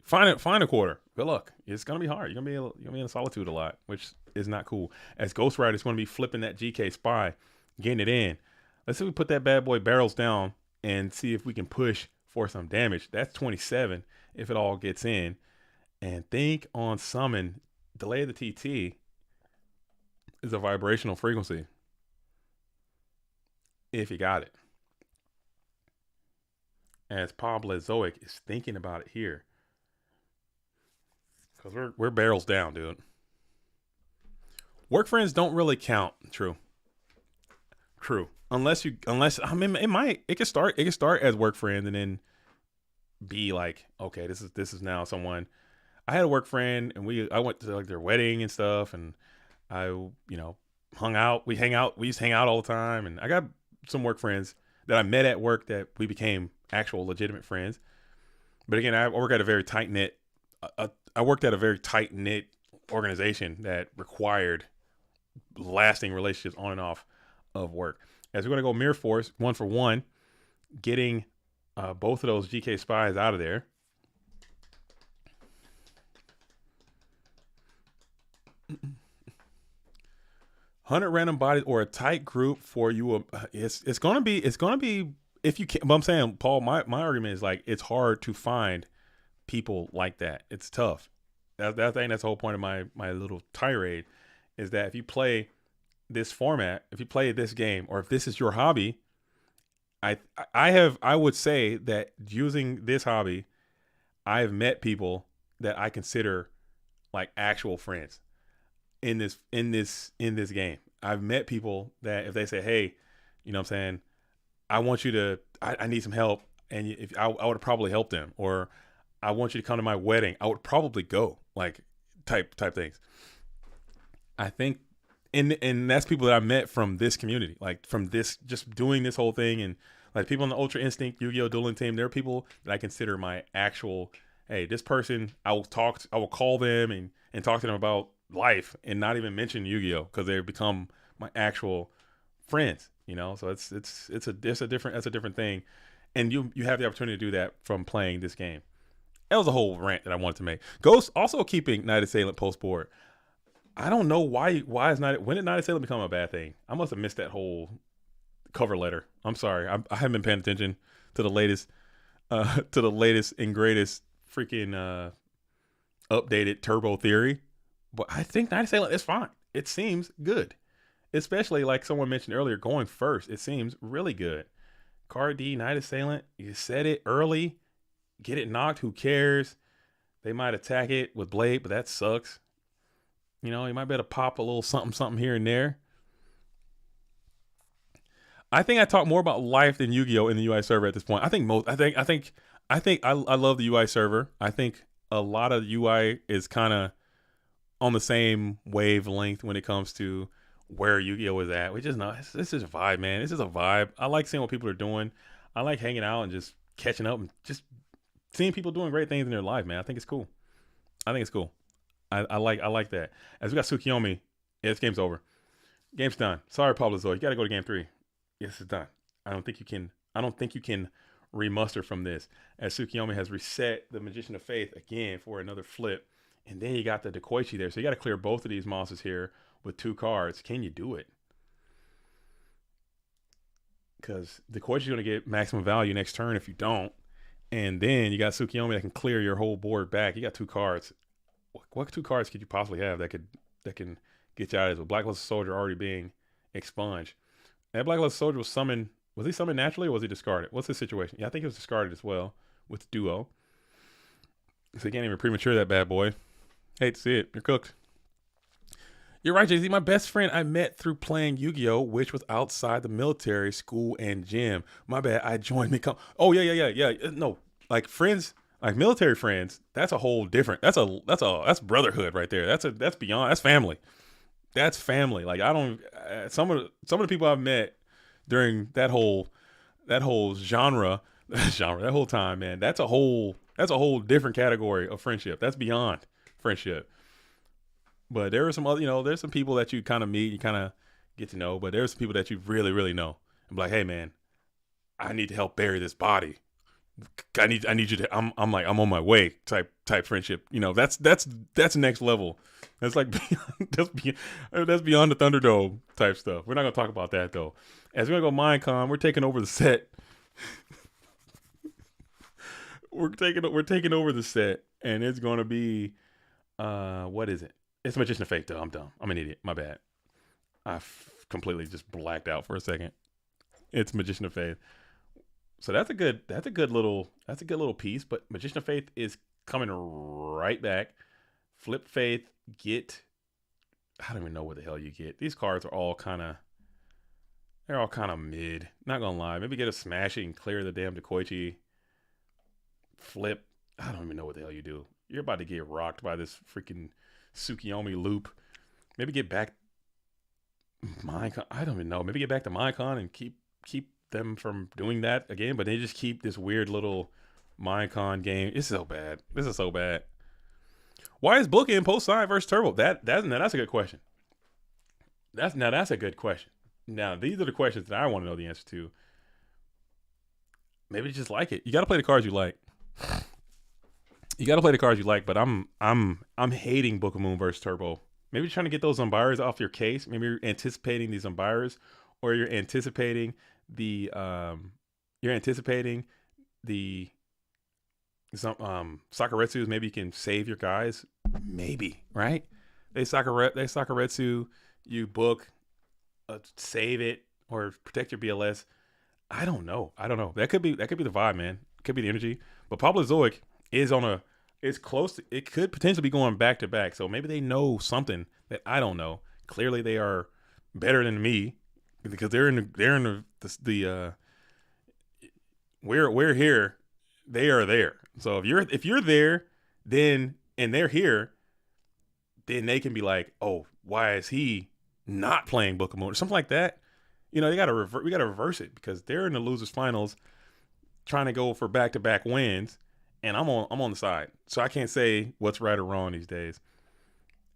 find a quarter. Good luck. It's gonna be hard. You're gonna be in solitude a lot, which is not cool. As Ghost Rider is gonna be flipping that GK spy, getting it in. Let's see if we put that bad boy barrels down and see if we can push for some damage. That's 27 if it all gets in. And think on summon. Delay of the TT is a vibrational frequency. If you got it. As Pablo Zoic is thinking about it here. Because we're barrels down, dude. Work friends don't really count. True. Unless I mean it can start as work friends, and then be like, okay, this is now someone. I had a work friend, and I went to like their wedding and stuff, and I hung out. We hang out. We used to hang out all the time, and I got some work friends that I met at work that we became actual legitimate friends. But again, I work at a very tight knit. I worked at a very tight knit organization that required lasting relationships on and off of work. As we're going to go Mirror Force 1-for-1, getting both of those GK spies out of there. $100 random bodies or a tight group for you. It's gonna be if you can. But I'm saying, Paul, my argument is like it's hard to find people like that. It's tough. I think that's the whole point of my little tirade is that if you play this format, if you play this game, or if this is your hobby, I would say that using this hobby, I've met people that I consider like actual friends in this game. I've met people that if they say, hey, you know what I'm saying, I want you to, I need some help, and if I would probably help them, or I want you to come to my wedding, I would probably go, like type things. I think, and that's people that I met from this community, like from this, just doing this whole thing, and like people on the Ultra Instinct Yu-Gi-Oh! Dueling team. There are people that I consider my actual, hey, this person, I will call them and talk to them about life and not even mention Yu-Gi-Oh! Because they've become my actual friends, you know. So it's a different thing, and you have the opportunity to do that from playing this game. That was a whole rant that I wanted to make. Ghost also keeping Night Assailant post board. I don't know why when did Night Assailant become a bad thing? I must have missed that whole cover letter. I'm sorry. I haven't been paying attention to the latest and greatest freaking updated Turbo Theory. But I think Night Assailant is fine. It seems good. Especially like someone mentioned earlier, going first. It seems really good. Card D, Night Assailant, you said it early. Get it knocked, who cares? They might attack it with Blade, but that sucks. You know, you might be able to pop a little something here and there. I think I talk more about life than Yu-Gi-Oh! In the UI server at this point. I love the UI server. I think a lot of UI is kind of on the same wavelength when it comes to where Yu-Gi-Oh! Is at. We just know this is a vibe, man. This is a vibe. I like seeing what people are doing. I like hanging out and just catching up and just seeing people doing great things in their life, man. I think it's cool. I like that. As we got Tsukiyomi, this game's over. Game's done. Sorry, Pablo. You got to go to game 3. Yes, it's done. I don't think you can remuster from this. As Tsukiyomi has reset the Magician of Faith again for another flip. And then you got the Dekoichi there. So you got to clear both of these monsters here with 2 cards. Can you do it? Because Dekoichi's going to get maximum value next turn if you don't. And then you got Tsukiyomi that can clear your whole board back. You got 2 cards. What 2 cards could you possibly have that can get you out of this? With Blacklustre Soldier already being expunged. That Blacklustre Soldier was summoned. Was he summoned naturally or was he discarded? What's his situation? Yeah, I think he was discarded as well with Duo. So you can't even premature that bad boy. Hate to see it. You're cooked. You're right, Jay-Z. My best friend I met through playing Yu-Gi-Oh!, which was outside the military, school, and gym. My bad. I joined me. Oh, yeah. No, like friends, like military friends, that's a whole different, that's brotherhood right there. That's beyond, that's family. That's family. Like I don't, some of the people I've met during that whole genre, that whole time, man, that's a whole different category of friendship. That's beyond friendship. But there are some other, there's some people that you kind of meet, you kind of get to know, but there's some people that you really, really know. I'm like, hey man, I need to help bury this body. I need you to, I'm on my way type friendship. That's next level. That's like, that's beyond the Thunderdome type stuff. We're not going to talk about that though. As we're going to go Minecon, we're taking over the set. We're taking over the set, and it's going to be, what is it? It's Magician of Faith, though. I'm dumb. I'm an idiot. My bad. I completely just blacked out for a second. It's Magician of Faith. So that's a good little piece. But Magician of Faith is coming right back. Flip Faith, I don't even know what the hell you get. These cards are all kind of mid. Not gonna lie. Maybe get a Smash it and clear the damn Dekoichi. flip. I don't even know what the hell you do. You're about to get rocked by this freaking Tsukiyomi loop. Maybe get back Minecon. I don't even know. Maybe get back to Minecon and keep them from doing that again. But they just keep this weird little Minecon game. It's so bad. This is so bad. Why is Booker in post sign versus Turbo? That's a good question. That's a good question. Now these are the questions that I want to know the answer to. Maybe just like it. You got to play the cards you like. But I'm hating Book of Moon versus Turbo. Maybe you're trying to get those umbires off your case. Maybe you're anticipating these umbires, or you're anticipating the Sakuretsus. Maybe you can save your guys. Maybe, right? They Sakuretsu, you book, save it, or protect your BLS. I don't know. That could be the vibe, man. It could be the energy. But Pablo Zoic is close to, it could potentially be going back to back. So maybe they know something that I don't know. Clearly they are better than me because we're here, they are there. So if you're there, then and they're here, then they can be like, oh, why is he not playing Book of Moon or something like that? You know, we got to reverse it because they're in the losers finals trying to go for back-to-back wins, and I'm on the side. So I can't say what's right or wrong these days.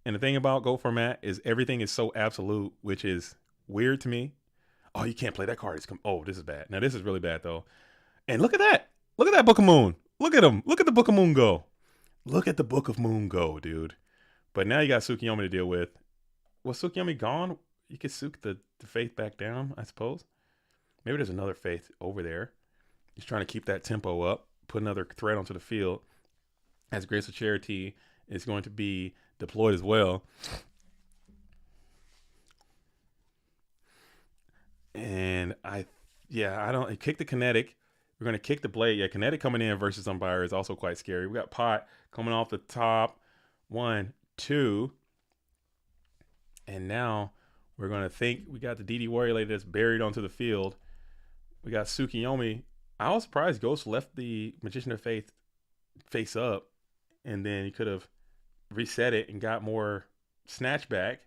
And the thing about Go Format is everything is so absolute, which is weird to me. Oh, you can't play that card. Oh, this is bad. Now this is really bad though. And look at that. Look at that Book of Moon. Look at him. Look at the Book of Moon go. Look at the Book of Moon go, dude. But now you got Tsukiyomi to deal with. Was Tsukiyomi gone? You could Suk the Faith back down, I suppose. Maybe there's another Faith over there. He's trying to keep that tempo up, put another threat onto the field. As Grace of Charity is going to be deployed as well. And kick the Kinetic. We're going to kick the Blade. Yeah, Kinetic coming in versus Umbire is also quite scary. We got Pot coming off the top. 1, 2. And now we're going to think we got the DD Warrior Lady that's buried onto the field. We got Tsukiyomi. I was surprised Ghost left the Magician of Faith face up, and then he could have reset it and got more snatch back.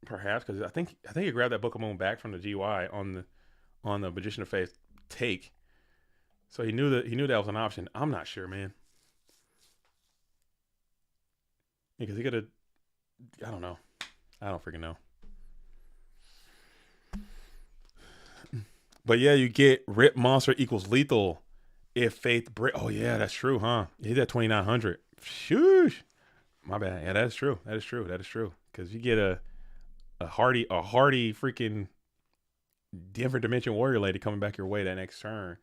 Perhaps because I think he grabbed that Book of Moon back from the GY on the Magician of Faith take. So he knew that was an option. I'm not sure, man. Because he could have, I don't know. I don't freaking know. But yeah, you get Rip Monster equals lethal if Faith break. Oh yeah, that's true, huh? He's at 2,900. Shoosh. My bad. Yeah, that's true. That is true. Because you get a hardy freaking different dimension warrior lady coming back your way that next turn,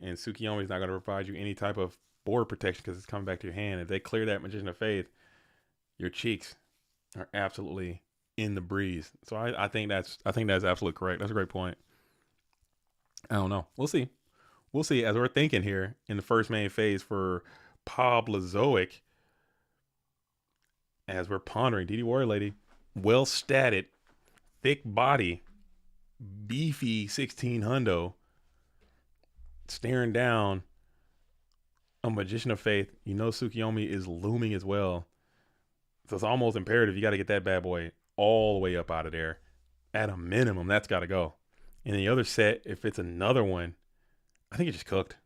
and Tsukiyomi's not going to provide you any type of board protection because it's coming back to your hand. If they clear that Magician of Faith, your cheeks are absolutely in the breeze. So I think that's absolutely correct. That's a great point. I don't know. We'll see as we're thinking here in the first main phase for Pablozoic. As we're pondering, DD Warrior Lady, well statted, thick body, beefy 16 hundo, staring down a Magician of Faith. You know Tsukiyomi is looming as well. So it's almost imperative you got to get that bad boy all the way up out of there. At a minimum, that's got to go. In the other set, if it's another one, I think you just cooked.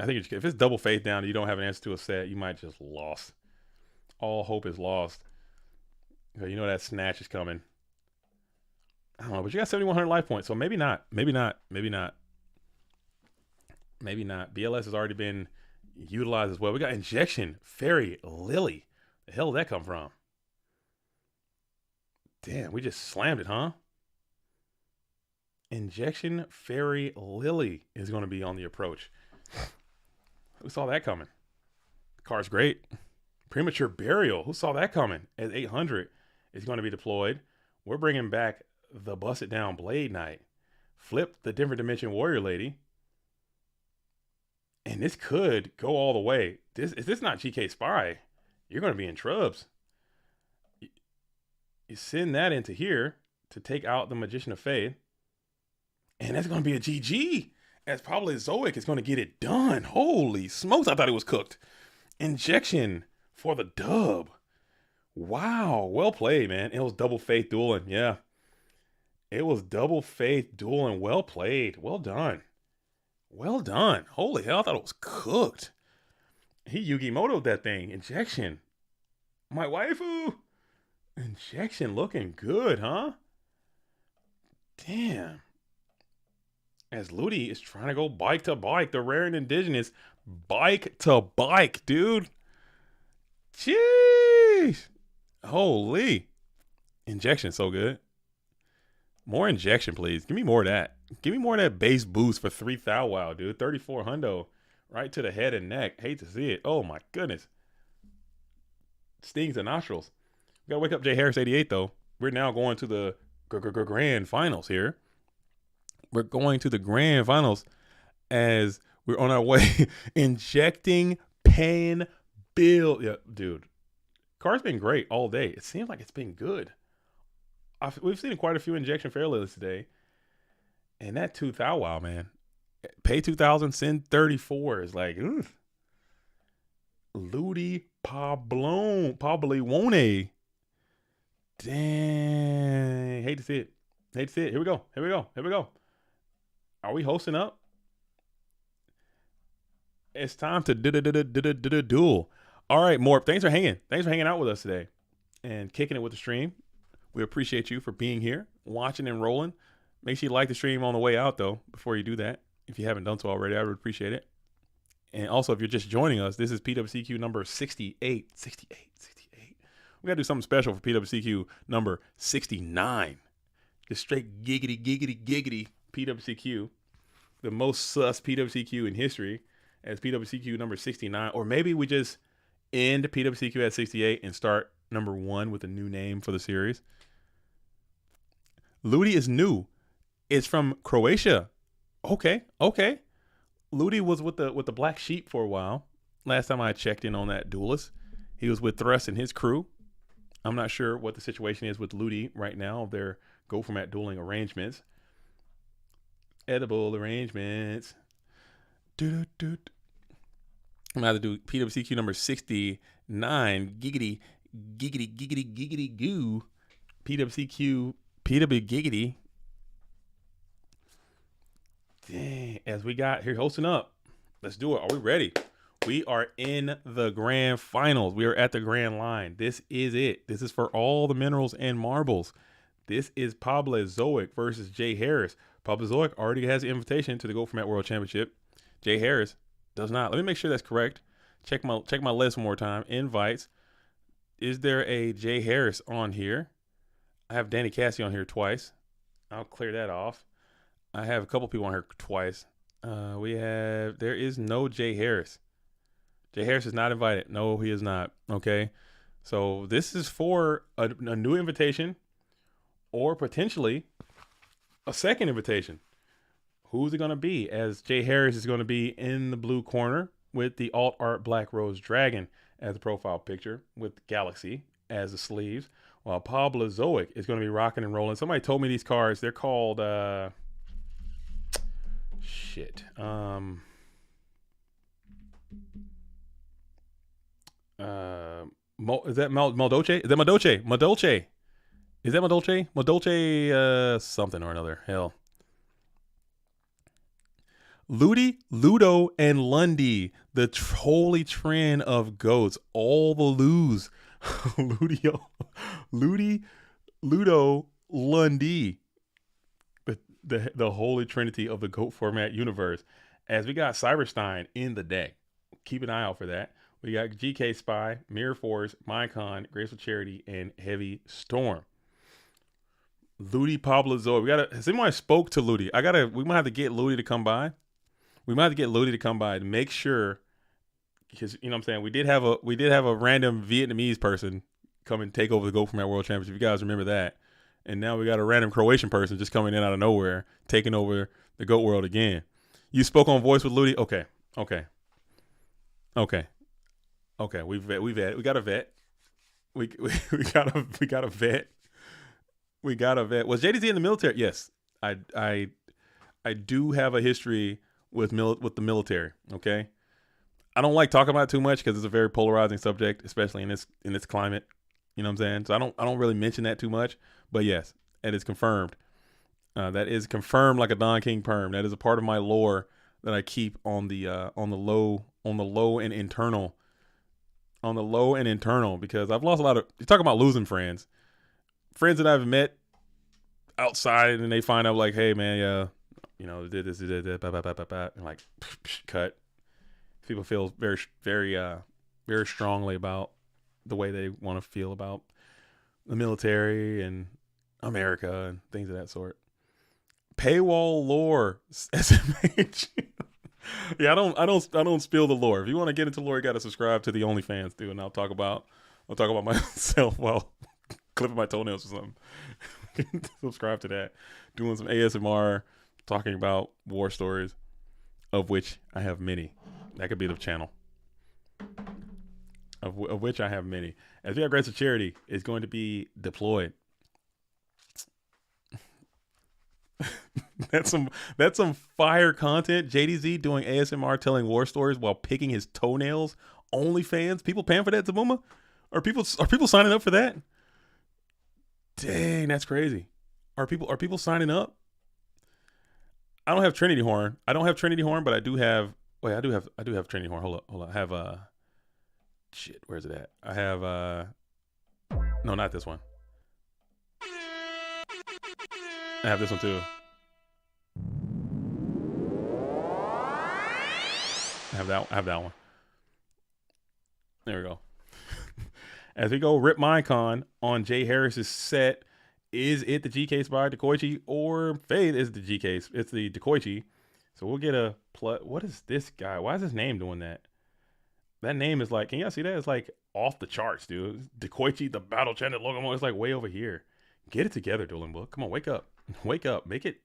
If it's double Faith down and you don't have an answer to a set, you might just lost. All hope is lost. You know that snatch is coming. I don't know, but you got 7,100 life points, so maybe not. Maybe not. BLS has already been utilized as well. We got Injection, Fairy, Lily. The hell did that come from? Damn, we just slammed it, huh? Injection, Fairy, Lily is going to be on the approach. Who saw that coming? The card's great. Premature Burial. Who saw that coming? At 800 is going to be deployed. We're bringing back the Bust It Down Blade Knight. Flip the Different Dimension Warrior Lady. And this could go all the way. If this not GK Spy, you're going to be in trubs. You send that into here to take out the Magician of Faith. And that's going to be a GG. as Pablo Zoic is going to get it done. Holy smokes, I thought it was cooked. Injection for the dub. Wow, well played, man. It was double faith dueling. Yeah. It was double faith dueling. Well played. Well done. Well done. Holy hell, I thought it was cooked. He Yu-Gi-Moto'd that thing. Injection. My waifu. Injection looking good, huh? Damn. As Ludi is trying to go bike to bike. The rare and indigenous bike to bike, dude. Jeez. Holy. Injection so good. More injection, please. Give me more of that. Give me more of that base boost for 3,000, wow, dude. 34 hundo. Right to the head and neck. Hate to see it. Oh, my goodness. Stings the nostrils. We got to wake up Jay Harris 88, though. We're now going to the grand finals here. We're going to the grand finals as we're on our way injecting, paying, bill. Yeah, dude. Card's been great all day. It seems like it's been good. We've seen quite a few injection fair lists today. And that 2,000, wow, man. Pay 2,000, send 34 is like, ugh. Ludi Pablo Wone. Dang. Hate to see it. Hate to see it. Here we go. Here we go. Here we go. Are we hosting up? It's time to duel. All right, Morp. Thanks for hanging. Thanks for hanging out with us today and kicking it with the stream. We appreciate you for being here, watching and rolling. Make sure you like the stream on the way out, though, before you do that. If you haven't done so already, I would appreciate it. And also, if you're just joining us, this is PWCQ number 68. 68. We got to do something special for PWCQ number 69. Just straight giggity PWCQ. The most sus PWCQ in history as PWCQ number 69. Or maybe we just end PWCQ at 68 and start number 1 with a new name for the series. Ludi is new. It's from Croatia. Okay. Ludi was with the Black Sheep for a while. Last time I checked in on that duelist, he was with Thrust and his crew. I'm not sure what the situation is with Ludi right now. Their go format dueling arrangements. Edible arrangements. I'm gonna have to do PWCQ number 69. Giggity goo. PWCQ giggity. Dang, as we got here hosting up. Let's do it. Are we ready? We are in the grand finals. We are at the grand line. This is it. This is for all the minerals and marbles. This is Pablo Zoic versus Jay Harris. Pablo Zoic already has the invitation to the Go Format World Championship. Jay Harris does not. Let me make sure that's correct. Check my list one more time. Invites. Is there a Jay Harris on here? I have Danny Cassie on here twice. I'll clear that off. I have a couple people on here twice. There is no Jay Harris. Jay Harris is not invited. No, he is not. Okay. So this is for a new invitation or potentially a second invitation. Who's it going to be? As Jay Harris is going to be in the blue corner with the alt art Black Rose Dragon as the profile picture with Galaxy as the sleeves, while Pablo Zoic is going to be rocking and rolling. Somebody told me these cards, they're called, is that Maldoce? Is that Madolce? Madolce. Is that Madolce? Madolce, something or another. Hell. Ludi, Ludo, and Lundy. The holy trend of goats. All the Lus. Ludi, Ludo, Lundy. The holy trinity of the goat format universe. As we got Cyberstein in the deck. Keep an eye out for that. We got GK Spy, Mirror Force, Mycon, Graceful Charity, and Heavy Storm. Ludi Pablo Zoe. Someone spoke to Ludi. We might have to get Ludi to come by. We might have to get Ludi to come by to make sure, because you know what I'm saying, we did have a random Vietnamese person come and take over the Go Format World Championship. You guys remember that? And now we got a random Croatian person just coming in out of nowhere, taking over the GOAT world again. You spoke on voice with Ludi? Okay. We got a vet. We got a vet. Was JDZ in the military? Yes. I do have a history with the military. Okay, I don't like talking about it too much because it's a very polarizing subject, especially in this climate. You know what I'm saying? So I don't really mention that too much. But yes, it is confirmed. That is confirmed like a Don King perm. That is a part of my lore that I keep on the low and internal. On the low and internal, because I've lost a lot of. You talk about losing friends that I've met outside, and they find out like, hey man, yeah, you know, did this, did that, and like, cut. People feel very, very, very strongly about the way they want to feel about the military and America and things of that sort. Paywall lore, SMH. Yeah, I don't spill the lore. If you want to get into lore, you got to subscribe to the OnlyFans, dude, and I'll talk about myself while clipping my toenails or something. Subscribe to that. Doing some ASMR, talking about war stories, of which I have many. That could be the channel. Of which I have many. As we have Grants of Charity is going to be deployed. That's some fire content. JDZ doing ASMR telling war stories while picking his toenails. OnlyFans. People paying for that, Zamuma? Are people signing up for that? Dang, that's crazy. Are people signing up? I don't have Trinity Horn. But I do have. Wait, I do have Trinity Horn. Hold up. I have shit. Where's it at? I have no, not this one. I have this one too. I have that one. There we go. As we go, Rip Mycon on Jay Harris's set. Is it the G case by Dekoichi or Fade is the G case? It's the Dekoichi. So we'll get a what is this guy? Why is his name doing that? That name is like, can y'all see that? It's like off the charts, dude. Dekoichi, the battle chanted logo. It's like way over here. Get it together, Dueling Book. Come on, wake up. Wake up. Make it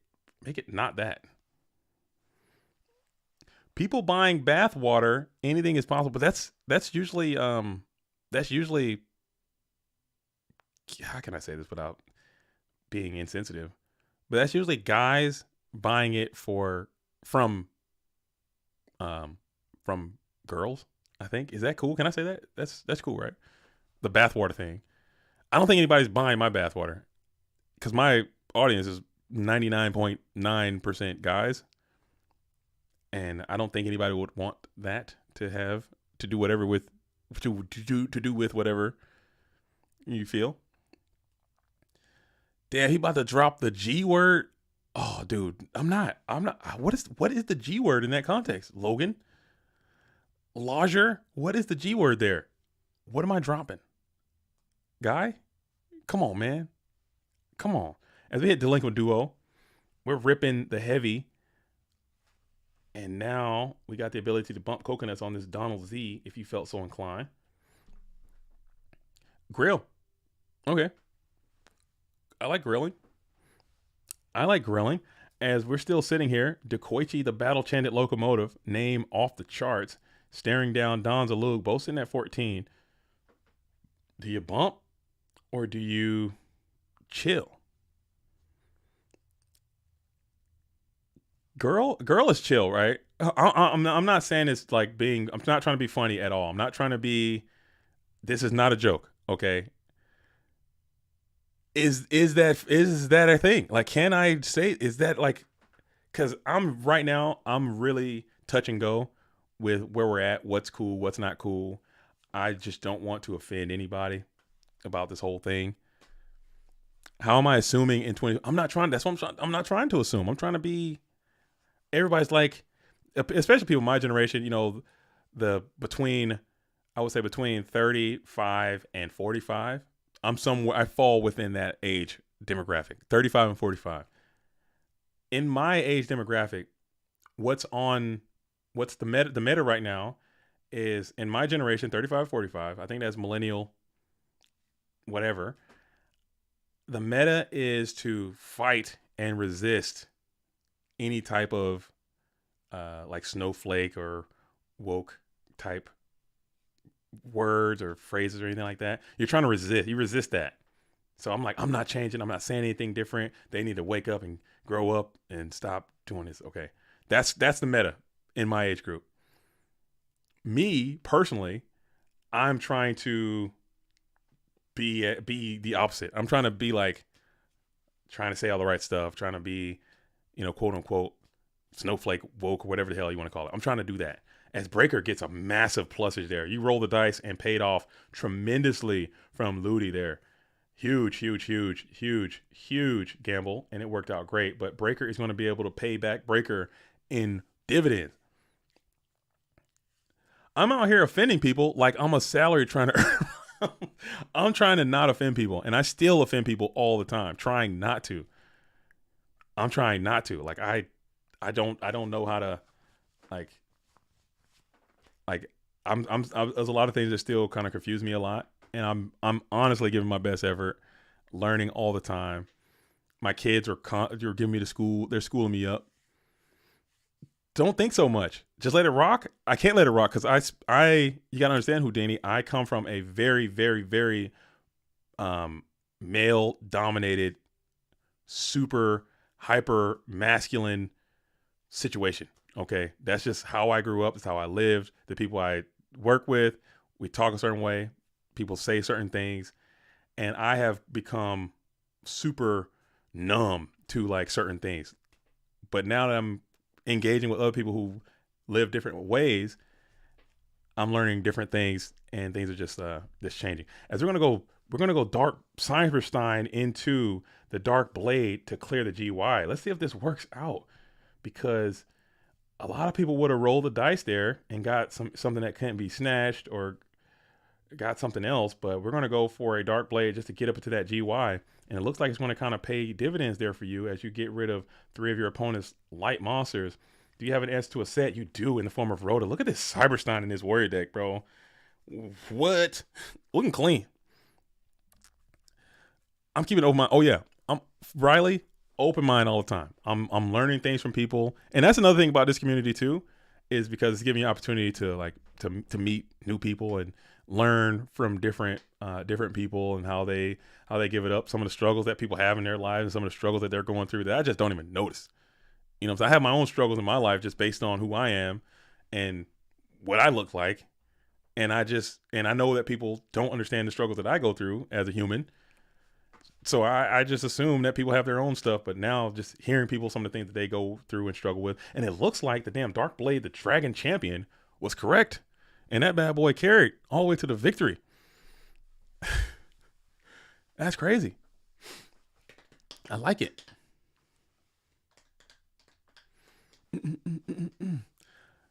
not that. People buying bath water, anything is possible, but that's usually how can I say this without being insensitive? But that's usually guys buying it from girls, I think. Is that cool? Can I say that? That's cool, right? The bathwater thing. I don't think anybody's buying my bathwater because my audience is 99.9% guys. And I don't think anybody would want that to do whatever with whatever you feel. Damn, he about to drop the G word. Oh, dude, I'm not. What is the G word in that context? Logan? Lodger? What is the G word there? What am I dropping? Guy? Come on, man. Come on. As we hit Delinquent Duo, we're ripping the heavy. And now we got the ability to bump coconuts on this Donald Z if you felt so inclined. Grill. Okay. I like grilling. As we're still sitting here, Dekoichi, the battle chanted locomotive, name off the charts, staring down Don Zalug, both sitting at 14. Do you bump or do you chill? Girl is chill, right? I'm not saying it's like being. I'm not trying to be funny at all. I'm not trying to be. This is not a joke, okay? Is that a thing? Like, can I say? Is that like? Because I'm really touch and go with where we're at. What's cool? What's not cool? I just don't want to offend anybody about this whole thing. How am I assuming in 20? I'm not trying. That's what I'm trying. I'm not trying to assume. I'm trying to be. Everybody's like, especially people my generation, you know, I would say between 35 and 45. I fall within that age demographic, 35 and 45. In my age demographic, what's the meta right now is in my generation, 35, 45. I think that's millennial, whatever. The meta is to fight and resist any type of like snowflake or woke type words or phrases or anything like that. You're trying to resist. You resist that. So I'm like, I'm not changing. I'm not saying anything different. They need to wake up and grow up and stop doing this. Okay. That's the meta in my age group. Me personally, I'm trying to be the opposite. I'm trying to be like, trying to say all the right stuff, trying to be, quote unquote, snowflake woke or whatever the hell you want to call it. I'm trying to do that. As Breaker gets a massive plusage there. You roll the dice and paid off tremendously from Ludi there. Huge gamble, and it worked out great. But Breaker is going to be able to pay back Breaker in dividends. I'm out here offending people like I'm a salary trying to earn. I'm trying to not offend people, and I still offend people all the time, trying not to. I'm trying not to. Like I don't know how to like there's a lot of things that still kind of confuse me a lot, and I'm honestly giving my best effort, learning all the time. My kids are giving me they're schooling me up. Don't think so much. Just let it rock. I can't let it rock because you gotta understand, Houdini. I come from a very, very, very male dominated, super hyper masculine situation. Okay, that's just how I grew up. That's how I lived. The people I work with, we talk a certain way. People say certain things, and I have become super numb to like certain things. But now that I'm engaging with other people who live different ways, I'm learning different things, and things are just changing. As we're gonna go Dark Cyberstein into the Dark Blade to clear the GY. Let's see if this works out, because a lot of people would have rolled the dice there and got something that couldn't be snatched or got something else, but we're gonna go for a Dark Blade just to get up into that GY. And it looks like it's going to kind of pay dividends there for you as you get rid of 3 of your opponent's light monsters. Do you have an S to a set? You do, in the form of Rhoda. Look at this Cyberstein in this warrior deck, bro. What? Looking clean. I'm keeping open mind. Oh yeah, I'm Riley. Open mind all the time. I'm learning things from people, and that's another thing about this community too, is because it's giving you opportunity to to meet new people and learn from different people and how they give it up. Some of the struggles that people have in their lives and some of the struggles that they're going through that I just don't even notice. So I have my own struggles in my life just based on who I am and what I look like. And I know that people don't understand the struggles that I go through as a human. So I just assume that people have their own stuff, but now just hearing people, some of the things that they go through and struggle with. And it looks like the damn Dark Blade, the Dragon Champion, was correct. And that bad boy carried all the way to the victory. That's crazy. I like it.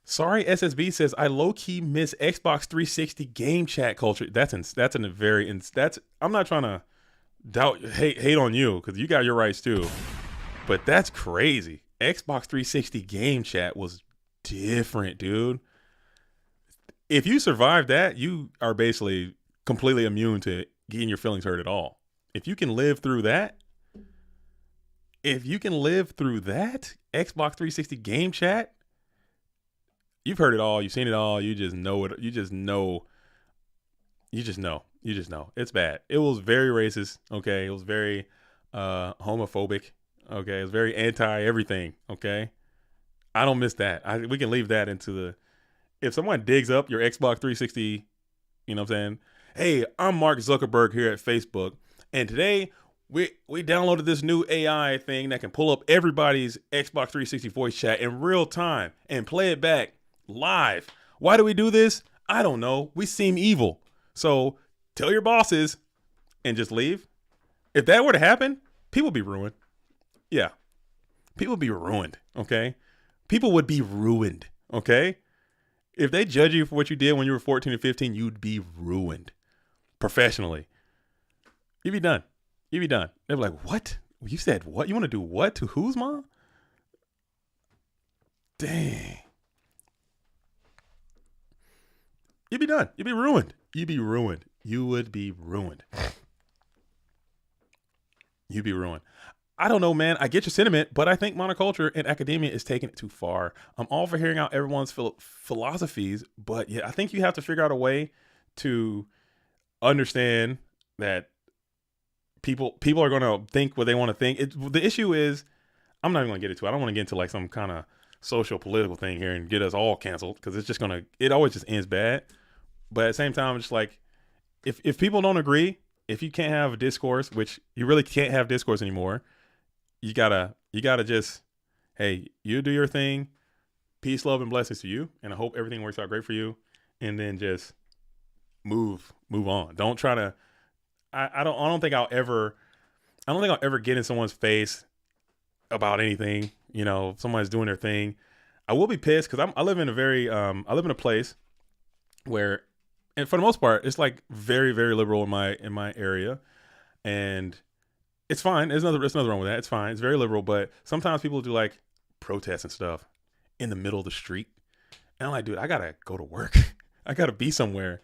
Sorry, SSB says I low key miss Xbox 360 game chat culture. I'm not trying to hate on you because you got your rights too, but that's crazy. Xbox 360 game chat was different, dude. If you survive that, you are basically completely immune to getting your feelings hurt at all. If you can live through that, Xbox 360 game chat, you've heard it all. You've seen it all. You just know it. You just know. It's bad. It was very racist. Okay. It was very homophobic. Okay. It was very anti everything. Okay. I don't miss that. We can leave that into the, if someone digs up your Xbox 360, you know what I'm saying? Hey, I'm Mark Zuckerberg here at Facebook, and today we downloaded this new AI thing that can pull up everybody's Xbox 360 voice chat in real time and play it back live. Why do we do this? I don't know. We seem evil. So tell your bosses and just leave. If that were to happen, people would be ruined. Yeah. People would be ruined, okay? People would be ruined, okay? If they judge you for what you did when you were 14 or 15, you'd be ruined professionally. You'd be done. They'd be like, what? You said what? You want to do what to whose mom? Dang. You'd be done. You'd be ruined. You would be ruined. You'd be ruined. I don't know, man. I get your sentiment, but I think monoculture and academia is taking it too far. I'm all for hearing out everyone's philosophies, but yeah, I think you have to figure out a way to understand that people are going to think what they want to think. The issue is, I'm not even going to get into it. I don't want to get into like some kind of social political thing here and get us all canceled because it always just ends bad. But at the same time, I'm just like, if people don't agree, if you can't have a discourse, which you really can't have discourse anymore, you gotta just, hey, you do your thing. Peace, love, and blessings to you, and I hope everything works out great for you. And then just move on. Don't try to. I don't think I'll ever get in someone's face about anything. You know, if someone's doing their thing. I will be pissed because I live in a place where, and for the most part, it's like very, very liberal in my area, and it's fine. There's nothing wrong with that. It's fine. It's very liberal, but sometimes people do like protests and stuff in the middle of the street, and I'm like, dude, I gotta go to work. I gotta be somewhere.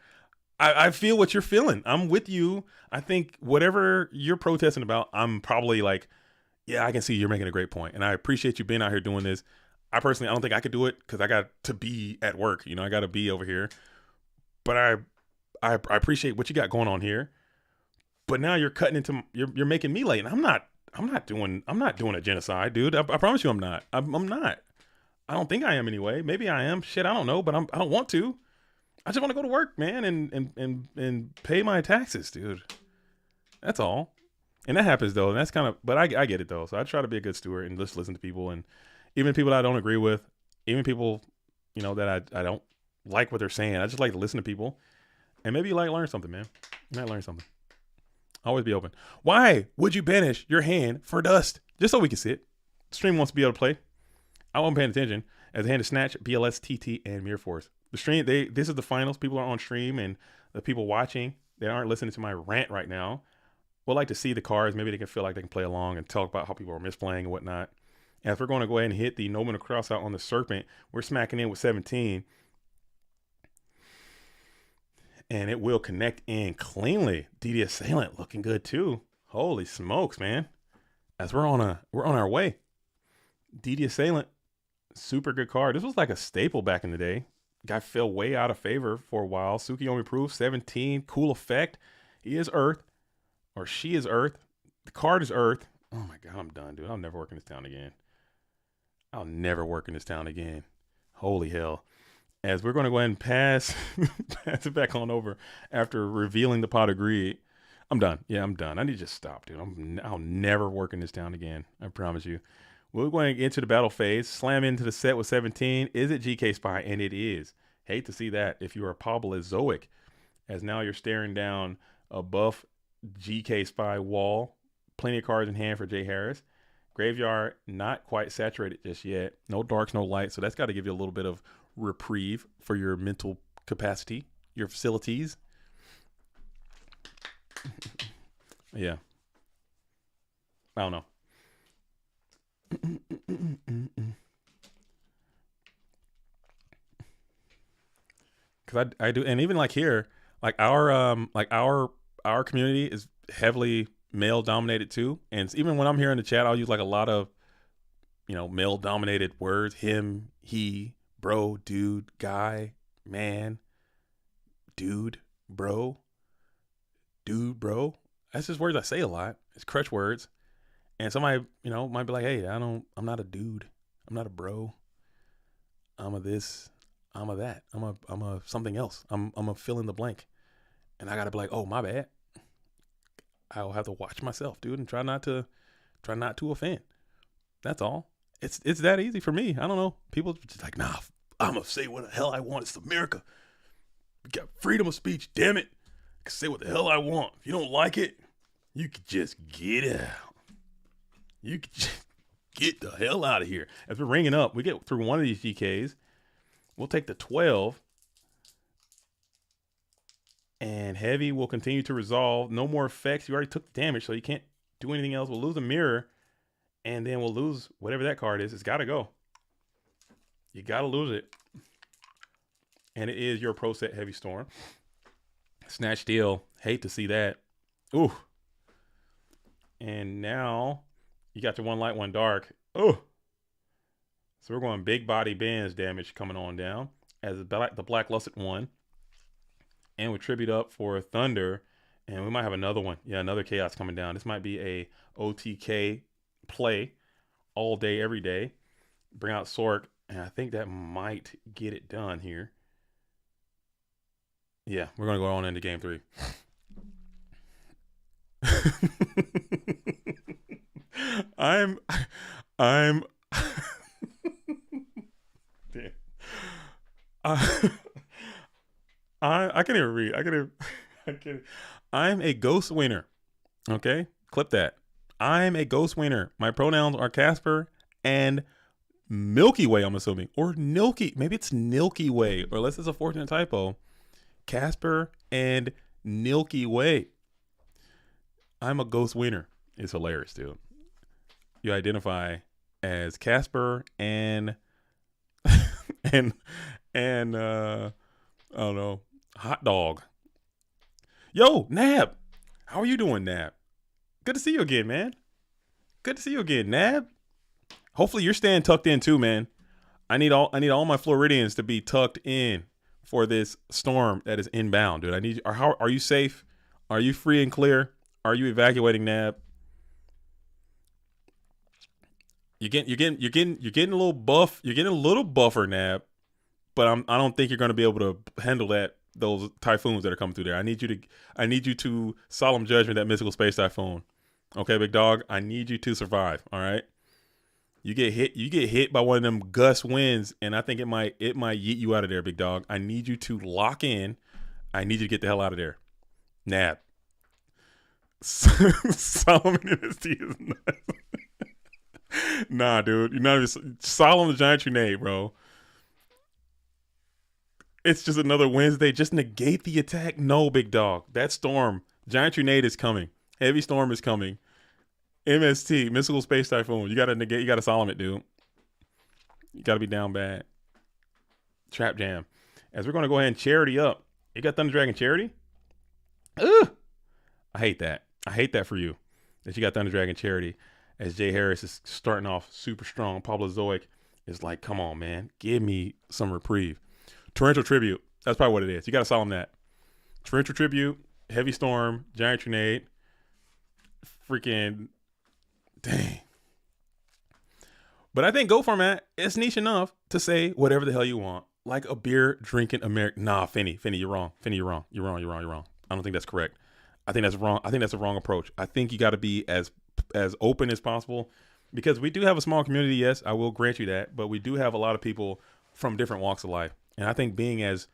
I feel what you're feeling. I'm with you. I think whatever you're protesting about, I'm probably like, yeah, I can see you're making a great point, and I appreciate you being out here doing this. I don't think I could do it because I got to be at work. You know, I got to be over here. But I appreciate what you got going on here. But now you're cutting into you're making me late, and I'm not doing a genocide, dude. I promise you, I'm not. I'm not. I don't think I am anyway. Maybe I am. Shit, I don't know, but I don't want to. I just want to go to work, man, and pay my taxes, dude. That's all. And that happens though, and that's kind of. But I get it though. So I try to be a good steward and just listen to people, and even people that I don't agree with, even people, you know, that I don't like what they're saying. I just like to listen to people, and maybe you learn something, man. You might learn something. Always be open. Why would you banish your hand for dust? Just so we can see it. Stream wants to be able to play. I wasn't paying attention as the hand is snatch, BLS, TT, and Mirror Force. The stream, this is the finals. People are on stream, and the people watching, they aren't listening to my rant right now, would like to see the cards. Maybe they can feel like they can play along and talk about how people are misplaying and whatnot. And if we're going to go ahead and hit the Nomen cross out on the Serpent, we're smacking in with 17. And it will connect in cleanly. DD Assailant looking good too. Holy smokes, man. As we're on our way. DD Assailant, super good card. This was like a staple back in the day. Guy fell way out of favor for a while. Tsukiyomi proof, 17, cool effect. He is Earth, or she is Earth. The card is Earth. Oh my God, I'm done, dude. I'll never work in this town again. I'll never work in this town again. Holy hell. As we're going to go ahead and pass it back on over after revealing the pot of greed. I'm done. Yeah, I'm done. I need to just stop, dude. I'll never work in this town again. I promise you. We're going to get into the battle phase. Slam into the set with 17. Is it GK Spy? And it is. Hate to see that if you are Pablozoic, as now you're staring down a buff GK Spy wall. Plenty of cards in hand for Jay Harris. Graveyard not quite saturated just yet. No darks, no lights. So that's got to give you a little bit of reprieve for your mental capacity, your facilities. Yeah. I don't know. Cause I do, and even like here, like our community is heavily male dominated too. And even when I'm here in the chat, I'll use like a lot of, you know, male dominated words. Him, he, bro, dude, guy, man, dude, bro. That's just words I say a lot. It's crutch words. And somebody, you know, might be like, hey, I'm not a dude. I'm not a bro. I'm a this. I'm a that. I'm a something else. I'm a fill in the blank. And I got to be like, oh, my bad. I'll have to watch myself, dude, and try not to offend. That's all. It's that easy for me. I don't know. People just like, nah, I'm going to say what the hell I want. It's America. We got freedom of speech. Damn it. I can say what the hell I want. If you don't like it, you can just get out. You can just get the hell out of here. As we're ringing up, we get through one of these GKs. We'll take the 12. And heavy will continue to resolve. No more effects. You already took the damage, so you can't do anything else. We'll lose a mirror. And then we'll lose whatever that card is. It's got to go. You got to lose it. And it is your pro set Heavy Storm. Snatch Steal. Hate to see that. Ooh. And now you got your one light, one dark. Oh. So we're going big body bands damage coming on down as the Black Lusset one. And we tribute up for Thunder. And we might have another one. Yeah, another Chaos coming down. This might be a OTK play all day, every day. Bring out Sork. And I think that might get it done here. Yeah, we're going to go on into game 3. I'm I'm damn. I, I can't even read. I can't. I'm a ghost winner. Okay? Clip that. I'm a ghost winner. My pronouns are Casper and Milky Way, I'm assuming. Or Nilky. Maybe it's Nilky Way. Or unless it's a fortunate typo. Casper and Nilky Way. I'm a ghost winner. It's hilarious, dude. You identify as Casper and and I don't know, hot dog. Yo, Nab. How are you doing, Nab? Good to see you again, man. Good to see you again, Nab. Hopefully you're staying tucked in too, man. I need all my Floridians to be tucked in for this storm that is inbound, dude. I need. How are you safe? Are you free and clear? Are you evacuating, Nab? You're getting a little buff. You're getting a little buffer, Nab. But I don't think you're going to be able to handle those typhoons that are coming through there. I need you to solemn judgment that mystical space typhoon. Okay, big dog. I need you to survive. All right. You get hit by one of them gust winds, and I think it might yeet you out of there, big dog. I need you to lock in. I need you to get the hell out of there. Nab. Solomon MST is nuts. Nah, dude. You're not even Solomon the Giant Trunade, bro. It's just another Wednesday. Just negate the attack. No, big dog. That storm, Giant Trunade is coming. Heavy storm is coming. MST, Mystical Space Typhoon. You gotta negate. You gotta solemn it, dude. You gotta be down bad. Trap Jam. As we're gonna go ahead and charity up. You got Thunder Dragon Charity? Ugh. I hate that. I hate that for you. That you got Thunder Dragon Charity. As Jay Harris is starting off super strong. Pablo Zoic is like, come on, man. Give me some reprieve. Torrential Tribute. That's probably what it is. You got to solemn that. Torrential Tribute, Heavy Storm, Giant Trunade. Freaking dang. But I think Go format is niche enough to say whatever the hell you want. Like a beer drinking American. Nah, Finney, you're wrong. Finney, you're wrong. You're wrong. I don't think that's correct. I think that's wrong. I think that's the wrong approach. I think you got to be as open as possible, because we do have a small community. Yes, I will grant you that. But we do have a lot of people from different walks of life. And I think being as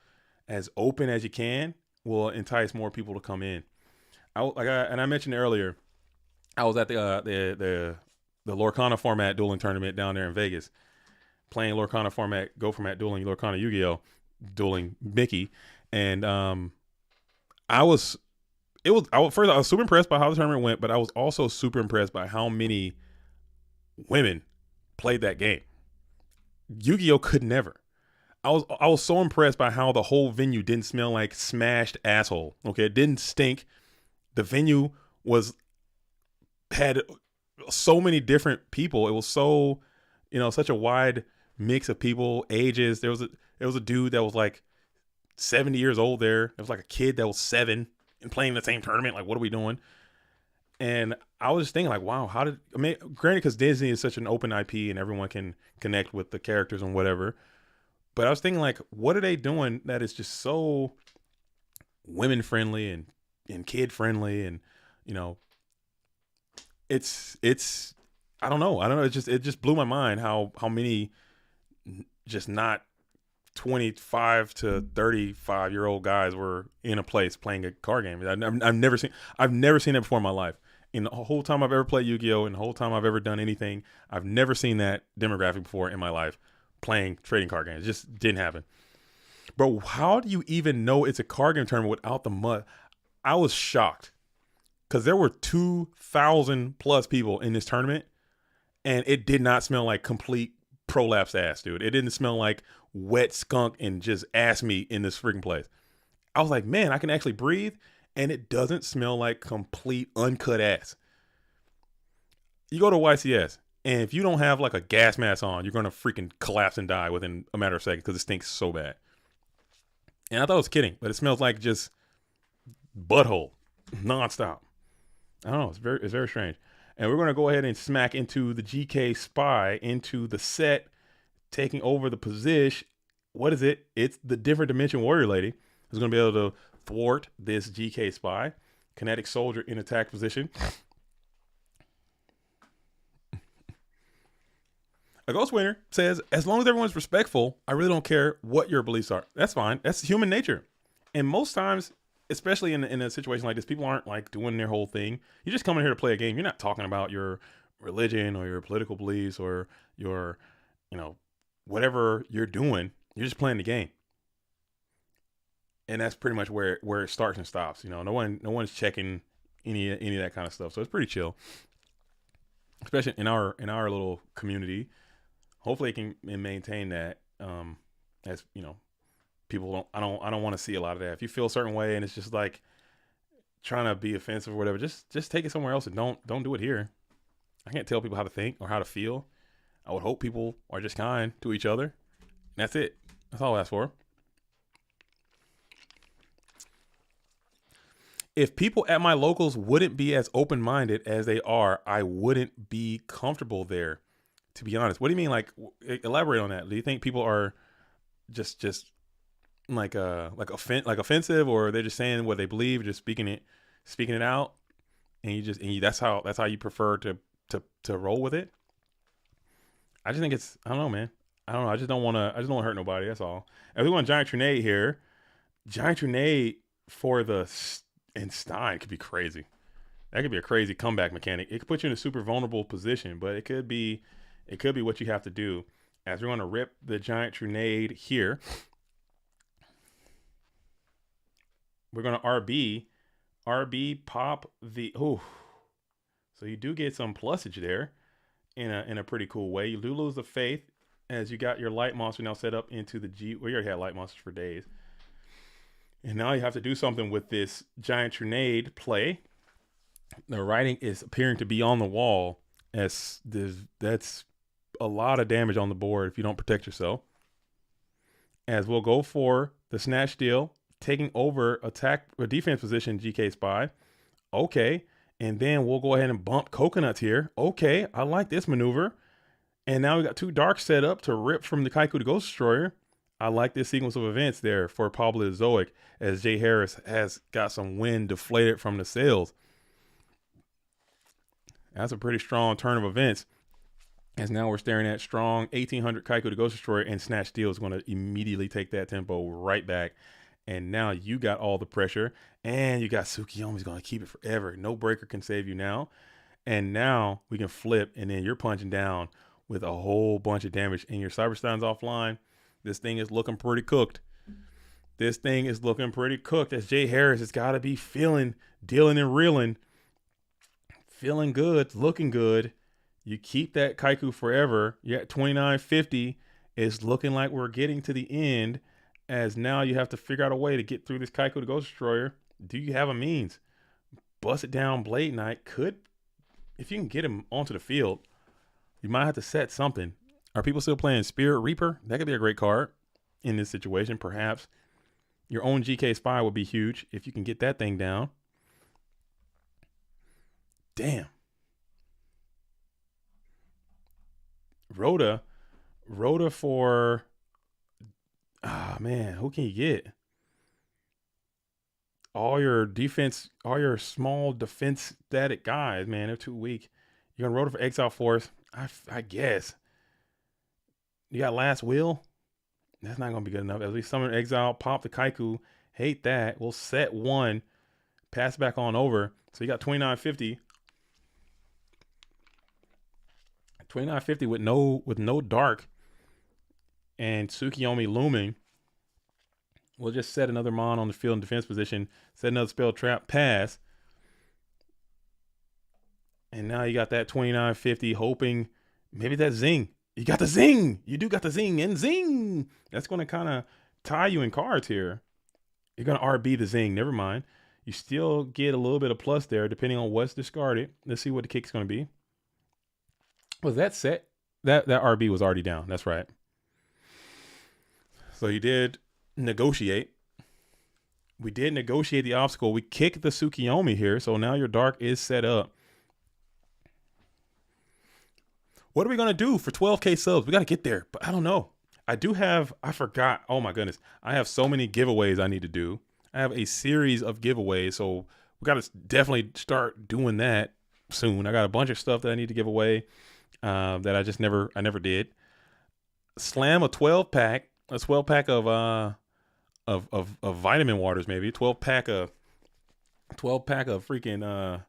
open as you can will entice more people to come in. I mentioned earlier, I was at the Lorcana format dueling tournament down there in Vegas, playing Lorcana format, Go format dueling Lorcana Yu-Gi-Oh, dueling Mickey, and I was super impressed by how the tournament went, but I was also super impressed by how many women played that game. Yu-Gi-Oh could never. I was so impressed by how the whole venue didn't smell like smashed asshole. Okay, it didn't stink. The venue had so many different people. It was so, such a wide mix of people, ages. There was a dude that was like 70 years old there. There was like a kid that was 7 and playing the same tournament. Like, what are we doing? And I was just thinking, like, wow, granted, because Disney is such an open IP and everyone can connect with the characters and whatever. But I was thinking, like, what are they doing that is just so women friendly and kid friendly, and it's I don't know. It just blew my mind how many just not 25 to 35-year-old guys were in a place playing a card game. I've never seen that before in my life. In the whole time I've ever played Yu-Gi-Oh, and the whole time I've ever done anything, I've never seen that demographic before in my life. Playing trading card games. It just didn't happen. But how do you even know it's a card game tournament without the mud? I was shocked because there were 2,000 plus people in this tournament, and it did not smell like complete prolapse ass, dude. It didn't smell like wet skunk and just ass meat in this freaking place. I was like, man, I can actually breathe, and it doesn't smell like complete uncut ass. You go to YCS, and if you don't have like a gas mask on, you're going to freaking collapse and die within a matter of seconds because it stinks so bad. And I thought I was kidding, but it smells like just butthole nonstop. I don't know. It's very strange. And we're going to go ahead and smack into the GK Spy, into the set taking over the position. What is it? It's the different dimension warrior lady who's going to be able to thwart this GK spy. Kinetic soldier in attack position. A ghost winner says, as long as everyone's respectful, I really don't care what your beliefs are. That's fine. That's human nature. And most times, especially in a situation like this, people aren't like doing their whole thing. You're just coming here to play a game. You're not talking about your religion or your political beliefs or your, whatever you're doing. You're just playing the game. And that's pretty much where it starts and stops. No one's checking any of that kind of stuff. So it's pretty chill, especially in our little community. Hopefully it can maintain that. As people I don't want to see a lot of that. If you feel a certain way and it's just like trying to be offensive or whatever, just take it somewhere else and don't do it here. I can't tell people how to think or how to feel. I would hope people are just kind to each other. And that's it. That's all I ask for. If people at my locals wouldn't be as open-minded as they are, I wouldn't be comfortable there, to be honest. What do you mean? Like, elaborate on that. Do you think people are just like offensive, or they're just saying what they believe, just speaking it out, and that's how you prefer to roll with it? I just think I don't know, man. I don't know. I just don't want to hurt nobody. That's all. And we want Giant Trinade here. Giant Trinade for the and Stein could be crazy. That could be a crazy comeback mechanic. It could put you in a super vulnerable position, but it could be what you have to do. As we're going to rip the Giant Trinade here, we're going to RB pop the So you do get some plusage there in a pretty cool way. You do lose the faith as you got your light monster now set up into the G. We already had light monsters for days. And now you have to do something with this Giant Trinade play. The writing is appearing to be on the wall, as that's a lot of damage on the board if you don't protect yourself. As we'll go for the snatch deal, taking over attack or defense position GK Spy. Okay. And then we'll go ahead and bump coconuts here. Okay. I like this maneuver. And now we got 2 darks set up to rip from the Kaiku to Ghost Destroyer. I like this sequence of events there for Pablo the Zoic, as Jay Harris has got some wind deflated from the sails. That's a pretty strong turn of events. As now we're staring at strong 1800 Kaiku to Ghost Destroyer, and Snatch Steel is going to immediately take that tempo right back. And now you got all the pressure, and you got Tsukiyomi's going to keep it forever. No breaker can save you now. And now we can flip, and then you're punching down with a whole bunch of damage, and your Cyberstein's offline. This thing is looking pretty cooked. As Jay Harris has got to be feeling, dealing and reeling. Feeling good, looking good. You keep that Kaiku forever. You're at 2950. It's looking like we're getting to the end, as now you have to figure out a way to get through this Kaiku to Ghost Destroyer. Do you have a means? Bust it down. Blade Knight could, if you can get him onto the field, you might have to set something. Are people still playing Spirit Reaper? That could be a great card in this situation. Perhaps your own GK Spy would be huge if you can get that thing down. Damn. Rhoda for, man, who can you get? All your defense, all your small defense static guys, man, they're too weak. You're going to Rhoda for Exile Force, I guess. You got Last Will. That's not going to be good enough. As we summon Exile, pop the Kaiku. Hate that. We'll set 1. Pass back on over. So you got 2950. 2950 with no dark. And Tsukiyomi looming. We'll just set another mon on the field in defense position. Set another spell trap. Pass. And now you got that 2950 hoping maybe that zing. You got the zing. You do got the zing, and zing. That's going to kind of tie you in cards here. You're going to RB the zing. Never mind. You still get a little bit of plus there depending on what's discarded. Let's see what the kick's going to be. Was that set? That RB was already down. That's right. So you did negotiate. We did negotiate the obstacle. We kicked the Tsukiyomi here. So now your dark is set up. What are we gonna do for 12K subs? We gotta get there, but I don't know. I forgot. Oh my goodness. I have so many giveaways I need to do. I have a series of giveaways, so we gotta definitely start doing that soon. I got a bunch of stuff that I need to give away that I never did. Slam a 12 pack of vitamin waters, maybe 12 pack of freaking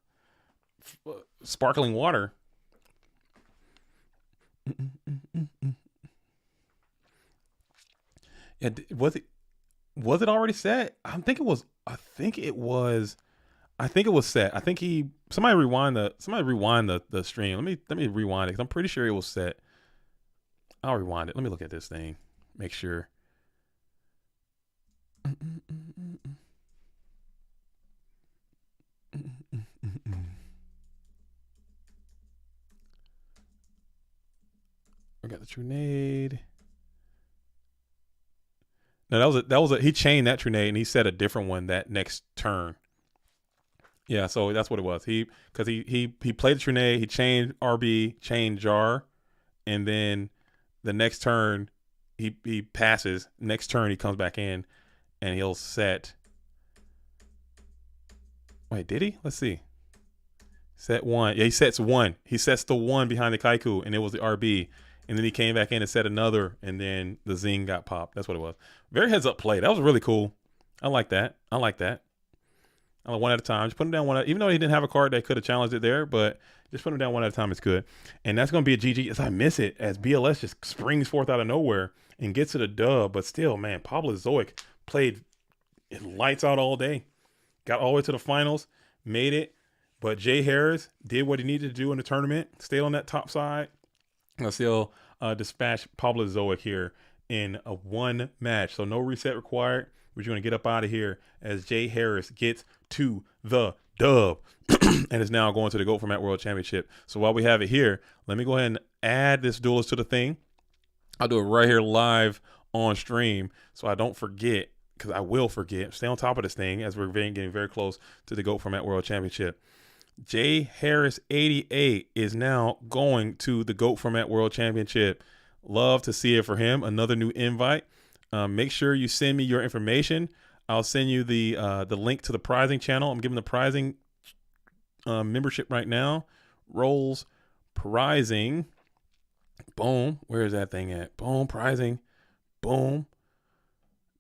sparkling water. Yeah, was it already set? I think it was set. I think somebody rewind the stream. Let me rewind it, 'cause I'm pretty sure it was set. I'll rewind it. Let me look at this thing. Make sure. We got the Trunade. No, he chained that Trunade and he set a different one that next turn. Yeah, so that's what it was. He played the Trunade, he chained RB, chained Jar, and then the next turn he passes. Next turn he comes back in and he'll set. Wait, did he? Let's see. Set one. Yeah, he sets one. He sets the one behind the Kaiku, and it was the RB. And then he came back in and set another, and then the Zing got popped. That's what it was. Very heads up play. That was really cool. I like that. I like one at a time. Just put him down one. Even though he didn't have a card that could have challenged it there, but just put him down one at a time. It's good. And that's going to be a GG as I miss it, as BLS just springs forth out of nowhere and gets to the dub. But still, man, Pablo Zoic played lights out all day. Got all the way to the finals, made it. But Jay Harris did what he needed to do in the tournament, stayed on that top side. I'll still dispatch Pablo Zoic here in a one match. So no reset required. We're going to get up out of here as Jay Harris gets to the dub and is now going to the GOAT Format World Championship. So while we have it here, let me go ahead and add this duelist to the thing. I'll do it right here live on stream so I don't forget, because I will forget. Stay on top of this thing as we're getting very close to the GOAT Format World Championship. Jay Harris 88 is now going to the GOAT Format World Championship. Love to see it for him. Another new invite. Make sure you send me your information. I'll send you the link to the prizing channel. I'm giving the prizing membership right now. Rolls prizing. Boom. Where is that thing at? Boom. Prizing. Boom.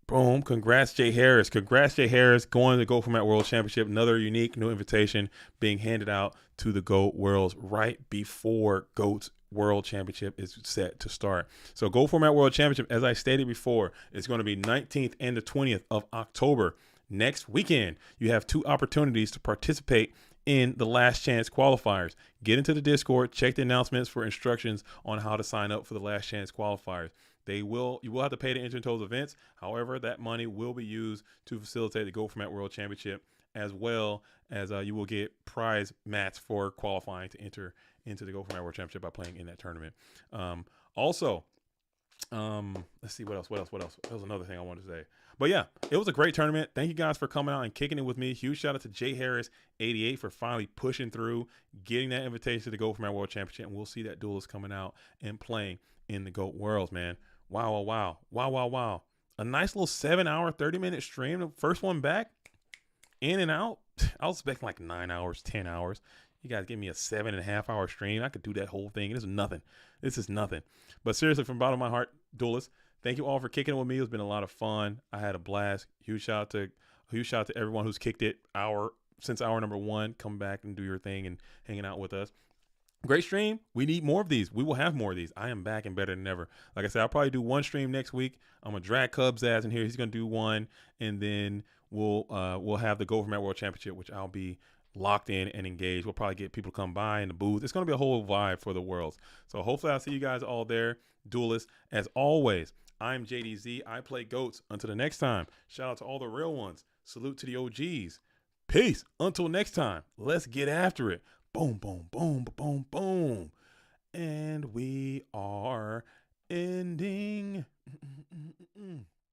Boom. Congrats, Jay Harris. Congrats, Jay Harris, going to the GOAT Format World Championship. Another unique new invitation being handed out to the GOAT Worlds right before GOAT's World Championship is set to start. So GOAT Format World Championship, as I stated before, is going to be 19th and the 20th of October. Next weekend, you have 2 opportunities to participate in the last chance qualifiers. Get into the Discord, check the announcements for instructions on how to sign up for the last chance qualifiers. You will have to pay to enter into those events. However, that money will be used to facilitate the GOAT Format World Championship, as well as you will get prize mats for qualifying to enter into the GOAT Format World Championship by playing in that tournament. Also, let's see what else. That was another thing I wanted to say. But yeah, it was a great tournament. Thank you guys for coming out and kicking it with me. Huge shout out to Jay Harris 88 for finally pushing through, getting that invitation to the GOAT Format World Championship, and we'll see that duelist coming out and playing in the GOAT Worlds, man. Wow. A nice little 7-hour, 30-minute stream. The first one back, in and out. I was expecting like 9 hours, 10 hours. You guys give me a 7.5-hour stream. I could do that whole thing. This is nothing. But seriously, from the bottom of my heart, duelists, thank you all for kicking it with me. It's been a lot of fun. I had a blast. Huge shout out to everyone who's kicked it since hour number 1. Come back and do your thing and hanging out with us. Great stream. We need more of these. We will have more of these. I am back and better than ever. Like I said, I'll probably do one stream next week. I'm gonna drag Cubs ass in here. He's gonna do one, and then we'll have the GOAT Format World Championship, which I'll be locked in and engaged. We'll probably get people to come by in the booth. It's gonna be a whole vibe for the Worlds. So hopefully I'll see you guys all there. Duelists, as always, I'm JDZ. I play GOATs. Until the next time, shout out to all the real ones. Salute to the OGs. Peace. Until next time, let's get after it. Boom, boom, boom, boom, boom. And we are ending.